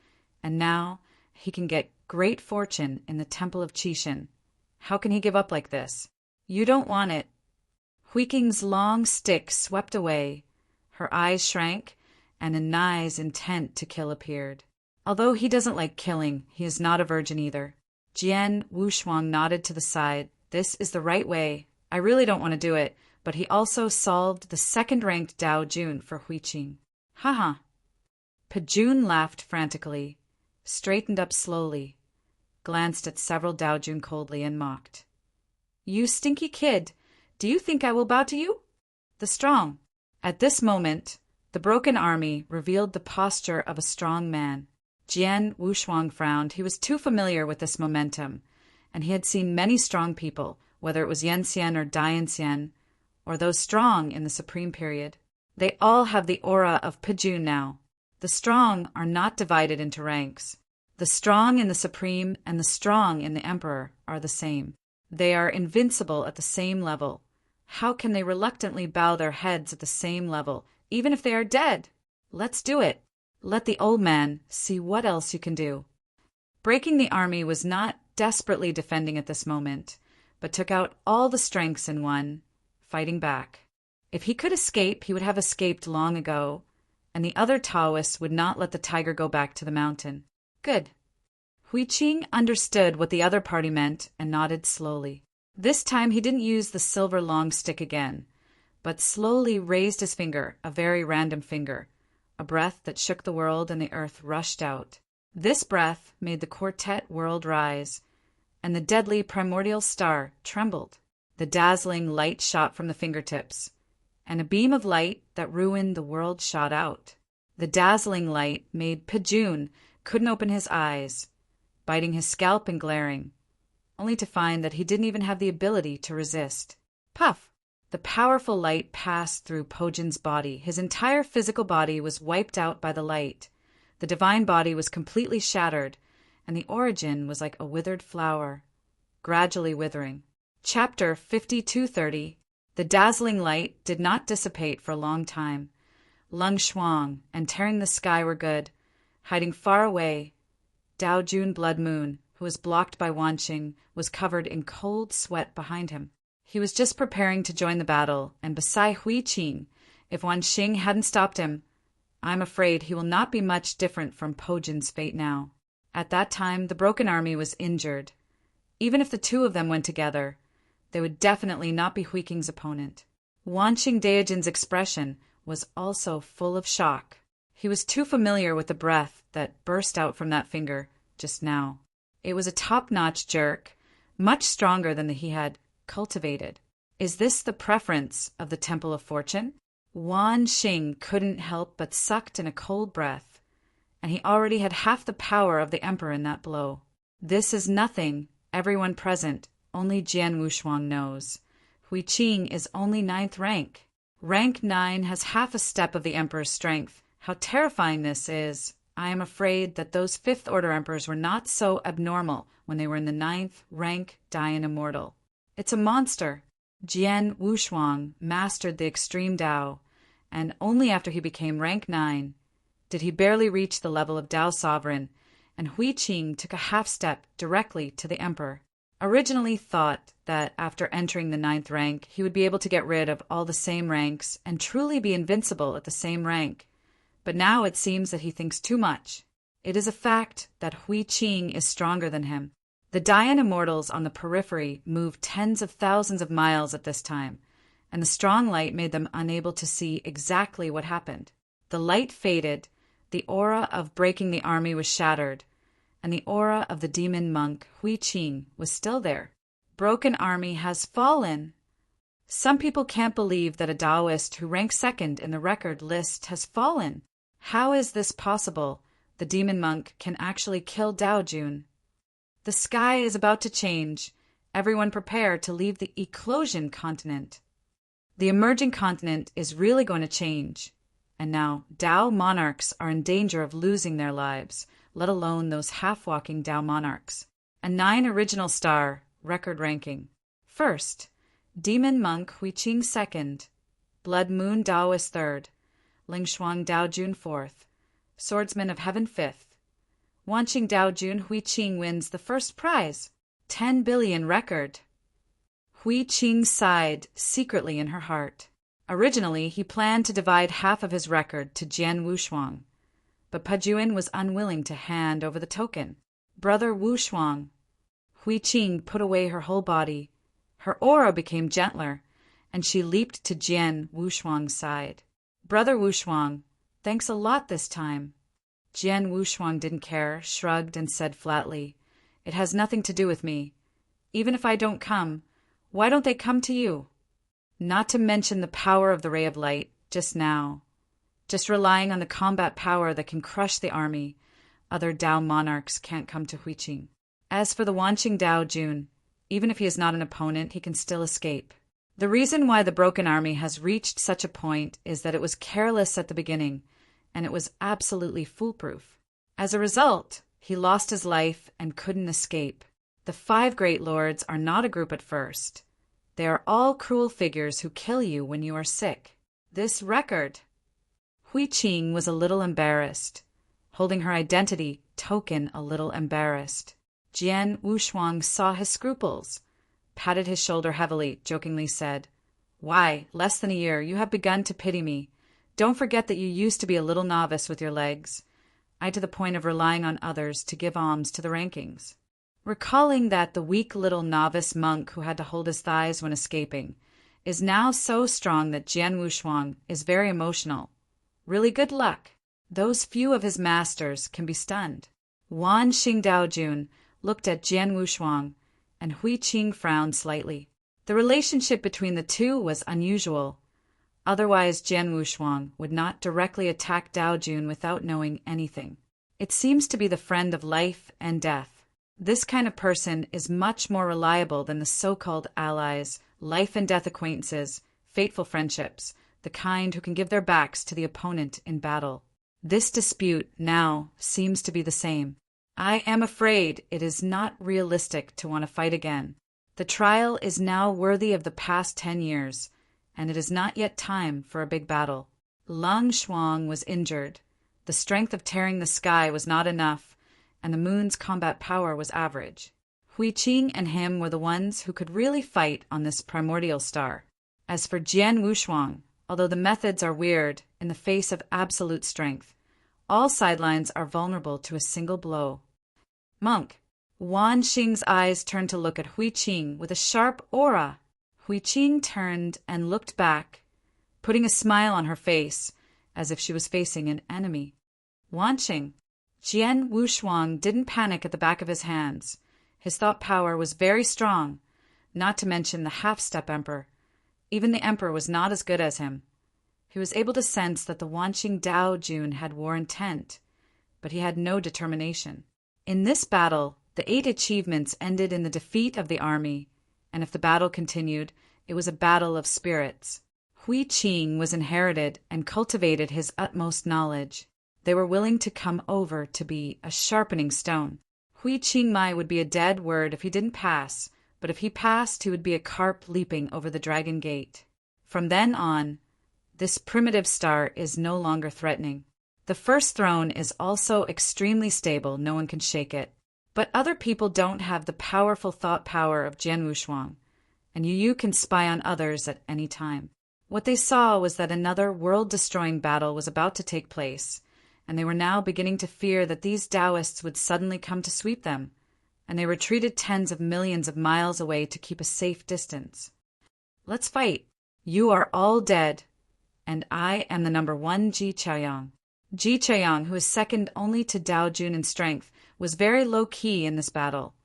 and now he can get great fortune in the temple of Qixin. How can he give up like this? You don't want it. Huiqing's long stick swept away. Her eyes shrank, and a Nai's intent to kill appeared. Although he doesn't like killing, he is not a virgin either. Jian Wushuang nodded to the side. This is the right way. I really don't want to do it, but he also solved the second-ranked Dao Jun for Huiqing. Haha. Pejun laughed frantically, straightened up slowly, glanced at several Dao Jun coldly, and mocked. You stinky kid, do you think I will bow to you? The strong. At this moment, the broken army revealed the posture of a strong man. Jian Wushuang frowned. He was too familiar with this momentum, and he had seen many strong people, whether it was Yanxian or Dayanxian, or those strong in the Supreme period. They all have the aura of Pejun now. The strong are not divided into ranks. The strong in the Supreme and the strong in the Emperor are the same. They are invincible at the same level. How can they reluctantly bow their heads at the same level, even if they are dead? Let's do it. Let the old man see what else you can do. Breaking the army was not desperately defending at this moment, but took out all the strengths in one, fighting back. If he could escape, he would have escaped long ago, and the other Taoists would not let the tiger go back to the mountain. Good. Huiqing understood what the other party meant and nodded slowly. This time he didn't use the silver long stick again, but slowly raised his finger, a very random finger. A breath that shook the world and the earth rushed out. This breath made the quartet world rise, and the deadly primordial star trembled. The dazzling light shot from the fingertips, and a beam of light that ruined the world shot out. The dazzling light made Pejun couldn't open his eyes, biting his scalp and glaring, only to find that he didn't even have the ability to resist. Puff! The powerful light passed through Pejun's body. His entire physical body was wiped out by the light. The divine body was completely shattered, and the origin was like a withered flower, gradually withering. Chapter 5230. The dazzling light did not dissipate for a long time. Lung Shuang and Tearing the Sky were good. Hiding far away, Dao Jun Blood Moon, who was blocked by Wanqing, was covered in cold sweat behind him. He was just preparing to join the battle, and beside Hui Qing, if Wanqing hadn't stopped him, I'm afraid he will not be much different from Po Jin's fate now. At that time, the broken army was injured. Even if the two of them went together, they would definitely not be Hui Qing's opponent. Wanqing Daojin's expression was also full of shock. He was too familiar with the breath that burst out from that finger just now. It was a top-notch jerk, much stronger than he had cultivated. Is this the preference of the Temple of Fortune? Wanqing couldn't help but sucked in a cold breath, and he already had half the power of the Emperor in that blow. This is nothing, everyone present, only Jian Wushuang knows. Hui Qing is only 9th rank. Rank 9 has half a step of the Emperor's strength. How terrifying this is. I am afraid that those 5th Order Emperors were not so abnormal when they were in the 9th rank Dayan Immortal. It's a monster. Jian Wushuang mastered the extreme Dao, and only after he became rank 9 did he barely reach the level of Dao Sovereign, and Hui Qing took a half step directly to the Emperor. Originally thought that after entering the 9th rank, he would be able to get rid of all the same ranks and truly be invincible at the same rank. But now it seems that he thinks too much. It is a fact that Hui Qing is stronger than him. The Dayan Immortals on the periphery moved tens of thousands of miles at this time, and the strong light made them unable to see exactly what happened. The light faded, the aura of breaking the army was shattered, and the aura of the demon monk Hui Qing was still there. Broken army has fallen. Some people can't believe that a Taoist who ranks 2nd in the record list has fallen. How is this possible? The demon monk can actually kill Dao Jun. The sky is about to change. Everyone prepare to leave the eclosion continent. The emerging continent is really going to change. And now Dao monarchs are in danger of losing their lives, let alone those half-walking Dao monarchs. A 9 original star, record ranking. First, Demon Monk Hui Qing 2nd, Blood Moon Daoist 3rd, Ling Shuang Dao Jun 4th, Swordsman of Heaven 5th. Wanqing Dao Jun Hui Qing wins the first prize, 10 billion record. Hui Qing sighed secretly in her heart. Originally, he planned to divide half of his record to Jian Wushuang, but Pajuan was unwilling to hand over the token. Brother Wushuang. Hui Qing put away her whole body. Her aura became gentler, and she leaped to Jian Wushuang's side. Brother Wushuang, thanks a lot this time. Jian Wushuang didn't care, shrugged, and said flatly, It has nothing to do with me. Even if I don't come, why don't they come to you? Not to mention the power of the ray of light, just now. Just relying on the combat power that can crush the army, other Dao monarchs can't come to Hui Qing. As for the Wanqing Dao Jun, even if he is not an opponent, he can still escape. The reason why the broken army has reached such a point is that it was careless at the beginning, and it was absolutely foolproof. As a result, he lost his life and couldn't escape. The 5 great lords are not a group at first. They are all cruel figures who kill you when you are sick. This record. Hui Qing was a little embarrassed, holding her identity token a little embarrassed. Jian Wushuang saw his scruples, patted his shoulder heavily, jokingly said, Why, less than a year, you have begun to pity me. Don't forget that you used to be a little novice with your legs, I to the point of relying on others to give alms to the rankings. Recalling that the weak little novice monk who had to hold his thighs when escaping is now so strong that Jian Wushuang is very emotional. Really good luck. Those few of his masters can be stunned. Wanqing Dao Jun looked at Jian Wushuang, and Hui Qing frowned slightly. The relationship between the two was unusual. Otherwise, Jian Wushuang would not directly attack Dao Jun without knowing anything. It seems to be the friend of life and death. This kind of person is much more reliable than the so-called allies, life and death acquaintances, fateful friendships, the kind who can give their backs to the opponent in battle. This dispute now seems to be the same. I am afraid it is not realistic to want to fight again. The trial is now worthy of the past 10 years, and it is not yet time for a big battle. Lang Shuang was injured. The strength of tearing the sky was not enough, and the moon's combat power was average. Hui Qing and him were the ones who could really fight on this primordial star. As for Jian Wushuang, although the methods are weird in the face of absolute strength, all sidelines are vulnerable to a single blow. Monk. Wan Xing's eyes turned to look at Hui Qing with a sharp aura. Hui Qing turned and looked back, putting a smile on her face, as if she was facing an enemy. Wan Xing. Jian Wushuang didn't panic at the back of his hands. His thought power was very strong, not to mention the half-step emperor. Even the emperor was not as good as him. He was able to sense that the Wanqing Dao Jun had war intent, but he had no determination. In this battle, the 8 achievements ended in the defeat of the army, and if the battle continued, it was a battle of spirits. Hui Qing was inherited and cultivated his utmost knowledge. They were willing to come over to be a sharpening stone. Hui Qingmai would be a dead word if he didn't pass, but if he passed, he would be a carp leaping over the dragon gate. From then on, this primitive star is no longer threatening. The first throne is also extremely stable, no one can shake it. But other people don't have the powerful thought power of Jian Wushuang, and Yu can spy on others at any time. What they saw was that another world-destroying battle was about to take place, and they were now beginning to fear that these Taoists would suddenly come to sweep them, and they retreated tens of millions of miles away to keep a safe distance. Let's fight. You are all dead, and I am the number 1 Ji Chaoyang. Ji Chaoyang, who is second only to Dao Jun in strength, was very low-key in this battle,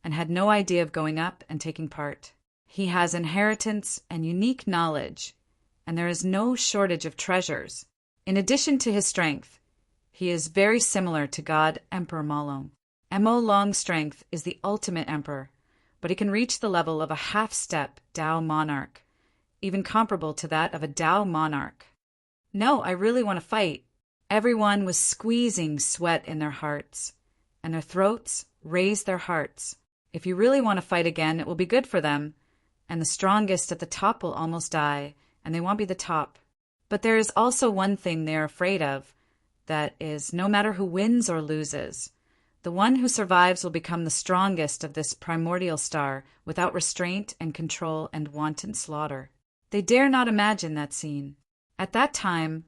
and had no idea of going up and taking part. He has inheritance and unique knowledge, and there is no shortage of treasures. In addition to his strength, he is very similar to God Emperor Malong. Mo Long's strength is the ultimate emperor, but he can reach the level of a half-step Dao monarch, even comparable to that of a Dao monarch. No, I really want to fight. Everyone was squeezing sweat in their hearts, and their throats raised their hearts. If you really want to fight again, it will be good for them, and the strongest at the top will almost die, and they won't be the top. But there is also one thing they are afraid of, that is, no matter who wins or loses, the one who survives will become the strongest of this primordial star without restraint and control and wanton slaughter. They dare not imagine that scene. At that time,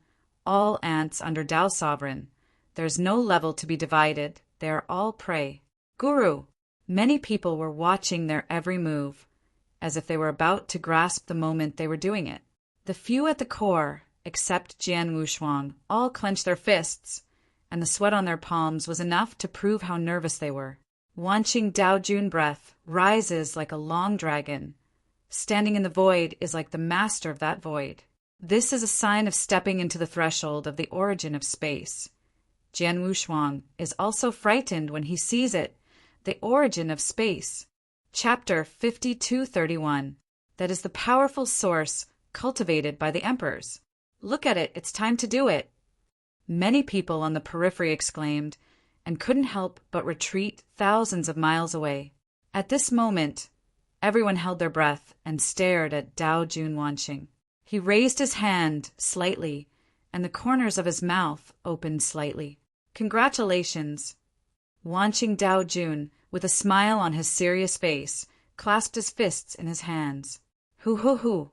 all ants under Tao Sovereign, there is no level to be divided, they are all prey. Guru! Many people were watching their every move, as if they were about to grasp the moment they were doing it. The few at the core, except Jian Wushuang, all clenched their fists, and the sweat on their palms was enough to prove how nervous they were. Wanqing Dao Jun breath rises like a long dragon. Standing in the void is like the master of that void. This is a sign of stepping into the threshold of the origin of space. Jian Wushuang is also frightened when he sees it, the origin of space. Chapter 5231. That is the powerful source cultivated by the emperors. Look at it, it's time to do it. Many people on the periphery exclaimed, and couldn't help but retreat thousands of miles away. At this moment, everyone held their breath and stared at Dao Jun Wanqing. He raised his hand slightly, and the corners of his mouth opened slightly. Congratulations. Wanqing Dao Jun, with a smile on his serious face, clasped his fists in his hands. Hoo hoo hoo.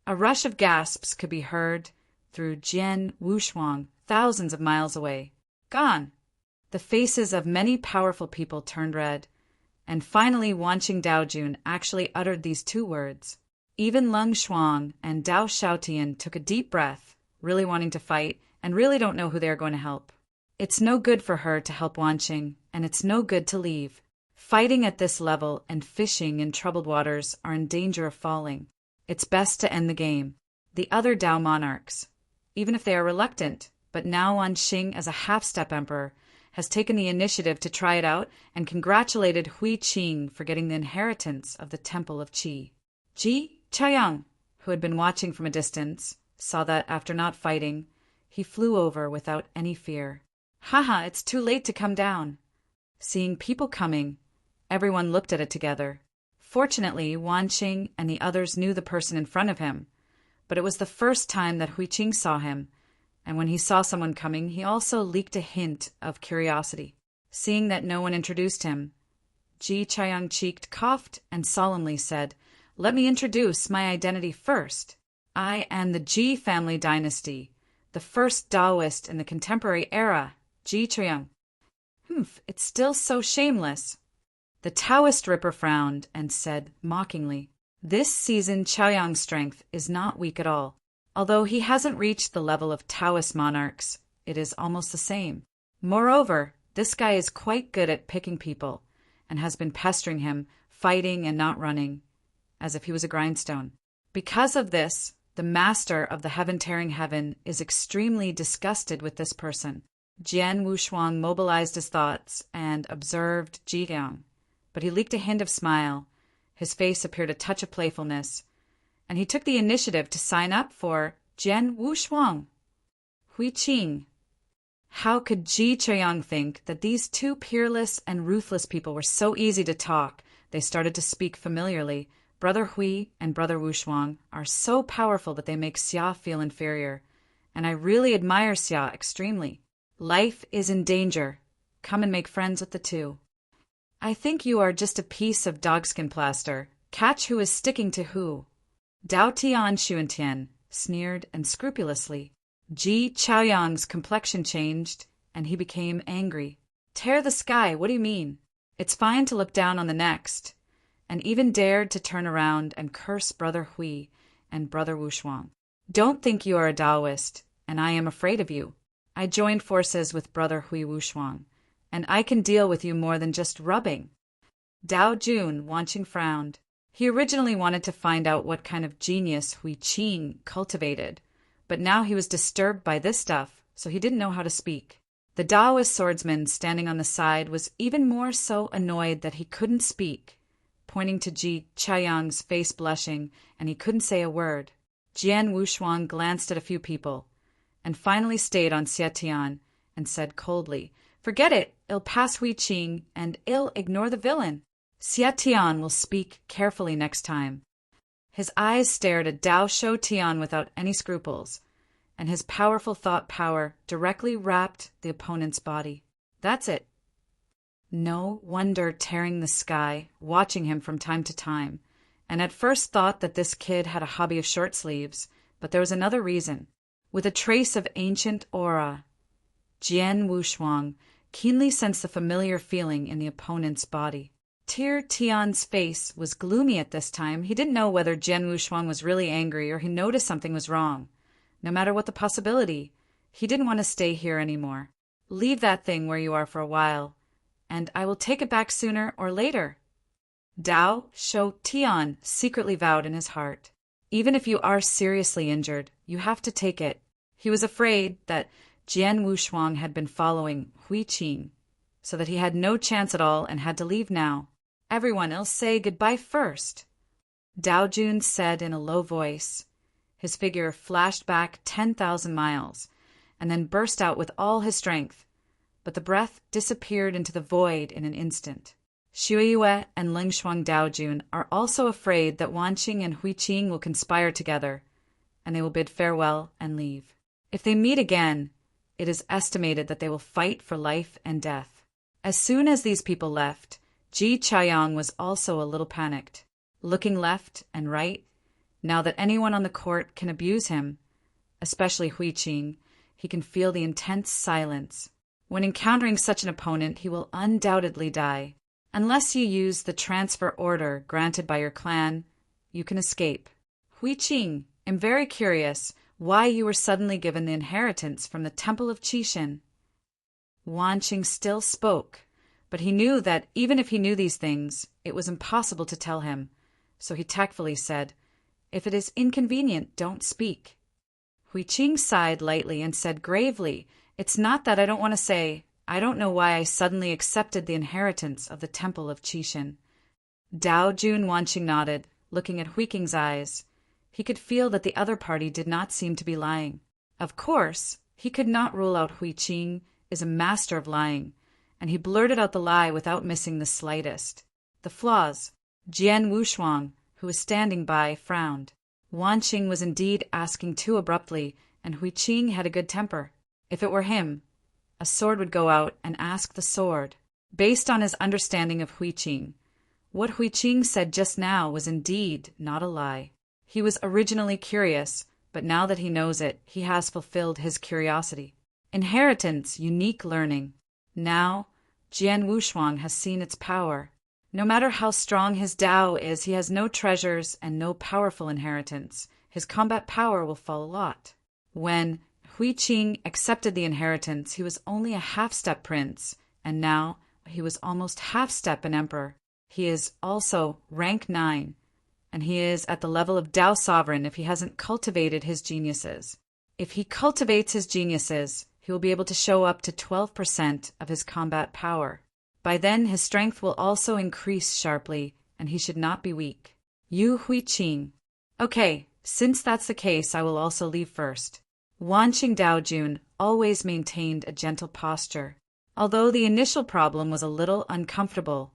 A rush of gasps could be heard through Jian Wushuang, thousands of miles away. Gone. The faces of many powerful people turned red, and finally Wanqing Dao Jun actually uttered these 2 words. Even Leng Shuang and Dao Xiaotian took a deep breath, really wanting to fight, and really don't know who they are going to help. It's no good for her to help Wanqing, and it's no good to leave. Fighting at this level and fishing in troubled waters are in danger of falling. It's best to end the game. The other Dao monarchs, even if they are reluctant, but now Wanqing as a half-step emperor, has taken the initiative to try it out and congratulated Hui Qing for getting the inheritance of the Temple of Qi. Ji Chaoyang, who had been watching from a distance, saw that after not fighting, he flew over without any fear. Haha, it's too late to come down. Seeing people coming, everyone looked at it together. Fortunately, Wan Qing and the others knew the person in front of him, but it was the first time that Hui Qing saw him, and when he saw someone coming, he also leaked a hint of curiosity. Seeing that no one introduced him, Ji Chaiyang cheeked, coughed, and solemnly said, "Let me introduce my identity first. I am the Ji family dynasty, the first Taoist in the contemporary era, Ji Chaiyang." It's still so shameless. The Taoist Ripper frowned and said mockingly, "This seasoned Chaoyang's strength is not weak at all. Although he hasn't reached the level of Taoist monarchs, it is almost the same. Moreover, this guy is quite good at picking people, and has been pestering him, fighting and not running, as if he was a grindstone. Because of this, the master of the heaven-tearing heaven is extremely disgusted with this person." Jian Wushuang mobilized his thoughts and observed Ji Liang, but he leaked a hint of smile. His face appeared a touch of playfulness, and he took the initiative to sign up for Jian Wushuang. Hui Qing. How could Ji Chaiyang think that these two peerless and ruthless people were so easy to talk? They started to speak familiarly. Brother Hui and Brother Wushuang are so powerful that they make Xia feel inferior, and I really admire Xia extremely. Life is in danger. Come and make friends with the two. I think you are just a piece of dogskin plaster. Catch who is sticking to who. Dao Tian Xuantian sneered and scrupulously. Ji Chaoyang's complexion changed, and he became angry. Tear the sky, what do you mean? It's fine to look down on the next, and even dared to turn around and curse Brother Hui and Brother Wushuang. Don't think you are a Taoist, and I am afraid of you. I joined forces with Brother Hui Wushuang, and I can deal with you more than just rubbing. Dao Jun, Wanqing frowned. He originally wanted to find out what kind of genius Hui Qing cultivated, but now he was disturbed by this stuff, so he didn't know how to speak. The Taoist swordsman standing on the side was even more so annoyed that he couldn't speak, pointing to Ji Chaiyang's face blushing, and he couldn't say a word. Jian Wushuang glanced at a few people, and finally stayed on Xia Tian and said coldly, "Forget it, it'll pass Hui Qing, and it'll ignore the villain. Xia Tian will speak carefully next time." His eyes stared at Dao Shou Tian without any scruples, and his powerful thought power directly wrapped the opponent's body. That's it. No wonder tearing the sky, watching him from time to time, and at first thought that this kid had a hobby of short sleeves, but there was another reason. With a trace of ancient aura, Jian Wushuang keenly sensed the familiar feeling in the opponent's body. Tir Tian's face was gloomy at this time. He didn't know whether Jian Wushuang was really angry or he noticed something was wrong. No matter what the possibility, he didn't want to stay here anymore. Leave that thing where you are for a while, and I will take it back sooner or later. Dao Shou Tian secretly vowed in his heart, even if you are seriously injured, you have to take it. He was afraid that Jian Wushuang had been following Hui Qing, so that he had no chance at all and had to leave now. Everyone else say goodbye first. Dao Jun said in a low voice. His figure flashed back 10,000 miles, and then burst out with all his strength, but the breath disappeared into the void in an instant. Xue Yue and Ling Shuang Daojun are also afraid that Wanqing and Hui Qing will conspire together, and they will bid farewell and leave. If they meet again, it is estimated that they will fight for life and death. As soon as these people left, Ji Chaiyang was also a little panicked. Looking left and right, now that anyone on the court can abuse him, especially Hui Qing, he can feel the intense silence. When encountering such an opponent, he will undoubtedly die. Unless you use the transfer order granted by your clan, you can escape. Hui Qing, I'm very curious why you were suddenly given the inheritance from the Temple of Qixin. Wanqing still spoke, but he knew that even if he knew these things, it was impossible to tell him, so he tactfully said, "If it is inconvenient, don't speak." Hui Qing sighed lightly and said gravely, "It's not that I don't want to say. I don't know why I suddenly accepted the inheritance of the Temple of Qixin." Dao Jun Wanqing nodded, looking at Hui Qing's eyes. He could feel that the other party did not seem to be lying. Of course, he could not rule out Hui Qing is a master of lying, and he blurted out the lie without missing the slightest. The flaws. Jian Wushuang, who was standing by, frowned. Wan Qing was indeed asking too abruptly, and Hui Qing had a good temper. If it were him, a sword would go out and ask the sword. Based on his understanding of Hui Qing, what Hui Qing said just now was indeed not a lie. He was originally curious, but now that he knows it, he has fulfilled his curiosity. Inheritance, unique learning. Now, Jian Wushuang has seen its power. No matter how strong his Tao is, he has no treasures and no powerful inheritance. His combat power will fall a lot. When Hui Qing accepted the inheritance, he was only a half-step prince, and now he was almost half-step an emperor. He is also rank 9, and he is at the level of Tao Sovereign if he hasn't cultivated his geniuses. If he cultivates his geniuses, he will be able to show up to 12% of his combat power. By then, his strength will also increase sharply, and he should not be weak. Yu Hui Qing. Okay, since that's the case, I will also leave first. Wan Qing Daojun always maintained a gentle posture. Although the initial problem was a little uncomfortable,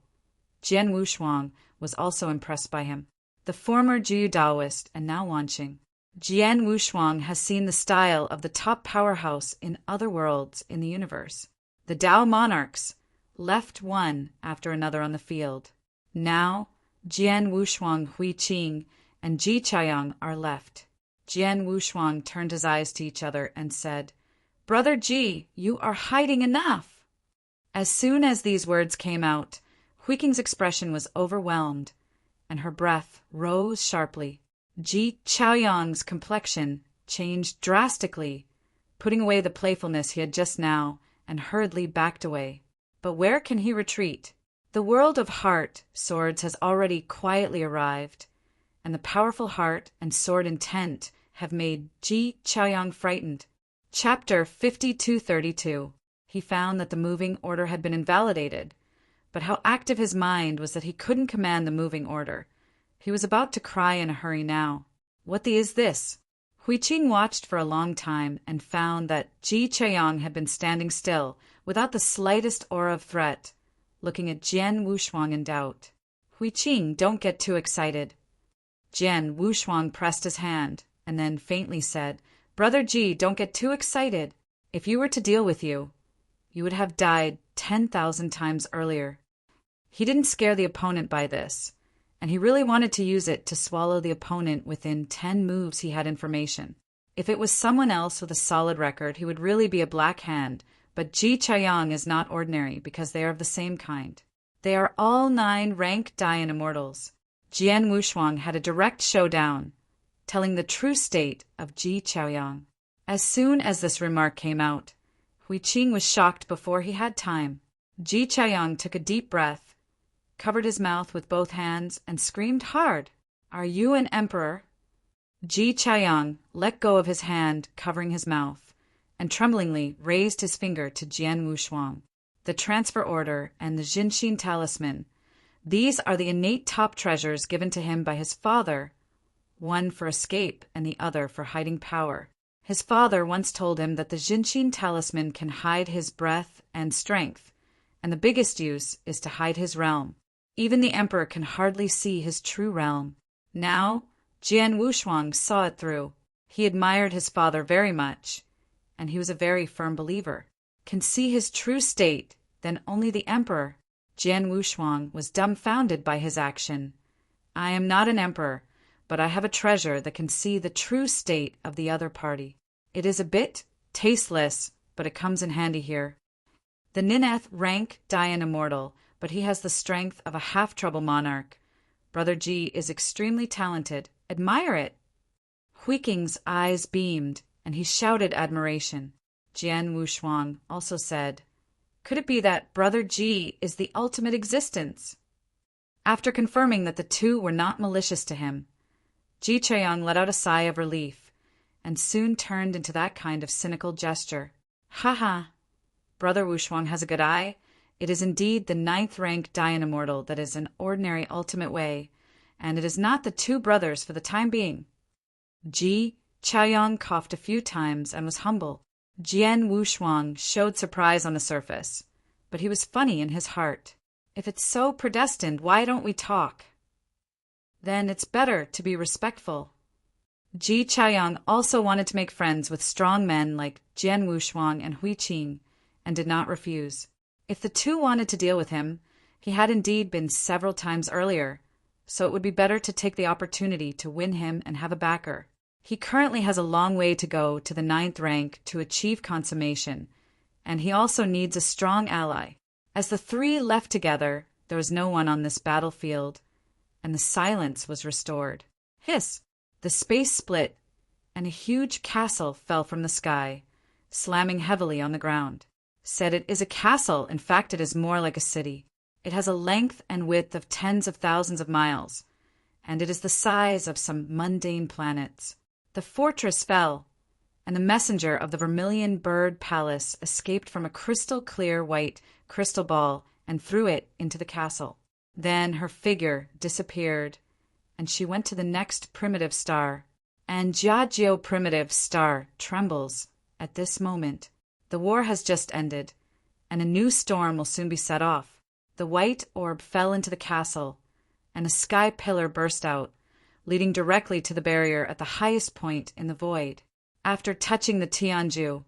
Jian Wushuang was also impressed by him. The former Jiu Daoist and now Wan Qing. Jian Wushuang has seen the style of the top powerhouse in other worlds in the universe. The Tao monarchs left one after another on the field. Now, Jian Wushuang, Hui Qing, and Ji Chaiyang are left. Jian Wushuang turned his eyes to each other and said, "Brother Ji, you are hiding enough." As soon as these words came out, Hui Qing's expression was overwhelmed, and her breath rose sharply. Ji Chaoyang's complexion changed drastically, putting away the playfulness he had just now, and hurriedly backed away. But where can he retreat? The world of heart swords has already quietly arrived, and the powerful heart and sword intent have made Ji Chaoyang frightened. Chapter 5232. He found that the moving order had been invalidated, but how active his mind was that he couldn't command the moving order. He was about to cry in a hurry now. What the is this? Hui Qing watched for a long time and found that Ji Chaiyang had been standing still, without the slightest aura of threat, looking at Jian Wushuang in doubt. Hui Qing, don't get too excited. Jian Wushuang pressed his hand, and then faintly said, "Brother Ji, don't get too excited. If you were to deal with you, you would have died 10,000 times earlier." He didn't scare the opponent by this, and he really wanted to use it to swallow the opponent within 10 moves he had information. If it was someone else with a solid record, he would really be a black hand, but Ji Chaiyang is not ordinary because they are of the same kind. They are all 9 rank Dayan immortals. Jian Wushuang had a direct showdown, telling the true state of Ji Chaoyang. As soon as this remark came out, Hui Qing was shocked before he had time. Ji Chaoyang took a deep breath, covered his mouth with both hands, and screamed hard. "Are you an emperor?" Ji Chaoyang let go of his hand covering his mouth, and tremblingly raised his finger to Jian Wushuang. The transfer order and the Jinxin talisman, these are the innate top treasures given to him by his father, one for escape and the other for hiding power. His father once told him that the Jinxin talisman can hide his breath and strength, and the biggest use is to hide his realm. Even the emperor can hardly see his true realm. Now, Jian Wushuang saw it through. He admired his father very much, and he was a very firm believer. Can see his true state, then only the emperor. Jian Wushuang was dumbfounded by his action. "I am not an emperor, but I have a treasure that can see the true state of the other party. It is a bit tasteless, but it comes in handy here. The Nineth rank Dayan Immortal, but he has the strength of a half-trouble monarch. Brother Ji is extremely talented. Admire it." Hui Qing's eyes beamed, and he shouted admiration. Jian Wushuang also said, "Could it be that Brother Ji is the ultimate existence?" After confirming that the two were not malicious to him, Ji Chaiyang let out a sigh of relief, and soon turned into that kind of cynical gesture. "Ha ha! Brother Wushuang has a good eye. It is indeed the 9th rank Dayan Immortal that is an ordinary ultimate way, and it is not the two brothers for the time being." Ji Chaiyang coughed a few times and was humble. Jian Wushuang showed surprise on the surface, but he was funny in his heart. If it's so predestined, why don't we talk? Then it's better to be respectful. Ji Chaoyang also wanted to make friends with strong men like Jian Wushuang and Hui Qing, and did not refuse. If the two wanted to deal with him, he had indeed been several times earlier, so it would be better to take the opportunity to win him and have a backer. He currently has a long way to go to the 9th rank to achieve consummation, and he also needs a strong ally. As the three left together, there was no one on this battlefield, and the silence was restored. Hiss! The space split, and a huge castle fell from the sky, slamming heavily on the ground. Said it is a castle, in fact it is more like a city. It has a length and width of tens of thousands of miles, and it is the size of some mundane planets. The fortress fell, and the messenger of the Vermilion Bird Palace escaped from a crystal-clear white crystal ball and threw it into the castle. Then her figure disappeared, and she went to the next primitive star. And Jiajiao primitive star trembles at this moment. The war has just ended, and a new storm will soon be set off. The white orb fell into the castle, and a sky pillar burst out, leading directly to the barrier at the highest point in the void. After touching the Tianju,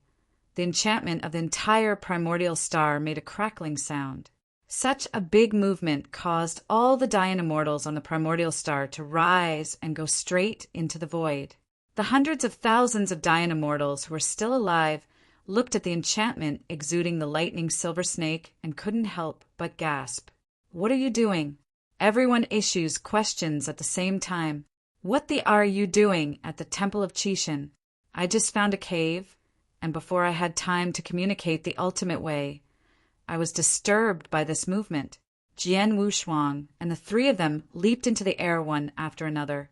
the enchantment of the entire primordial star made a crackling sound. Such a big movement caused all the Dian Immortals on the primordial star to rise and go straight into the void. The hundreds of thousands of Dian Immortals who were still alive looked at the enchantment exuding the lightning silver snake and couldn't help but gasp. What are you doing? Everyone issues questions at the same time. What the are you doing at the Temple of Qishan? I just found a cave, and before I had time to communicate the ultimate way, I was disturbed by this movement. Jian Wushuang and the three of them leaped into the air one after another,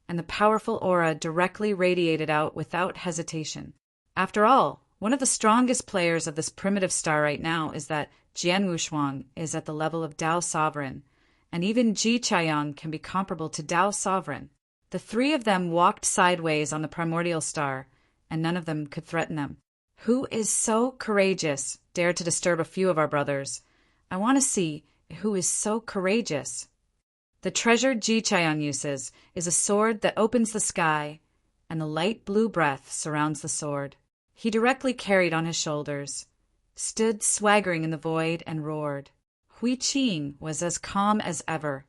and the powerful aura directly radiated out without hesitation. After all, one of the strongest players of this primitive star right now is that Jian Wushuang is at the level of Dao Sovereign, and even Ji Chaoyang can be comparable to Dao Sovereign. The three of them walked sideways on the primordial star, and none of them could threaten them. Who is so courageous, dare to disturb a few of our brothers? I want to see who is so courageous. The treasure Ji Chaoyang uses is a sword that opens the sky, and the light blue breath surrounds the sword. He directly carried on his shoulders, stood swaggering in the void, and roared. Hui Qing was as calm as ever,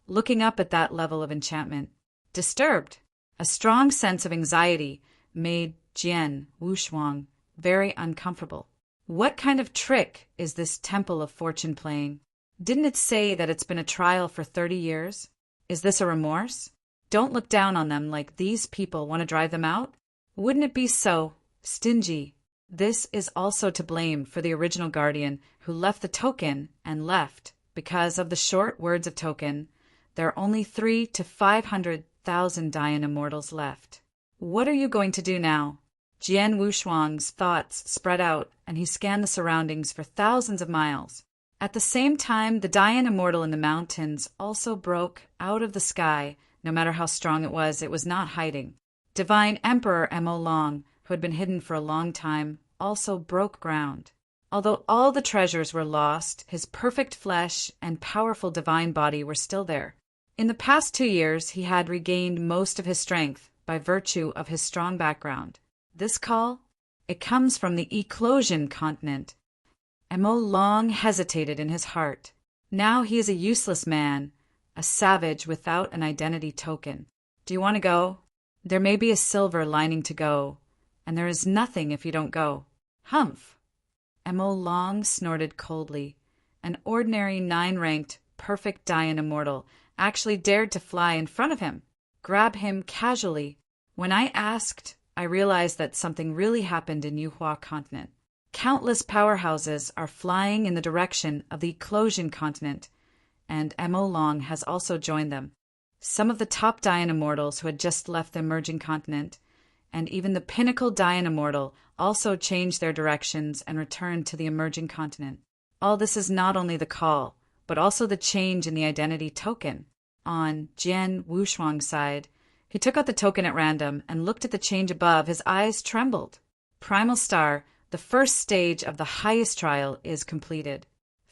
looking up at that level of enchantment. Disturbed, a strong sense of anxiety made Jian Wushuang very uncomfortable. What kind of trick is this Temple of Fortune playing? Didn't it say that it's been a trial for 30 years? Is this a remorse? Don't look down on them like these people want to drive them out. Wouldn't it be so stingy? This is also to blame for the original guardian who left the token and left because of the short words of token. There are only 300,000 to 500,000 Dian Immortals left. What are you going to do now? Jian Wushuang's thoughts spread out, and he scanned the surroundings for thousands of miles. At the same time, the Dian Immortal in the mountains also broke out of the sky. No matter how strong it was not hiding. Divine Emperor Mo Long, who had been hidden for a long time, also broke ground. Although all the treasures were lost, his perfect flesh and powerful divine body were still there. In the past 2 years, he had regained most of his strength by virtue of his strong background. This call? It comes from the Eclosion continent. Mo Long hesitated in his heart. Now he is a useless man, a savage without an identity token. Do you want to go? There may be a silver lining to go, and there is nothing if you don't go. Humph! Mo Long snorted coldly. An ordinary 9-ranked, perfect Dian Immortal actually dared to fly in front of him, grab him casually. When I asked, I realized that something really happened in Yuhua continent. Countless powerhouses are flying in the direction of the Eclosion continent, and Mo Long has also joined them. Some of the top Dian Immortals who had just left the emerging continent, and even the pinnacle Dian Immortal also changed their directions and returned to the emerging continent. All this is not only the call, but also the change in the identity token. On Jian Wushuang's side, he took out the token at random and looked at the change above. His eyes trembled. Primal Star, the first stage of the highest trial, is completed.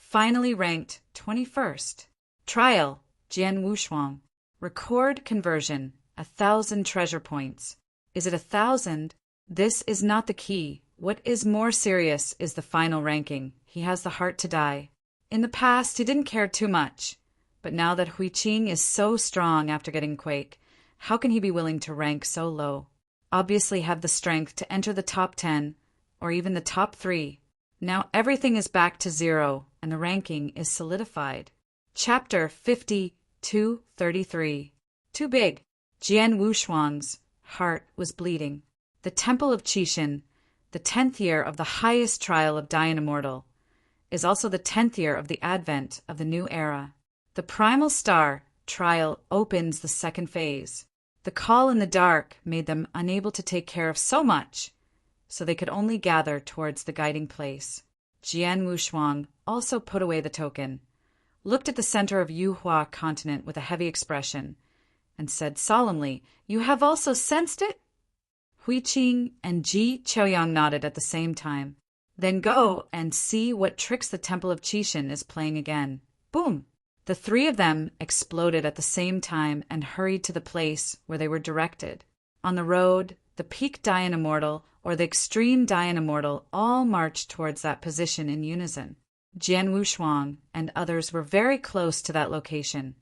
finally ranked 21st. Trial, Jian Wushuang. Record conversion, 1,000 treasure points. Is it 1,000? This is not the key. What is more serious is the final ranking. He has the heart to die. In the past, he didn't care too much. But now that Hui Qing is so strong after getting Quake, how can he be willing to rank so low? Obviously have the strength to enter the top 10, or even the top 3. Now everything is back to 0, and the ranking is solidified. Chapter 50-33. Too big. Jian Wushuang's heart was bleeding. The Temple of Qixin, the 10th year of the highest trial of Dian Immortal, is also the 10th year of the advent of the new era. The Primal Star trial opens the second phase. The call in the dark made them unable to take care of so much, so they could only gather towards the guiding place. Jian Wushuang also put away the token, looked at the center of Yuhua continent with a heavy expression, and said solemnly, "You have also sensed it?" Hui Qing and Ji Qiaoyang nodded at the same time. "Then go and see what tricks the Temple of Qixin is playing again." Boom! The three of them exploded at the same time and hurried to the place where they were directed. On the road, the peak Dian Immortal or the extreme Dian Immortal all marched towards that position in unison. Jian Wushuang and others were very close to that location.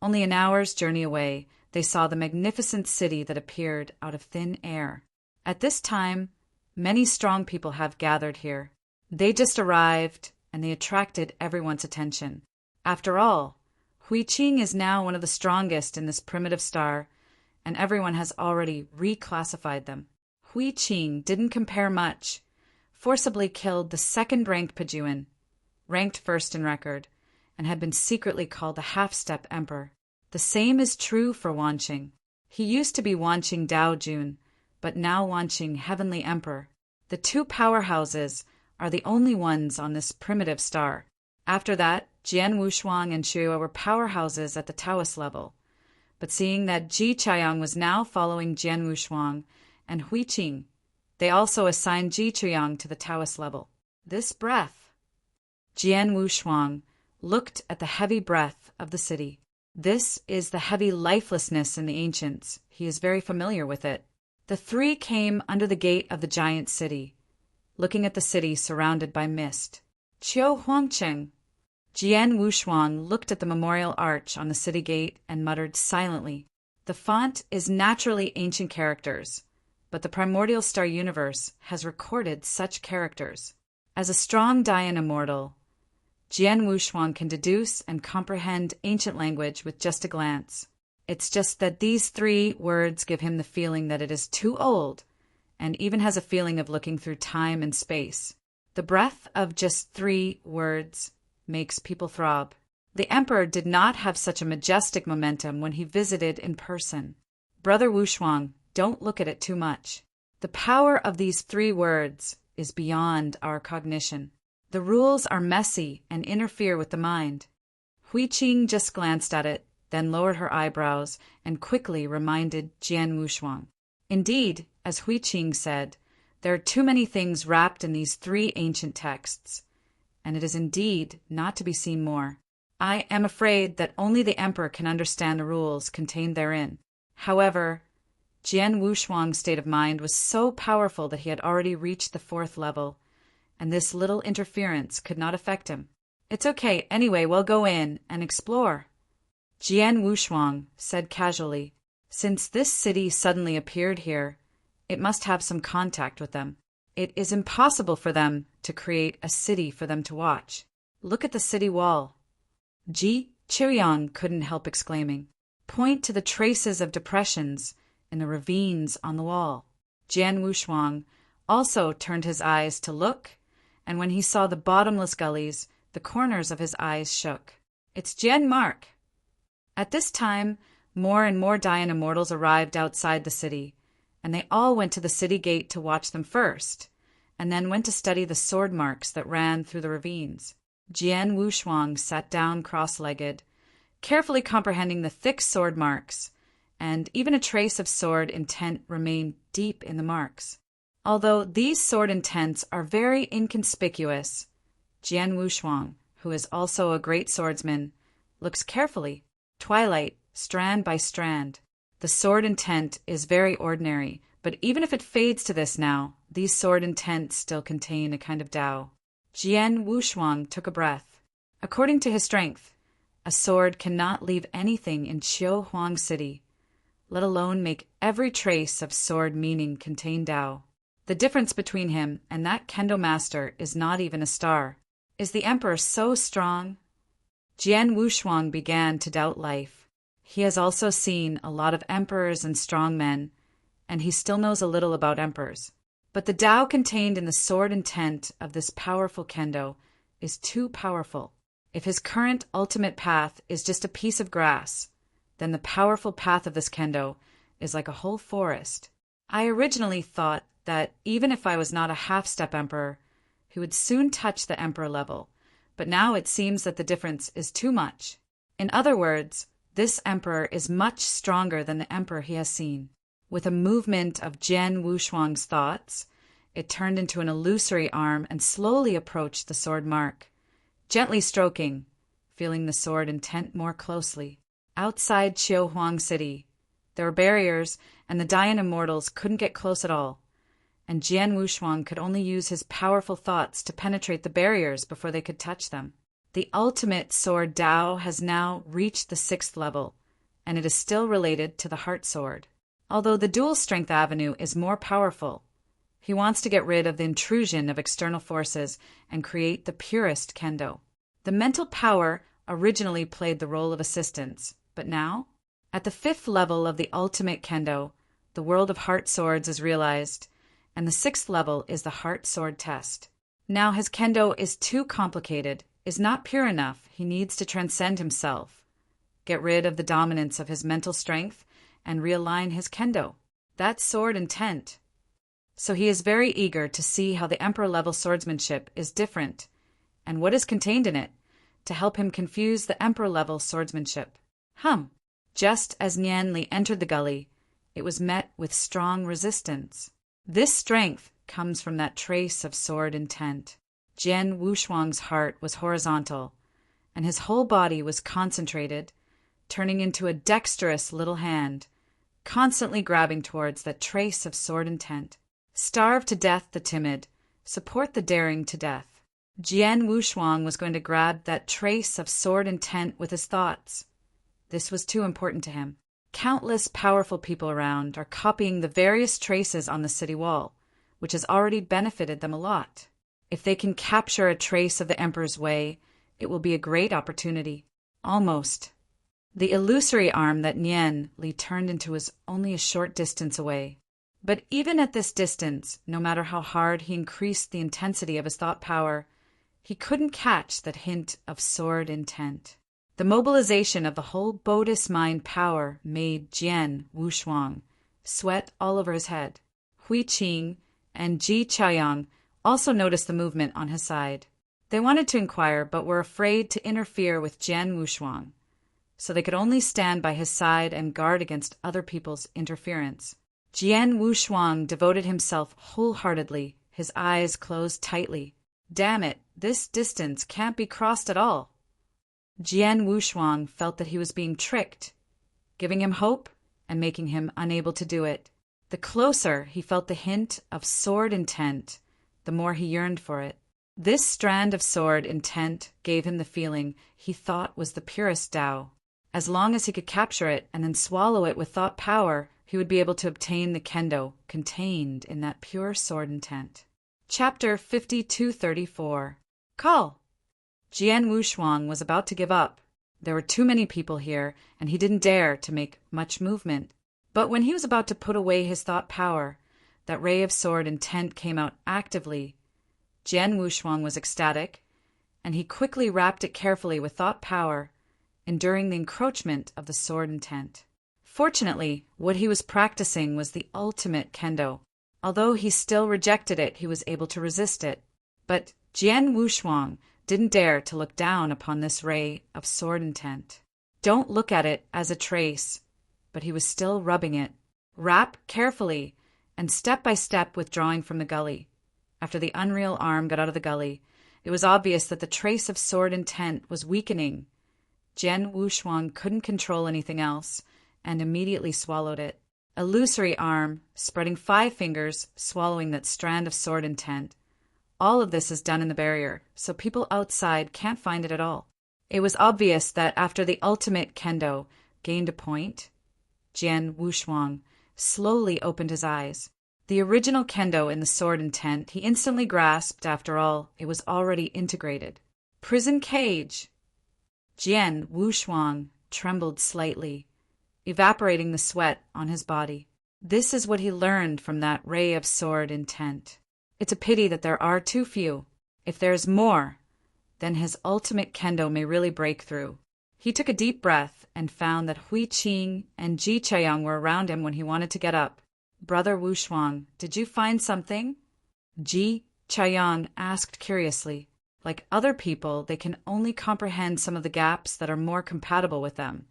Only an hour's journey away, they saw the magnificent city that appeared out of thin air. At this time, many strong people have gathered here. They just arrived, and they attracted everyone's attention. After all, Hui Qing is now one of the strongest in this primitive star, and everyone has already reclassified them. Hui Qing didn't compare much, forcibly killed the second-ranked Pejuan, ranked first in record, and had been secretly called the Half-Step Emperor. The same is true for Wanqing. He used to be Wanqing Daojun, but now Wanqing Heavenly Emperor. The two powerhouses are the only ones on this primitive star. After that, Jian Wushuang and Shuya were powerhouses at the Taoist level. But seeing that Ji Qiaoyang was now following Jian Wushuang and Hui Qing, they also assigned Ji Qiaoyang to the Taoist level. This breath. Jian Wushuang looked at the heavy breath of the city. This is the heavy lifelessness in the ancients. He is very familiar with it. The three came under the gate of the giant city, looking at the city surrounded by mist. Qiu Huangcheng. Jian Wushuang looked at the memorial arch on the city gate and muttered silently. The font is naturally ancient characters, but the primordial star universe has recorded such characters. As a strong Dian Immortal, Jian Wushuang can deduce and comprehend ancient language with just a glance. It's just that these 3 words give him the feeling that it is too old, and even has a feeling of looking through time and space. The breath of just 3 words makes people throb. The emperor did not have such a majestic momentum when he visited in person. Brother Wushuang, don't look at it too much. The power of these 3 words is beyond our cognition. The rules are messy and interfere with the mind. Hui Qing just glanced at it, then lowered her eyebrows and quickly reminded Jian Wushuang. Indeed, as Hui Qing said, there are too many things wrapped in these 3 ancient texts, and it is indeed not to be seen more. I am afraid that only the emperor can understand the rules contained therein. However, Jian Wushuang's state of mind was so powerful that he had already reached the 4th level, and this little interference could not affect him. It's okay, anyway, we'll go in and explore. Jian Wushuang said casually, since this city suddenly appeared here, it must have some contact with them. It is impossible for them to create a city for them to watch. Look at the city wall. Ji Qiaoyang couldn't help exclaiming. Point to the traces of depressions in the ravines on the wall. Jian Wushuang also turned his eyes to look, and when he saw the bottomless gullies, the corners of his eyes shook. It's Jian Mark. At this time, more and more Dian Immortals arrived outside the city, and they all went to the city gate to watch them first, and then went to study the sword marks that ran through the ravines. Jian Wushuang sat down cross-legged, carefully comprehending the thick sword marks, and even a trace of sword intent remained deep in the marks. Although these sword intents are very inconspicuous, Jian Wushuang, who is also a great swordsman, looks carefully, twilight, strand by strand. The sword intent is very ordinary, but even if it fades to this now, these sword intents still contain a kind of Tao. Jian Wushuang took a breath. According to his strength, a sword cannot leave anything in Qiu Huang City, let alone make every trace of sword meaning contain Tao. The difference between him and that kendo master is not even a star. Is the emperor so strong? Jian Wushuang began to doubt life. He has also seen a lot of emperors and strong men, and he still knows a little about emperors. But the Tao contained in the sword intent of this powerful kendo is too powerful. If his current ultimate path is just a piece of grass, then the powerful path of this kendo is like a whole forest. I originally thought that even if I was not a half-step emperor, he would soon touch the emperor level, but now it seems that the difference is too much. In other words, this emperor is much stronger than the emperor he has seen. With a movement of Jian Wushuang's thoughts, it turned into an illusory arm and slowly approached the sword mark, gently stroking, feeling the sword intent more closely. Outside Qiu Huang City, there were barriers, and the Dian Immortals couldn't get close at all, and Jian Wushuang could only use his powerful thoughts to penetrate the barriers before they could touch them. The ultimate sword Tao has now reached the 6th level, and it is still related to the heart sword. Although the dual strength avenue is more powerful, he wants to get rid of the intrusion of external forces and create the purest kendo. The mental power originally played the role of assistance, but now, at the 5th level of the ultimate kendo, the world of heart swords is realized, and the 6th level is the heart sword test. Now his kendo is too complicated, is not pure enough. He needs to transcend himself, get rid of the dominance of his mental strength, and realign his kendo. That's sword intent. So he is very eager to see how the emperor-level swordsmanship is different, and what is contained in it, to help him confuse the emperor-level swordsmanship. Just as Nian Li entered the gully, it was met with strong resistance. This strength comes from that trace of sword intent. Jian Wushuang's heart was horizontal, and his whole body was concentrated, turning into a dexterous little hand, constantly grabbing towards that trace of sword intent. Starve to death the timid, support the daring to death. Jian Wushuang was going to grab that trace of sword intent with his thoughts. This was too important to him. Countless powerful people around are copying the various traces on the city wall, which has already benefited them a lot. If they can capture a trace of the Emperor's way, it will be a great opportunity. Almost. The illusory arm that Nian Li turned into was only a short distance away. But even at this distance, no matter how hard he increased the intensity of his thought power, he couldn't catch that hint of sword intent. The mobilization of the whole Buddhist mind power made Jian Wushuang sweat all over his head. Hui Qing and Ji Chaoyang also noticed the movement on his side. They wanted to inquire, but were afraid to interfere with Jian Wushuang, so they could only stand by his side and guard against other people's interference. Jian Wushuang devoted himself wholeheartedly, his eyes closed tightly. Damn it, this distance can't be crossed at all. Jian Wushuang felt that he was being tricked, giving him hope and making him unable to do it. The closer he felt the hint of sword intent, the more he yearned for it. This strand of sword intent gave him the feeling he thought was the purest Tao. As long as he could capture it and then swallow it with thought power, he would be able to obtain the kendo contained in that pure sword intent. Chapter 5234. Call! Jian Wushuang was about to give up. There were too many people here, and he didn't dare to make much movement. But when he was about to put away his thought power, that ray of sword intent came out actively. Jian Wushuang was ecstatic, and he quickly wrapped it carefully with thought power, enduring the encroachment of the sword intent. Fortunately, what he was practicing was the ultimate kendo. Although he still rejected it, he was able to resist it. But Jian Wushuang didn't dare to look down upon this ray of sword intent. Don't look at it as a trace, but he was still rubbing it. Wrap carefully, and step by step withdrawing from the gully. After the unreal arm got out of the gully, It was obvious that the trace of sword intent was weakening. Jian Wushuang couldn't control anything else, and immediately swallowed it. Illusory arm, spreading 5 fingers, swallowing that strand of sword intent. All of this is done in the barrier, so people outside can't find it at all. It was obvious that after the ultimate kendo gained a point, Jian Wushuang slowly opened his eyes. The original kendo in the sword intent he instantly grasped. After all, it was already integrated. Prison cage! Jian Wushuang trembled slightly, evaporating the sweat on his body. This is what he learned from that ray of sword intent. It's a pity that there are too few. If there's more, then his ultimate kendo may really break through. He took a deep breath and found that Hui Qing and Ji Chaoyang were around him when he wanted to get up. "Brother Wushuang, did you find something?" Ji Chaoyang asked curiously. Like other people, they can only comprehend some of the gaps that are more compatible with them,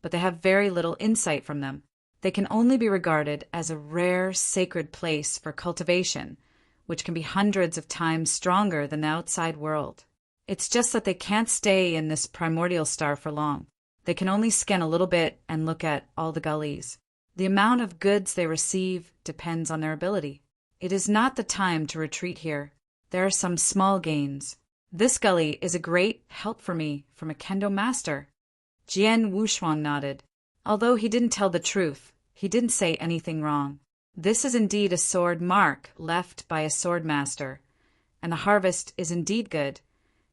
but they have very little insight from them. They can only be regarded as a rare, sacred place for cultivation, which can be hundreds of times stronger than the outside world. It's just that they can't stay in this primordial star for long. They can only scan a little bit and look at all the gullies. The amount of goods they receive depends on their ability. It is not the time to retreat here. There are some small gains. This gully is a great help for me from a kendo master. Jian Wushuang nodded. Although he didn't tell the truth, he didn't say anything wrong. This is indeed a sword mark left by a sword master, and the harvest is indeed good,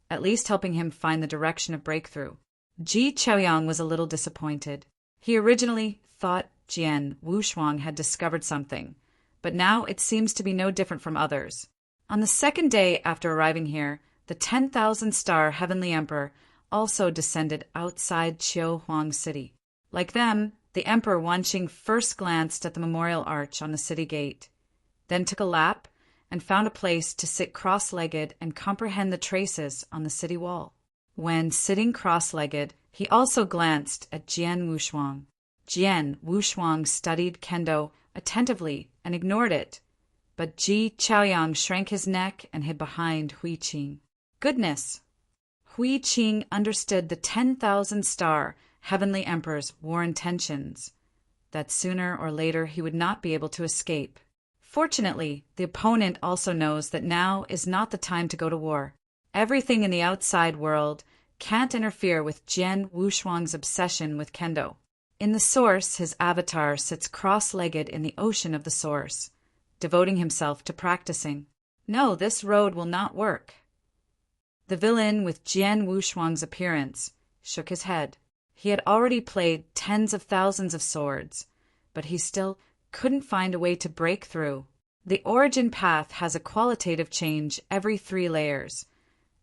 at least helping him find the direction of breakthrough. Ji Chaoyang was a little disappointed. He originally thought Jian Wushuang had discovered something, but now it seems to be no different from others. On the second day after arriving here, the 10,000-star Heavenly Emperor also descended outside Qiuhuang City. Like them, the Emperor Wanqing first glanced at the memorial arch on the city gate, then took a lap and found a place to sit cross-legged and comprehend the traces on the city wall. When sitting cross-legged, he also glanced at Jian Wushuang. Jian Wushuang studied kendo attentively and ignored it, but Ji Chaoyang shrank his neck and hid behind Hui Qing. Goodness! Hui Qing understood the 10,000-star Heavenly Emperor's war intentions, that sooner or later he would not be able to escape. Fortunately, the opponent also knows that now is not the time to go to war. Everything in the outside world can't interfere with Jian Wushuang's obsession with kendo. In the source, his avatar sits cross-legged in the ocean of the source, devoting himself to practicing. No, this road will not work. The villain with Jian Wushuang's appearance shook his head. He had already played tens of thousands of swords, but he still couldn't find a way to break through. The origin path has a qualitative change every 3 layers,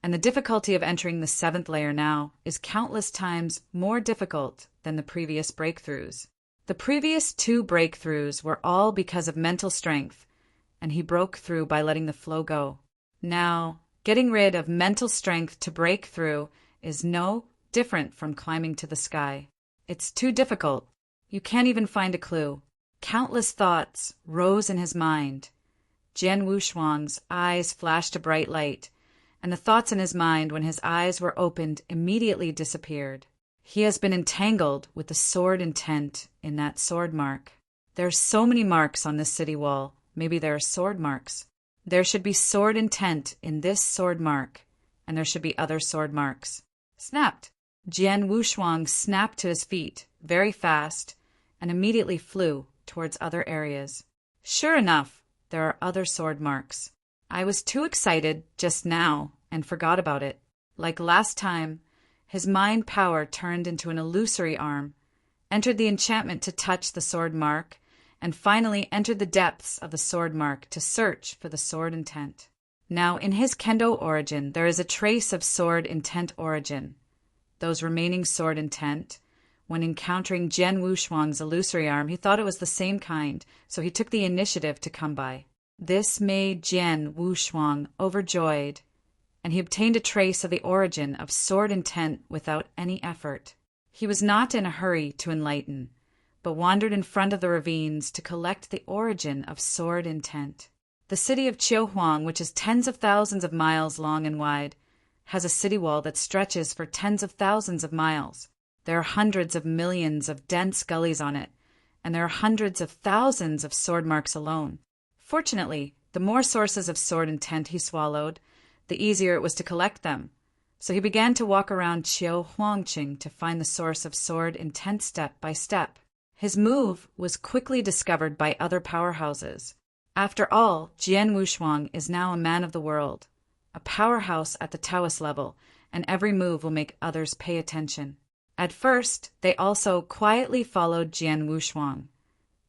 and the difficulty of entering the 7th layer now is countless times more difficult than the previous breakthroughs. The previous 2 breakthroughs were all because of mental strength, and he broke through by letting the flow go. Now, getting rid of mental strength to break through is no different from climbing to the sky. It's too difficult. You can't even find a clue. Countless thoughts rose in his mind. Jian Wushuang's eyes flashed a bright light, and the thoughts in his mind when his eyes were opened immediately disappeared. He has been entangled with the sword intent in that sword mark. There are so many marks on this city wall. Maybe there are sword marks. There should be sword intent in this sword mark, and there should be other sword marks. Snapped! Jian Wushuang snapped to his feet, very fast, and immediately flew towards other areas. Sure enough, there are other sword marks. I was too excited just now and forgot about it. Like last time, his mind power turned into an illusory arm, entered the enchantment to touch the sword mark, and finally entered the depths of the sword mark to search for the sword intent. Now, in his kendo origin, there is a trace of sword intent origin. Those remaining sword intent, when encountering Jian Wushuang's illusory arm, he thought it was the same kind, so he took the initiative to come by. This made Jian Wushuang overjoyed, and he obtained a trace of the origin of sword intent without any effort. He was not in a hurry to enlighten, but wandered in front of the ravines to collect the origin of sword intent. The city of Qiuhuang, which is tens of thousands of miles long and wide, has a city wall that stretches for tens of thousands of miles. There are hundreds of millions of dense gullies on it, and there are hundreds of thousands of sword marks alone. Fortunately, the more sources of sword intent he swallowed, the easier it was to collect them. So he began to walk around Qiuhuangqing to find the source of sword intent step by step. His move was quickly discovered by other powerhouses. After all, Jian Wushuang is now a man of the world, a powerhouse at the Taoist level, and every move will make others pay attention. At first, they also quietly followed Jian Wushuang,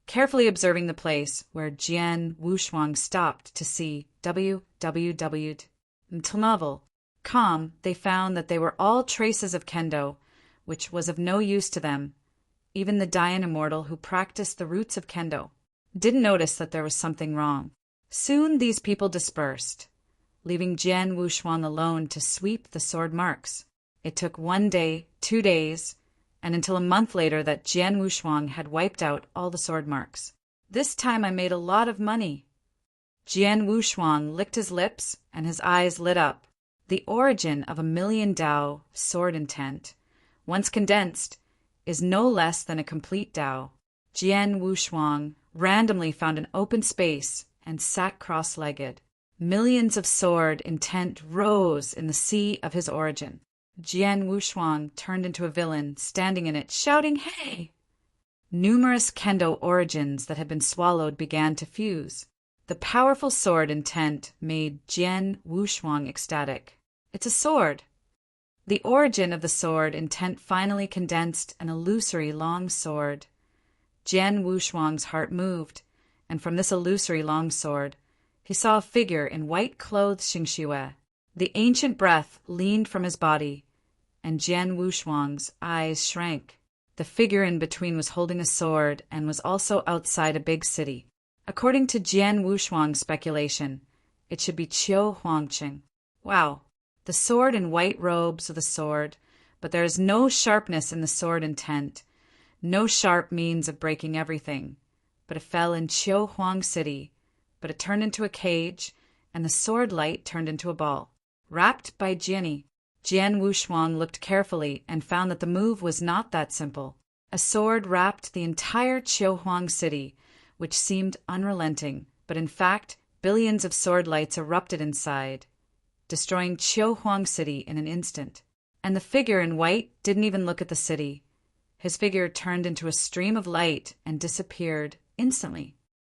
carefully observing the place where Jian Wushuang stopped to see www. Until novel. Calm, they found that they were all traces of kendo, which was of no use to them. Even the Dayan Immortal who practiced the roots of kendo didn't notice that there was something wrong. Soon these people dispersed, leaving Jian Wushuang alone to sweep the sword marks. It took 1 day, 2 days, and until a month later that Jian Wushuang had wiped out all the sword marks. This time I made a lot of money. Jian Wushuang licked his lips and his eyes lit up. The origin of 1,000,000 Dao sword intent, once condensed, is no less than a complete Dao. Jian Wushuang randomly found an open space and sat cross-legged. Millions of sword intent rose in the sea of his origin. Jian Wushuang turned into a villain, standing in it, shouting, "Hey!" Numerous kendo origins that had been swallowed began to fuse. The powerful sword intent made Jian Wushuang ecstatic. It's a sword. The origin of the sword intent finally condensed an illusory long sword. Jian Wushuang's heart moved, and from this illusory long sword, he saw a figure in white-clothed xingxue. The ancient breath leaned from his body, and Jian Wushuang's eyes shrank. The figure in between was holding a sword and was also outside a big city. According to Jian Wushuang's speculation, it should be Qiuhuangqing. Wow, the sword and white robes of the sword, but there is no sharpness in the sword intent, no sharp means of breaking everything. But it fell in Qiuhuang City, but it turned into a cage, and the sword light turned into a ball. Wrapped by Jian Wushuang looked carefully and found that the move was not that simple. A sword wrapped the entire Qiuhuang City, which seemed unrelenting, but in fact, billions of sword lights erupted inside, destroying Qiuhuang City in an instant. And the figure in white didn't even look at the city. His figure turned into a stream of light and disappeared instantly.